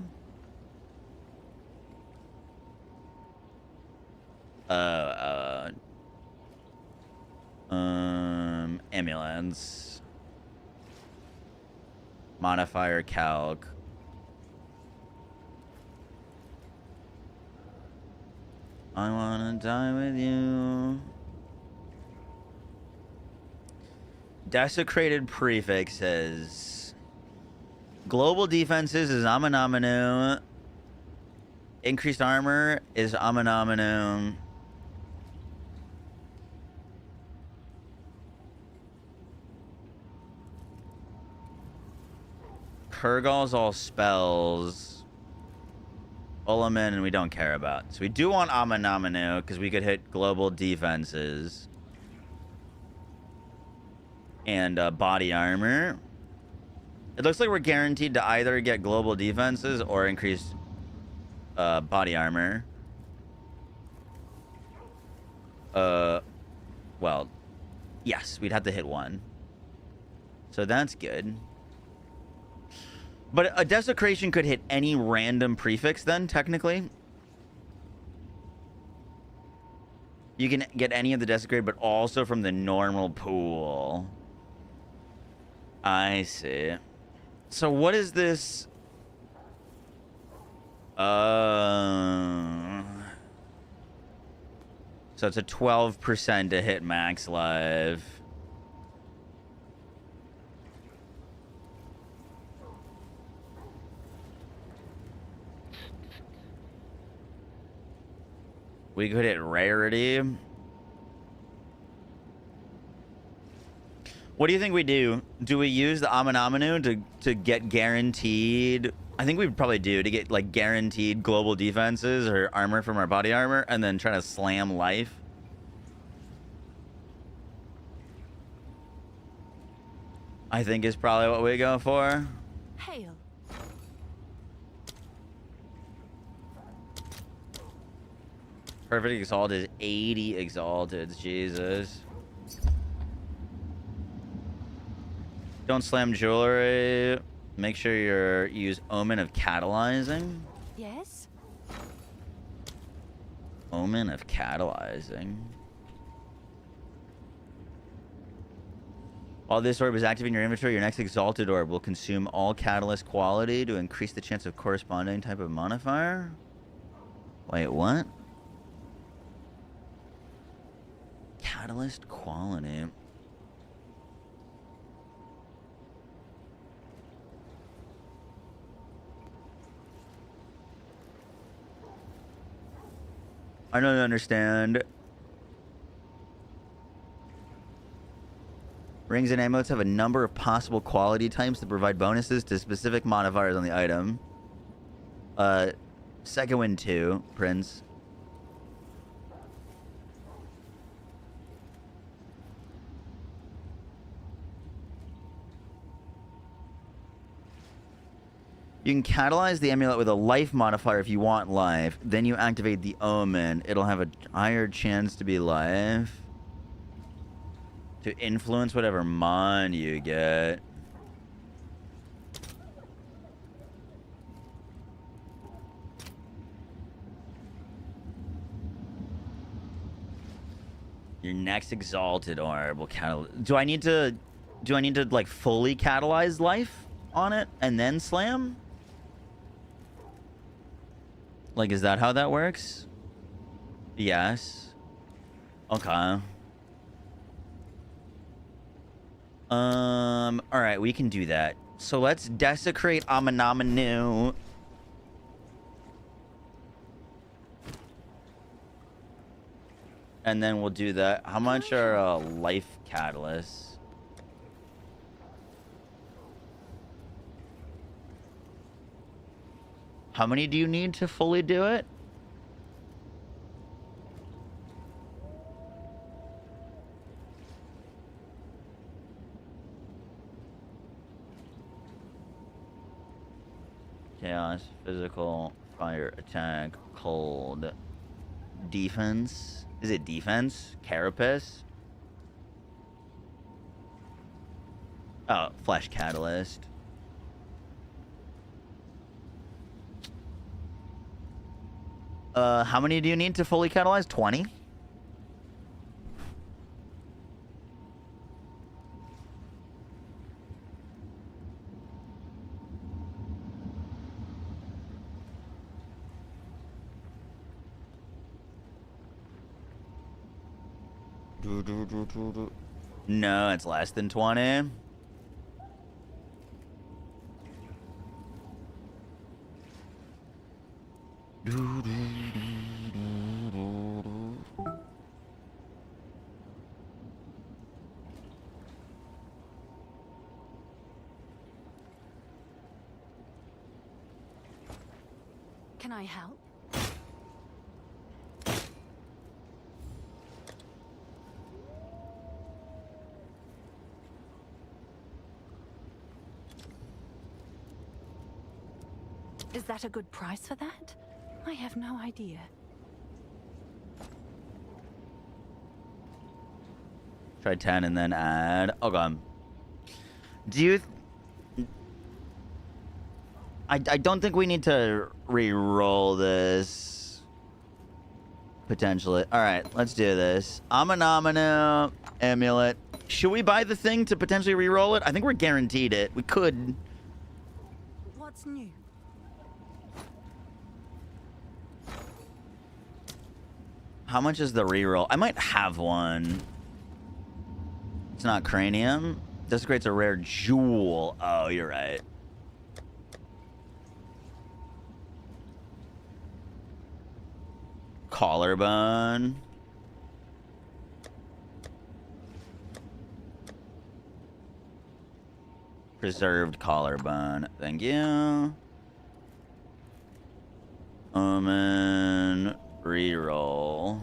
Ambulance. Modifier calc. I wanna die with you. Desecrated prefixes. Global defenses is Amon. Increased armor is Amon. Kurgal's all spells. Ulamin and we don't care about. So we do want Amon because we could hit global defenses. And body armor. It looks like we're guaranteed to either get global defenses or increased body armor. Well, yes, we'd have to hit one. So that's good. But a desecration could hit any random prefix then, technically. You can get any of the desecrated, but also from the normal pool. I see. So what is this? So it's a 12% to hit max life. We could hit rarity. What do you think we do? Do we use the Amon to get guaranteed? I think we'd probably do to get like guaranteed global defenses or armor from our body armor, and then try to slam life. I think is probably what we go for. Hail. Perfect exalted is 80 exalted. Jesus. Don't slam jewelry. Make sure you use Omen of catalyzing. Yes? Omen of catalyzing. While this orb is active in your inventory, your next exalted orb will consume all catalyst quality to increase the chance of corresponding type of modifier. Wait, what? Catalyst quality. I don't understand. Rings and amulets have a number of possible quality types that provide bonuses to specific modifiers on the item. Second wind 2, Prince. You can catalyze the amulet with a life modifier if you want life. Then you activate the omen. It'll have a higher chance to be life. To influence whatever mon you get. Your next exalted orb will catalyze. Do I need to like fully catalyze life on it and then slam? Like, is that how that works? Yes. Okay. All right, we can do that. So let's desecrate Amon. And then we'll do that. How much are life catalysts? How many do you need to fully do it? Chaos, physical, fire, attack, cold, defense. Is it defense? Carapace? Oh, flesh catalyst. How many do you need to fully catalyze? 20? No, it's less than 20. Can I help? Is that a good price for that? I have no idea. Try 10 and then add. Oh god. Do you? I don't think we need to re-roll this. Potentially. All right, let's do this. Amon amulet. Should we buy the thing to potentially re-roll it? I think we're guaranteed it. We could. What's new? How much is the reroll? I might have one. It's not cranium. This creates a rare jewel. Oh, you're right. Collarbone. Preserved collarbone. Thank you. Omen. Reroll.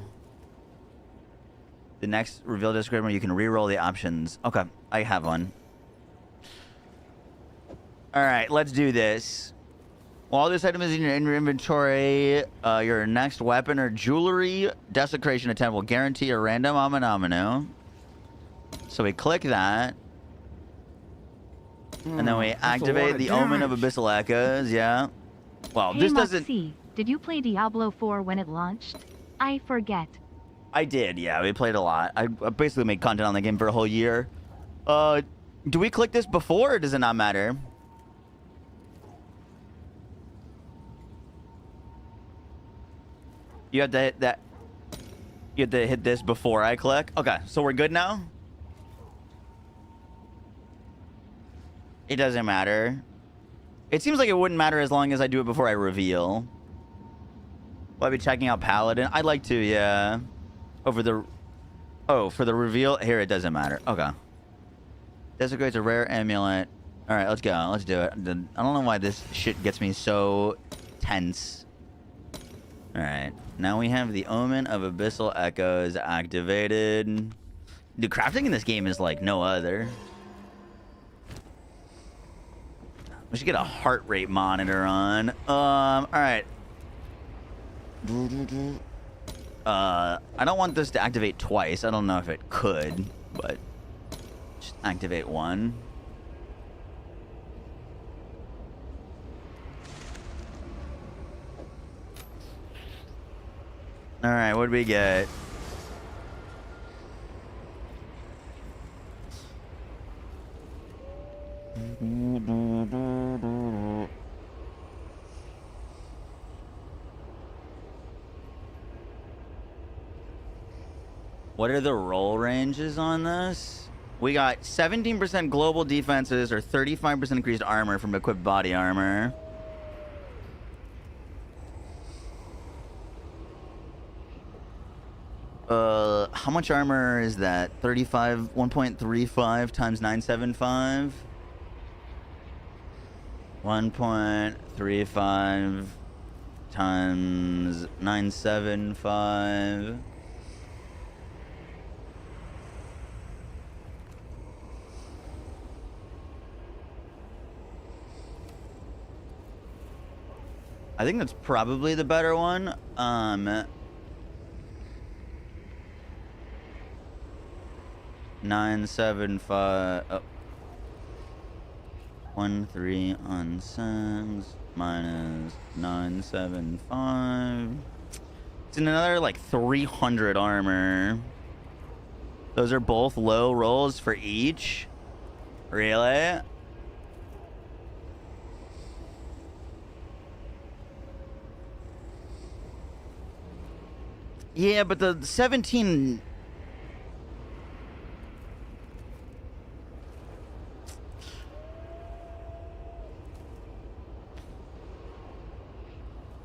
The next reveal disclaimer, you can reroll the options. Okay, I have one. All right, let's do this. While this item is in your inventory, your next weapon or jewelry desecration attempt will guarantee a random Amon. So we click that. And then we activate the Omen of Abyssal Echoes, yeah. Well, hey, this doesn't... Moxie, did you play Diablo 4 when it launched? I forget. I did, yeah. We played a lot. I basically made content on the game for a whole year. Do we click this before, or does it not matter? You have to hit that. You have to hit this before I click. Okay, so we're good now? It doesn't matter. It seems like it wouldn't matter as long as I do it before I reveal. Will I be checking out Paladin? I'd like to, yeah. Over the... Oh, for the reveal? Here, it doesn't matter. Okay. Desecrates a rare amulet. Alright, let's go. Let's do it. I don't know why this shit gets me so tense. Alright. Now we have the Omen of Abyssal Echoes activated. Dude, crafting in this game is like no other. We should get a heart rate monitor on. Alright. I don't want this to activate twice. I don't know if it could, but just activate one. All right, what do we get? What are the roll ranges on this? We got 17% global defenses or 35% increased armor from equipped body armor. How much armor is that? 35, 1.35 times 975. 1.35 times 975. I think that's probably the better one. 975. Oh. 13 on 6 minus 975. It's another like 300 armor. Those are both low rolls for each. Really? Yeah, but the 17...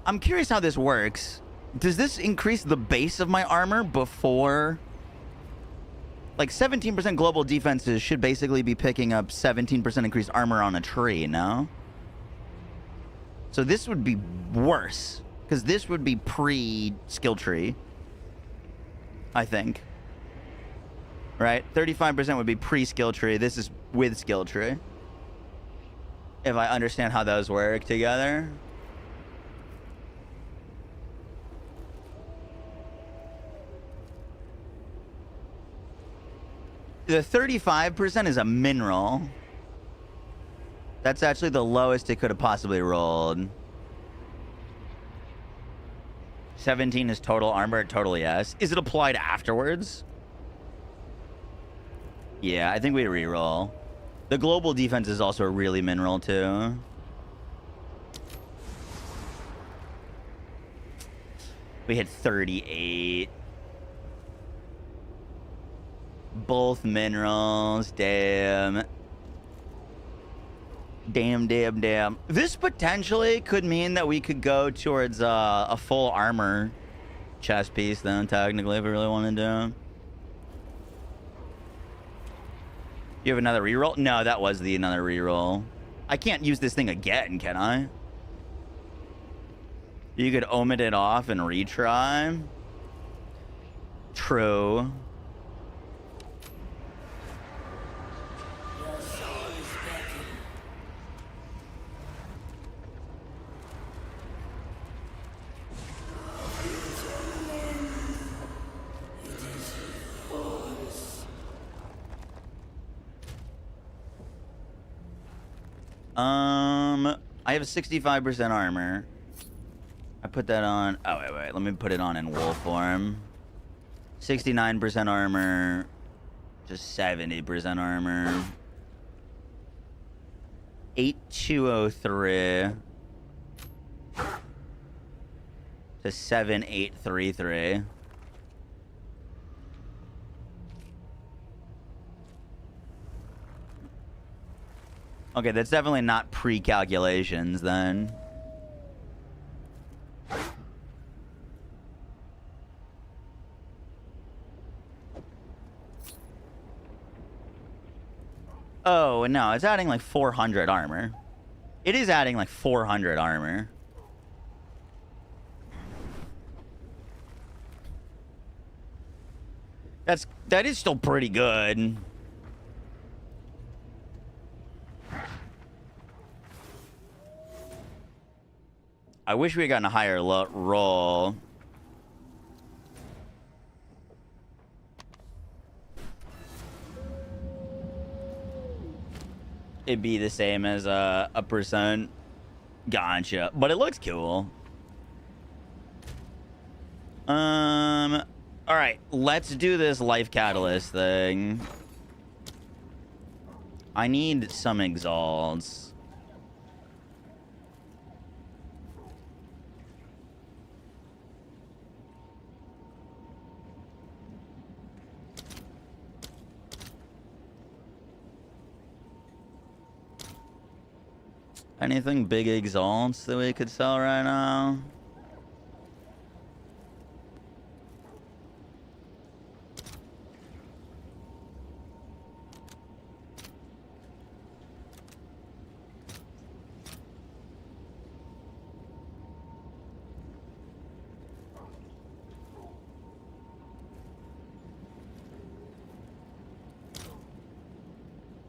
I'm curious how this works. Does this increase the base of my armor before... Like, 17% global defenses should basically be picking up 17% increased armor on a tree, no? So this would be worse. Because this would be pre-skill tree. I think. Right? 35% would be pre-skill tree. This is with skill tree. If I understand how those work together. The 35% is a mineral. That's actually the lowest it could have possibly rolled. 17 is total armor, total yes. Is it applied afterwards? Yeah, I think we reroll. The global defense is also a really mineral too. We hit 38. Both minerals, damn. Damn. This potentially could mean that we could go towards a full armor chest piece, then, technically, if we really want to do. You have another reroll? No, that was the another reroll. I can't use this thing again, can I? You could omit it off and retry. True. I have 65% armor. I put that on. Oh, wait. Let me put it on in wolf form. 69% armor. Just 70% armor. 8203 to 7833. Okay, that's definitely not pre-calculations then. Oh, no, it's adding like 400 armor. It is adding like 400 armor. That is still pretty good. I wish we had gotten a higher roll. It'd be the same as a percent. Gotcha. But it looks cool. All right, let's do this life catalyst thing. I need some exalts. Anything big exalts that we could sell right now?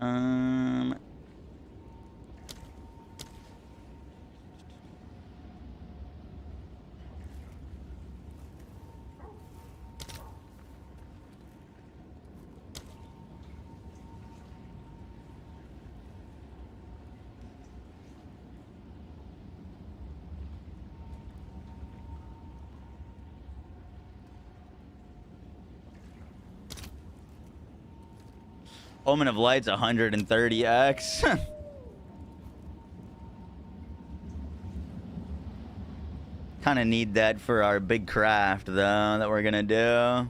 Um. Omen of Light's 130x. Kind of need that for our big craft, though, that we're gonna do.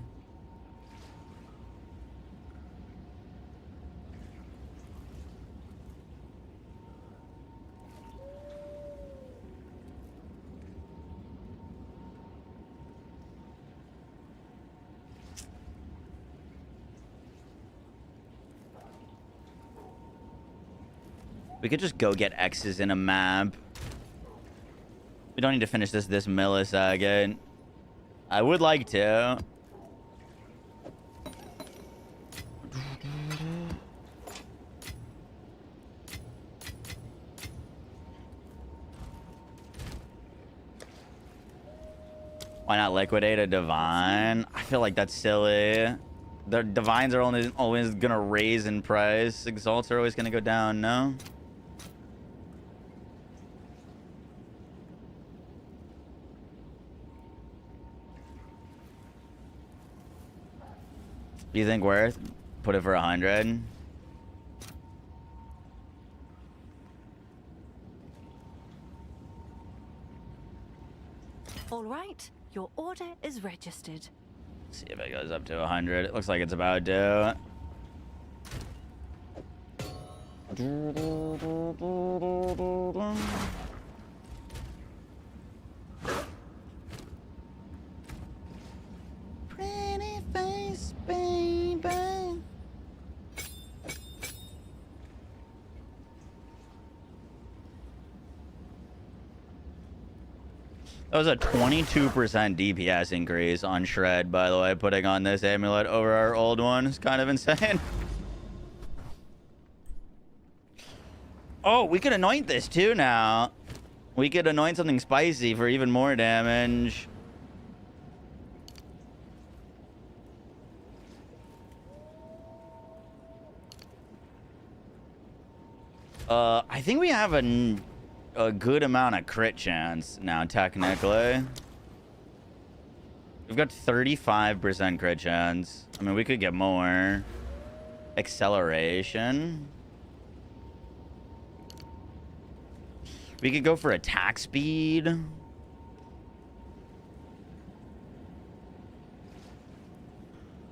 We could just go get X's in a map. We don't need to finish this millisecond. I would like to. Why not liquidate a divine? I feel like that's silly. The divines are always gonna raise in price. Exalts are always gonna go down, no? Do you think worth? Put it for 100? All right, your order is registered. See if it goes up to 100. It looks like it's about to. Pretty face, baby. That was a 22% DPS increase on Shred, by the way, putting on this amulet over our old one. It's kind of insane. Oh, we could anoint this too now. We could anoint something spicy for even more damage. I think we have a good amount of crit chance now, technically. We've got 35% crit chance. I mean, we could get more. Acceleration. We could go for attack speed.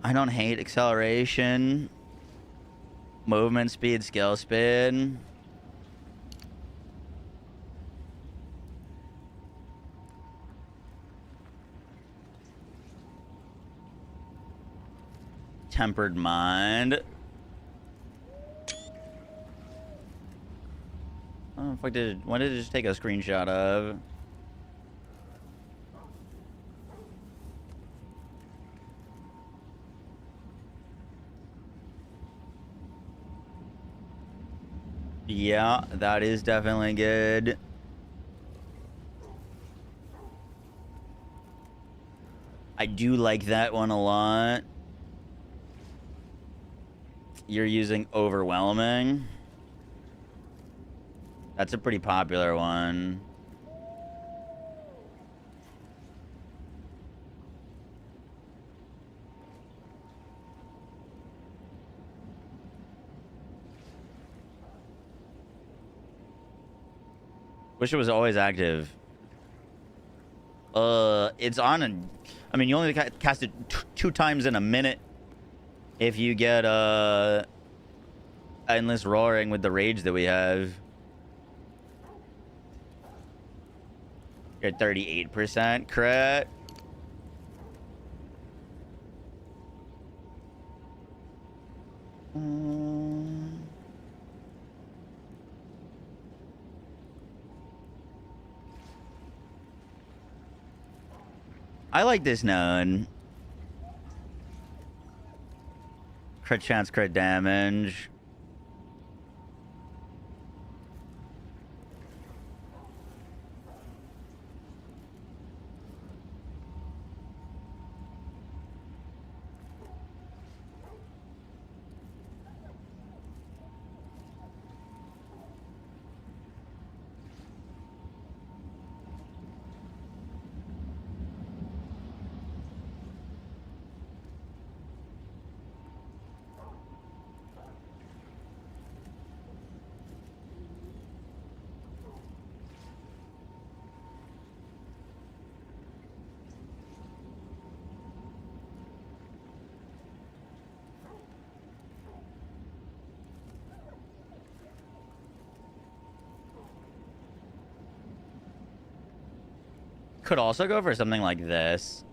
I don't hate acceleration. Movement speed, skill speed. Tempered mind. Oh, fuck did what did it just take a screenshot of? Yeah, that is definitely good. I do like that one a lot. You're using overwhelming. That's a pretty popular one. Wish it was always active. It's on I mean, you only cast it 2 times in a minute. If you get endless roaring with the rage that we have. You're at 38% crit. I like this node. Crit chance, crit damage. Could also go for something like this.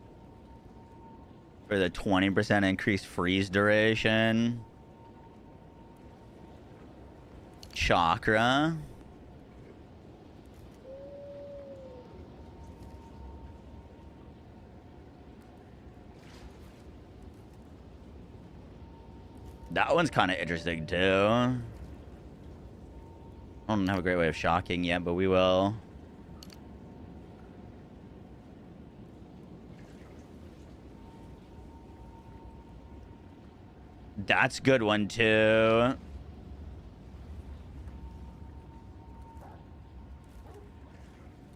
For the 20% increased freeze duration. Chakra. That one's kind of interesting too. I don't have a great way of shocking yet, but we will. That's a good one too.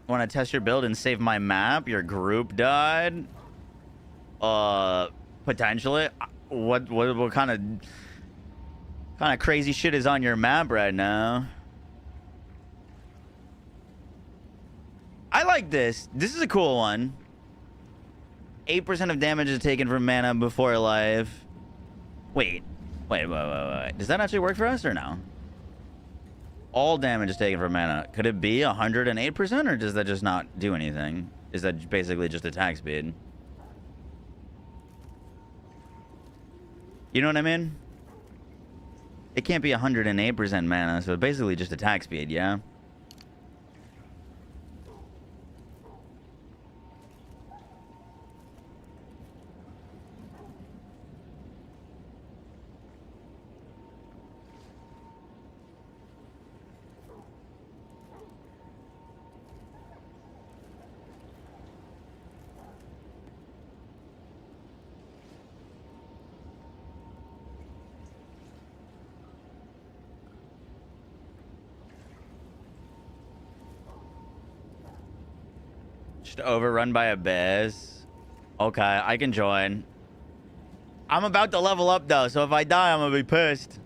Want to test your build and save my map? Your group died? Potentially. What kind of crazy shit is on your map right now? I like this. This is a cool one. 8% of damage is taken from mana before life. Wait. Does that actually work for us or no? All damage is taken from mana. Could it be 108% or does that just not do anything? Is that basically just attack speed? You know what I mean? It can't be 108% mana, so basically just attack speed, yeah? Just overrun by a Biz. Okay, I can join. I'm about to level up though, so if I die, I'm gonna be pissed.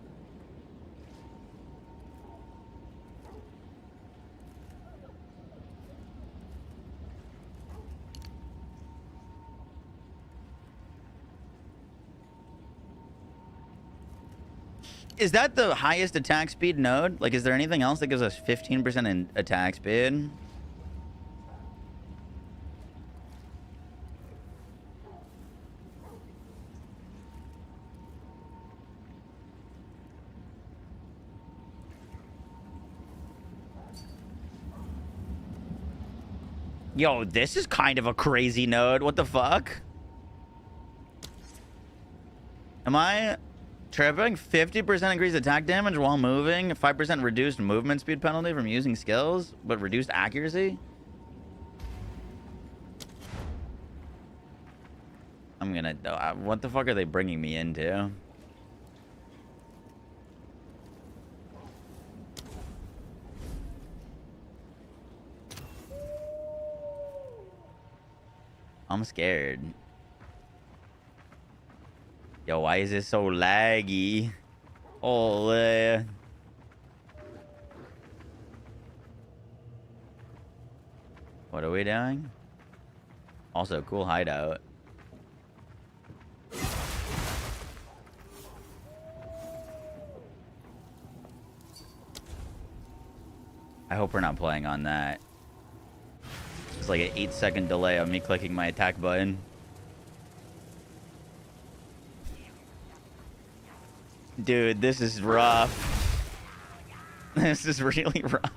Is that the highest attack speed node? Like, is there anything else that gives us 15% in attack speed? Yo, this is kind of a crazy node. What the fuck? Am I tripping? 50% increased attack damage while moving. 5% reduced movement speed penalty from using skills, but reduced accuracy? I'm gonna... what the fuck are they bringing me into? I'm scared. Yo, why is it so laggy? Holy. What are we doing? Also, cool hideout. I hope we're not playing on that. It's like an 8-second delay on me clicking my attack button. Dude, this is rough. This is really rough.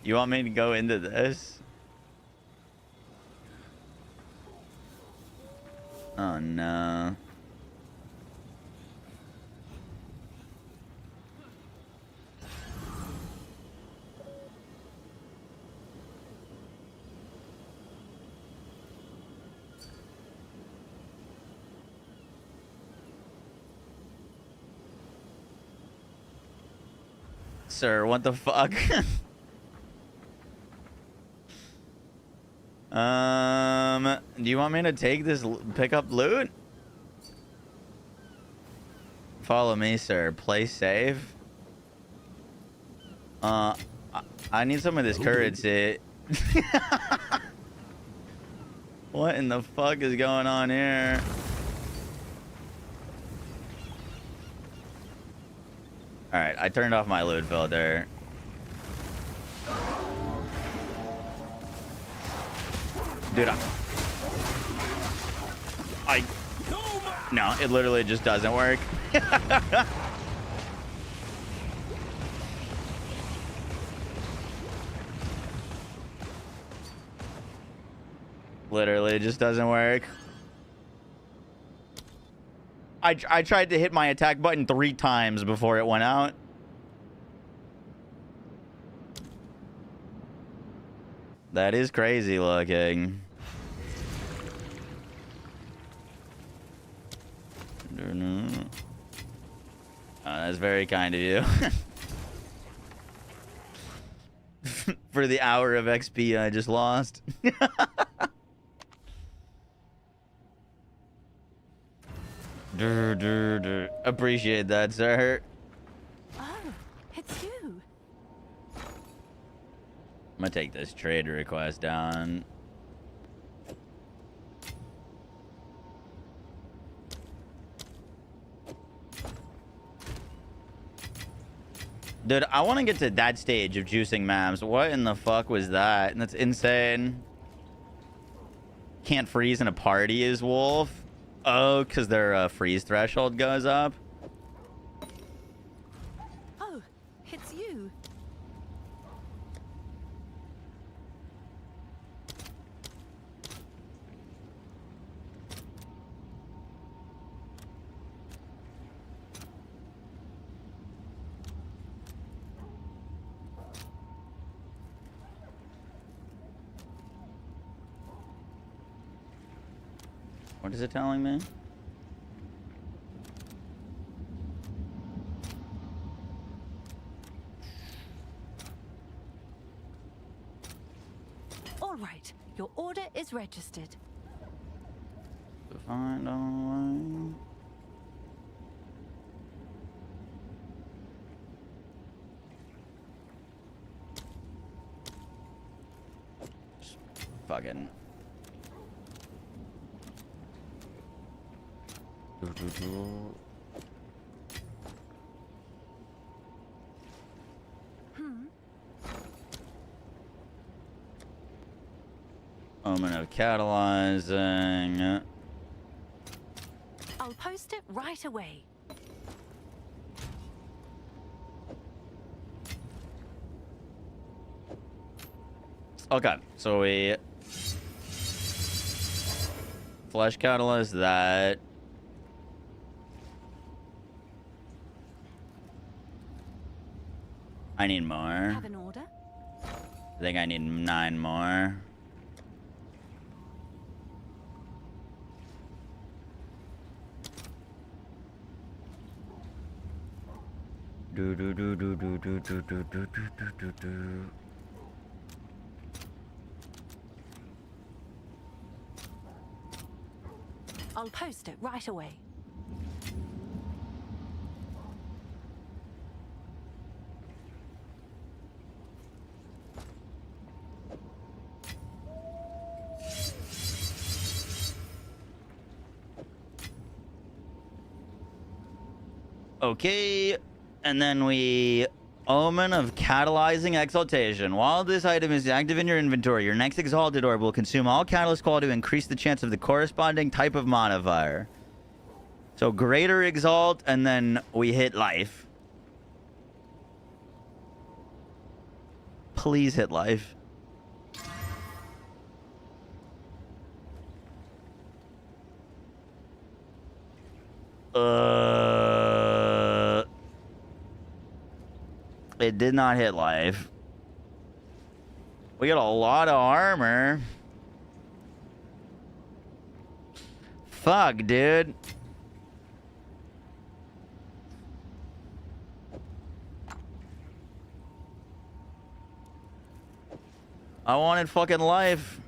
You want me to go into this? Oh no. Sir, what the fuck? Do you want me to take this pick up loot? Follow me, sir. Play safe. I need some of this currency. What in the fuck is going on here? Alright, I turned off my loot filter. Dude, no, it literally just doesn't work. Literally just doesn't work. I tried to hit my attack button 3 times before it went out. That is crazy looking. Oh, that's very kind of you. For the hour of XP I just lost. Appreciate that, sir. Oh, it's you. I'm gonna take this trade request down. Dude, I want to get to that stage of juicing maps. What in the fuck was that? And that's insane. Can't freeze in a party is wolf. Oh, because their freeze threshold goes up. Oh, it's you. What is it telling me? All right, your order is registered. Find online. Just fucking. Omen of catalyzing. I'll post it right away. Okay, so we flesh catalyst that. I need more. Have an order? I think I need 9 more. I'll post it right away. Okay, and then we Omen of Catalyzing Exaltation. While this item is active in your inventory, your next Exalted Orb will consume all catalyst quality to increase the chance of the corresponding type of modifier. So greater Exalt, and then we hit life. Please hit life. It did not hit life. We got a lot of armor. Fuck, dude. I wanted fucking life.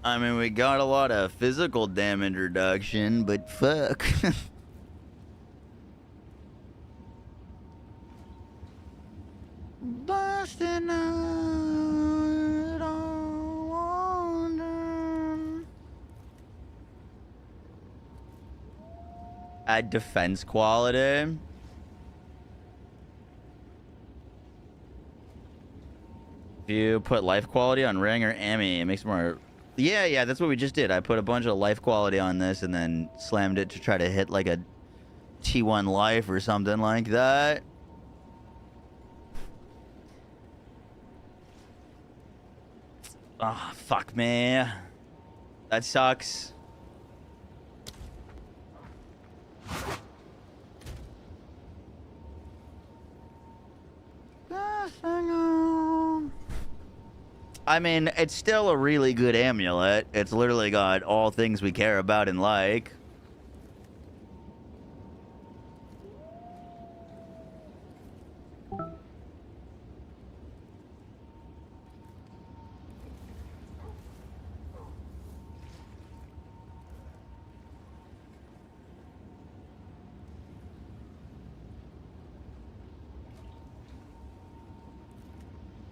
I mean, we got a lot of physical damage reduction, but fuck. Busting out on wonder. Add defense quality. If you put life quality on ring or Ami, it makes more... Yeah, that's what we just did. I put a bunch of life quality on this and then slammed it to try to hit like a T1 life or something like that. Oh, fuck me. That sucks. I mean, it's still a really good amulet. It's literally got all things we care about and like.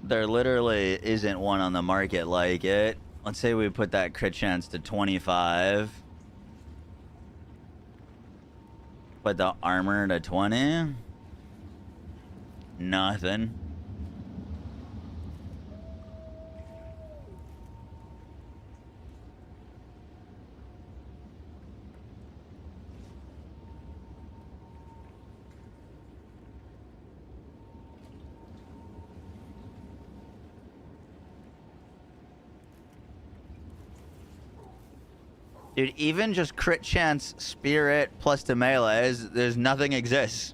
There literally isn't one on the market like it. Let's say we put that crit chance to 25. Put the armor to 20. Nothing. Dude, even just crit chance, spirit, plus to melee, there's nothing exists.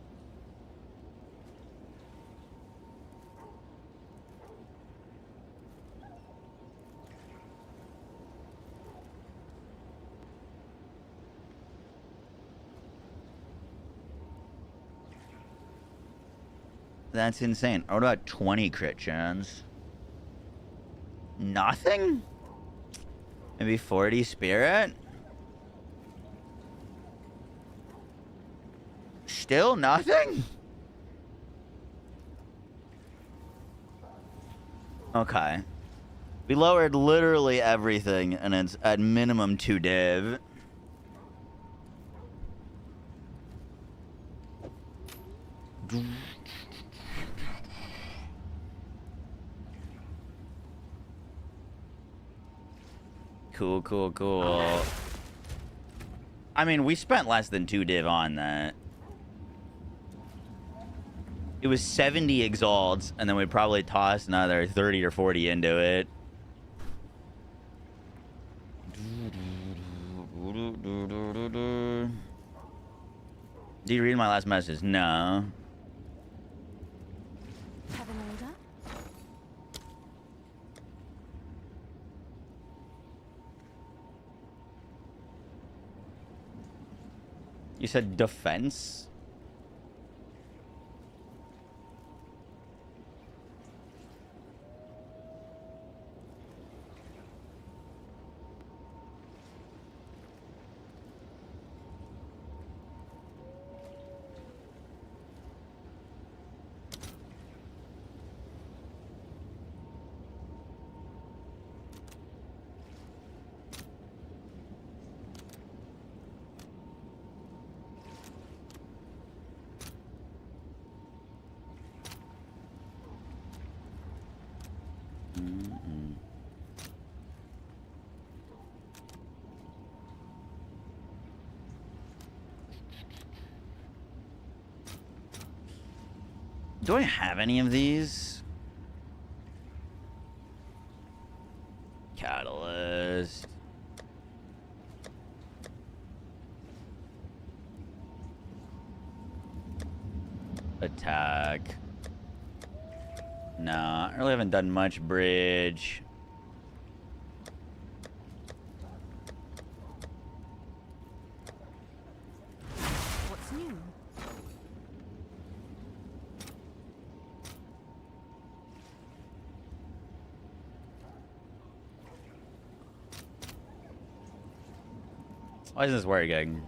That's insane. What about 20 crit chance? Nothing? Maybe 40 spirit? Still nothing? Okay. We lowered literally everything, and it's at minimum 2 div. Cool. I mean, we spent less than 2 div on that. It was 70 exalts, and then we probably tossed another 30 or 40 into it. Did you read my last message? No. Have an order? You said defense? Do I have any of these? Catalyst. Attack. Nah, I really haven't done much bridge. What's new? Why isn't this working?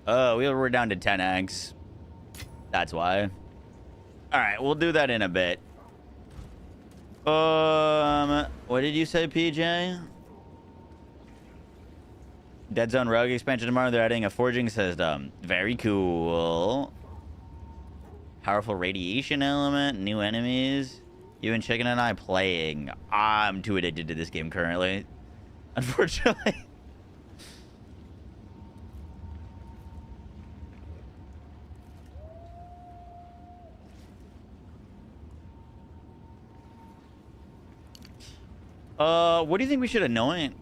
Oh, we were down to 10x. That's why. All right, we'll do that in a bit. What did you say, PJ? Dead Zone Rogue expansion tomorrow. They're adding a forging system. Very cool. Powerful radiation element. New enemies. You and Chicken and I playing. I'm too addicted to this game currently. Unfortunately. What do you think we should anoint?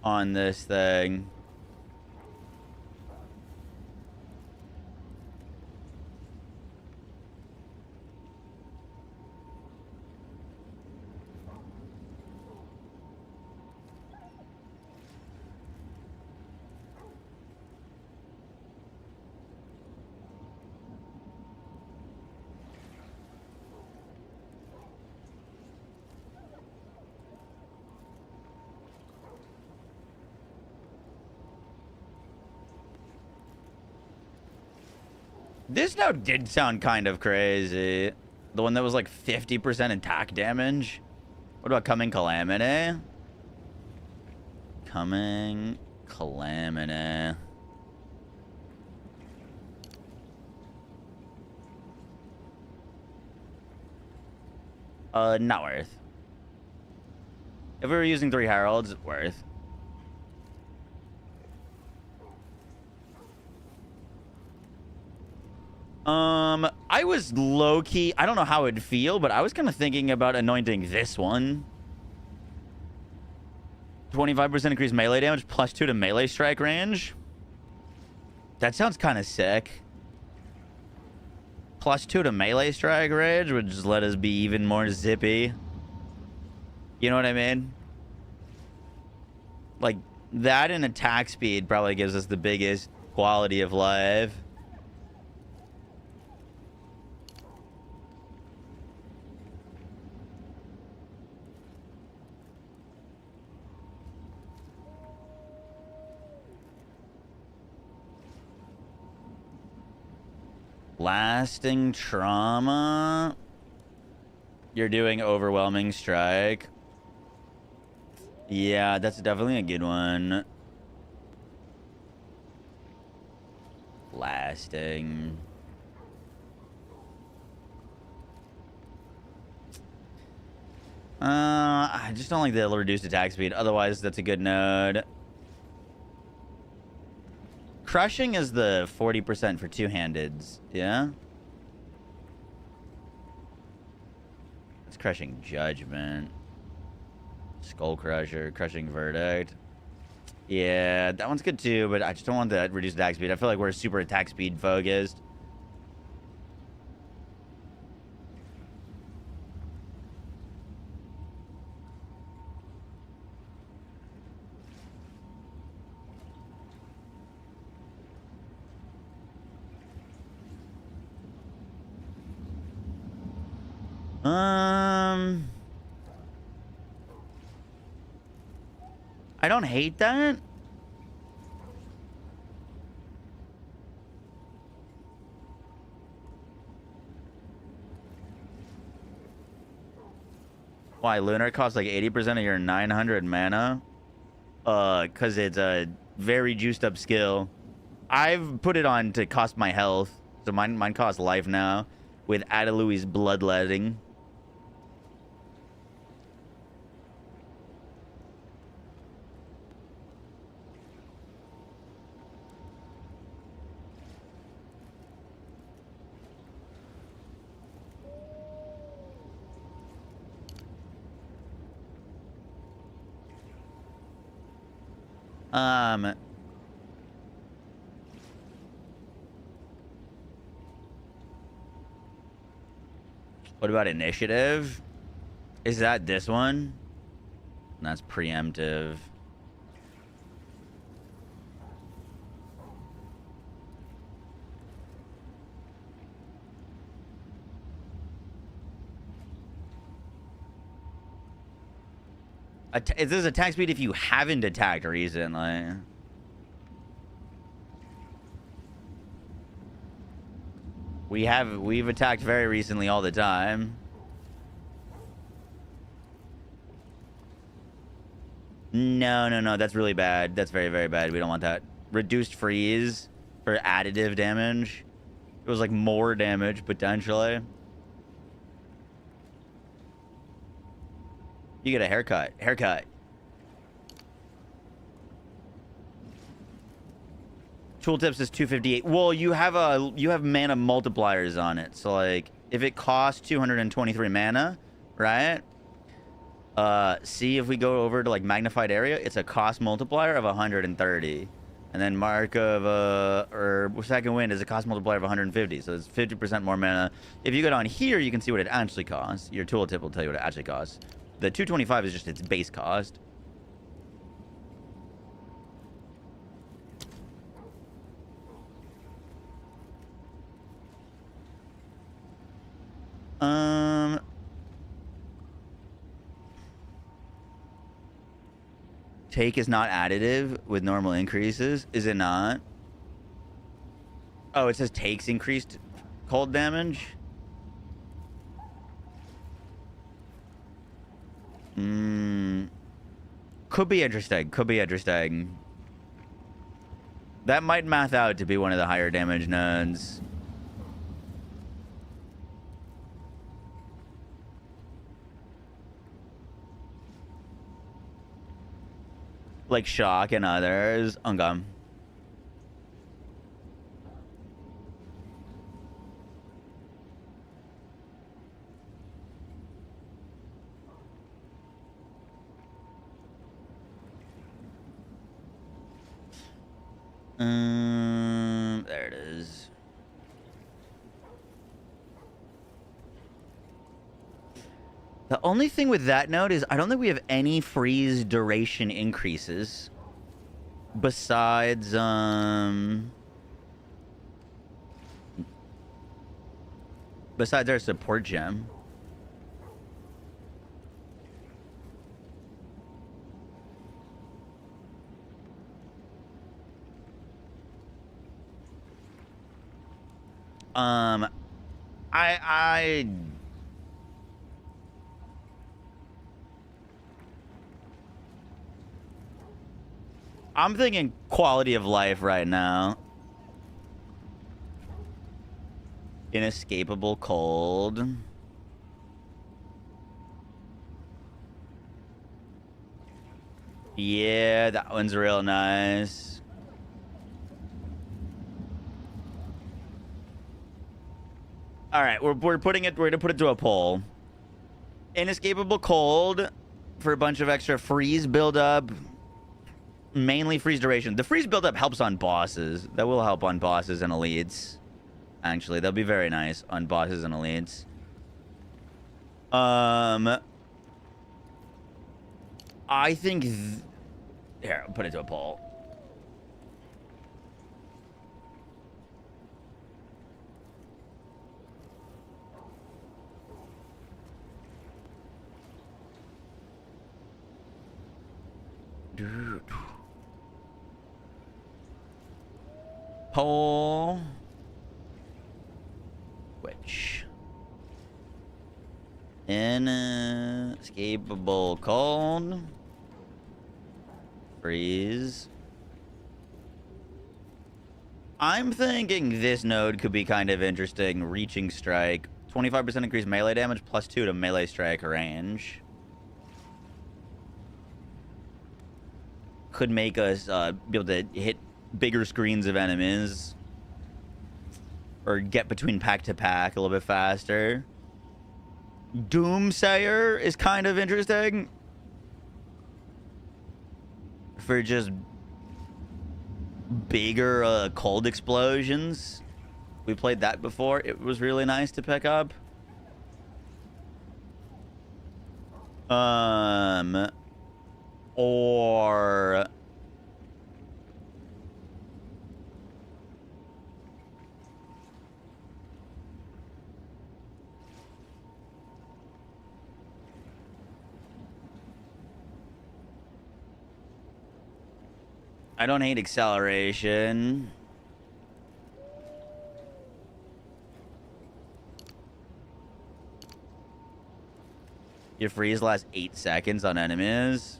On this thing. This note did sound kind of crazy. The one that was like 50% attack damage. What about Coming Calamity? Coming Calamity. Not worth. If we were using 3 Heralds, worth. I was low-key, I don't know how it'd feel, but I was kind of thinking about anointing this one. 25% increased melee damage, +2 to melee strike range. That sounds kind of sick. +2 to melee strike range would just let us be even more zippy. You know what I mean? Like, that and attack speed probably gives us the biggest quality of life. Lasting trauma. You're doing overwhelming strike. Yeah, that's definitely a good one. Lasting. I just don't like the reduced attack speed. Otherwise, that's a good node. Crushing is the 40% for two-handeds, yeah? It's Crushing Judgment. Skull Crusher, Crushing Verdict. Yeah, that one's good too, but I just don't want that reduced attack speed. I feel like we're super attack speed focused. I don't hate that. Why? Lunar costs like 80% of your 900 mana? Because it's a very juiced up skill. I've put it on to cost my health. So mine costs life now with Adelui's Bloodletting. What about initiative? Is that this one? That's preemptive. This is attack speed if you haven't attacked recently. We've attacked very recently all the time. No. That's really bad. That's very, very bad. We don't want that. Reduced freeze for additive damage. It was like more damage potentially. You get a haircut. Haircut. Tooltips is 258. Well, you have mana multipliers on it. So like if it costs 223 mana, right? See if we go over to like magnified area, it's a cost multiplier of 130. And then mark of or second wind is a cost multiplier of 150. So it's 50% more mana. If you go down here, you can see what it actually costs. Your tooltip will tell you what it actually costs. The 225 is just its base cost. Take is not additive with normal increases. Is it not? Oh, it says takes increased cold damage. Could be interesting. Could be interesting. That might math out to be one of the higher damage nodes. Like shock and others. Okay. There it is. The only thing with that node is I don't think we have any freeze duration increases besides besides our support gem. I'm thinking quality of life right now. Inescapable cold. Yeah, that one's real nice. All right, we're gonna put it to a poll. Inescapable cold for a bunch of extra freeze buildup. Mainly freeze duration. The freeze buildup helps on bosses. That will help on bosses and elites. Actually, that'll be very nice on bosses and elites. I think... Here, I'll put it to a poll. Dude. Poll. Which? Inescapable cold. Freeze. I'm thinking this node could be kind of interesting. Reaching strike. 25% increased melee damage plus 2 to melee strike range. Could make us be able to hit bigger screens of enemies. Or get between pack to pack a little bit faster. Doomsayer is kind of interesting. For just bigger cold explosions. We played that before. It was really nice to pick up. Or... I don't hate acceleration. Your freeze lasts 8 seconds on enemies.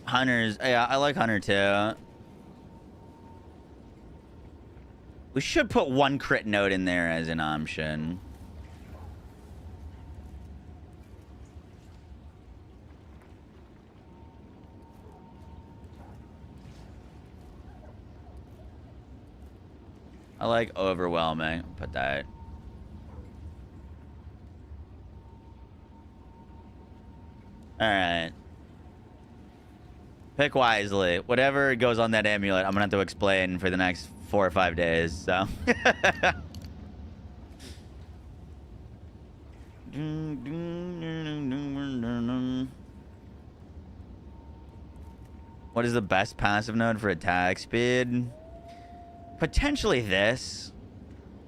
Hunters. Yeah, I like Hunter too. We should put 1 crit note in there as an option. I like overwhelming. Put that. All right. Pick wisely. Whatever goes on that amulet, I'm gonna have to explain for the next 4 or 5 days. So. What is the best passive node for attack speed? Potentially this.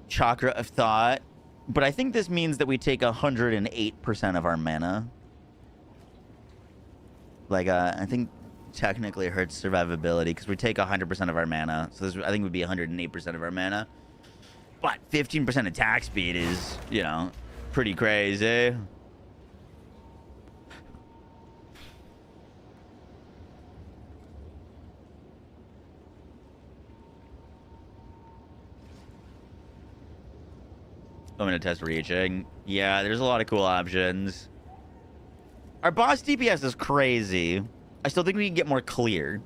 Chakra of Thought. But I think this means that we take 108% of our mana. Like, I think technically it hurts survivability because we take 100% of our mana. So this, I think, would be 108% of our mana. But 15% attack speed is, you know, pretty crazy. I'm going to test reaching. Yeah, there's a lot of cool options. Our boss DPS is crazy. I still think we can get more clear.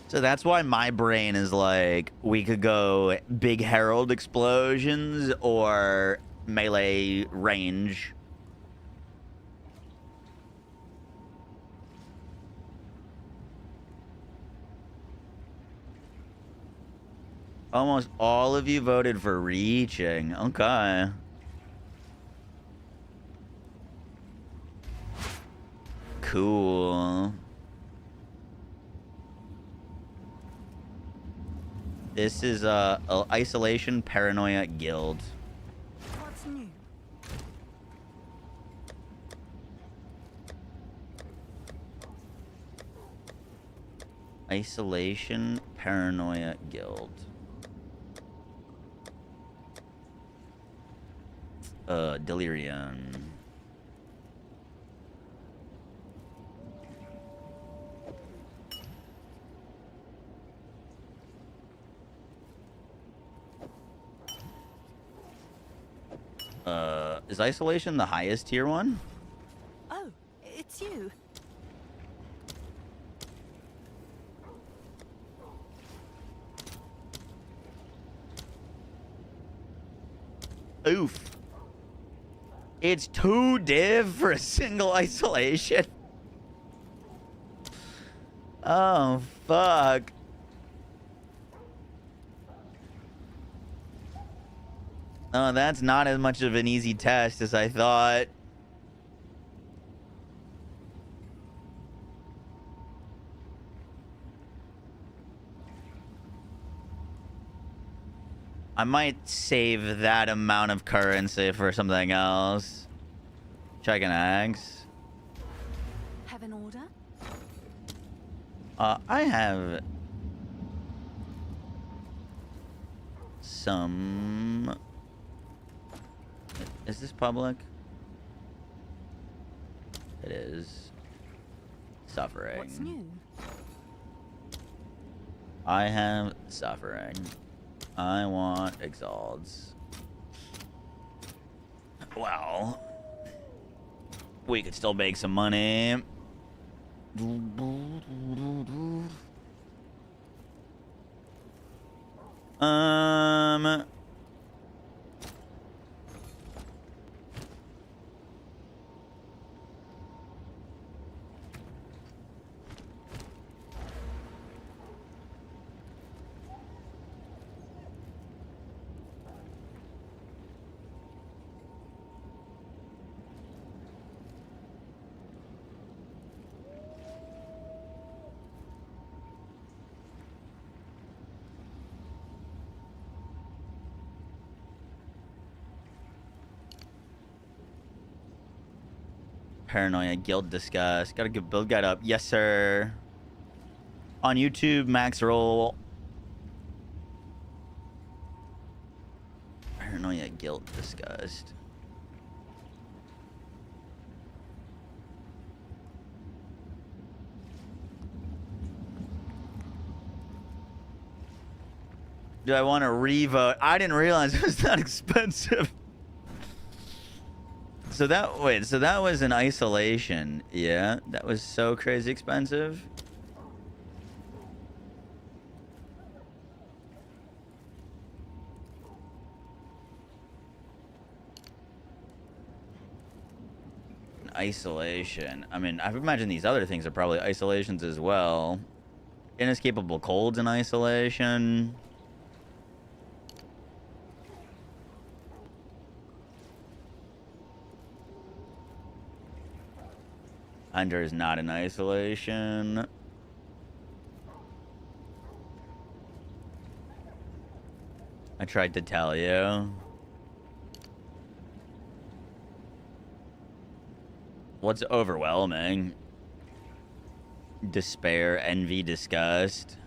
So that's why my brain is like, we could go big herald explosions or melee range. Almost all of you voted for reaching. Okay. Cool. This is a isolation paranoia guild. What's new? Isolation paranoia guild. Delirium. Is isolation the highest tier one? Oh, it's you. Oof. It's 2 div for a single isolation. Oh, fuck. Oh, that's not as much of an easy test as I thought. I might save that amount of currency for something else. Checking eggs. Have an order? I have some. Is this public? It is. Suffering. What's new? I have suffering. I want exalts. Well, we could still make some money. Paranoia guild discuss. Gotta get build guide up. Yes, sir. On YouTube, max roll. Paranoia, guilt, disgust. Do I want to revote? I didn't realize it was that expensive. So that was an isolation. Yeah, that was so crazy expensive. An isolation. I mean, I imagine these other things are probably isolations as well. Inescapable colds in isolation. Hunter is not in isolation. I tried to tell you. What's overwhelming? Despair, envy, disgust.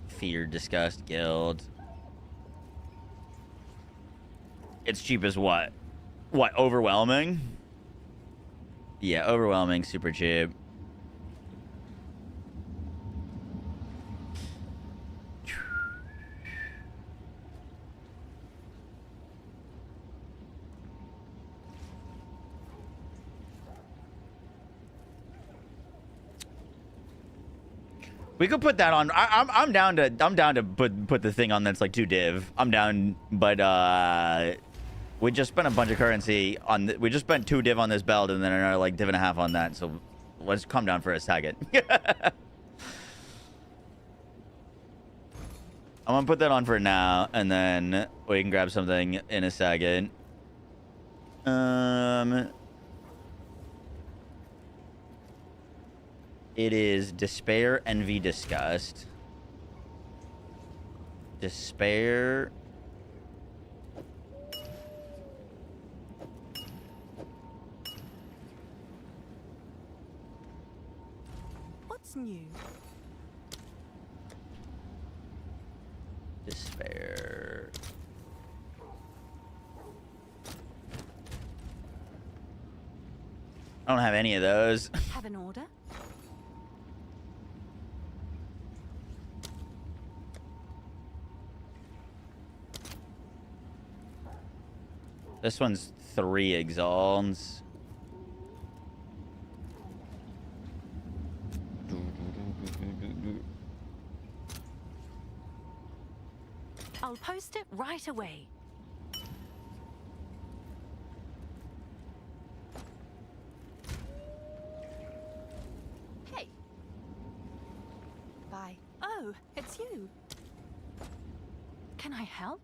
Fear, disgust, guilt. It's cheap as what? What, overwhelming? Yeah, overwhelming, super cheap. We could put that on. I'm down to put the thing on that's like 2 div. I'm down, but we just spent a bunch of currency on. We just spent 2 div on this belt, and then another like div and a half on that. So let's calm down for a second. I'm gonna put that on for now, and then we can grab something in a second. It is despair, envy, disgust. Despair. What's new? Despair. I don't have any of those. Have an order? This one's 3 exalts. I'll post it right away. Hey. Bye. Oh, it's you. Can I help?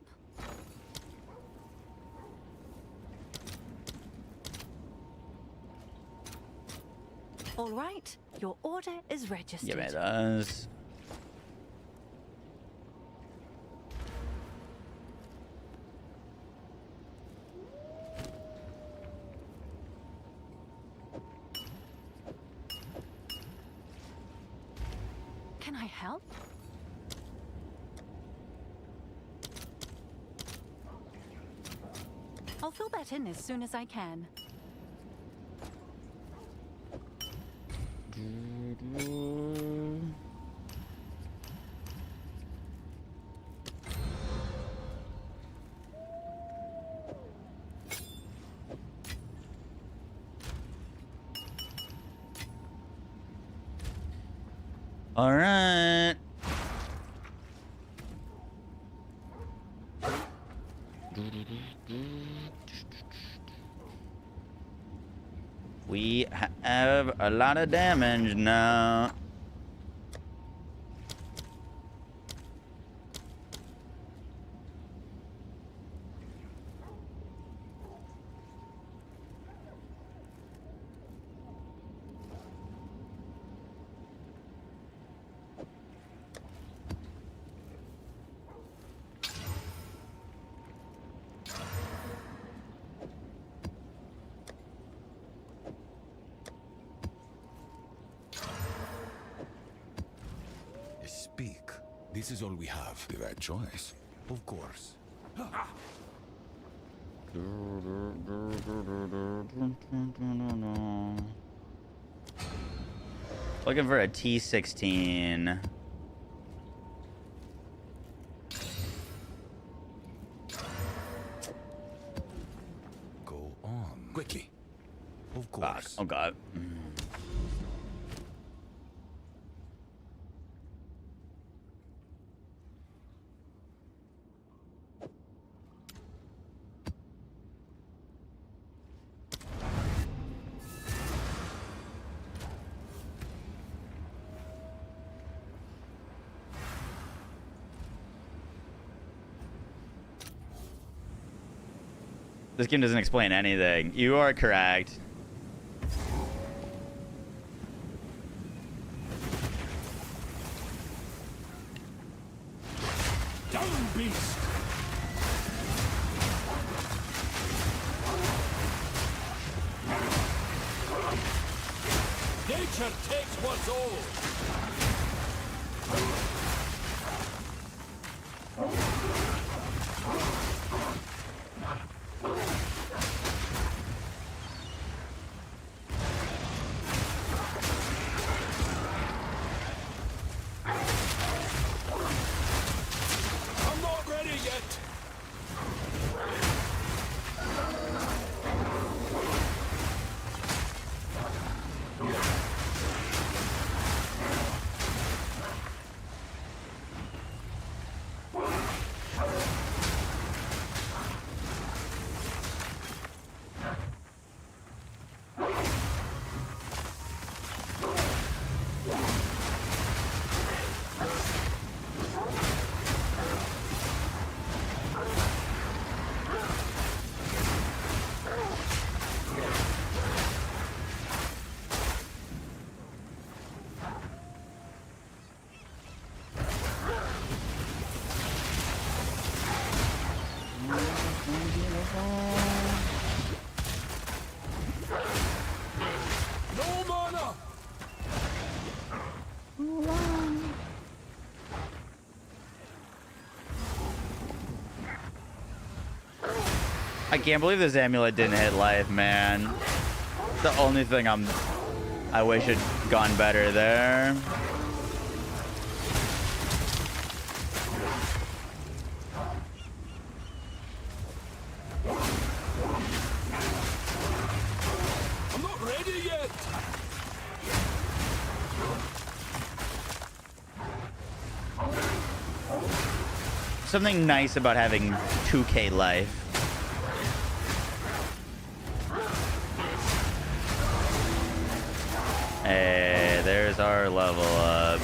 All right, your order is registered. Give me those. Can I help? I'll fill that in as soon as I can. All right. We have a lot of damage now. This is all we have. The right choice. Of course. Looking for a T16. Go on. Quickly. Of Fuck. course. Oh god. This game doesn't explain anything. You are correct. Down, beast! Nature takes what's old. I'm not ready yet. No mana. I can't believe this amulet didn't hit life, man. The only thing I wish had gone better there. I'm not ready yet. Something nice about having 2K life. Hey, there's our level up.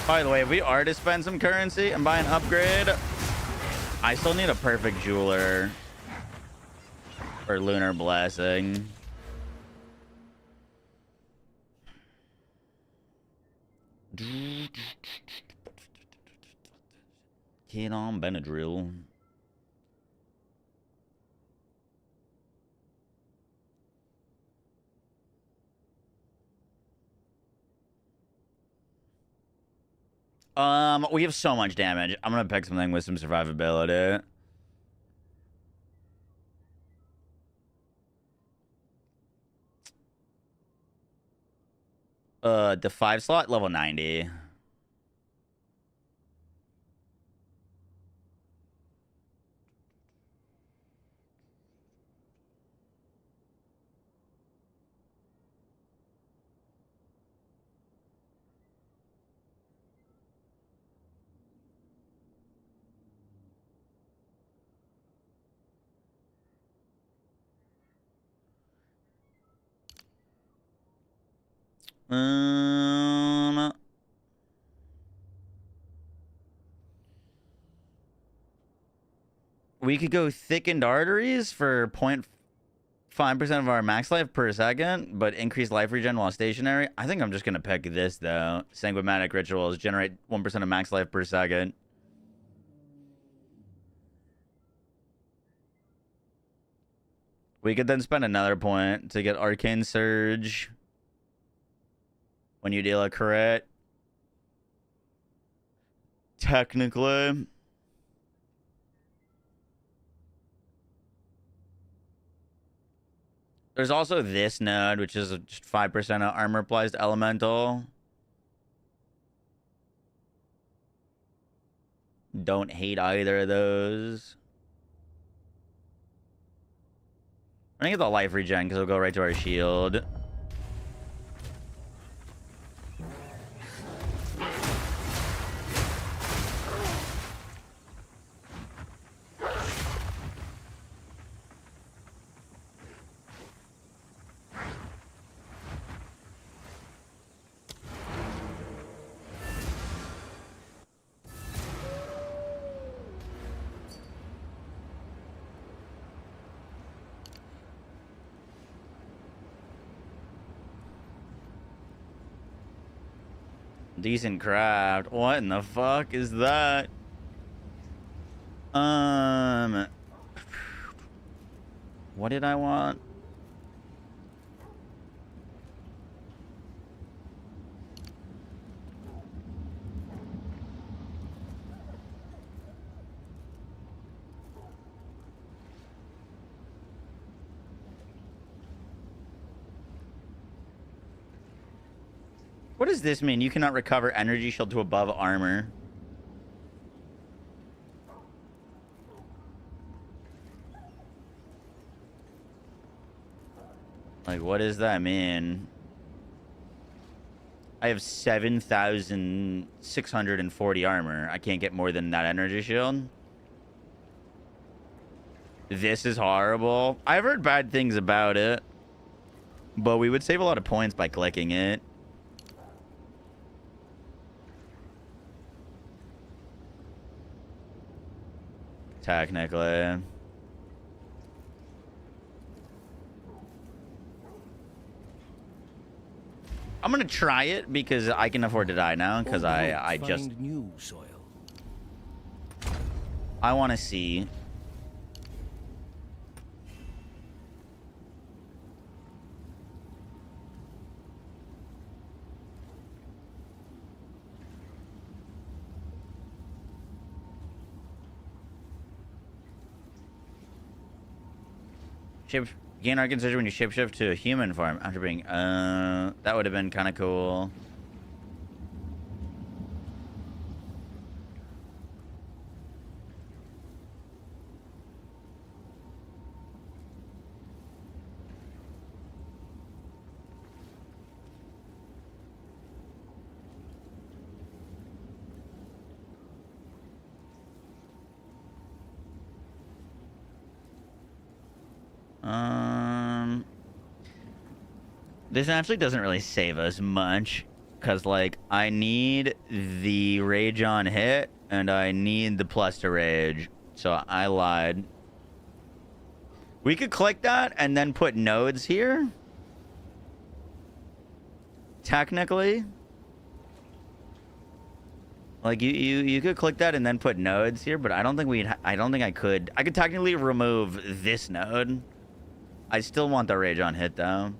By the way, if we are to spend some currency and buy an upgrade, I still need a perfect jeweler or lunar blessing. Kid on Benadryl. We have so much damage. I'm gonna pick something with some survivability. The 5 slot, level 90. We could go thickened arteries for 0.5 5% of our max life per second, but increase life regen while stationary. I think I'm just going to pick this, though. Sanguimatic rituals generate 1% of max life per second. We could then spend another point to get Arcane Surge when you deal a crit. Technically. There's also this node, which is just 5% of armor applies to elemental. Don't hate either of those. I'm gonna get the life regen because it'll go right to our shield. Decent craft. What in the fuck is that? What did I want? What does this mean? You cannot recover energy shield to above armor. Like, what does that mean? I have 7,640 armor. I can't get more than that energy shield. This is horrible. I've heard bad things about it, but we would save a lot of points by clicking it. Technically. I'm gonna try it because I can afford to die now because I just new soil. I want to see. Gain Arcane Surge when you shapeshift to a human form after being that would have been kind of cool. This actually doesn't really save us much because, like, I need the rage on hit and I need the plus to rage. So I lied. We could click that and then put nodes here. Technically. Like, you could click that and then put nodes here, but I don't think I don't think I could. I could technically remove this node. I still want the rage on hit though.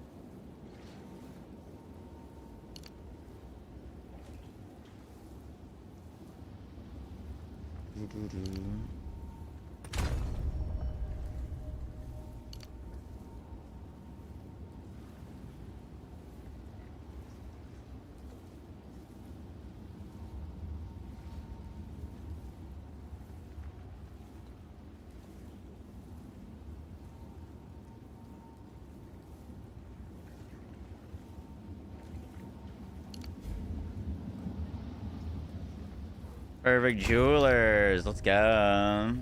Perfect Jewelers. Let's go.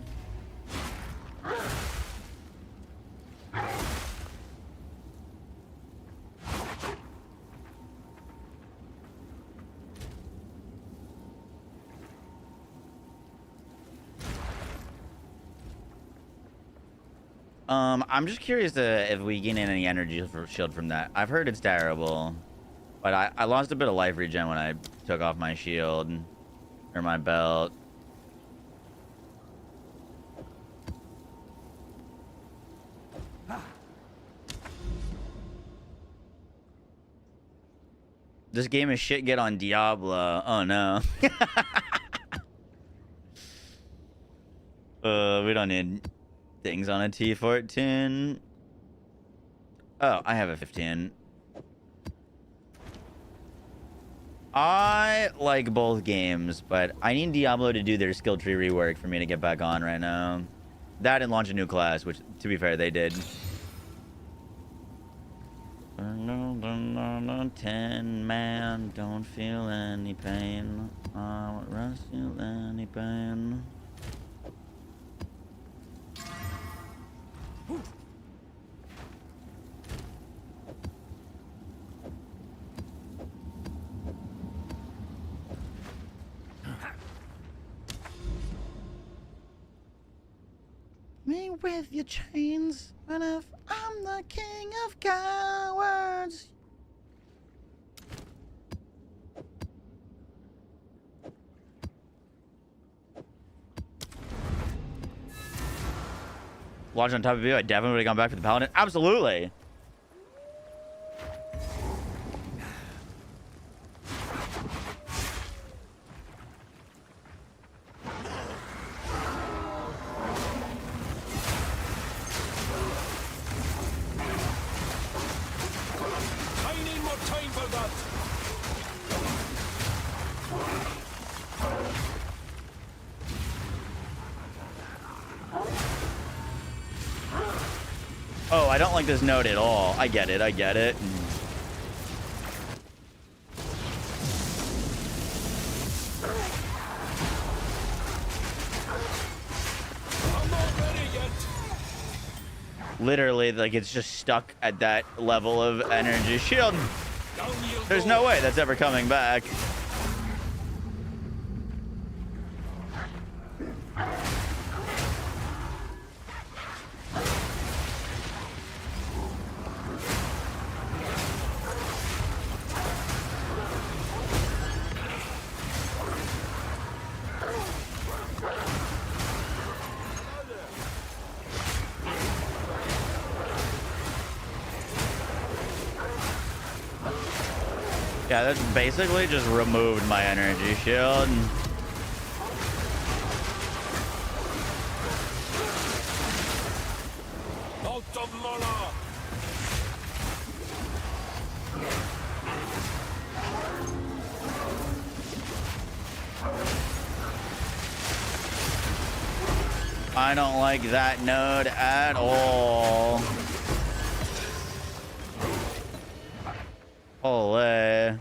I'm just curious if we gain any energy shield from that. I've heard it's terrible, but I lost a bit of life regen when I took off my shield or my belt. This game is shit. Get on Diablo. Oh no. We don't need things on a T14. Oh, I have a 15. I like both games, but I need Diablo to do their skill tree rework for me to get back on right now. That and launch a new class, which, to be fair, they did. 10 man, don't feel any pain. I won't rush you any pain. Me with your chains, but if I'm the king of cowards. Lodge on top of you, I definitely would have gone back for the paladin. Absolutely. I need more time for that. Oh, I don't like this node at all. I get it. I get it. I'm not ready yet. Literally, like, it's just stuck at that level of energy shield. Down you There's go. no way that's ever coming back. Yeah, that's basically just removed my energy shield. Out of mana. I don't like that node at all. Holy.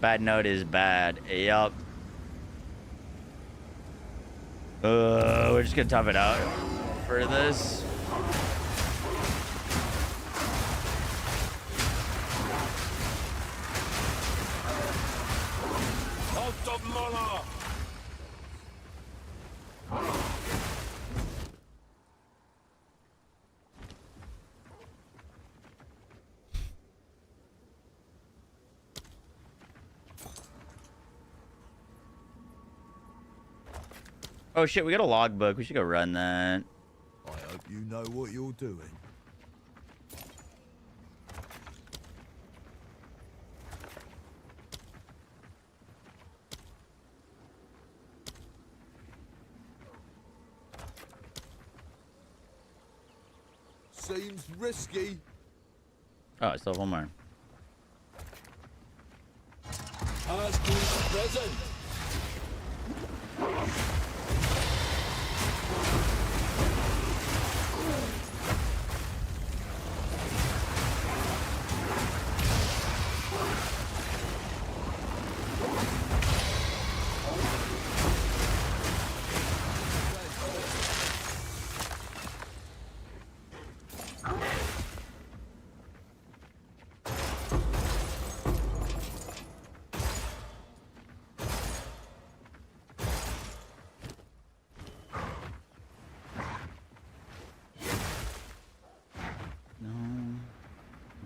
Bad node is bad. Yup. We're just gonna tough it out for this. Out of mana. Oh shit, we got a logbook. We should go run that. I hope you know what you're doing. Seems risky. Oh, I still have one more. As is present.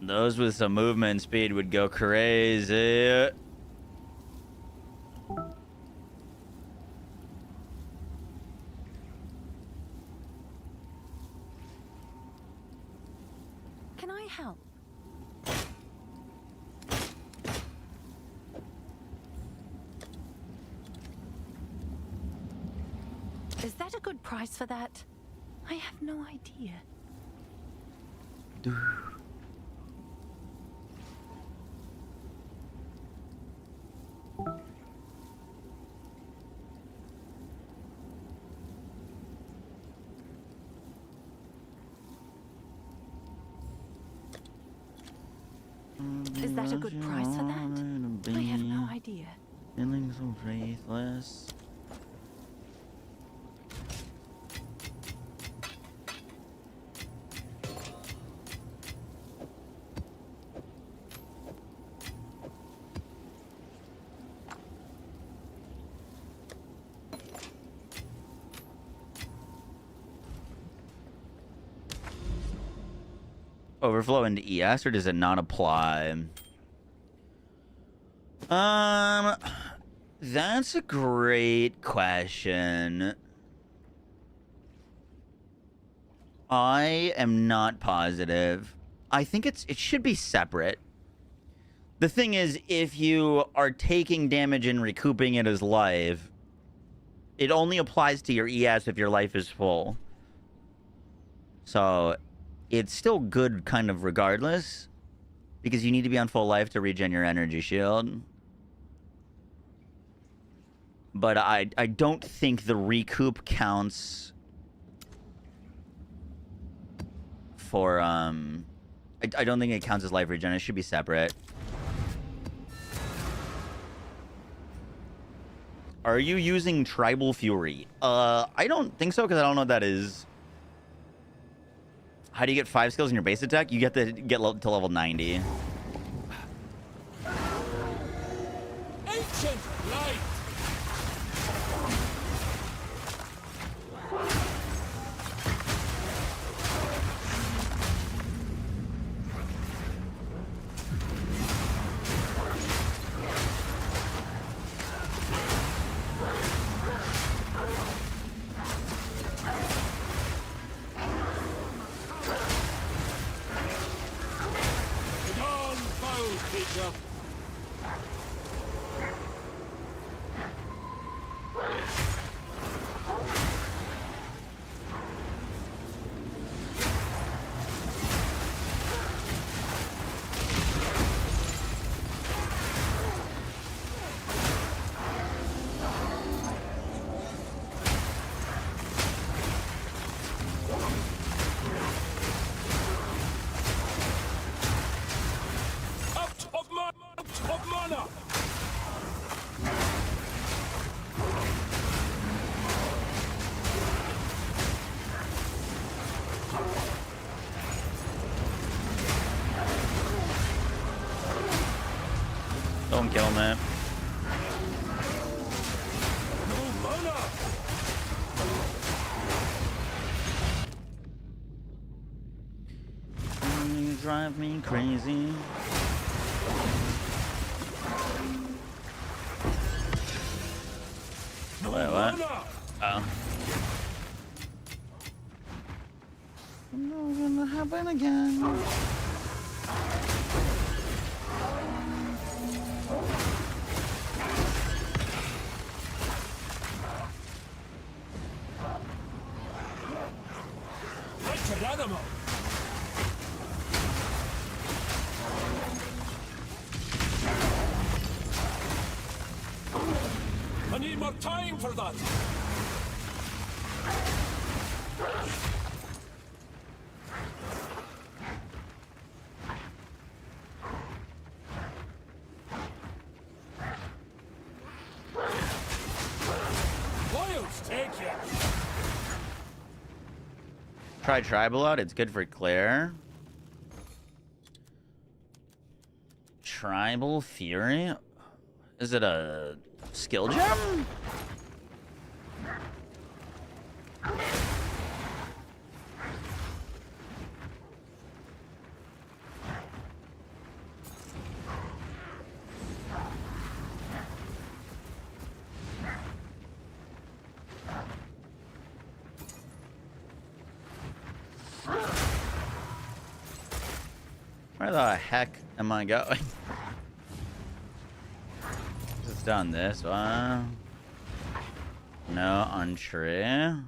Those with some movement speed would go crazy. Can I help? Is that a good price for that? I have no idea. Is that a good price for that? I have no idea. Feeling so faithless. Overflow into ES, or does it not apply? That's a great question. I am not positive. I think it should be separate. The thing is, if you are taking damage and recouping it as life, it only applies to your ES if your life is full. So it's still good kind of regardless, because you need to be on full life to regen your energy shield. But I don't think the recoup counts for I don't think it counts as life regen. It should be separate. Are you using Tribal Fury? I don't think so, because I don't know what that is. How do you get 5 skills in your base attack? You get to level 90. Ancient light. Don't kill me. No mana. You drive me crazy. No Wait, what? mana. Oh. It's gonna happen again. Animal. I need more time for that. Wilds, take it. Try Tribal out. It's good for Claire. Tribal Fury? Is it a skill gem? Where the heck am I going? Just done this one. No, untrue.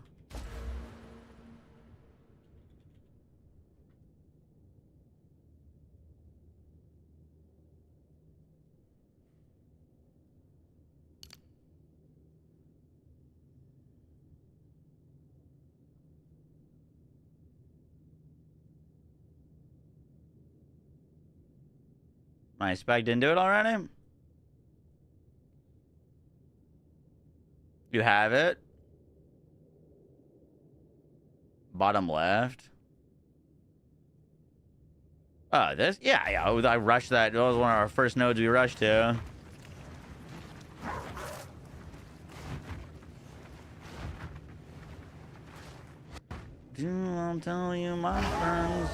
My spec didn't do it already? You have it? Bottom left. Oh, this? Yeah. I rushed that. That was one of our first nodes we rushed to. I'll tell you, my friends.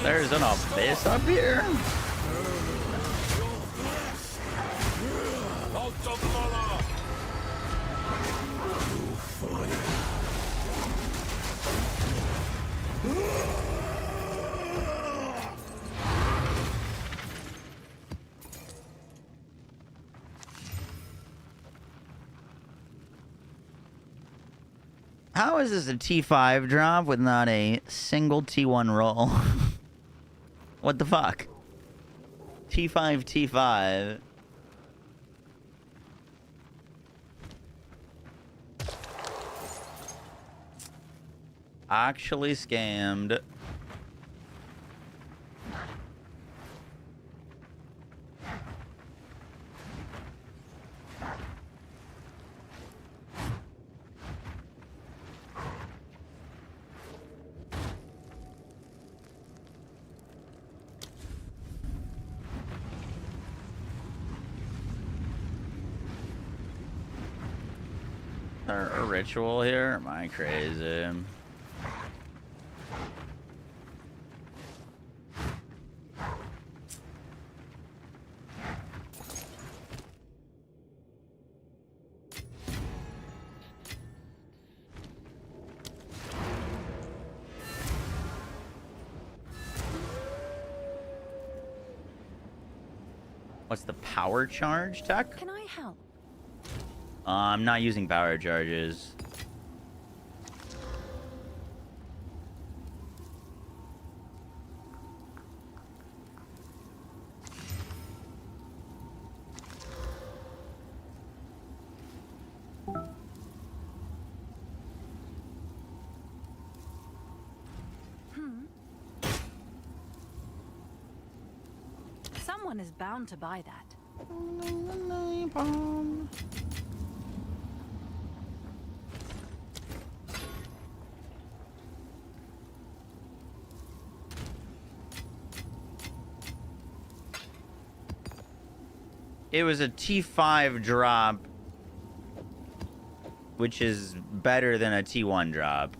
There's an abyss up here? How is this a T5 drop with not a single T1 roll? What the fuck? T5, T5. Actually scammed. A ritual here? Am I crazy? What's the power charge tech? Can I help? I'm not using power charges. Someone is bound to buy that. It was a T5 drop, which is better than a T1 drop,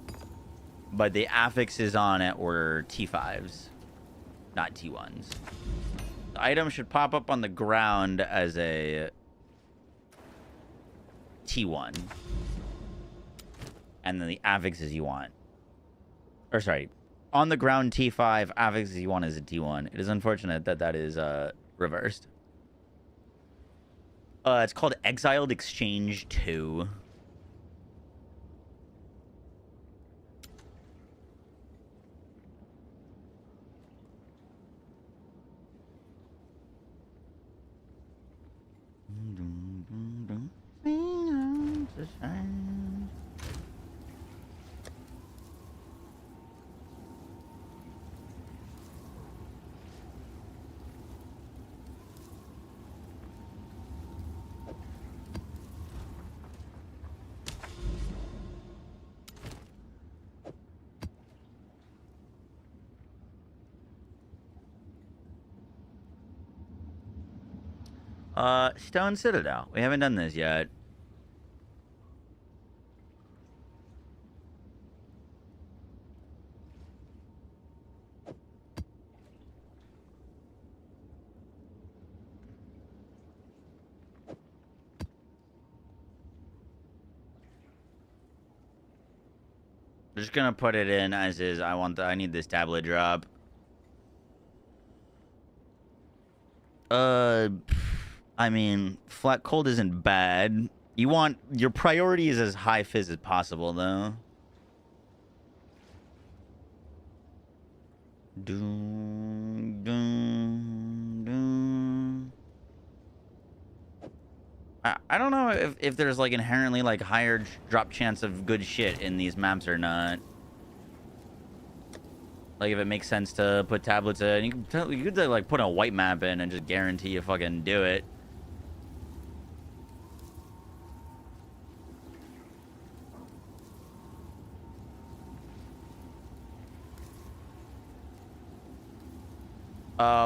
but the affixes on it were T5s, not T1s. The item should pop up on the ground as a T1, and then the affixes you want. Or sorry, on the ground T5, affixes you want as a T1. It is unfortunate that that is reversed. It's called Exiled Exchange 2. Stone Citadel. We haven't done this yet. I'm just gonna put it in as is. I need this tablet drop. I mean, flat cold isn't bad. You want your priority is as high fizz as possible, though. Doom, doom, doom. I don't know if there's like inherently like higher drop chance of good shit in these maps or not. Like if it makes sense to put tablets in, you could like put a white map in and just guarantee you fucking do it.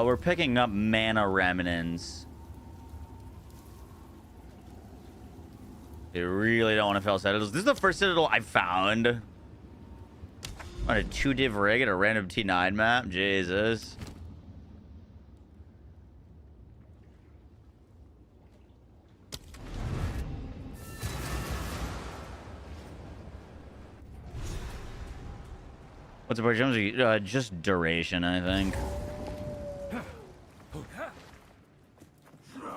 We're picking up mana remnants. You really don't want to fail citadels. This is the first citadel I found on a 2-div rig at a random T9 map. Jesus. What's the part gems? Just duration, I think.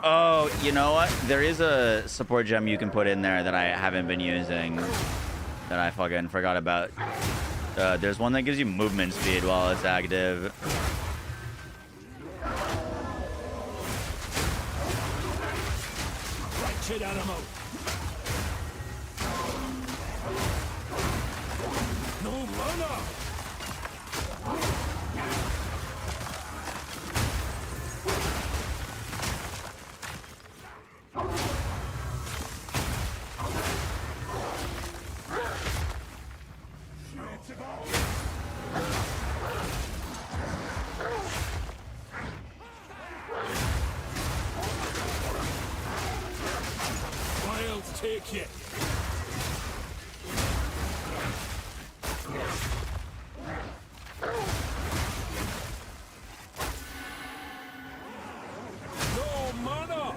Oh, you know what? There is a support gem you can put in there that I haven't been using. That I fucking forgot about. There's one that gives you movement speed while it's active. Wretched animal. No mana. Take it. No mana.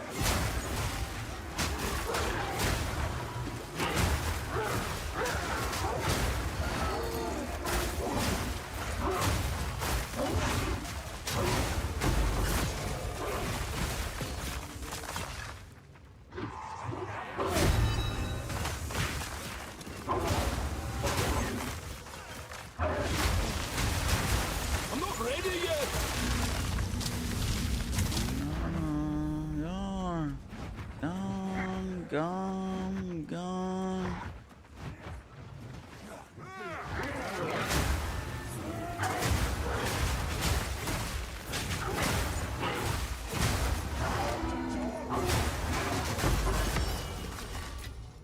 Gone.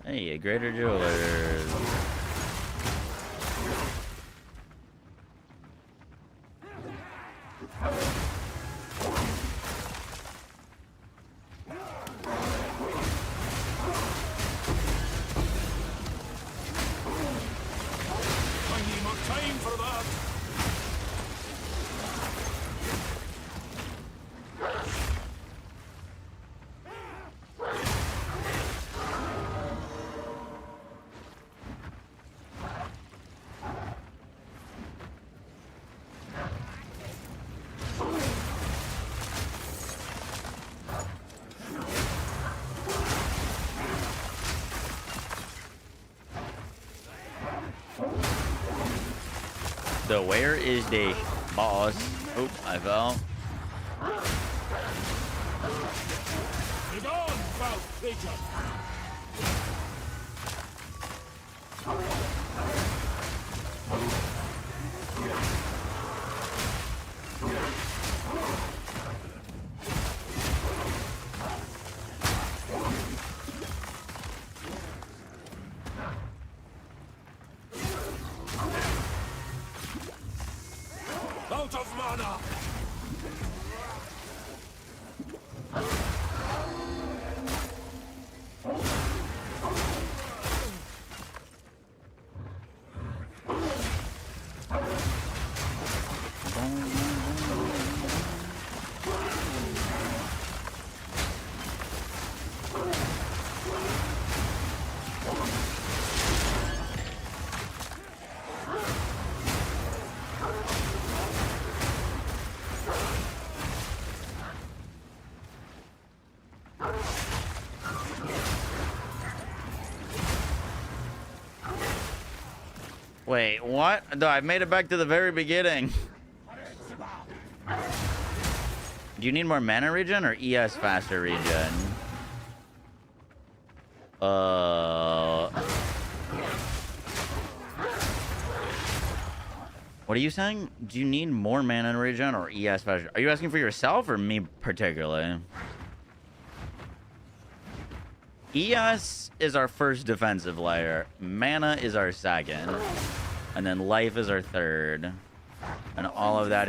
Hey, Greater Jewelers. So where is the boss? Oh, I fell. Begone, foul creature. Out of mana. Wait, what? No, I made it back to the very beginning. Do you need more mana regen or ES faster regen? What are you saying? Do you need more mana regen or ES faster? Are you asking for yourself or me particularly? ES is our first defensive layer. Mana is our second. And then life is our third. And all of that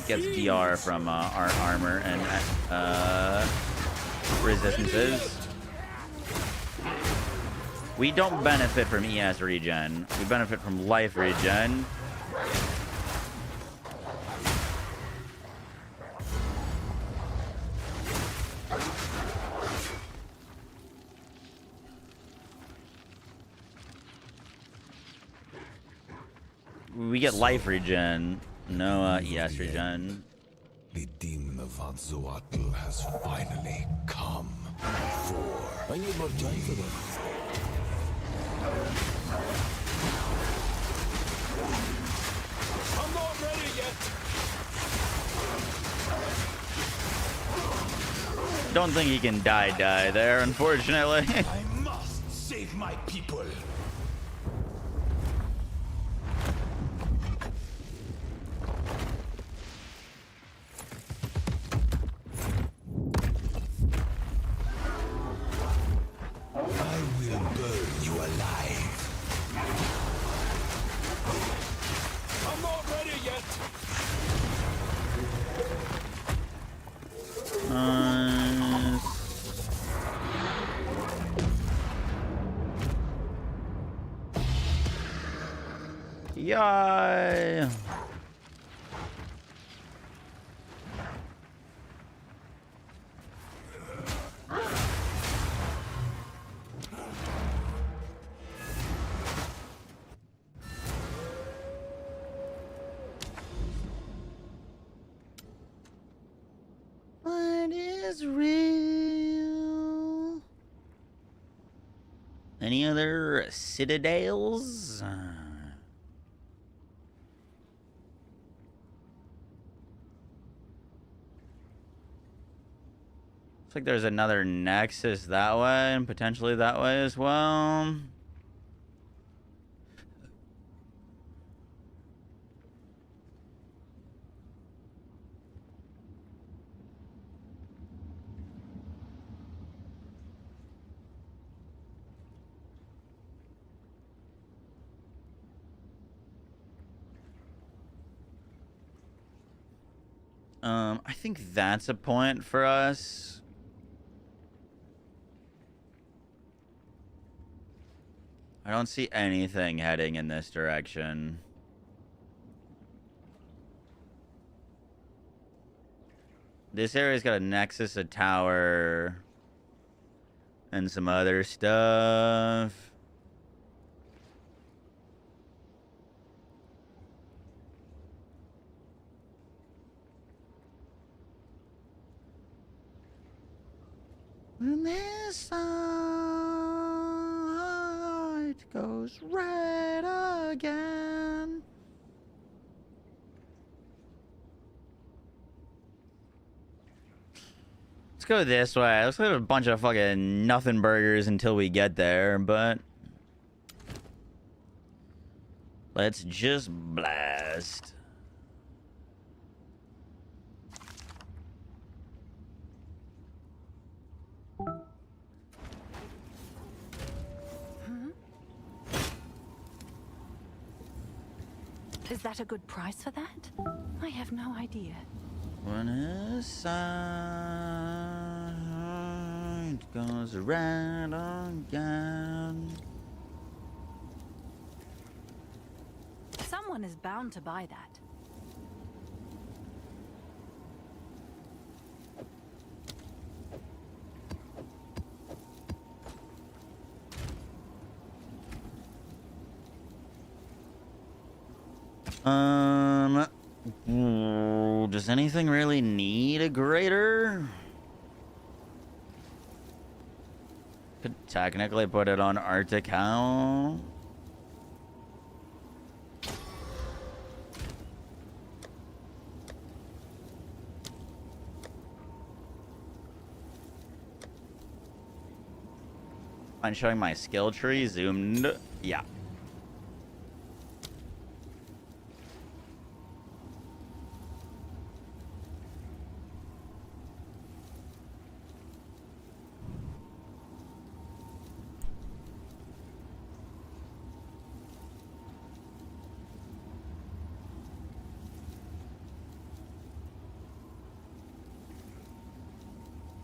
gets DR from our armor and resistances. We don't benefit from ES regen. We benefit from life regen. We get life regen, no ES regen. The demon of Azzoatl has finally come. I need more time for that. I'm not ready yet. Don't think he can die there, unfortunately. I must save my people. Yay! What is real? Any other citadels? Looks like there's another nexus that way and potentially that way as well. I think that's a point for us. I don't see anything heading in this direction. This area's got a nexus, a tower, and some other stuff. When this side goes red again. Let's go this way. Let's have a bunch of fucking nothing burgers until we get there, but let's just blast. Is that a good price for that? I have no idea. When his side goes red again. Someone is bound to buy that. Does anything really need a grader? Could technically put it on Arctic Owl. I'm showing my skill tree zoomed. Yeah.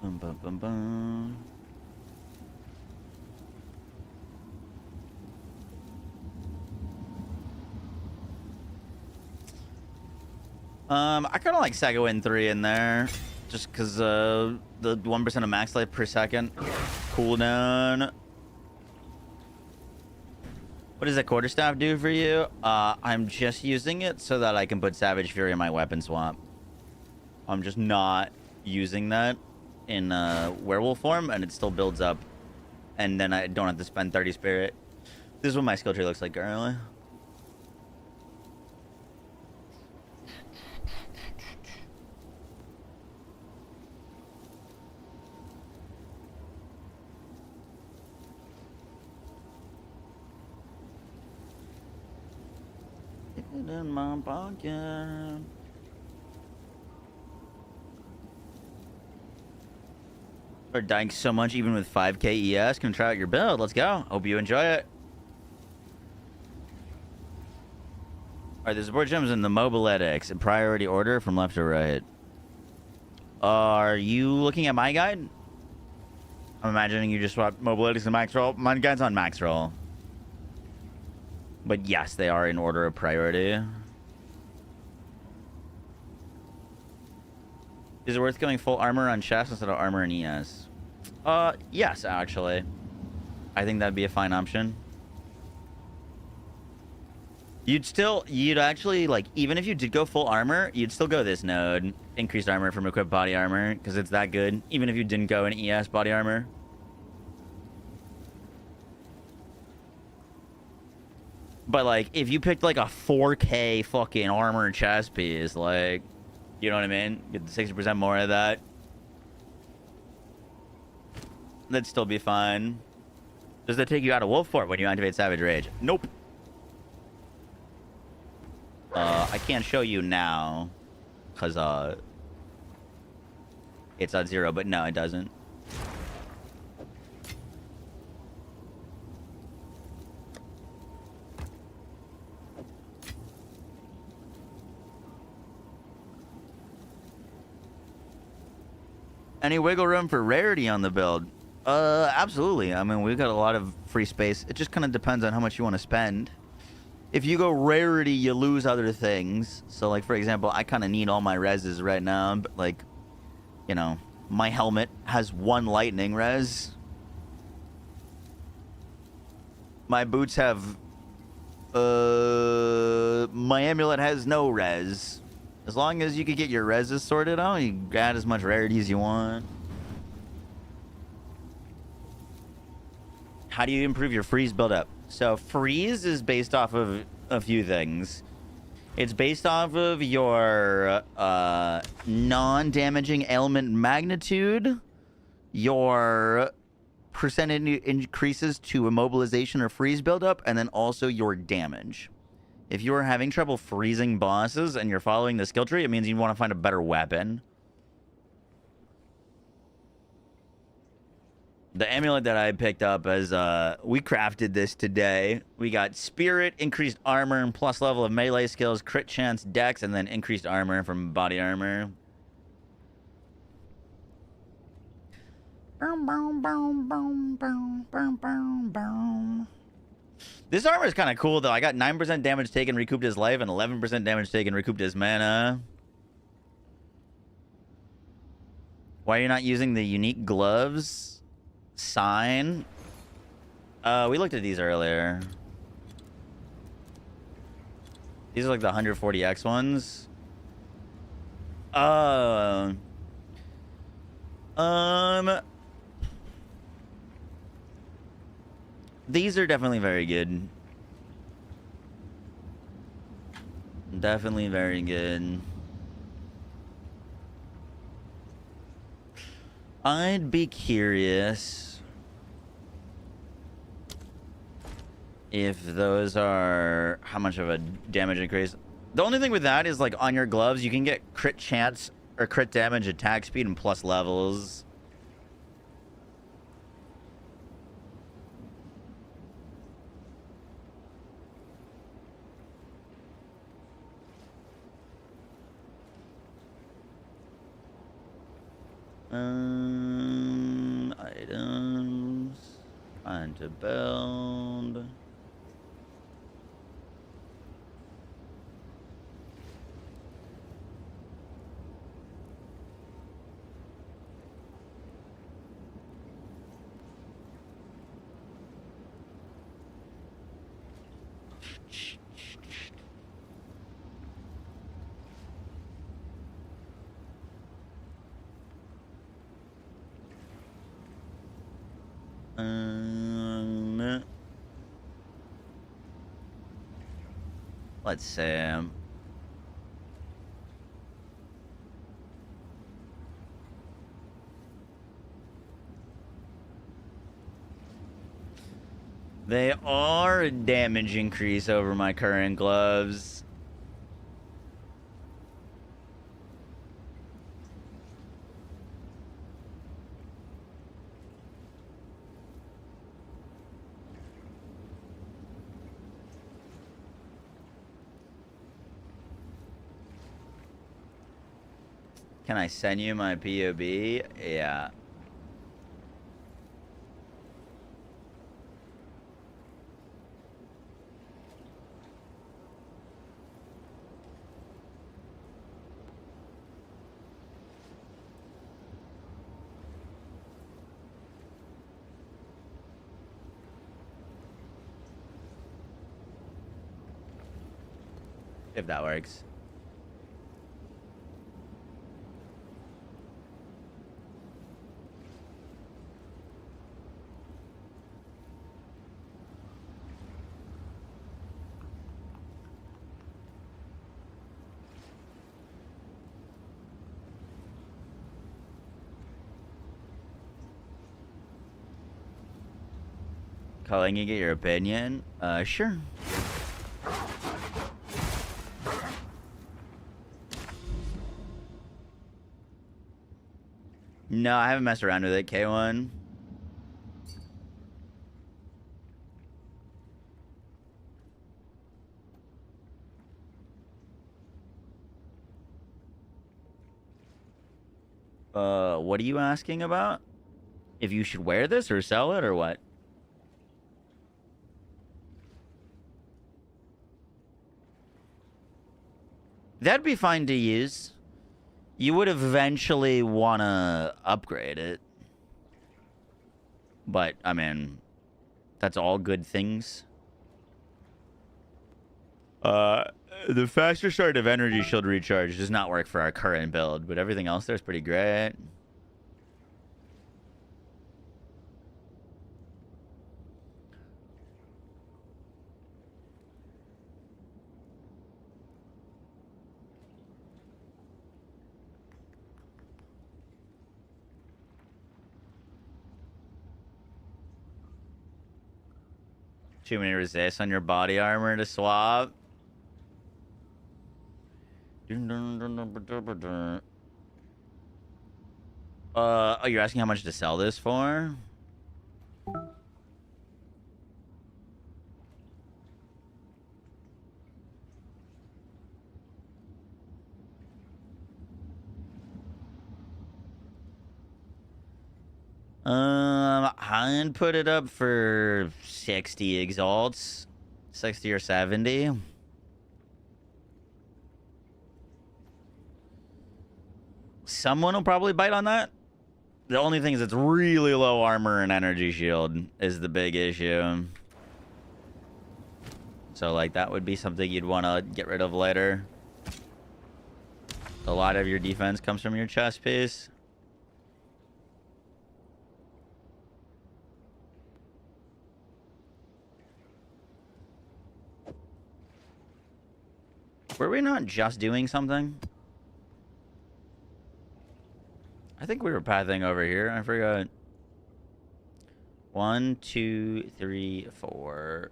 Bum, bum, bum, bum. I kind of like Sega Win 3 in there, just because the 1% of max life per second cooldown. What does that quarterstaff do for you? I'm just using it so that I can put Savage Fury in my weapon swap. I'm just not using that in werewolf form, and it still builds up, and then I don't have to spend 30 spirit. This is what my skill tree looks like currently. In my pocket. Are dying so much even with 5k ES. Gonna try out your build. Let's go. Hope you enjoy it. Alright, the support gems in the mobiletics in priority order from left to right. Are you looking at my guide? I'm imagining you just swapped mobiletics and max roll. My guide's on max roll. But yes, they are in order of priority. Is it worth going full armor on chest instead of armor and ES? Yes, actually. I think that'd be a fine option. You'd actually, like, even if you did go full armor, you'd still go this node. Increased armor from equipped body armor, because it's that good. Even if you didn't go in ES body armor. But, like, if you picked, like, a 4K fucking armor chest piece, like, you know what I mean? Get the 60% more of that. That'd still be fine. Does that take you out of Wolf Fort when you activate Savage Rage? Nope. I can't show you now, because, it's at 0, but no, it doesn't. Any wiggle room for rarity on the build? Absolutely. I mean, we've got a lot of free space. It just kind of depends on how much you want to spend. If you go rarity, you lose other things. So, like, for example, I kind of need all my reses right now. But, like, you know, my helmet has 1 lightning res. My boots have... my amulet has no res. As long as you can get your reses sorted out, you add as much rarity as you want. How do you improve your freeze buildup? So freeze is based off of a few things. It's based off of your non-damaging ailment magnitude, your percentage increases to immobilization or freeze buildup, and then also your damage. If you are having trouble freezing bosses and you're following the skill tree, it means you want to find a better weapon. The amulet that I picked up as, we crafted this today. We got spirit, increased armor, and plus level of melee skills, crit chance, dex, and then increased armor from body armor. Boom, boom, boom, boom, boom, boom, boom, boom. This armor is kind of cool, though. I got 9% damage taken, recouped his life, and 11% damage taken, recouped his mana. Why are you not using the unique gloves? Sign. We looked at these earlier. These are like the 140x ones. These are definitely very good. Definitely very good. I'd be curious if those are how much of a damage increase. The only thing with that is like on your gloves, you can get crit chance or crit damage, attack speed, and plus levels. Items. Find to build. Let's see. They are a damage increase over my current gloves. Can I send you my POB? Yeah. If that works. Calling you, get your opinion? Sure. No, I haven't messed around with it, K1. What are you asking about? If you should wear this or sell it or what? That'd be fine to use. You would eventually want to upgrade it. But, I mean, that's all good things. The faster start of energy shield recharge does not work for our current build, but everything else there is pretty great. Too many resists on your body armor to swap. Oh, you're asking how much to sell this for? I'd put it up for 60 exalts, 60 or 70. Someone will probably bite on that. The only thing is it's really low armor and energy shield is the big issue. So, like, that would be something you'd want to get rid of later. A lot of your defense comes from your chest piece. Were we not just doing something? I think we were pathing over here. I forgot. 1, 2, 3, 4.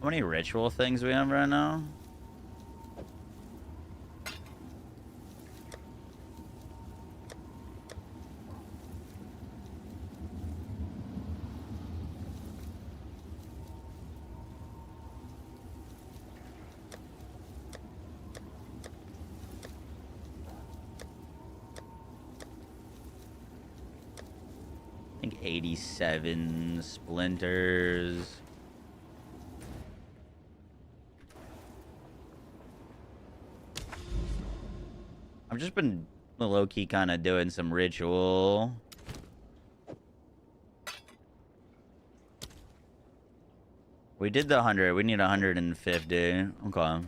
How many ritual things we have right now? I think 87 splinters. I've just been low-key kind of doing some ritual. We did the 100. We need 150. Okay.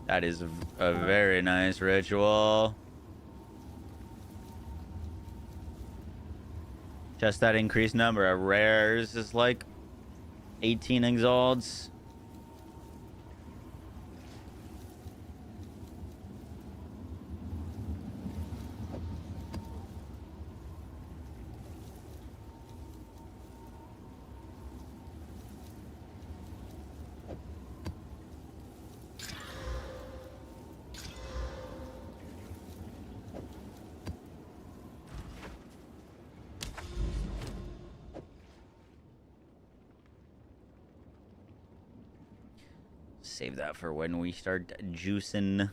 That is a very nice ritual. Just that increased number of rares is like 18 exalts. Save that for when we start juicing.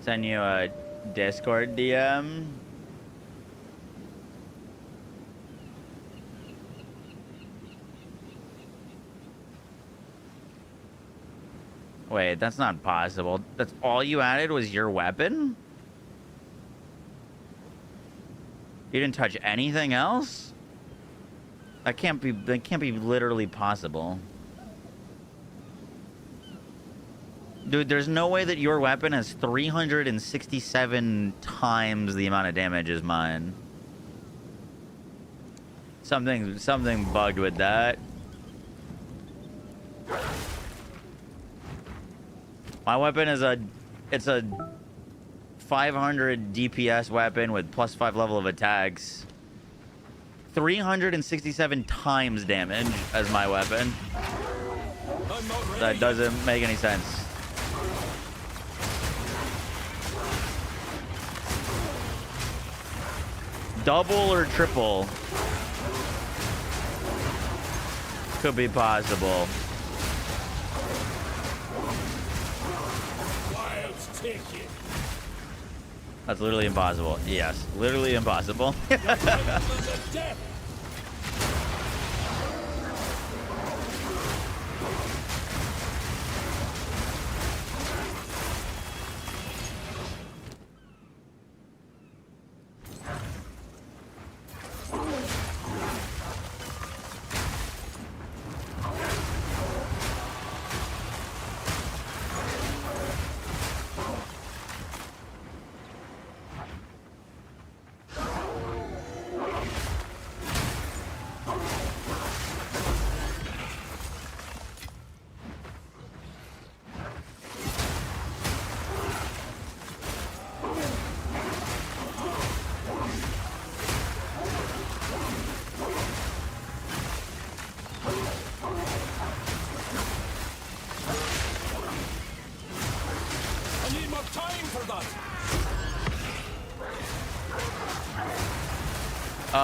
Send you a Discord DM. Wait, that's not possible. That's all you added was your weapon? You didn't touch anything else? That can't be literally possible. Dude, there's no way that your weapon has 367 times the amount of damage as mine. Something bugged with that. My weapon is a 500 DPS weapon with +5 level of attacks. 367 times damage as my weapon. That doesn't make any sense. Double or triple could be possible. That's literally impossible. Yes, literally impossible.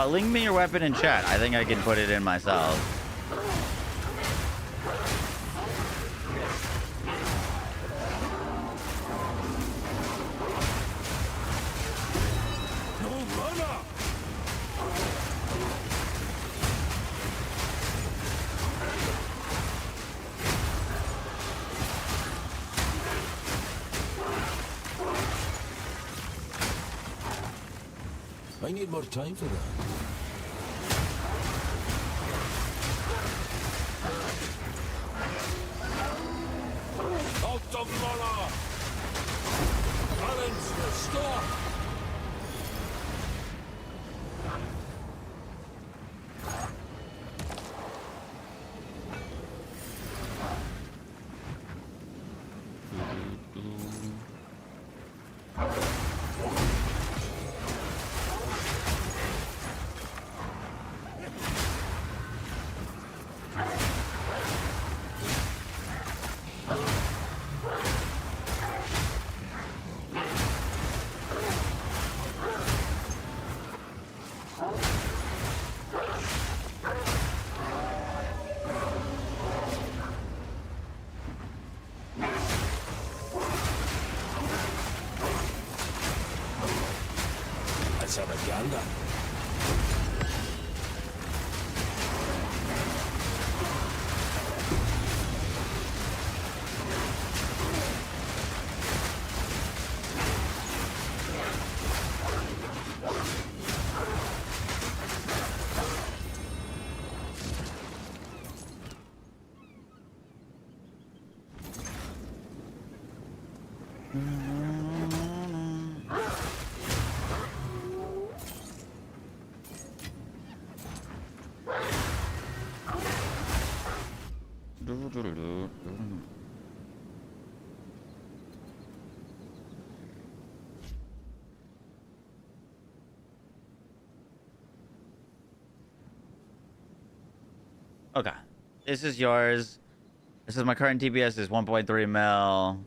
Link me your weapon in chat. I think I can put it in myself. I need more time for that. Out of mana! Balance, stop! Let's have a gander. Okay, this is yours. This is my current DPS is 1.3 mil.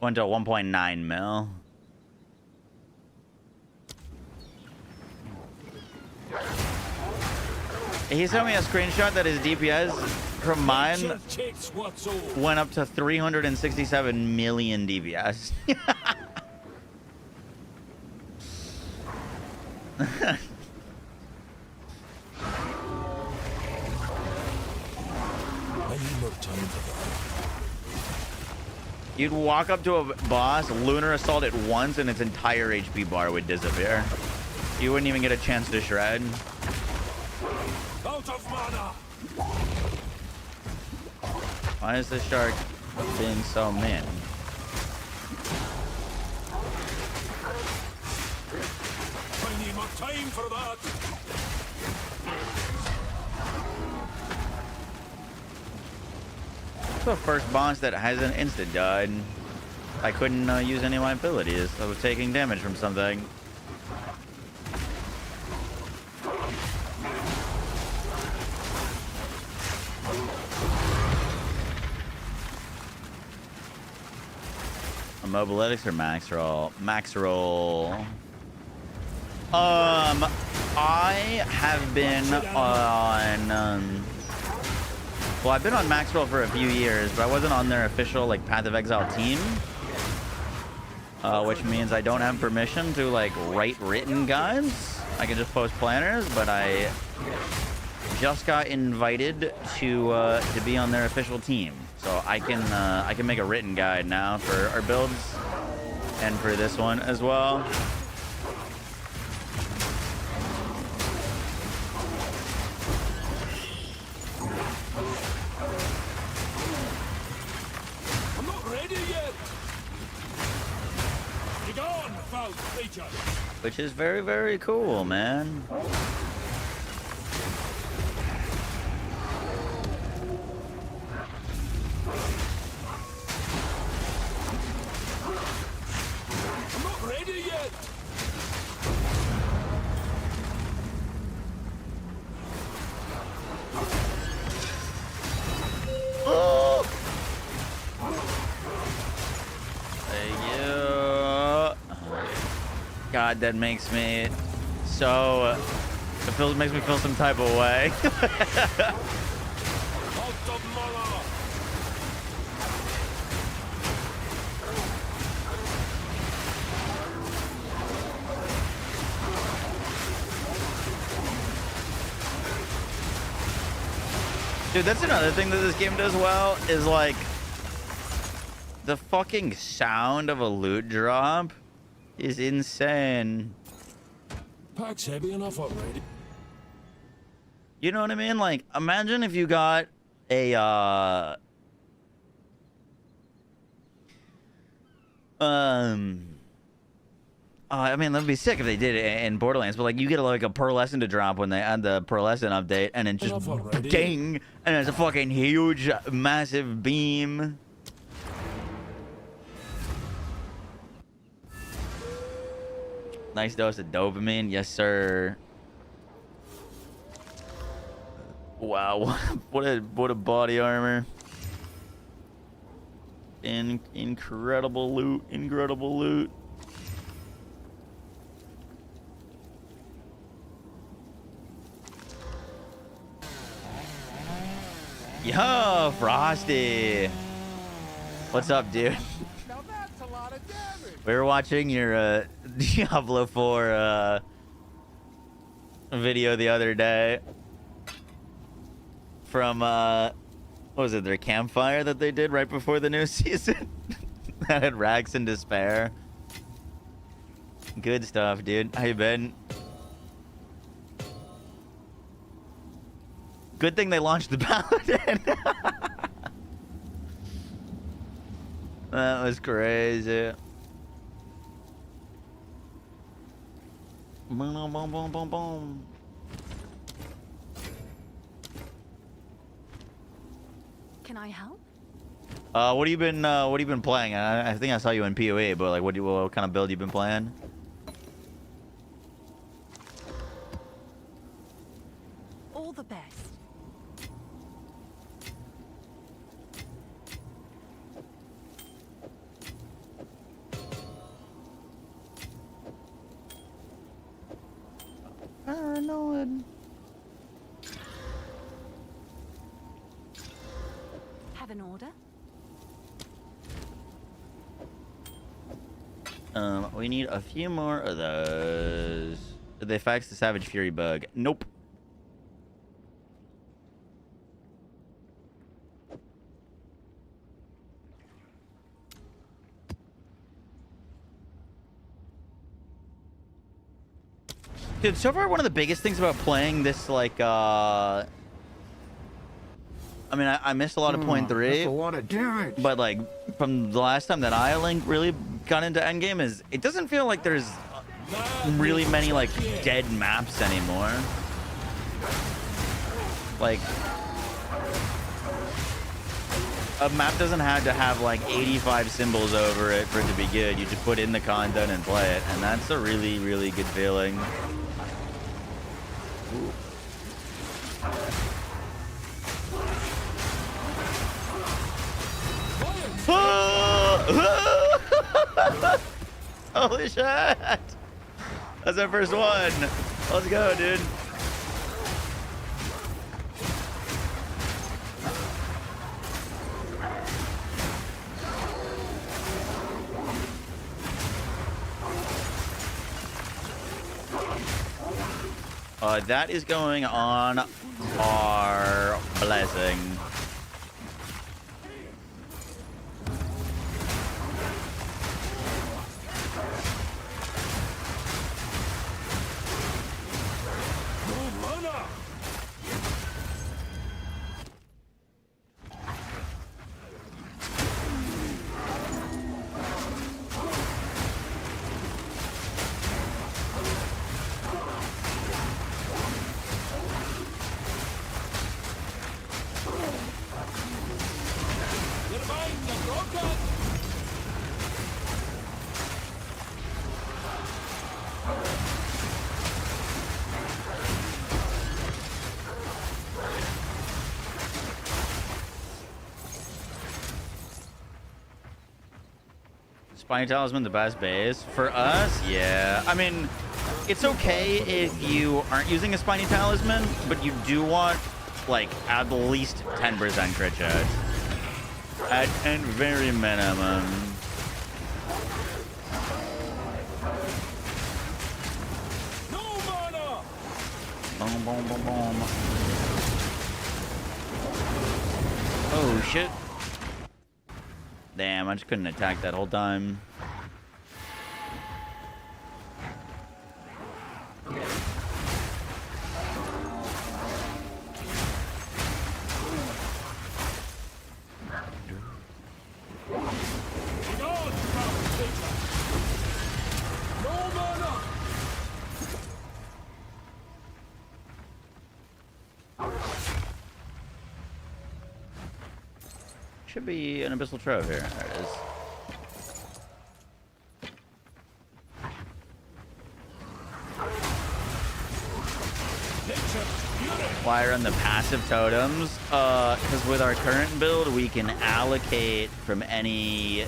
Went to 1.9 mil. He sent me a screenshot that his DPS from mine went up to 367 million DPS. You'd walk up to a boss, lunar assault it once, and its entire HP bar would disappear. You wouldn't even get a chance to shred. Out of mana! Why is this shark being so mean? I need more time for that! It's the first boss that hasn't instant died. I couldn't use any of my abilities. I was taking damage from something. A mobiletics or max roll? Max roll. I have been on well, I've been on max roll for a few years, but I wasn't on their official like Path of Exile team, which means I don't have permission to like write written guides. I can just post planners, but I just got invited to be on their official team, so I can make a written guide now for our builds and for this one as well. Which is very, very cool, man. I'm not ready yet! Oh! Thank you. God, that makes me so. Makes me feel some type of way. Dude, that's another thing that this game does well, is like the fucking sound of a loot drop is insane. Pack's heavy enough already. You know what I mean? Like, imagine if you got a I mean, that'd be sick if they did it in Borderlands, but like you get like a pearlescent to drop when they add the pearlescent update, and then just ding, and it's a fucking huge, massive beam. Nice dose of dopamine, yes sir. Wow, what a body armor. Incredible loot, incredible loot. Yo, Frosty. What's up, dude? Now that's a lot of damage. We were watching your Diablo 4 video the other day from what was it, their campfire that they did right before the new season? That had Rags in Despair. Good stuff, dude. How you been? Good thing they launched the Paladin. That was crazy. Boom, boom, boom, boom, boom. Can I help? What have you been playing? I think I saw you in PoE, but like, what kind of build you been playing? All the best. Paranoid. Have an order? We need a few more of those. Did they fix the Savage Fury bug? Nope. Dude, so far one of the biggest things about playing this, like, I mean, I missed a lot of point 3. That's a lot of damage. But like from the last time that I really got into Endgame, is it doesn't feel like there's really many like dead maps anymore. Like a map doesn't have to have like 85 symbols over it for it to be good. You just put in the content and play it, and that's a really, really good feeling. Ooh. Holy shit! That's our first one. Let's go, dude. That is going on our blessing. Spiny Talisman the best base? For us, yeah. I mean, it's okay if you aren't using a Spiny Talisman, but you do want, like, at least 10% crit chance. At very minimum. No mana! Boom, boom, boom, boom. Oh, shit. Damn, I just couldn't attack that whole time. Should be an Abyssal Trove here. There it is. Why run the passive totems? Because with our current build, we can allocate from any...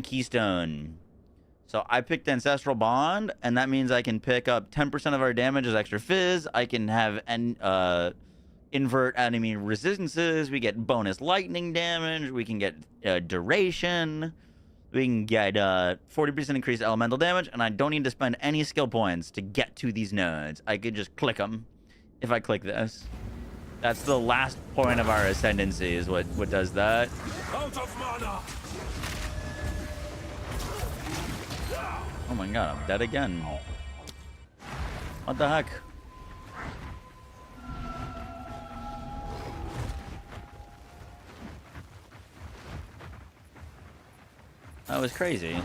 keystone. So I picked Ancestral Bond, and that means I can pick up 10% of our damage as extra fizz. I can have invert enemy resistances. We get bonus lightning damage. We can get duration. We can get 40% increased elemental damage, and I don't need to spend any skill points to get to these nodes. I could just click them if I click this. That's the last point of our ascendancy is what does that. Out of mana! Oh my god, I'm dead again. What the heck? That was crazy.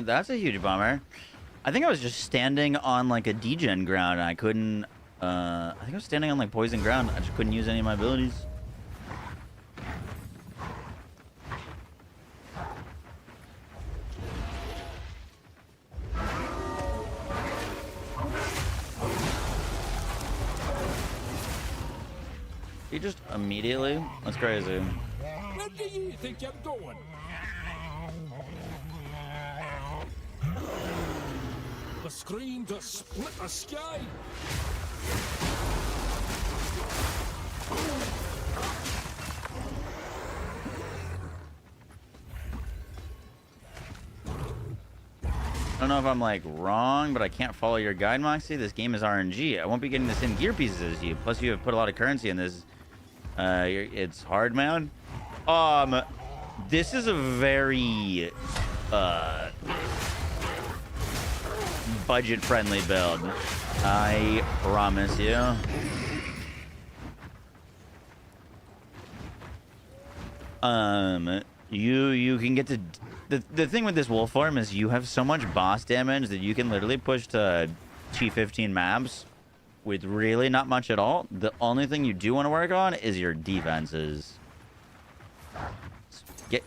That's a huge bummer. I think I was just standing on like a degen ground and I couldn't I think I was standing on like poison ground. I just couldn't use any of my abilities. He just immediately? That's crazy. Where do you think you're going? The screen to split the sky. I don't know if I'm like wrong, but I can't follow your guide, Moxie. This game is RNG. I won't be getting the same gear pieces as you. Plus, you have put a lot of currency in this. It's hard, man. This is a very budget-friendly build. I promise you. You can get to the thing with this wolf form is you have so much boss damage that you can literally push to T15 maps with really not much at all. The only thing you do want to work on is your defenses.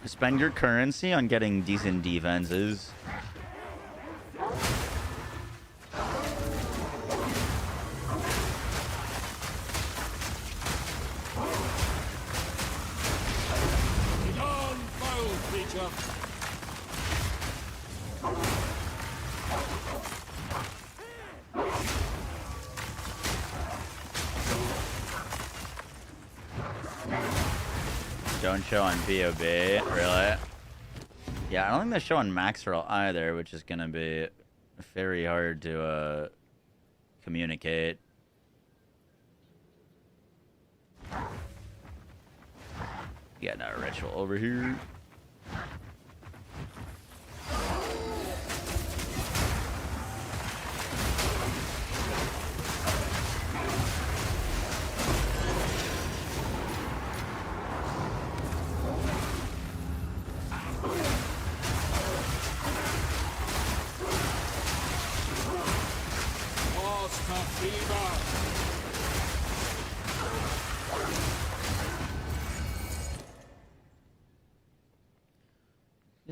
Spend your currency on getting decent defenses. Don't show on BOB, really? Yeah, I don't think they show on max roll either, which is gonna be very hard to communicate. Got another ritual over here.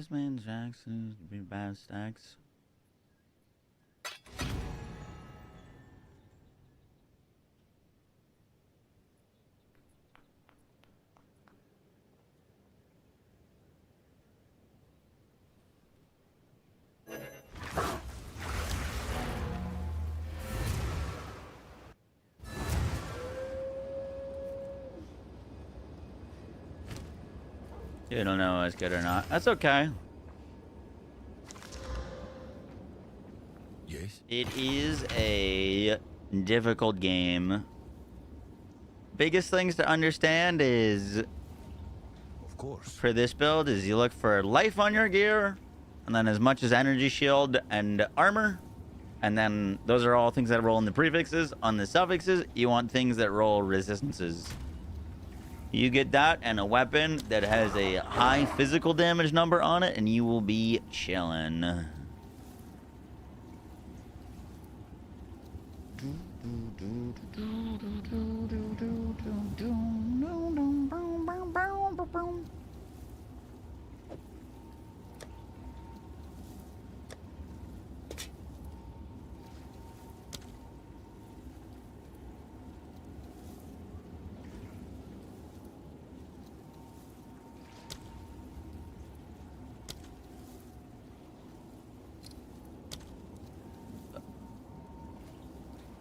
This man Jackson be bad stacks. You don't know if it's good or not. That's okay. Yes? It is a difficult game. Biggest things to understand is, Of course. for this build, is you look for life on your gear, and then as much as energy shield and armor. And then those are all things that roll in the prefixes. On the suffixes, you want things that roll resistances. You get that and a weapon that has a high physical damage number on it, and you will be chillin'.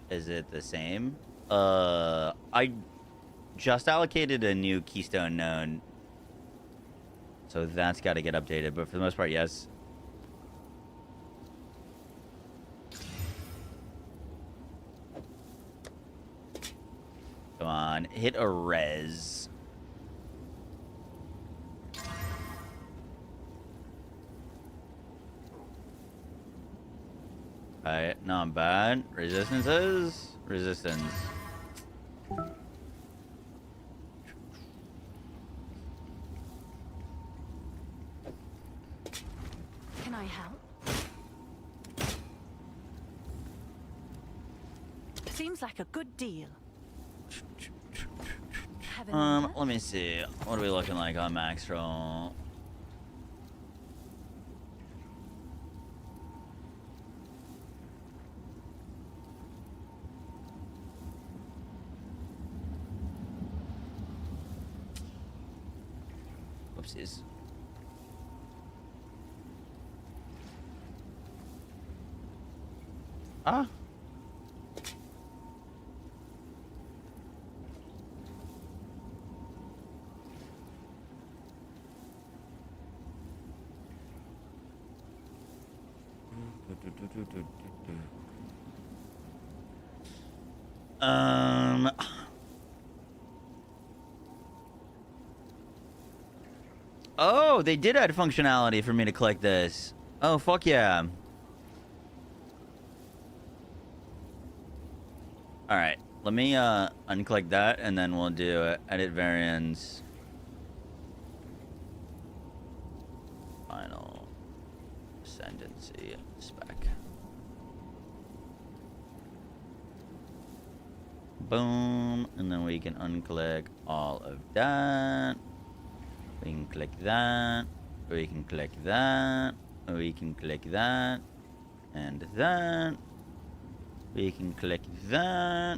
Is it the same? I just allocated a new keystone node, so that's got to get updated, but for the most part, yes. Come on, hit a res. Alright, not bad. Resistances? Resistance. Can I help? Seems like a good deal. Have a number? Let me see. What are we looking like on max roll? Whoopsies. Ah. Oh, they did add functionality for me to click this. Oh, fuck yeah. Alright, let me unclick that and then we'll do edit variants. Final ascendancy spec. Boom, and then we can unclick all of that. We can click that. We can click that. We can click that. And that. We can click that.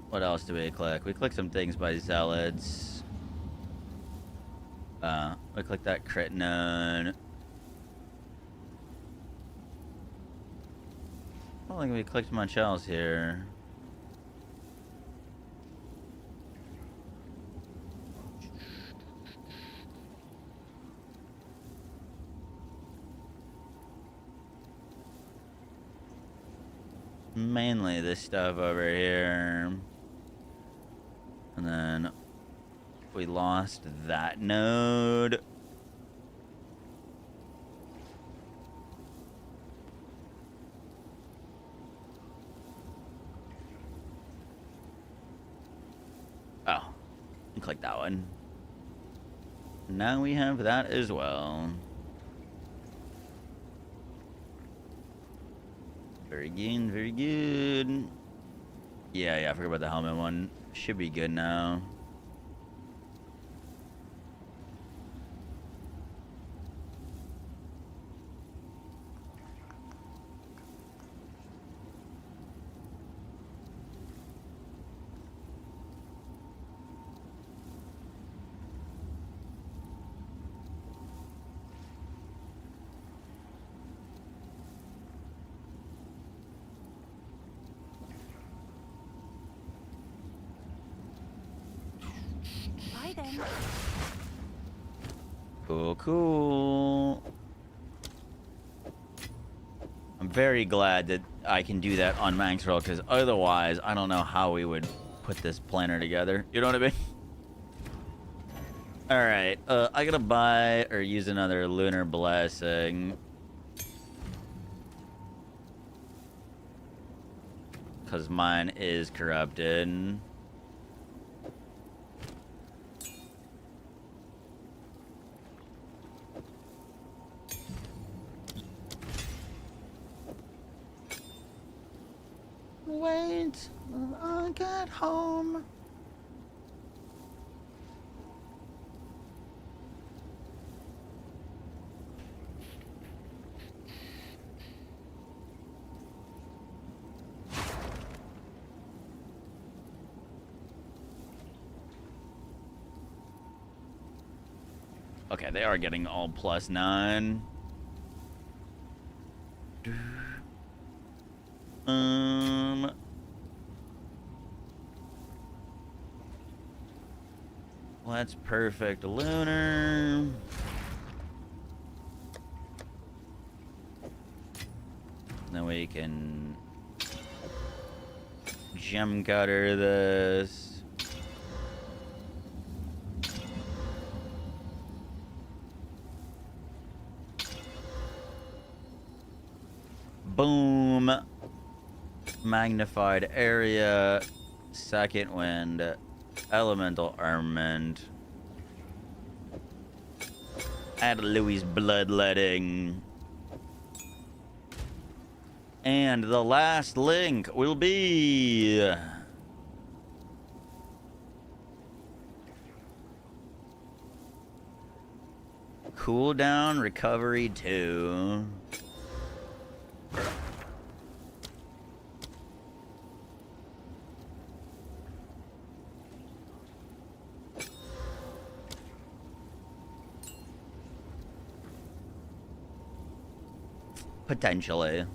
What else do we click? We click some things by Zealots. We click that crit node. I don't think we clicked much else here. Mainly this stuff over here. And then we lost that node. Oh, click that one. Now we have that as well. Very good, very good. Yeah, I forgot about the helmet one. Should be good now. Bye then. Cool. I'm very glad that I can do that on Maxwell, because otherwise I don't know how we would put this planner together. You know what I mean? Alright, I gotta buy or use another Lunar Blessing. Because mine is corrupted. Wait, I'll get home. Okay, they are getting all +9. Well, that's perfect. Lunar. Then we can gem cutter this. Boom. Magnified area. Second wind. Elemental armament. Add Louis' bloodletting. And the last link will be cooldown recovery 2. Potentially.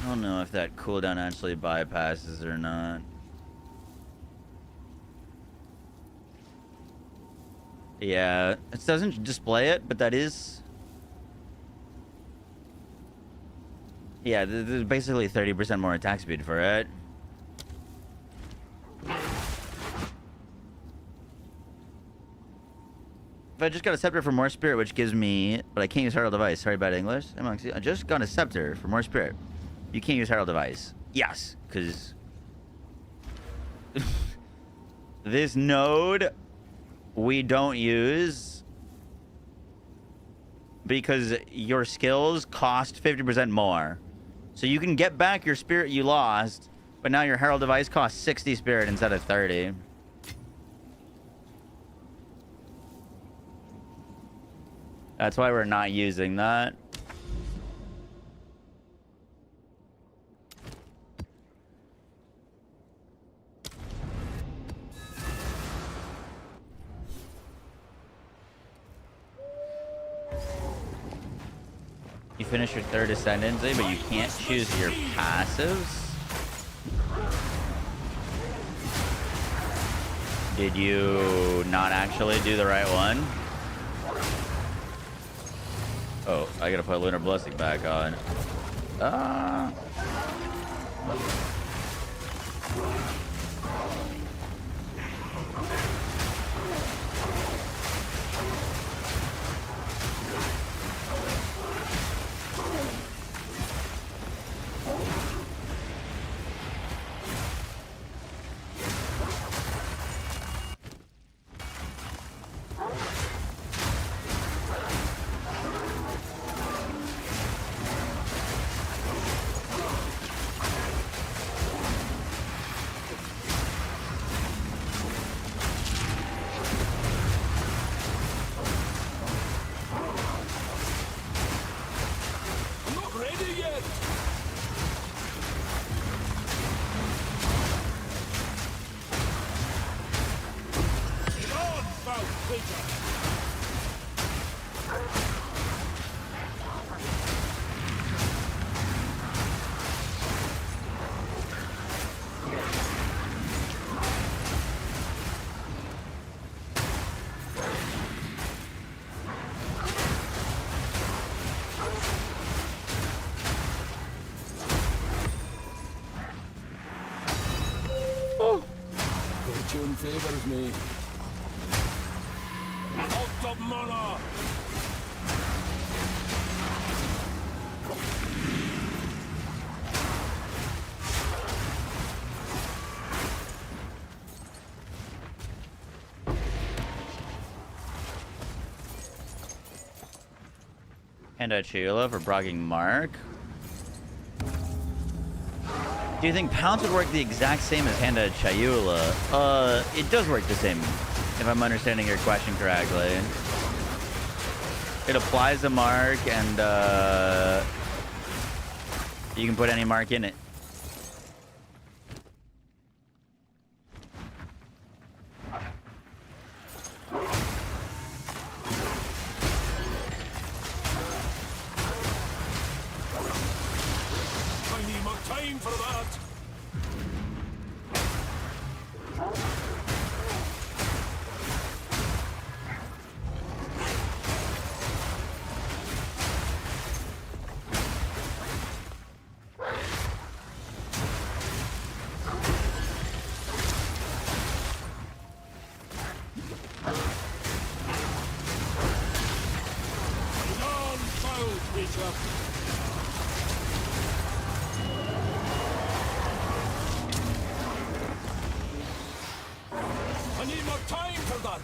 I don't know if that cooldown actually bypasses or not. Yeah, it doesn't display it, but that is... Yeah, there's basically 30% more attack speed for it. If I just got a scepter for more spirit, which gives me... But I can't use Herald Device. Sorry, bad English. I just got a scepter for more spirit. You can't use Herald Device. Yes, because... this node... we don't use... because your skills cost 50% more. So you can get back your spirit you lost, but now your Herald Device costs 60 spirit instead of 30. That's why we're not using that. You finish your third ascendancy, but you can't choose your passives. Did you not actually do the right one? Oh, I gotta put Lunar Blessing back on. Ah. Fortune favors me. Out of mana! And a Chula for blocking Mark. Do you think Pounce would work the exact same as Handa Chayula? It does work the same, if I'm understanding your question correctly. It applies a mark, and you can put any mark in it. For that. Non-child bishop. I need more time for that.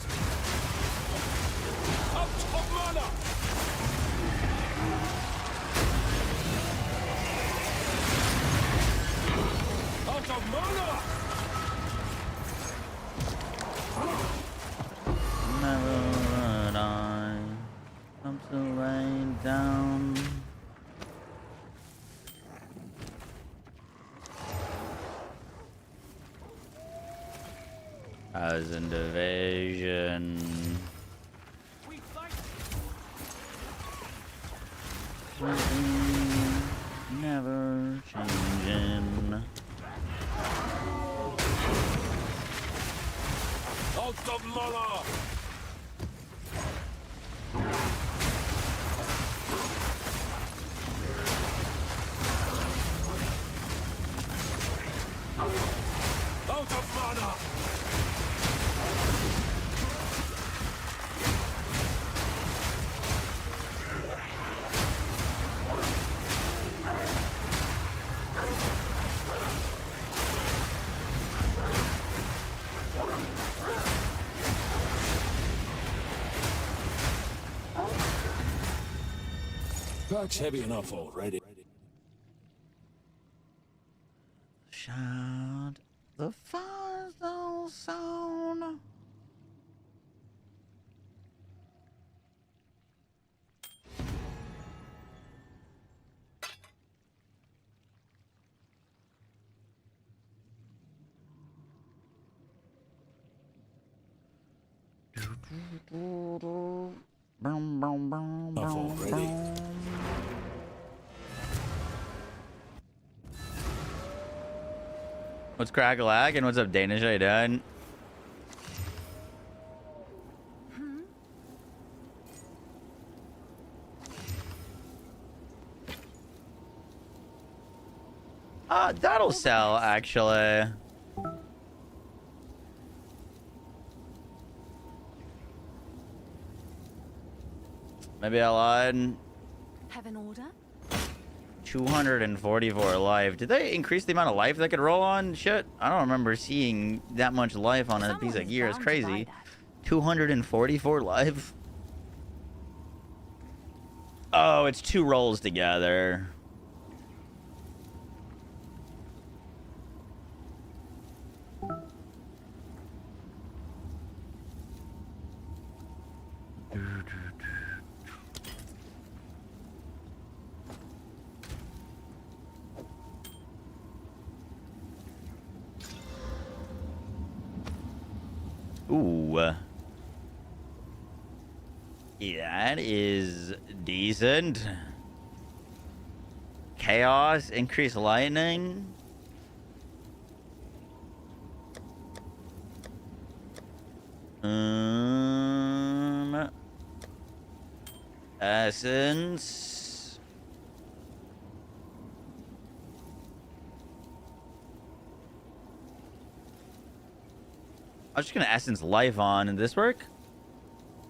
Out of mana. Out of mana. Never would I come to lay down. As in division. Never changing. Out of mana. Out of mana. Pack's heavy enough already. Shout the final sound. Enough already. What's Crack-a-Lag and what's up, Danish? How you doing? That'll sell, actually. Maybe I lied. Have an order? 244 life. Did they increase the amount of life they could roll on? Shit, I don't remember seeing that much life on a piece of gear. It's crazy. 244 life. Oh, it's 2 rolls together. Ooh. That is decent. Chaos, increase lightning. Essence. I'm just gonna essence life on. Did this work?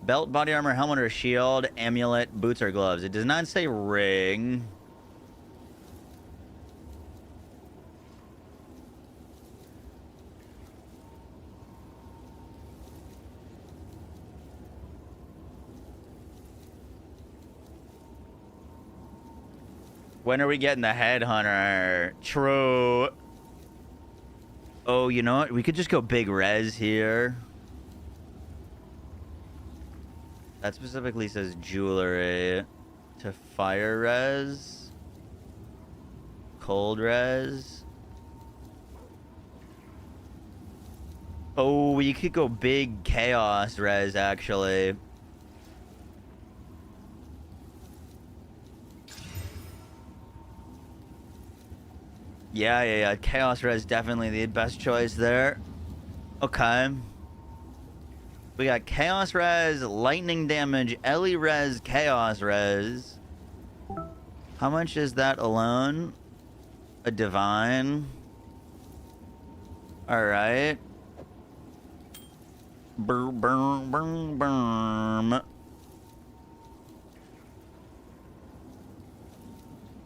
Belt, body armor, helmet, or shield, amulet, boots, or gloves. It does not say ring. When are we getting the headhunter? True. Oh, you know what? We could just go big res here. That specifically says jewelry to fire res. Cold res. Oh, you could go big chaos res, actually. Yeah. Chaos res definitely the best choice there. Okay. We got chaos res, lightning damage, Ellie res, chaos res. How much is that alone? A divine. All right. Burm.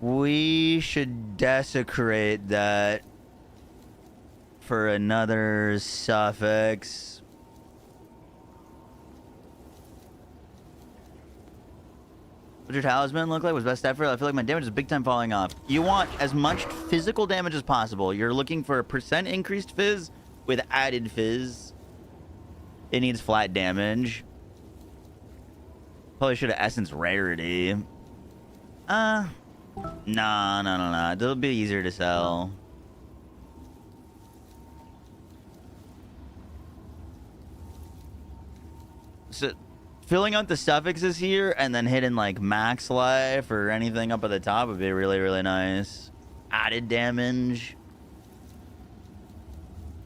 We should desecrate that for another suffix. What's your talisman look like? Was best effort? I feel like my damage is big time falling off. You want as much physical damage as possible. You're looking for a % increased fizz with added fizz. It needs flat damage. Probably should have essence rarity. No. It'll be easier to sell. So, filling out the suffixes here and then hitting like max life or anything up at the top would be really, really nice. Added damage.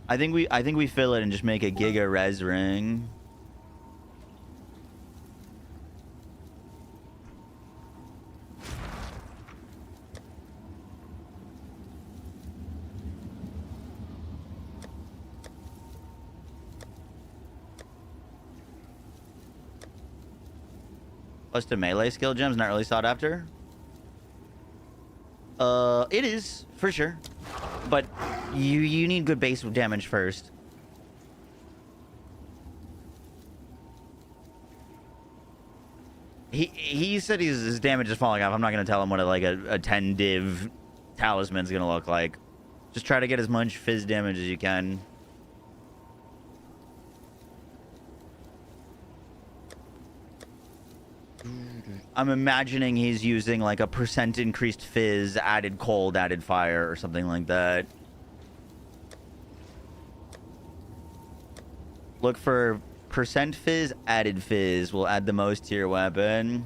I think we fill it and just make a Giga Res ring. Plus to melee skill gems, not really sought after. It is for sure, but you need good base damage first. He said his damage is falling off. I'm not gonna tell him what a 10 div talisman's gonna look like. Just try to get as much fizz damage as you can. I'm imagining he's using like a % increased fizz, added cold, added fire, or something like that. Look for % fizz, added fizz. Will add the most to your weapon.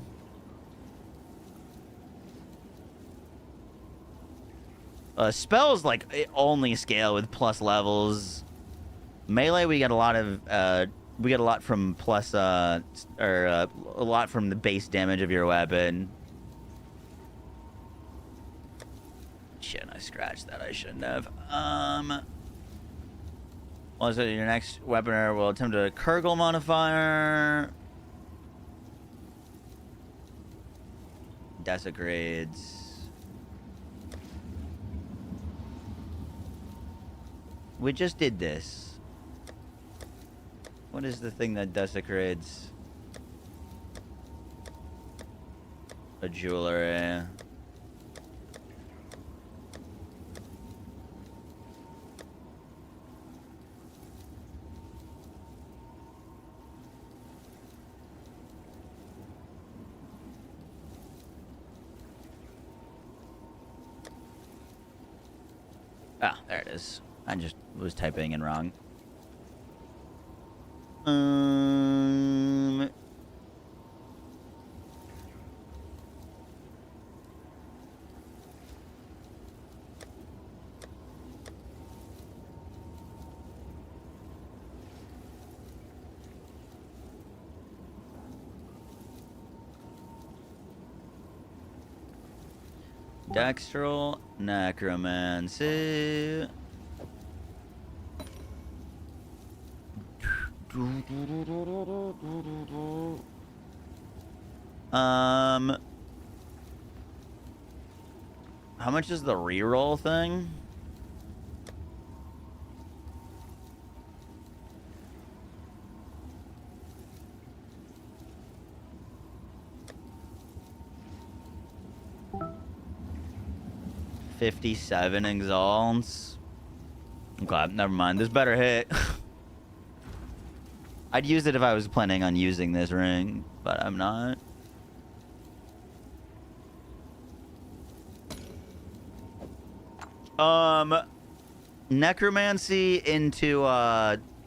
Spells like only scale with plus levels. Melee, we get a lot of we get a lot from plus a lot from the base damage of your weapon. Shit, I scratched that. I shouldn't have. Also, your next weaponer will attempt a Kurgle modifier. Desecrates. We just did this. What is the thing that desecrates? A jewelry. Ah, there it is. I just was typing in wrong. Dextral necromancy. How much is the reroll thing? $57 exalts. Okay, never mind. This better hit. I'd use it if I was planning on using this ring, but I'm not. Necromancy into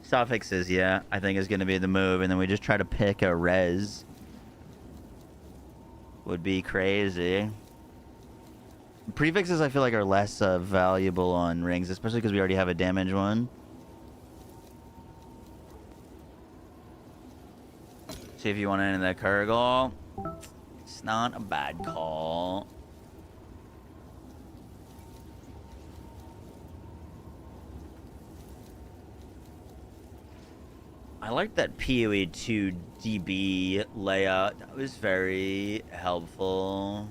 suffixes, yeah, I think is gonna be the move, and then we just try to pick a res. Would be crazy. Prefixes I feel like are less valuable on rings, especially because we already have a damage one. See if you want into that Kurgle. It's not a bad call. I like that PoE 2 DB layout. That was very helpful.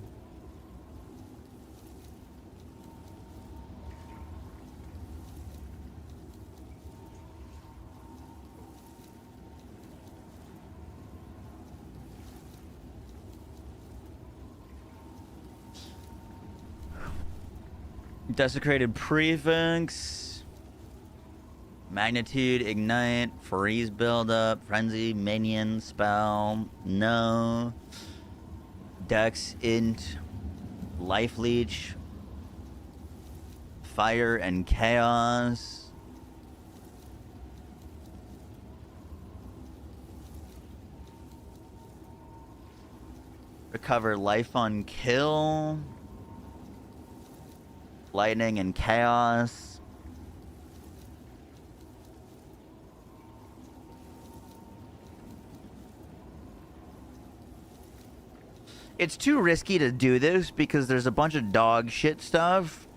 Desecrated Prefix, Magnitude, Ignite, Freeze Buildup, Frenzy, Minion, Spell, no. Dex, Int, Life Leech, Fire and Chaos. Recover Life on Kill. Lightning and Chaos. It's too risky to do this because there's a bunch of dog shit stuff.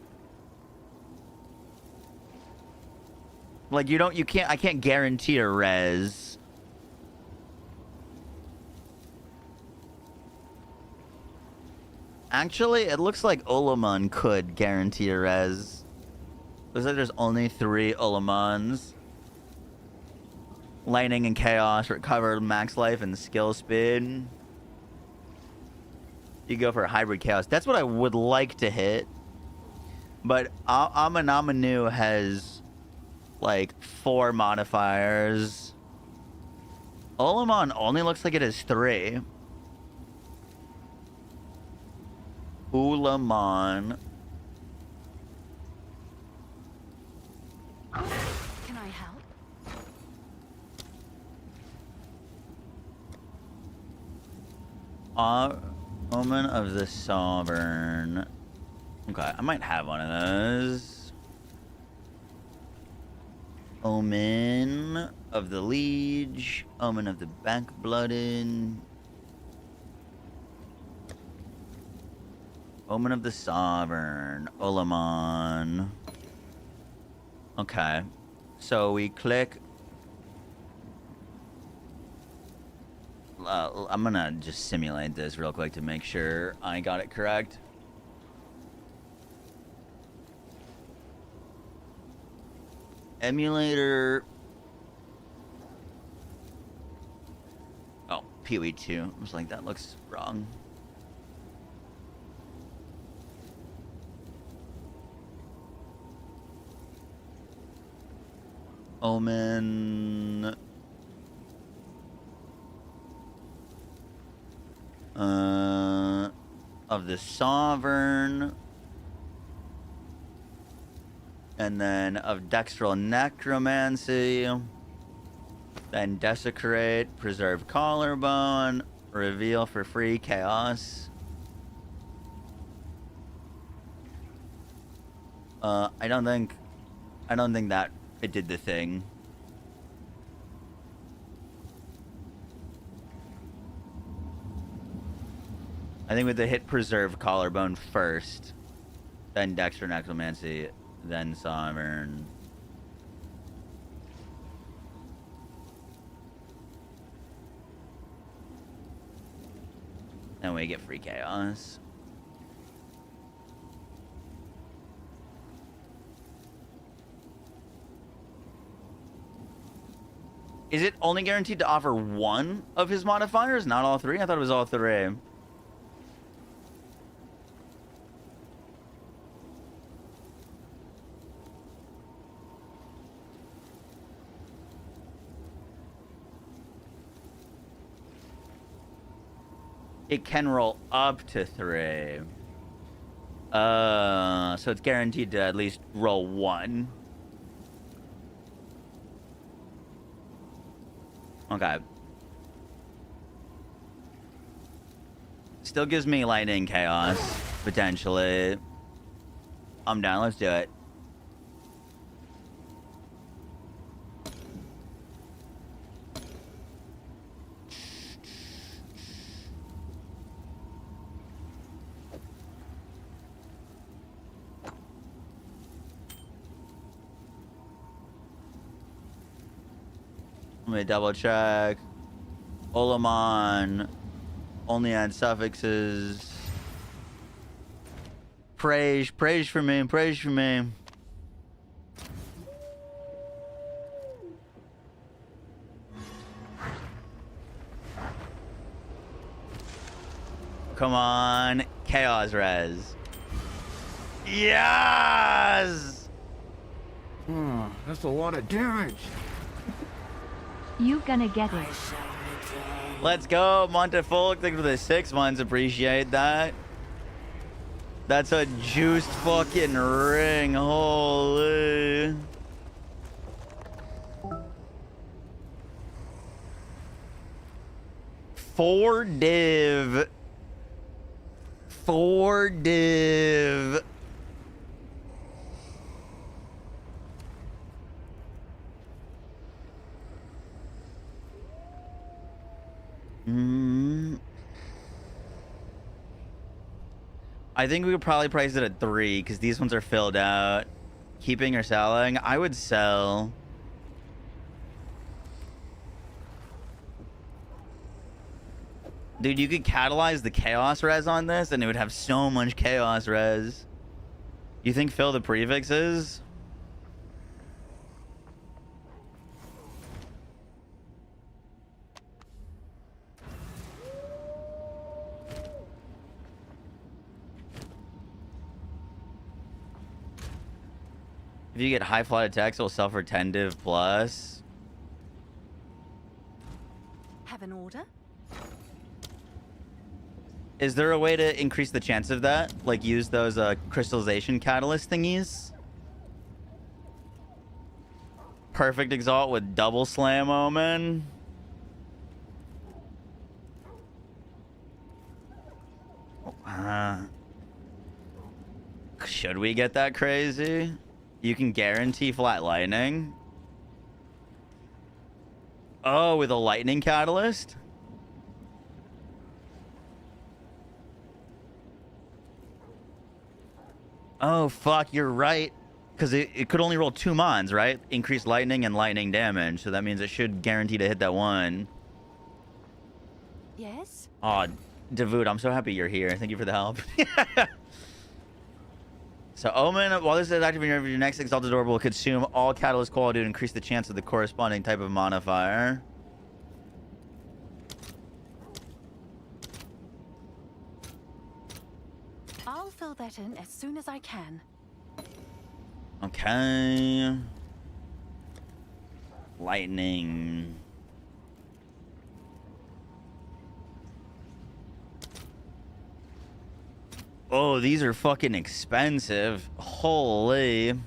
Like I can't guarantee a res. Actually, it looks like Olamon could guarantee a res. Looks like there's only 3 Olamons. Lightning and Chaos, recover max life and skill speed. You go for a hybrid Chaos. That's what I would like to hit. But Amanu has like 4 modifiers. Olamon only looks like it has 3. Ulamon. Can I help? Omen of the Sovereign. Okay, I might have one of those. Omen of the Liege. Omen of the Backblooded. Omen of the Sovereign. Olamon. Okay. So we click. I'm gonna just simulate this real quick to make sure I got it correct. Emulator. Oh, PoE 2. I was like, that looks wrong. Omen of the Sovereign, and then of Dextral Necromancy, then Desecrate, Preserve Collarbone, Reveal for free Chaos. I don't think that it did the thing. I think we have to hit Preserve Collarbone first. then Dexter, Necromancy, then Sovereign. And we get free chaos. Is it only guaranteed to offer one of his modifiers, not all three? I thought it was all three. It can roll up to 3. So it's guaranteed to at least roll 1. Okay. Still gives me lightning chaos, potentially. I'm down, let's do it. Let me double check. Olamon only add suffixes. Praise for me, praise for me. Come on, chaos res. Yes! That's a lot of damage. You gonna get it. Let's go, Montefolk. Thank you for the 6 months. Appreciate that. That's a juiced fucking ring. Holy. Four div. I think we could probably price it at 3 because these ones are filled out. Keeping or selling? I would sell. Dude, you could catalyze the chaos res on this and it would have so much chaos res. You think fill the prefixes? If you get high flight attacks, it'll sell for 10 div plus. Have an order? Is there a way to increase the chance of that? Like use those crystallization catalyst thingies? Perfect exalt with double slam omen. Should we get that crazy? You can guarantee flat lightning. Oh, with a lightning catalyst? Oh, fuck, you're right. Because it could only roll 2 mons, right? Increased lightning and lightning damage. So that means it should guarantee to hit that one. Yes? Oh, Devoot, I'm so happy you're here. Thank you for the help. So Omen, while this is active in your next Exalted Orb will consume all catalyst quality to increase the chance of the corresponding type of modifier. I'll fill that in as soon as I can. Okay. Lightning. Oh, these are fucking expensive. Holy.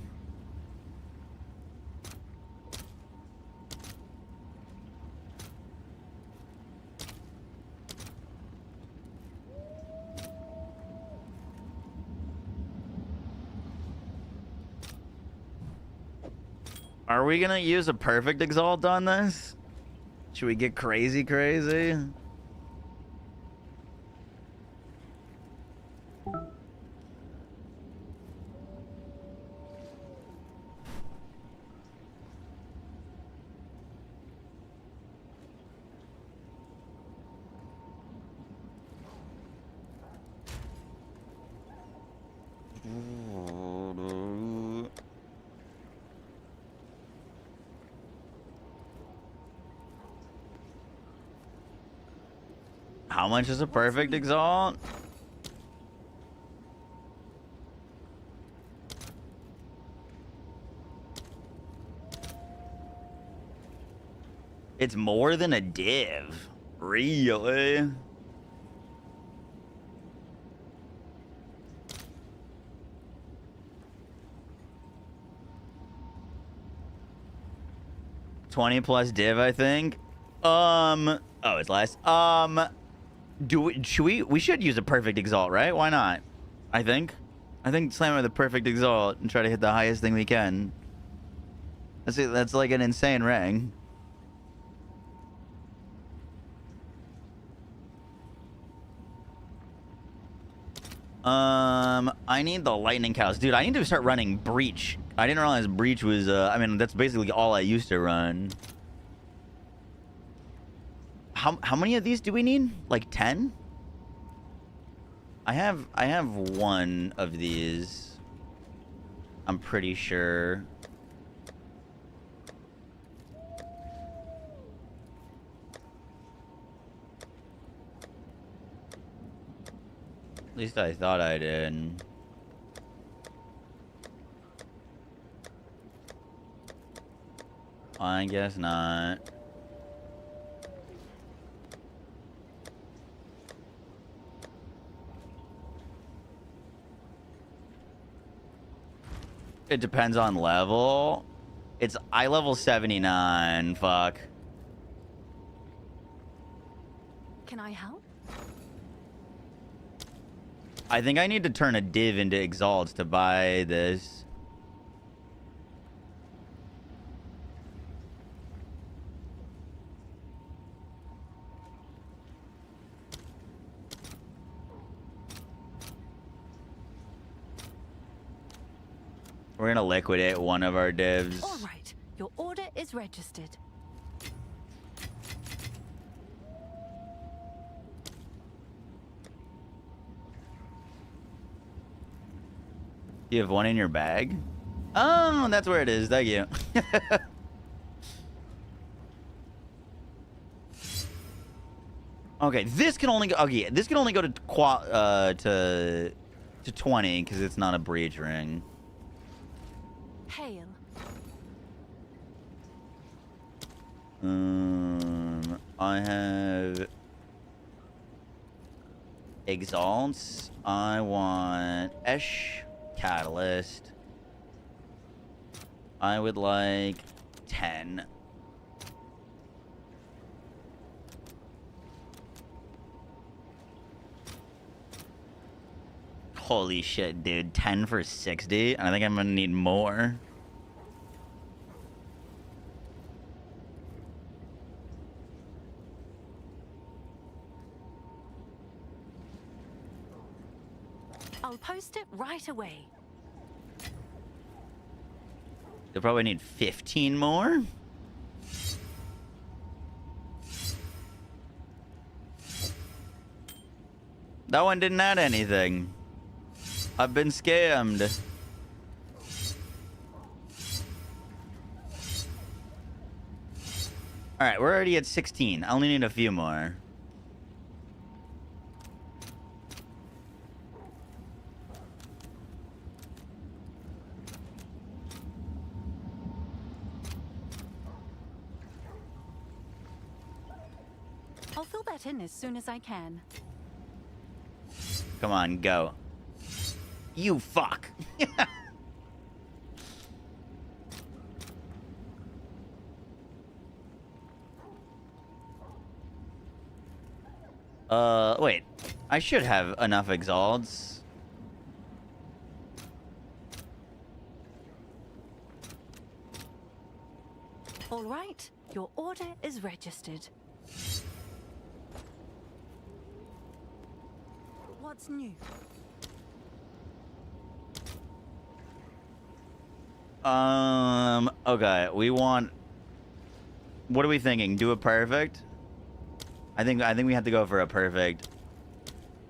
Are we gonna use a perfect exalt on this? Should we get crazy? How much is a perfect exalt? It's more than a div. Really? $20+ div, I think. Oh, it's less. We should use a perfect exalt, right? Why not? I think slam it with a perfect exalt and try to hit the highest thing we can. That's like an insane ring. I need the lightning cows. Dude, I need to start running breach. I didn't realize breach was, I mean, that's basically all I used to run. How many of these do we need? Like 10? I have one of these. I'm pretty sure. At least I thought I did. I guess not. It depends on level. It's eye level 79. Fuck. Can I help? I think I need to turn a div into exalts to buy this. We're gonna liquidate one of our divs. All right, your order is registered. You have one in your bag? Oh, that's where it is. Thank you. Okay, this can only go. Okay, this can only go to 20 because it's not a breach ring. Hail. I have exalts. I want Esh Catalyst. I would like 10. Holy shit, dude. 10 for 60? I think I'm gonna need more. I'll post it right away. You'll probably need 15 more. That one didn't add anything. I've been scammed. Alright, we're already at 16. I only need a few more. I'll fill that in as soon as I can. Come on, go. You fuck. Wait. I should have enough exalts. All right, your order is registered. What's new? Okay, we want... What are we thinking? Do a perfect? I think we have to go for a perfect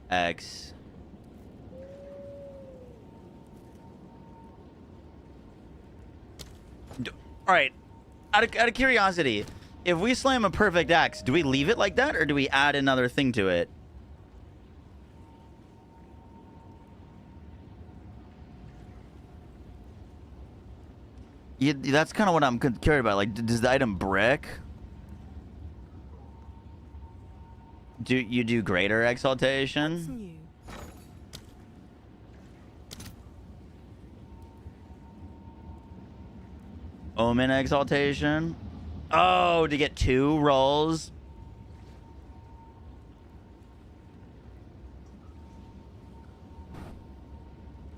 X. All right. Out of curiosity, if we slam a perfect X, do we leave it like that or do we add another thing to it? That's kind of what I'm curious about. Like, does the item brick? Do you do greater What's exaltation? new? Omen exaltation? Oh, to get 2 rolls?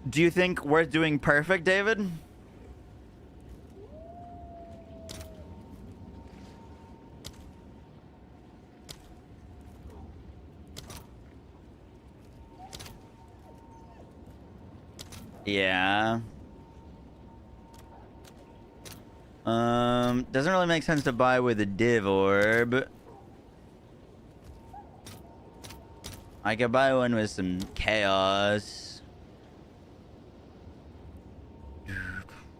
Do you think worth doing perfect, David? Yeah. Doesn't really make sense to buy with a div orb. I could buy one with some chaos.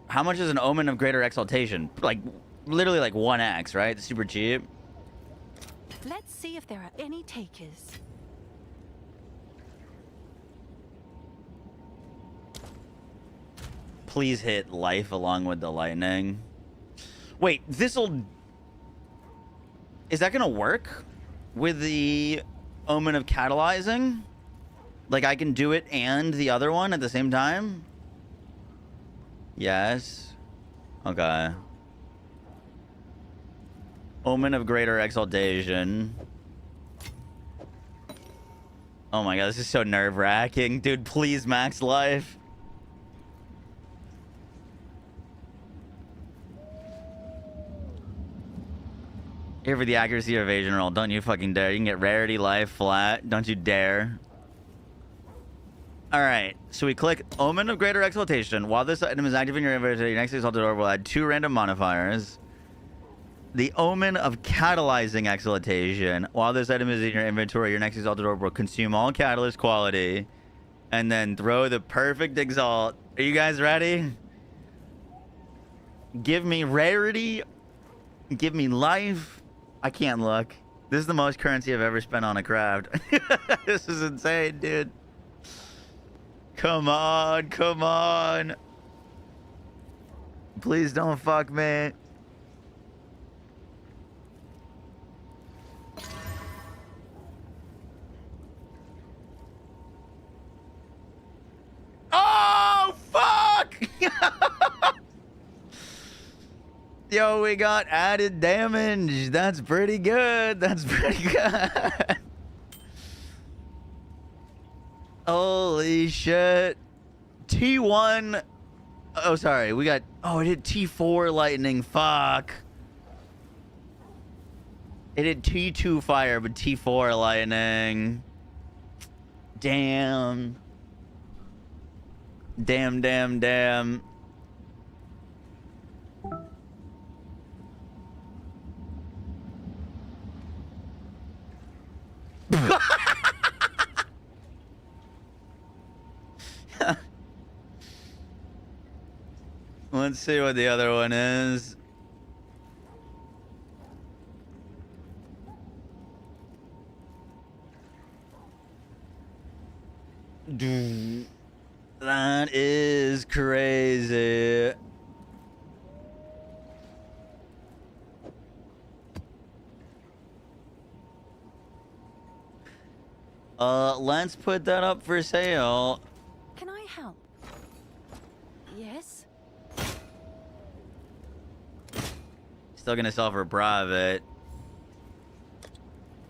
How much is an omen of greater exaltation? Like, literally like 1x, right? It's super cheap. Let's see if there are any takers. Please hit life along with the lightning. Wait, this'll... Is that gonna work with the omen of catalyzing? Like, I can do it and the other one at the same time? Yes. Okay. Omen of greater exaltation. Oh my god, this is so nerve-wracking. Dude, please max life. Here for the accuracy evasion roll. Don't you fucking dare. You can get rarity, life, flat. Don't you dare. Alright, so we click Omen of Greater Exaltation. While this item is active in your inventory, your next exalted orb will add 2 random modifiers. The Omen of Catalyzing Exaltation. While this item is in your inventory, your next exalted orb will consume all catalyst quality. And then throw the perfect exalt. Are you guys ready? Give me rarity. Give me life. I can't look. This is the most currency I've ever spent on a craft. This is insane, dude. Come on, come on. Please don't fuck me. Oh, fuck! Yo, we got added damage. That's pretty good. That's pretty good. Holy shit. T1. Oh, sorry. We got... Oh, it hit T4 lightning. Fuck. It hit T2 fire, but T4 lightning. Damn. Damn, damn, damn. Let's see what the other one is. That is crazy. Let's put that up for sale. Can I help? Yes? Still gonna sell for private.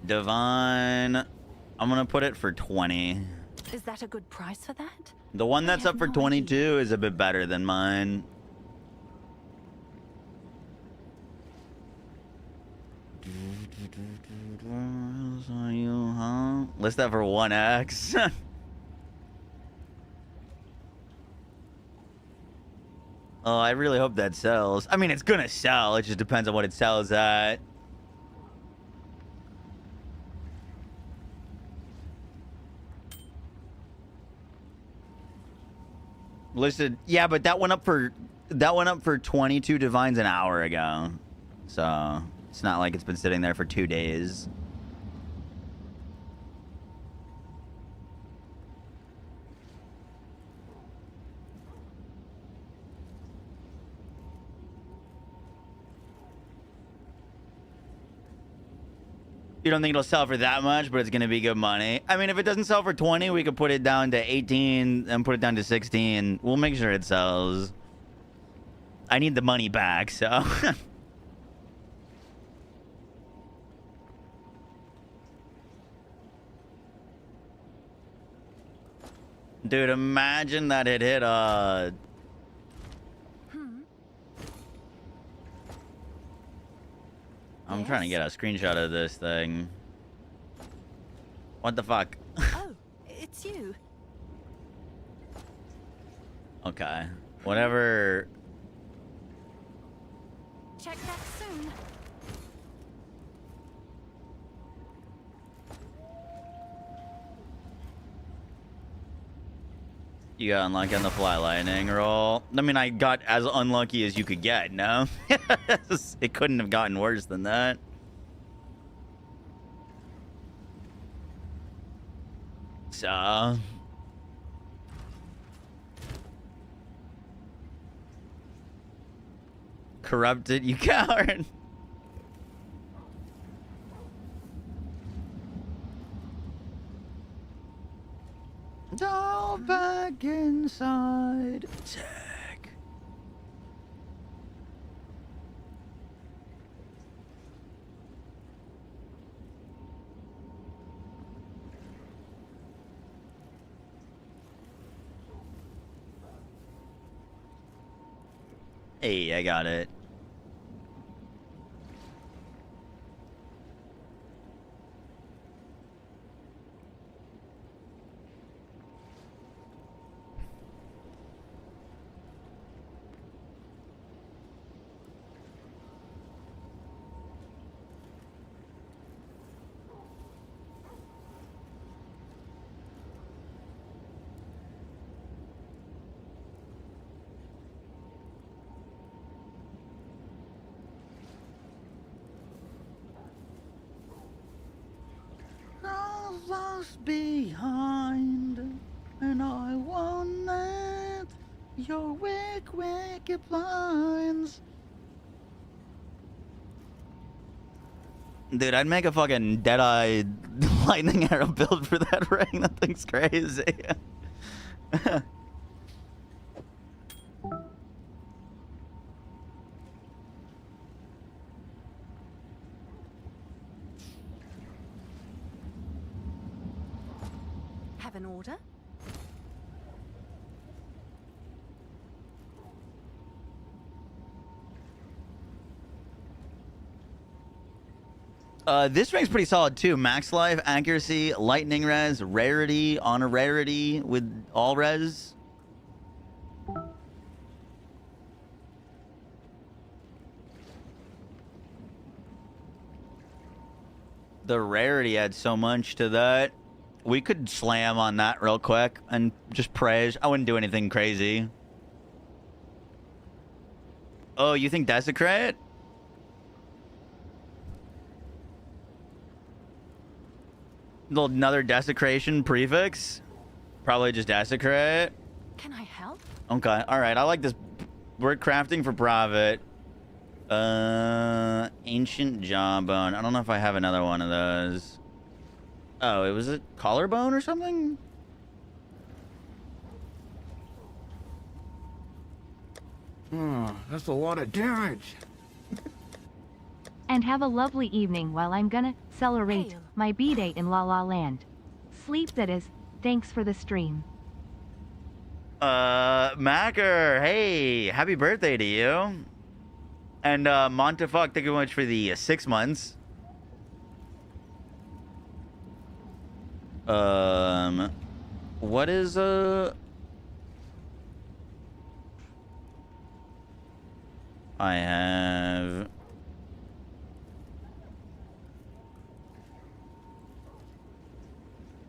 Divine. I'm gonna put it for 20. Is that a good price for that? The one that's I up have for no 22 idea. is a bit better than mine. List that for 1x. Oh, I really hope that sells. I mean, it's gonna sell. It just depends on what it sells at. Listed. Yeah, but that went up for That went up for 22 divines an hour ago. So it's not like it's been sitting there for 2 days. You don't think it'll sell for that much, but it's going to be good money. I mean, if it doesn't sell for 20, we could put it down to 18 and put it down to 16. We'll make sure it sells. I need the money back, so. Dude, imagine that it hit I'm trying to get a screenshot of this thing. What the fuck? Oh, it's you. Okay. Whatever. Check back soon. You got unlucky on the fly lightning roll. I mean, I got as unlucky as you could get, no? It couldn't have gotten worse than that. So... Corrupted, you coward. All back inside. Attack. Hey, I got it. Lost behind, and I want that. Your wicked blinds. Dude, I'd make a fucking Deadeye lightning arrow build for that ring. That thing's crazy. Have an order? This ring's pretty solid too. Max life, accuracy, lightning res, rarity, on a rarity with all res. The rarity adds so much to that. We could slam on that real quick and just pray. I wouldn't do anything crazy. Oh, you think Desecrate? Another Desecration prefix? Probably just Desecrate. Can I help? Okay, alright. I like this. We're crafting for profit. Ancient Jawbone. I don't know if I have another one of those. Oh, it was a collarbone or something? That's a lot of damage. And have a lovely evening while I'm gonna celebrate Hail. my B-Day in La La Land. Sleep that is. Thanks for the stream. Macker, hey, happy birthday to you. And, Montefuck, thank you very much for the 6 months. What is, I have...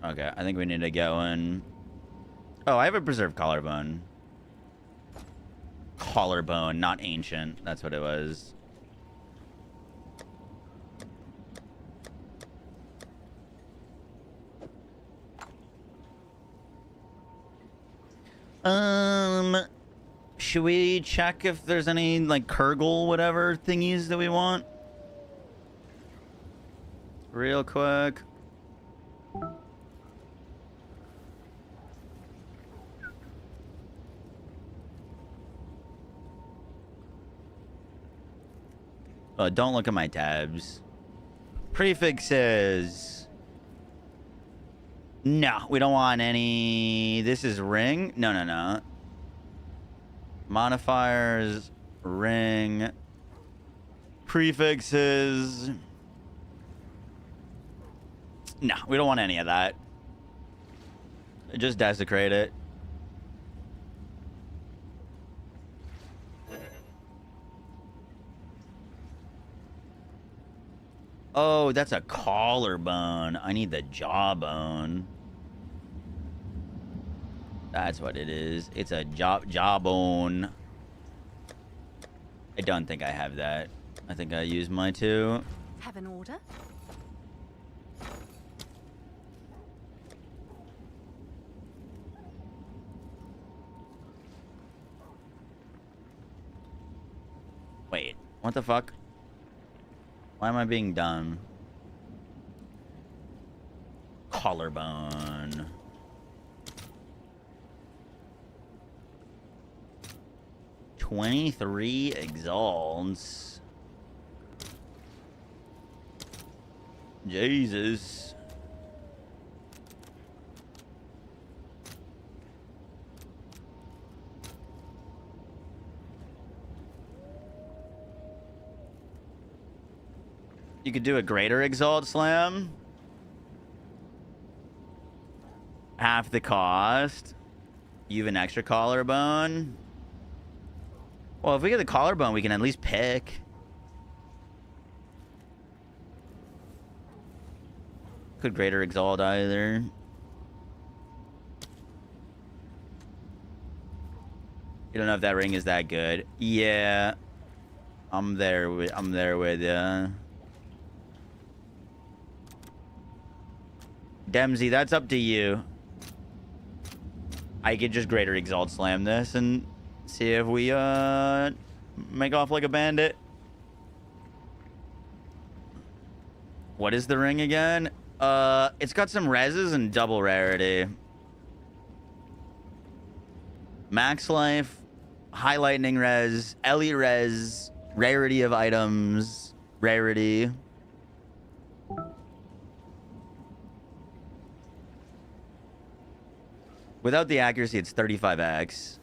Okay, I think we need to get one. Oh, I have a preserved collarbone. Collarbone, not ancient. That's what it was. Should we check if there's any like Kurgle whatever thingies that we want? Real quick. Oh, don't look at my tabs. Prefixes. No, we don't want any. This is ring. No. Modifiers, ring, prefixes. No, we don't want any of that. Just desecrate it. Oh, that's a collarbone. I need the jawbone. That's what it is. It's a jawbone. I don't think I have that. I think I used my two. Have an order? Wait, what the fuck? Why am I being dumb? Collarbone. $23 exalts. Jesus. You could do a greater exalt slam. Half the cost. You have an extra collarbone. Well, if we get the collarbone, we can at least pick. Could greater exalt either. You don't know if that ring is that good. Yeah. I'm there with you. Dempsey, that's up to you. I could just greater exalt slam this and see if we make off like a bandit. What is the ring again? It's got some reses and double rarity. Max life, high lightning res, elite res, rarity of items, rarity. Without the accuracy, it's 35x.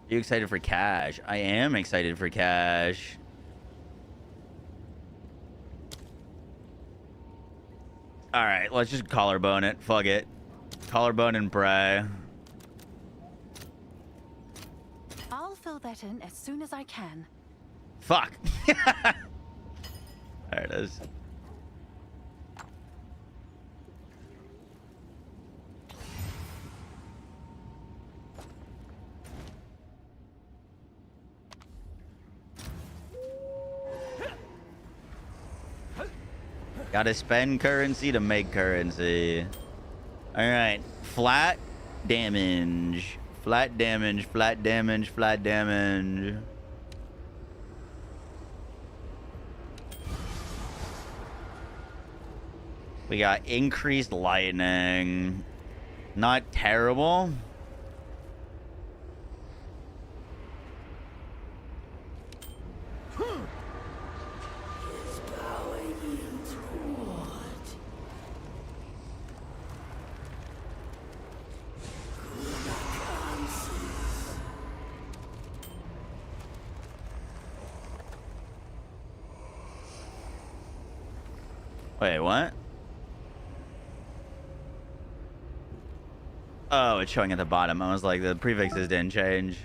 Are you excited for cash? I am excited for cash. All right, let's just collarbone it. Fuck it. Collarbone and pray. I'll fill that in as soon as I can. Fuck. There it is. Gotta spend currency to make currency. Alright. Flat damage. Flat damage. Flat damage. Flat damage. We got increased lightning. Not terrible. Wait, what? Oh, it's showing at the bottom. I was like, the prefixes didn't change.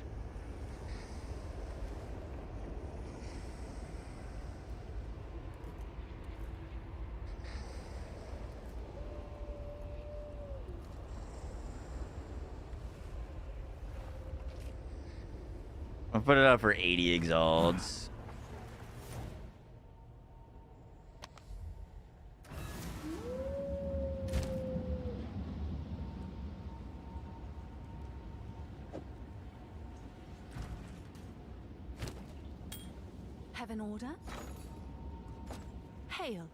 I'll put it up for 80 exalts. Have an order? Hail.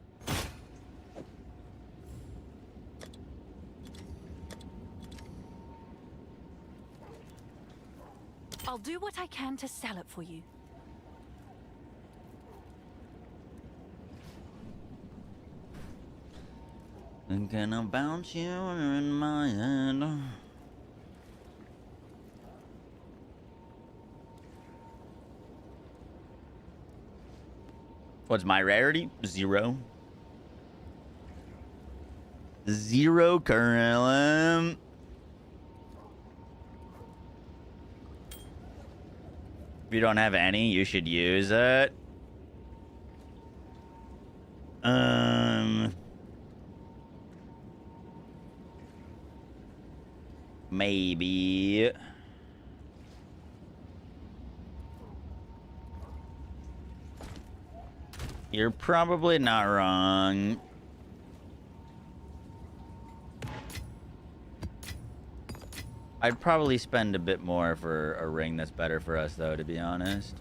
I'll do what I can to sell it for you. Thinking about you in my head. What's my rarity? 0. 0 currently. If you don't have any, you should use it. Maybe. You're probably not wrong. I'd probably spend a bit more for a ring that's better for us, though, to be honest.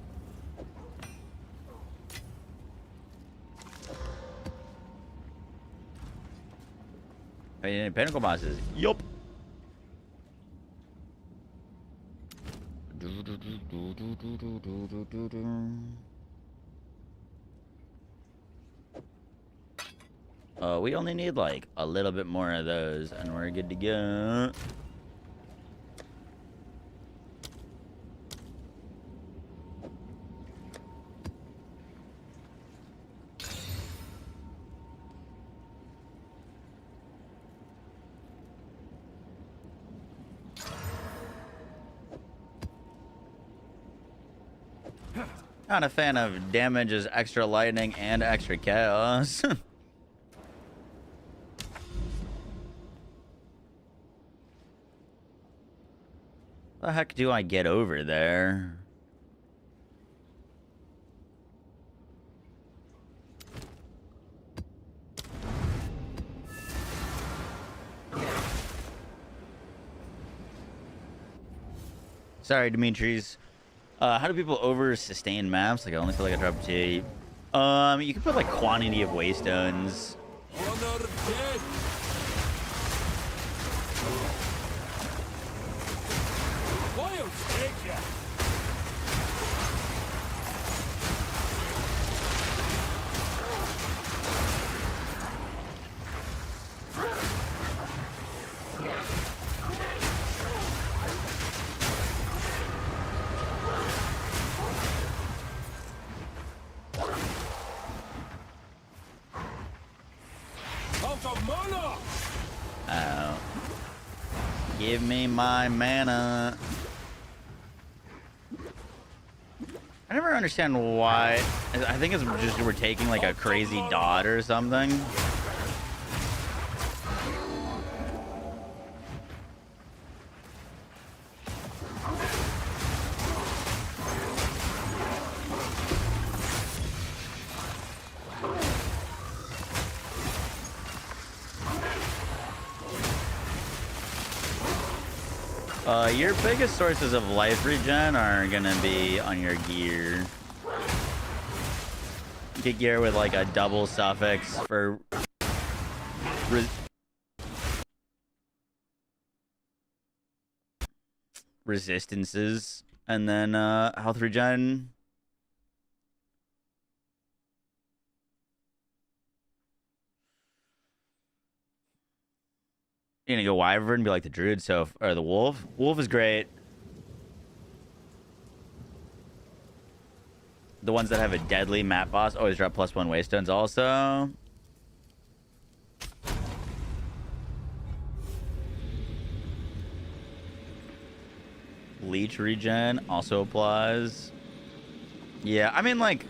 Any pinnacle bosses? Yup. We only need like a little bit more of those and we're good to go. Not a fan of damages, extra lightning, and extra chaos. The heck do I get over there? Sorry, Dimitri's. How do people over sustain maps? Like I only feel like I dropped 2. You can put like quantity of waystones. Give me my mana. I never understand why. I think it's just we're taking like a crazy dot or something. Your biggest sources of life regen are gonna be on your gear. Get gear with like a double suffix for resistances, and then health regen. You're gonna go Wyvern and be like the Druid, or the Wolf. Wolf is great. The ones that have a deadly map boss always drop +1 waystones also. Leech regen also applies. Yeah, I mean, like,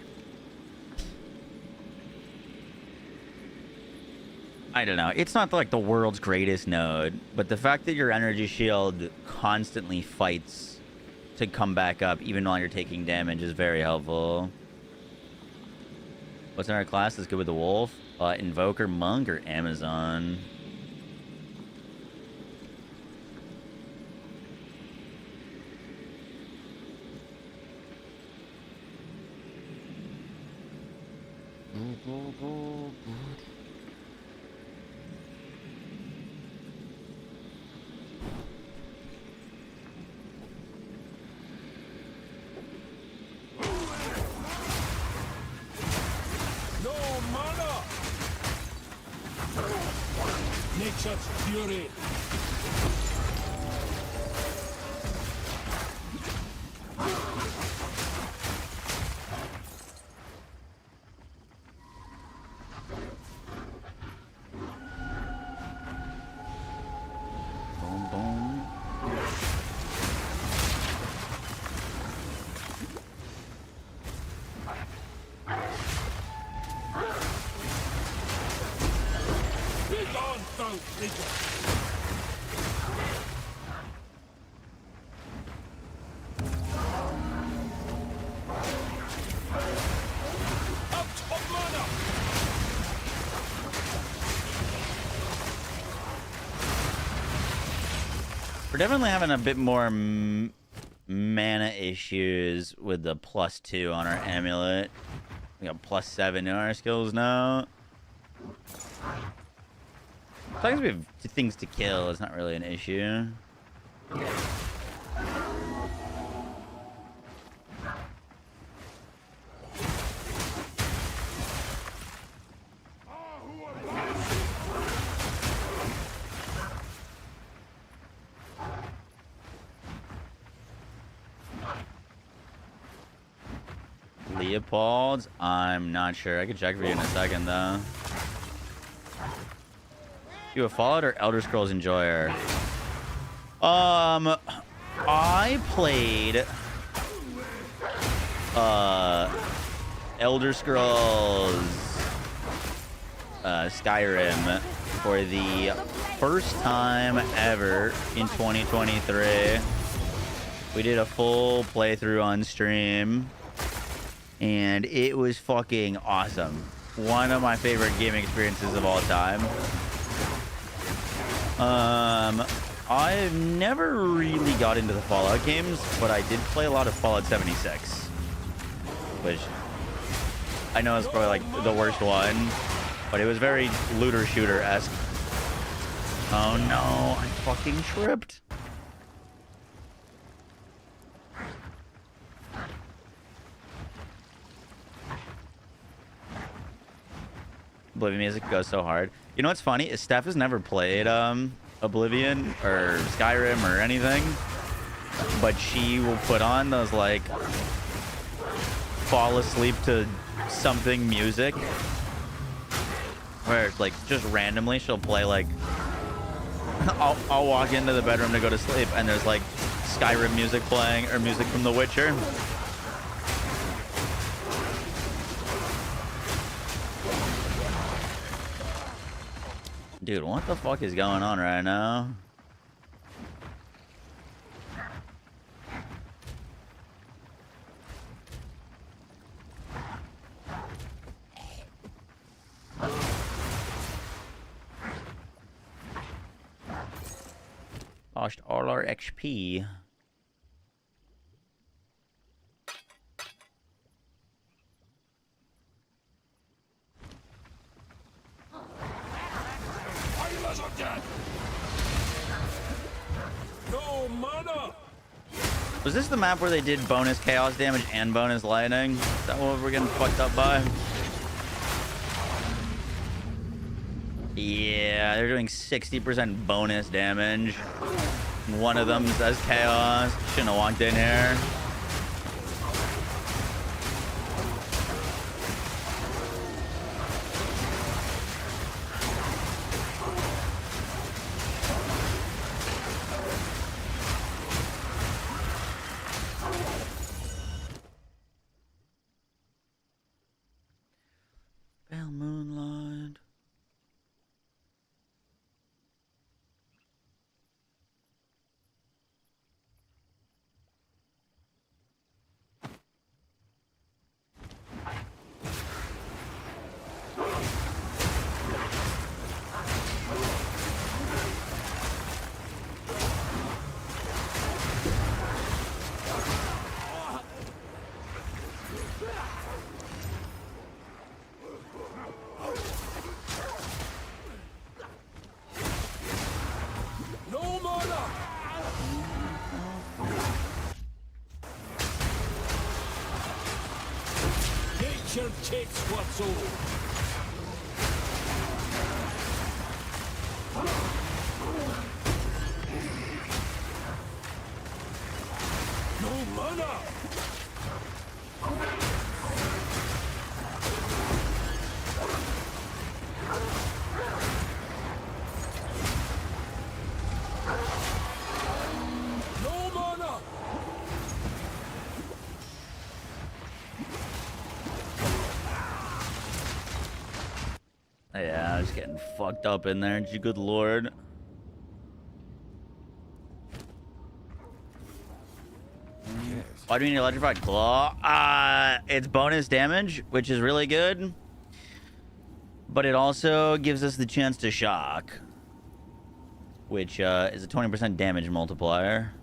I don't know. It's not like the world's greatest node, but the fact that your energy shield constantly fights to come back up even while you're taking damage is very helpful. What's in our class that's good with the wolf? Invoker, monk, or Amazon? No mana! Nature's fury. Boom, boom. Be gone, thou creature! Out of mana! We're definitely having a bit more mana issues with the +2 on our amulet. We got +7 in our skills now. As long as we have things to kill, it's not really an issue. Leopold's? I'm not sure. I can check for you in a second, though. You a Fallout or Elder Scrolls enjoyer? I played Elder Scrolls Skyrim for the first time ever in 2023. We did a full playthrough on stream, and it was fucking awesome. One of my favorite gaming experiences of all time. I've never really got into the Fallout games, but I did play a lot of Fallout 76, which I know is probably like the worst one, but it was very looter shooter-esque. Oh no, I fucking tripped. Oblivion music goes so hard. You know what's funny is Steph has never played Oblivion or Skyrim or anything, but she will put on those like fall asleep to something music where it's like just randomly she'll play like I'll walk into the bedroom to go to sleep and there's like Skyrim music playing or music from The Witcher. Dude, what the fuck is going on right now? Lost all our XP. No mana! Was this the map where they did bonus chaos damage and bonus lightning? Is that what we're getting fucked up by? Yeah, they're doing 60% bonus damage. One of them says chaos. Shouldn't have walked in here. Pale moonlight. Nature takes what's old. No mana! No mana! Yeah, I was getting fucked up in there. Good lord. Yes. Why do we need electrified claw? It's bonus damage, which is really good. But it also gives us the chance to shock, which is a 20% damage multiplier.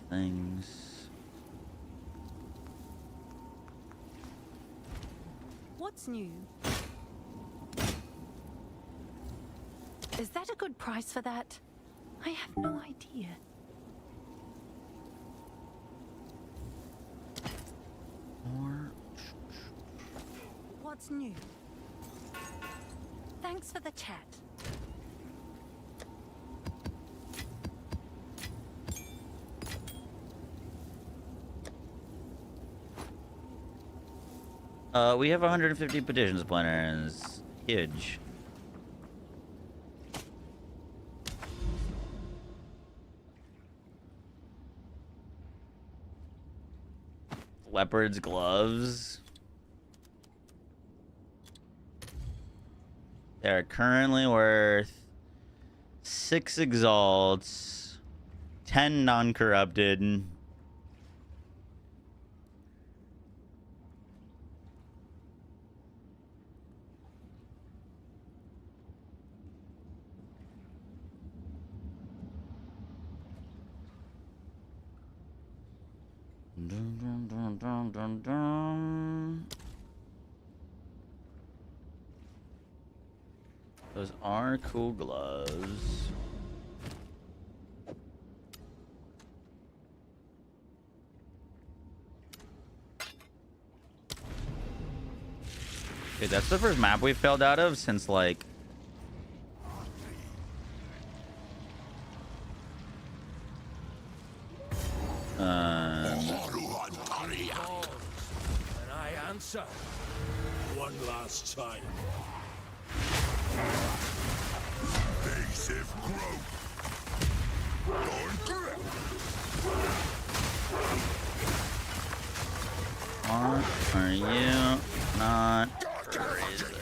Things. What's new? Is that a good price for that? I have no idea. More. What's new? Thanks for the chat. We have 150 petitions planners. Huge. Leopard's gloves. They're currently worth 6 exalts, 10 non-corrupted. Dun, dun, dun, dun, dun, dun. Those are cool gloves. Dude, that's the first map we failed out of since like And I answer one last time. Invasive growth. what are you not raising?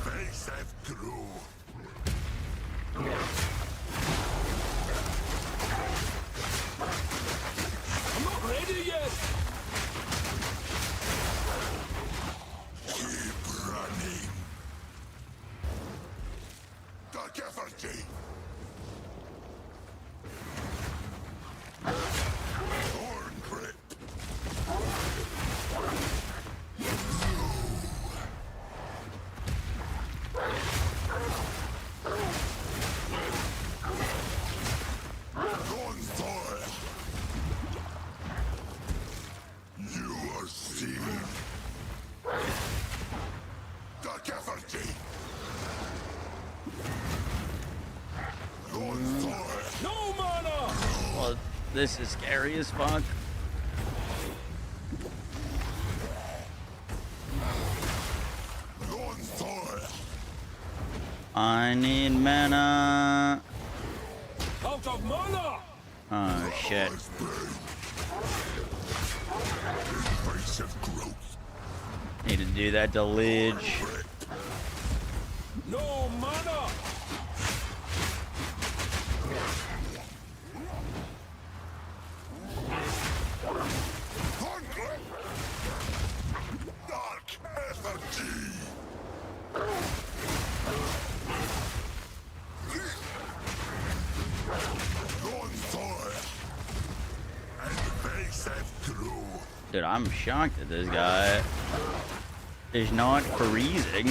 Invasive growth. I'm not ready yet. Keep running. Dark effigy. Thorn grip. Gunfire. You are seen. Dark effigy. Gunfire. No mana! Well, this is scary as fuck. Gunfire. I need mana. Out of mana! Oh shit. Invasive growth. Need to do that to Lidge. No mana! Thorn grip. Dark effigy. Dude, I'm shocked that this guy is not freezing.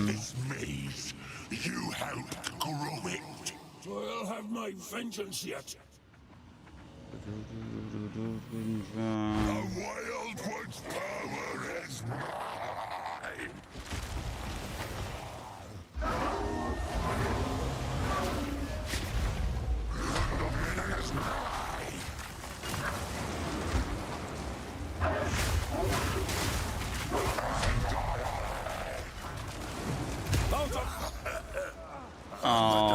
This maze, you helped grow it. So I'll have my vengeance yet. The Wild One's power is mine. It is mine. Oh,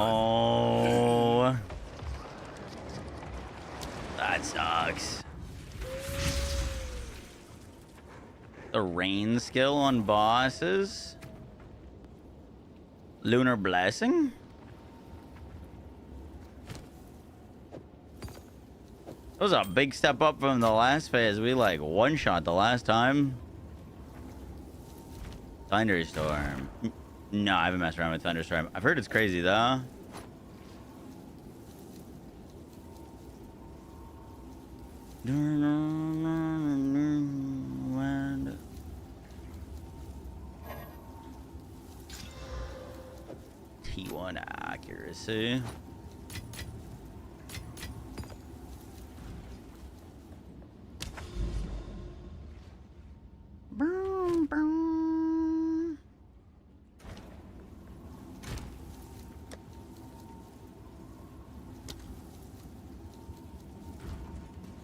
that sucks. The rain skill on bosses. Lunar Blessing. That was a big step up from the last phase. We like one-shot the last time. Thunderstorm. No, I haven't messed around with Thunderstorm. I've heard it's crazy though. T1 accuracy. Boom, boom.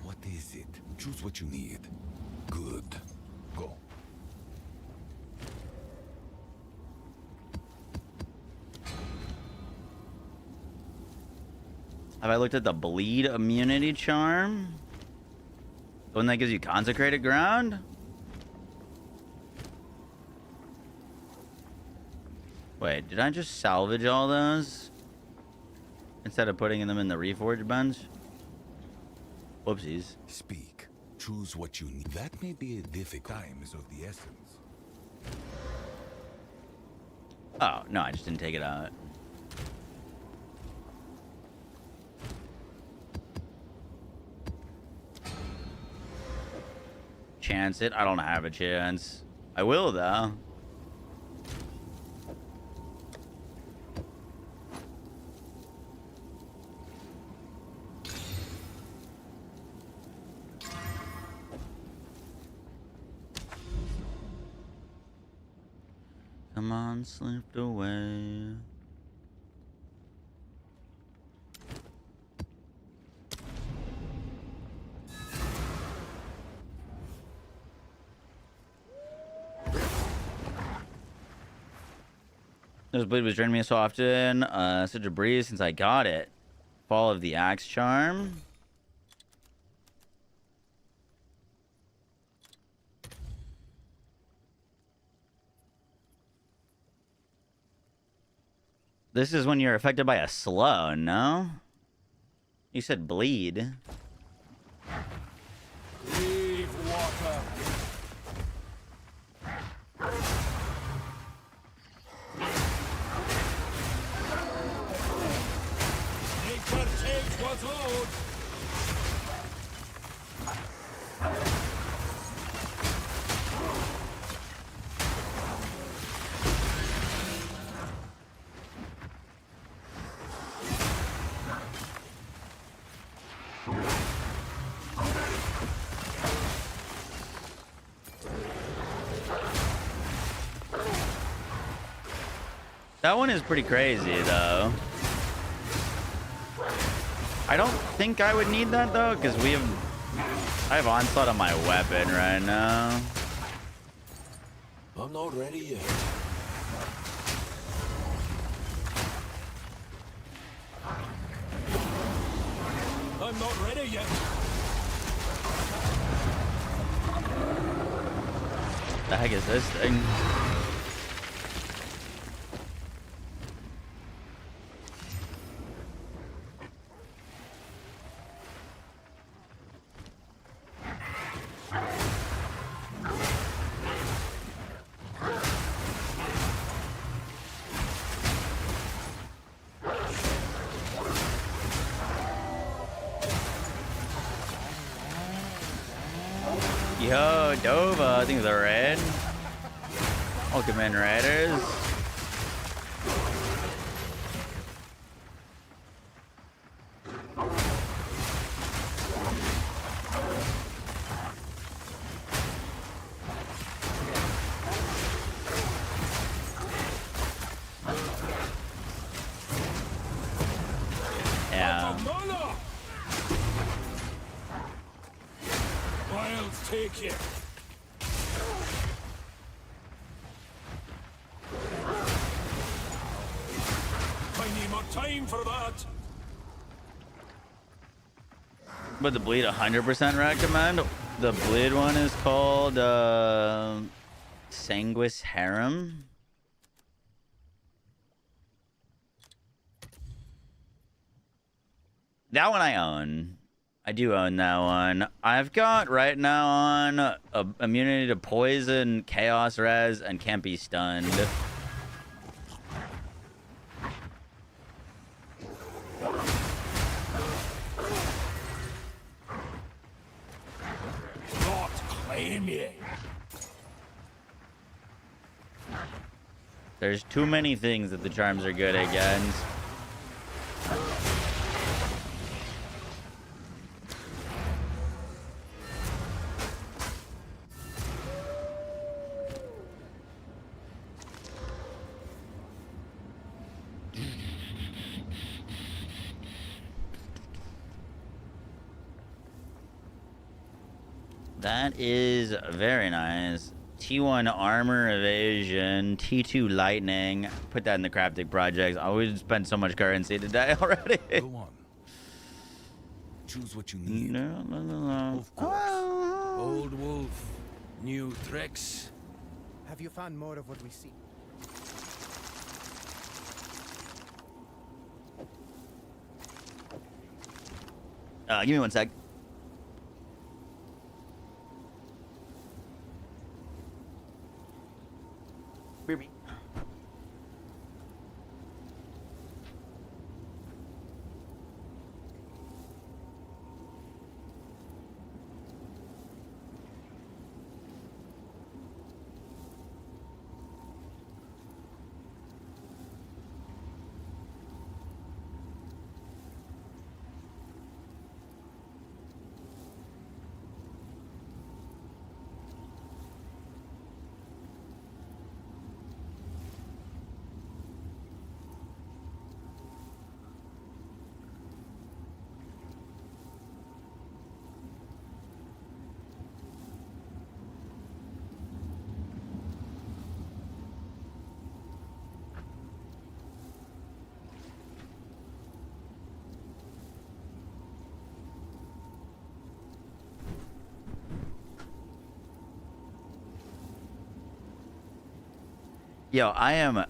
What is it? Choose what you need. Good. Go. Have I looked at the bleed immunity charm? The one that gives you consecrated ground? Wait, did I just salvage all those? Instead of putting them in the reforge bench? Whoopsies. Speak. Choose what you need. That may be a difficult. Time is of the essence. Oh, no, I just didn't take it out. Chance it? I don't have a chance. I will, though. Come on, slipped away. This bleed was draining me so often. Such a breeze since I got it. Fall of the Axe Charm. This is when you're affected by a slow, no? You said bleed. Leave water. Nature takes what's owed. That one is pretty crazy, though. I don't think I would need that, though, because I have Onslaught on my weapon right now. I'm not ready yet. I'm not ready yet. The heck is this thing? Yo, Dova, I think they're red. Welcome in, Raiders. Yeah. Wilds take you. I need more time for that. But the bleed 100% recommend. The bleed one is called Sanguis Harem. That one I own. I do own that one. I've got right now on immunity to poison, chaos res, and can't be stunned. Not claim ye. There's too many things that the charms are good against. That is very nice. T1 armor evasion, T2 lightning. Put that in the crafting projects. I always spent so much currency today already. Go on. Choose what you need. No. Of course. Old wolf, new tricks. Have you found more of what we see? Give me one sec. Baby. Yo, I am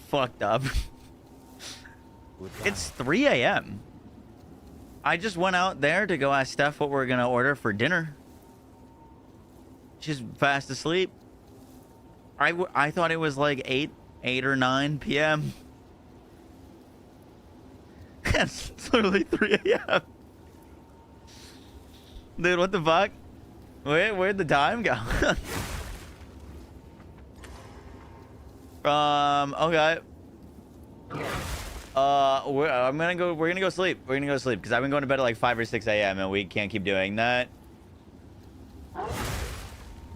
fucked up. It's 3 a.m. I just went out there to go ask Steph what we're gonna order for dinner. She's fast asleep. I thought it was like 8 or 9 p.m. It's literally 3 a.m. Dude, what the fuck? Where'd the time go? Okay. We're gonna go sleep. We're gonna go sleep because I've been going to bed at like 5 or 6 a.m. and we can't keep doing that.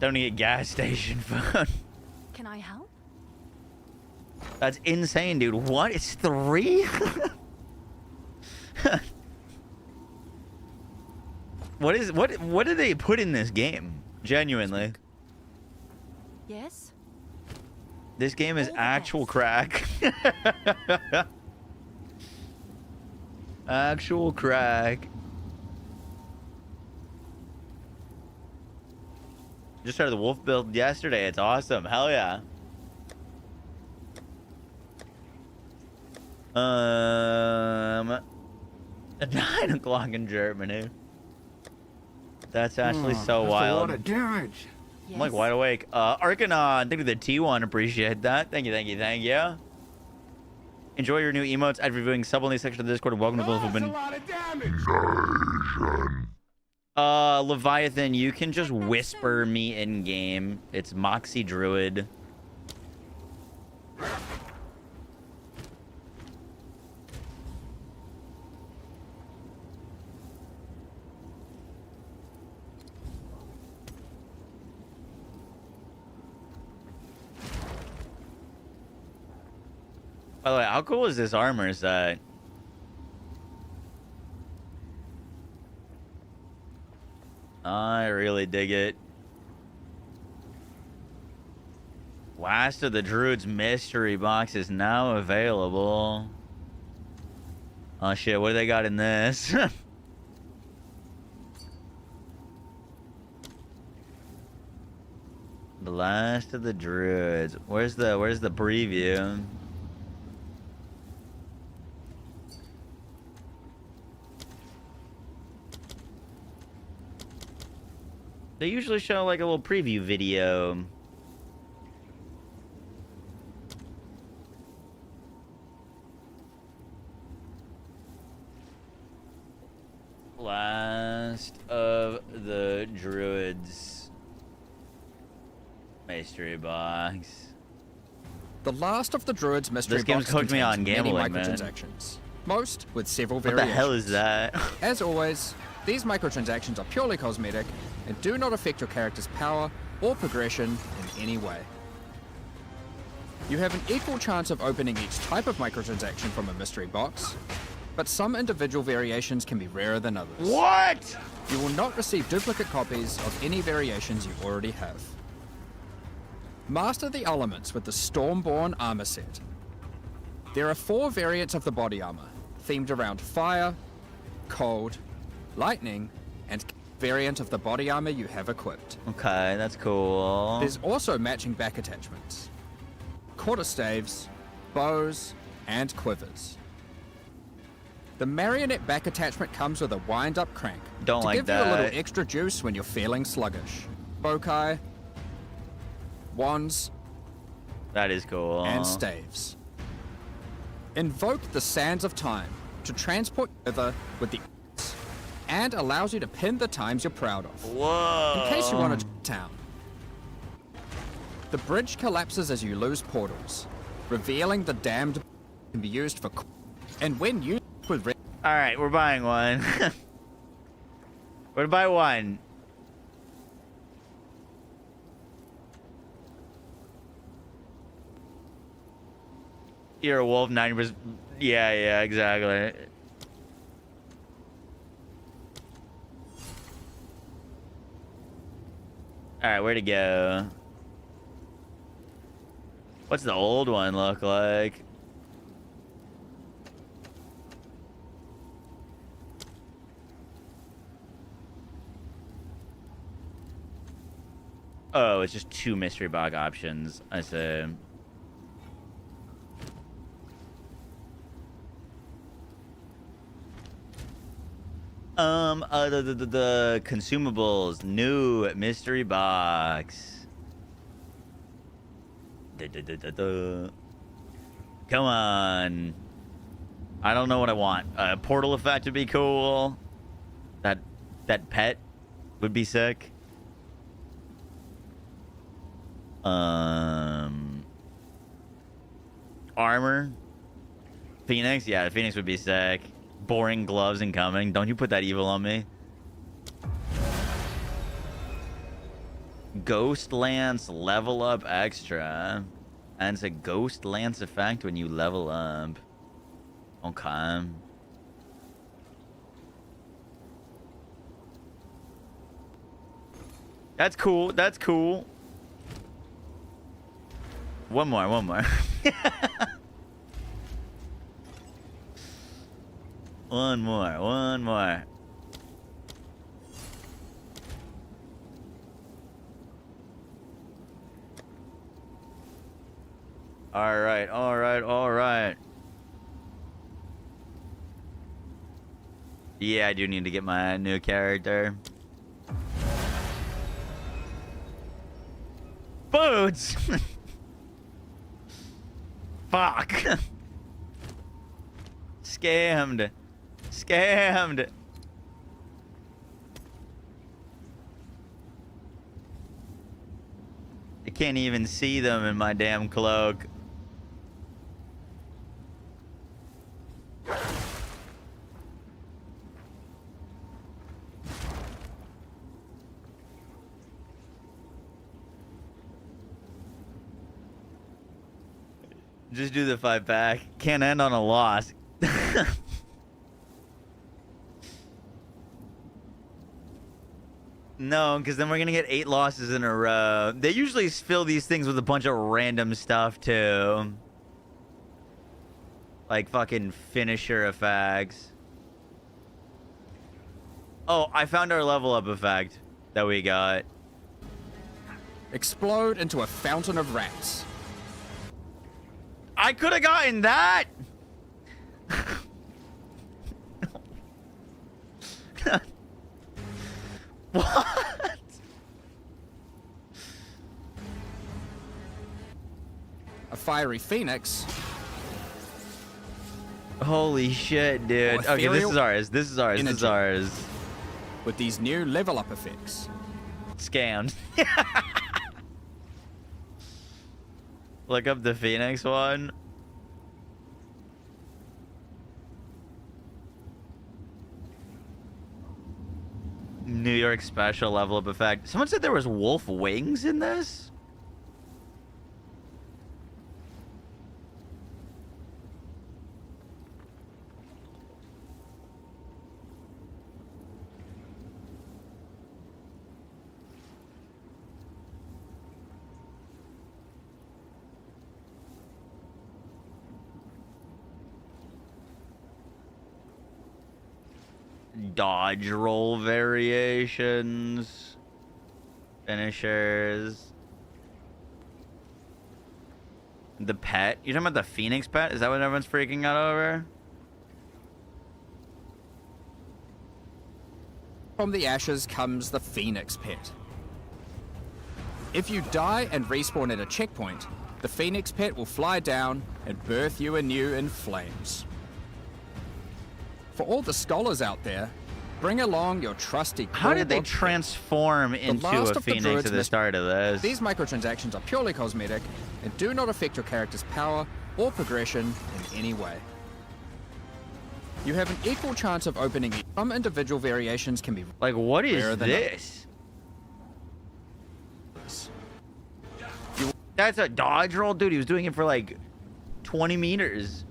Don't need a gas station phone. Can I help? That's insane, dude. What? It's 3? What did they put in this game? Genuinely. Yes? This game is actual crack. Actual crack. Just started the wolf build yesterday. It's awesome. Hell yeah. 9 o'clock in Germany. That's actually so That's wild. a lot of damage. I'm like wide awake. Arcanon, thank you for the T1. Appreciate that. Thank you, thank you, thank you. Enjoy your new emotes at reviewing sub only section of the Discord. Welcome to those who've been. A lot of damage. Leviathan, you can just whisper me in game. It's Moxie Druid. By the way, how cool is this armor set? I really dig it. Last of the Druid's mystery box is now available. Oh shit, what do they got in this? The last of the Druids. Where's the preview? They usually show like a little preview video. Last of the Druids mystery box. The last of the Druid's mystery This game's box hooked me on contains many gambling, man. microtransactions, most with several What the variations. hell is that? As always, these microtransactions are purely cosmetic and do not affect your character's power or progression in any way. You have an equal chance of opening each type of microtransaction from a mystery box, but some individual variations can be rarer than others. What? You will not receive duplicate copies of any variations you already have. Master the elements with the Stormborn armor set. There are 4 variants of the body armor, themed around fire, cold, lightning, and variant of the body armor you have equipped. Okay, that's cool. There's also matching back attachments. Quarterstaves, bows, and quivers. The marionette back attachment comes with a wind-up crank Don't to like give you a that. little extra juice when you're feeling sluggish. Bokai, wands, That is cool. and staves. Invoke the Sands of Time to transport over with the and allows you to pin the times you're proud of. Whoa. In case you want to town. The bridge collapses as you lose portals, revealing the damned can be used for and when used with All right, we're buying one. We're to buy one. You're a wolf, 90%. Yeah, exactly. All right, where to go? What's the old one look like? Oh, it's just 2 mystery box options. I see. The consumables, new mystery box. Come on. I don't know what I want. Portal effect would be cool. That pet would be sick. Armor. Phoenix? Yeah, Phoenix would be sick. Boring gloves incoming. Don't you put that evil on me. Ghost Lance level up extra. And it's a Ghost Lance effect when you level up. Okay. That's cool. That's cool. One more. One more. One more. All right, all right, all right. Yeah, I do need to get my new character. Boots! Fuck. Scammed. Scammed. I can't even see them in my damn cloak. Just do the 5-pack. Can't end on a loss. No, because then we're going to get 8 losses in a row. They usually fill these things with a bunch of random stuff, too. Like fucking finisher effects. Oh, I found our level up effect that we got. Explode into a fountain of rats. I could have gotten that. What? A fiery phoenix. Holy shit, dude. Or Okay, this ethereal is ours. This is ours. This is energy. ours. With these new level up effects. Scammed. Look up the Phoenix one. New York special level up effect. Someone said there was wolf wings in this? Dodge roll variations. Finishers. The pet? You're talking about the Phoenix pet? Is that what everyone's freaking out over? From the ashes comes the Phoenix Pet. If you die and respawn at a checkpoint, the Phoenix Pet will fly down and birth you anew in flames. For all the scholars out there, bring along your trusty How did they Crawlbot transform into last a of the Phoenix Druids at the must- start of this? These microtransactions are purely cosmetic and do not affect your character's power or progression in any way. You have an equal chance of opening. Some individual variations can be Like, what is rarer than this? others. That's a dodge roll? Dude, he was doing it for like 20 meters.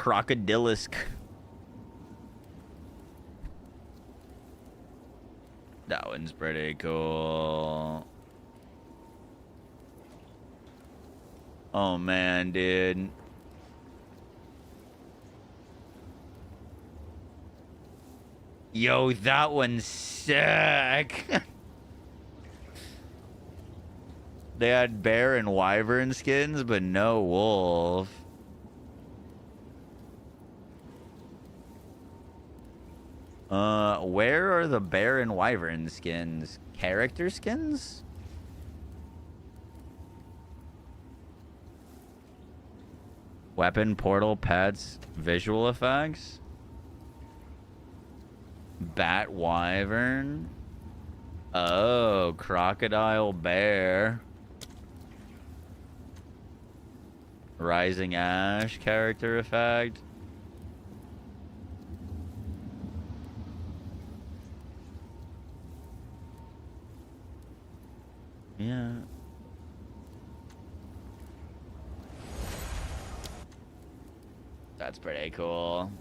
Crocodilisk. That one's pretty cool. Oh man, dude. Yo, that one's sick. They had bear and wyvern skins, but no wolf. Where are the bear and wyvern skins? Character skins? Weapon, portal, pets, visual effects? Bat, wyvern? Oh, crocodile, bear. Rising ash character effect. Yeah. That's pretty cool.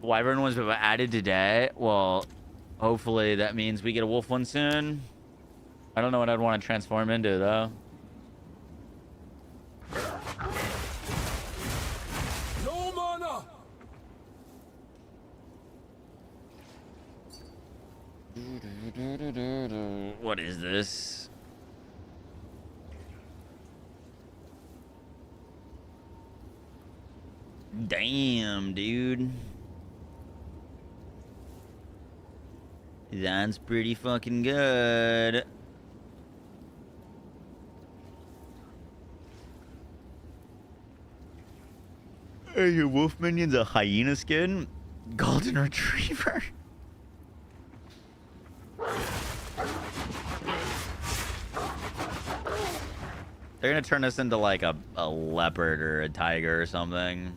Wyvern was added today. Well, Hopefully that means we get a wolf one soon. I don't know what I'd want to transform into though. No mana. What is this? Damn, dude. That's pretty fucking good. Are your wolf minions a hyena skin? Golden retriever? They're gonna turn us into like a leopard or a tiger or something.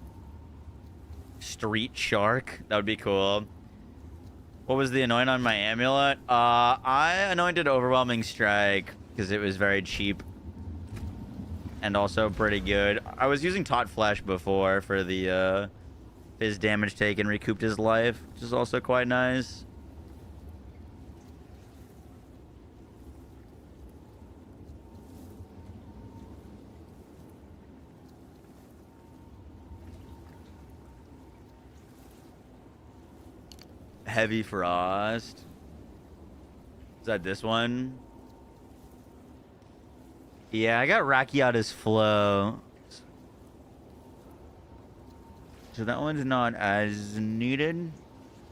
Street shark? That would be cool. What was the anoint on my amulet? I anointed Overwhelming Strike because it was very cheap and also pretty good. I was using Taut Flesh before for the his damage taken recouped his life, which is also quite nice. Heavy Frost. Is that this one? Yeah, I got Rakiata's Flow. So that one's not as needed,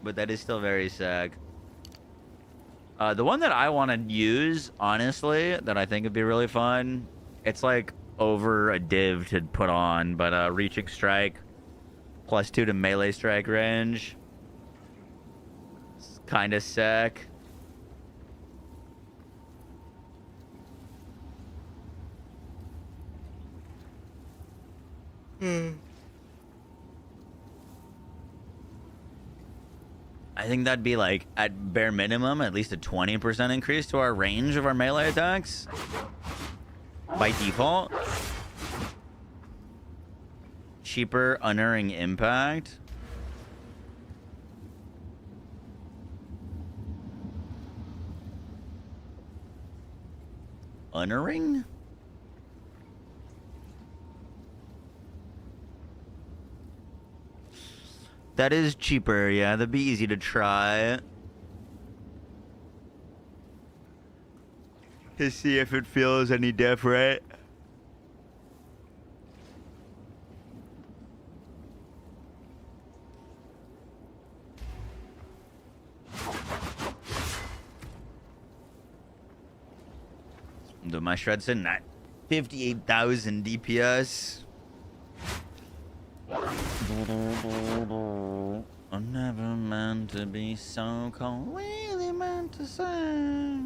but that is still very sick. The one that I want to use, honestly, that I think would be really fun, it's like over a div to put on, but Reaching Strike, +2 to melee strike range. Kind of sick. I think that'd be like, at bare minimum, at least a 20% increase to our range of our melee attacks. By default. Cheaper Unerring Impact. Unerring? That is cheaper, yeah. That'd be easy to try. To see if it feels any different. My shred's sitting at 58,000 DPS. I never meant to be so cold. Really meant to say.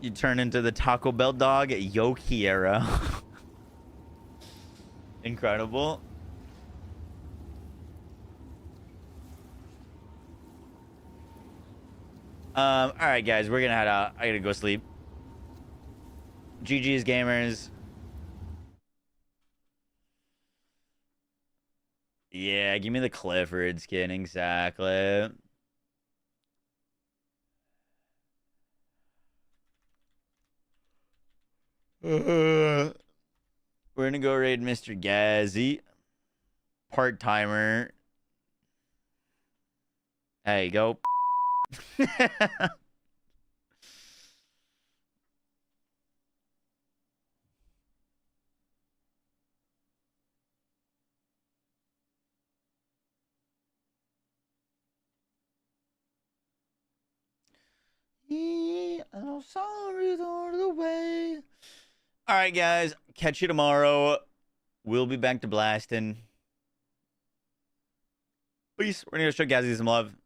You turn into the Taco Bell dog at Yoki era. Incredible. All right, guys, we're gonna head out. I gotta go sleep. GG's gamers. Yeah, give me the Clifford skin, exactly. We're gonna go raid Mr. Gazzy. Part-timer. There you go. I'm sorry, all the way. All right, guys. Catch you tomorrow. We'll be back to blasting. Peace. We're gonna go show Gazzy some love.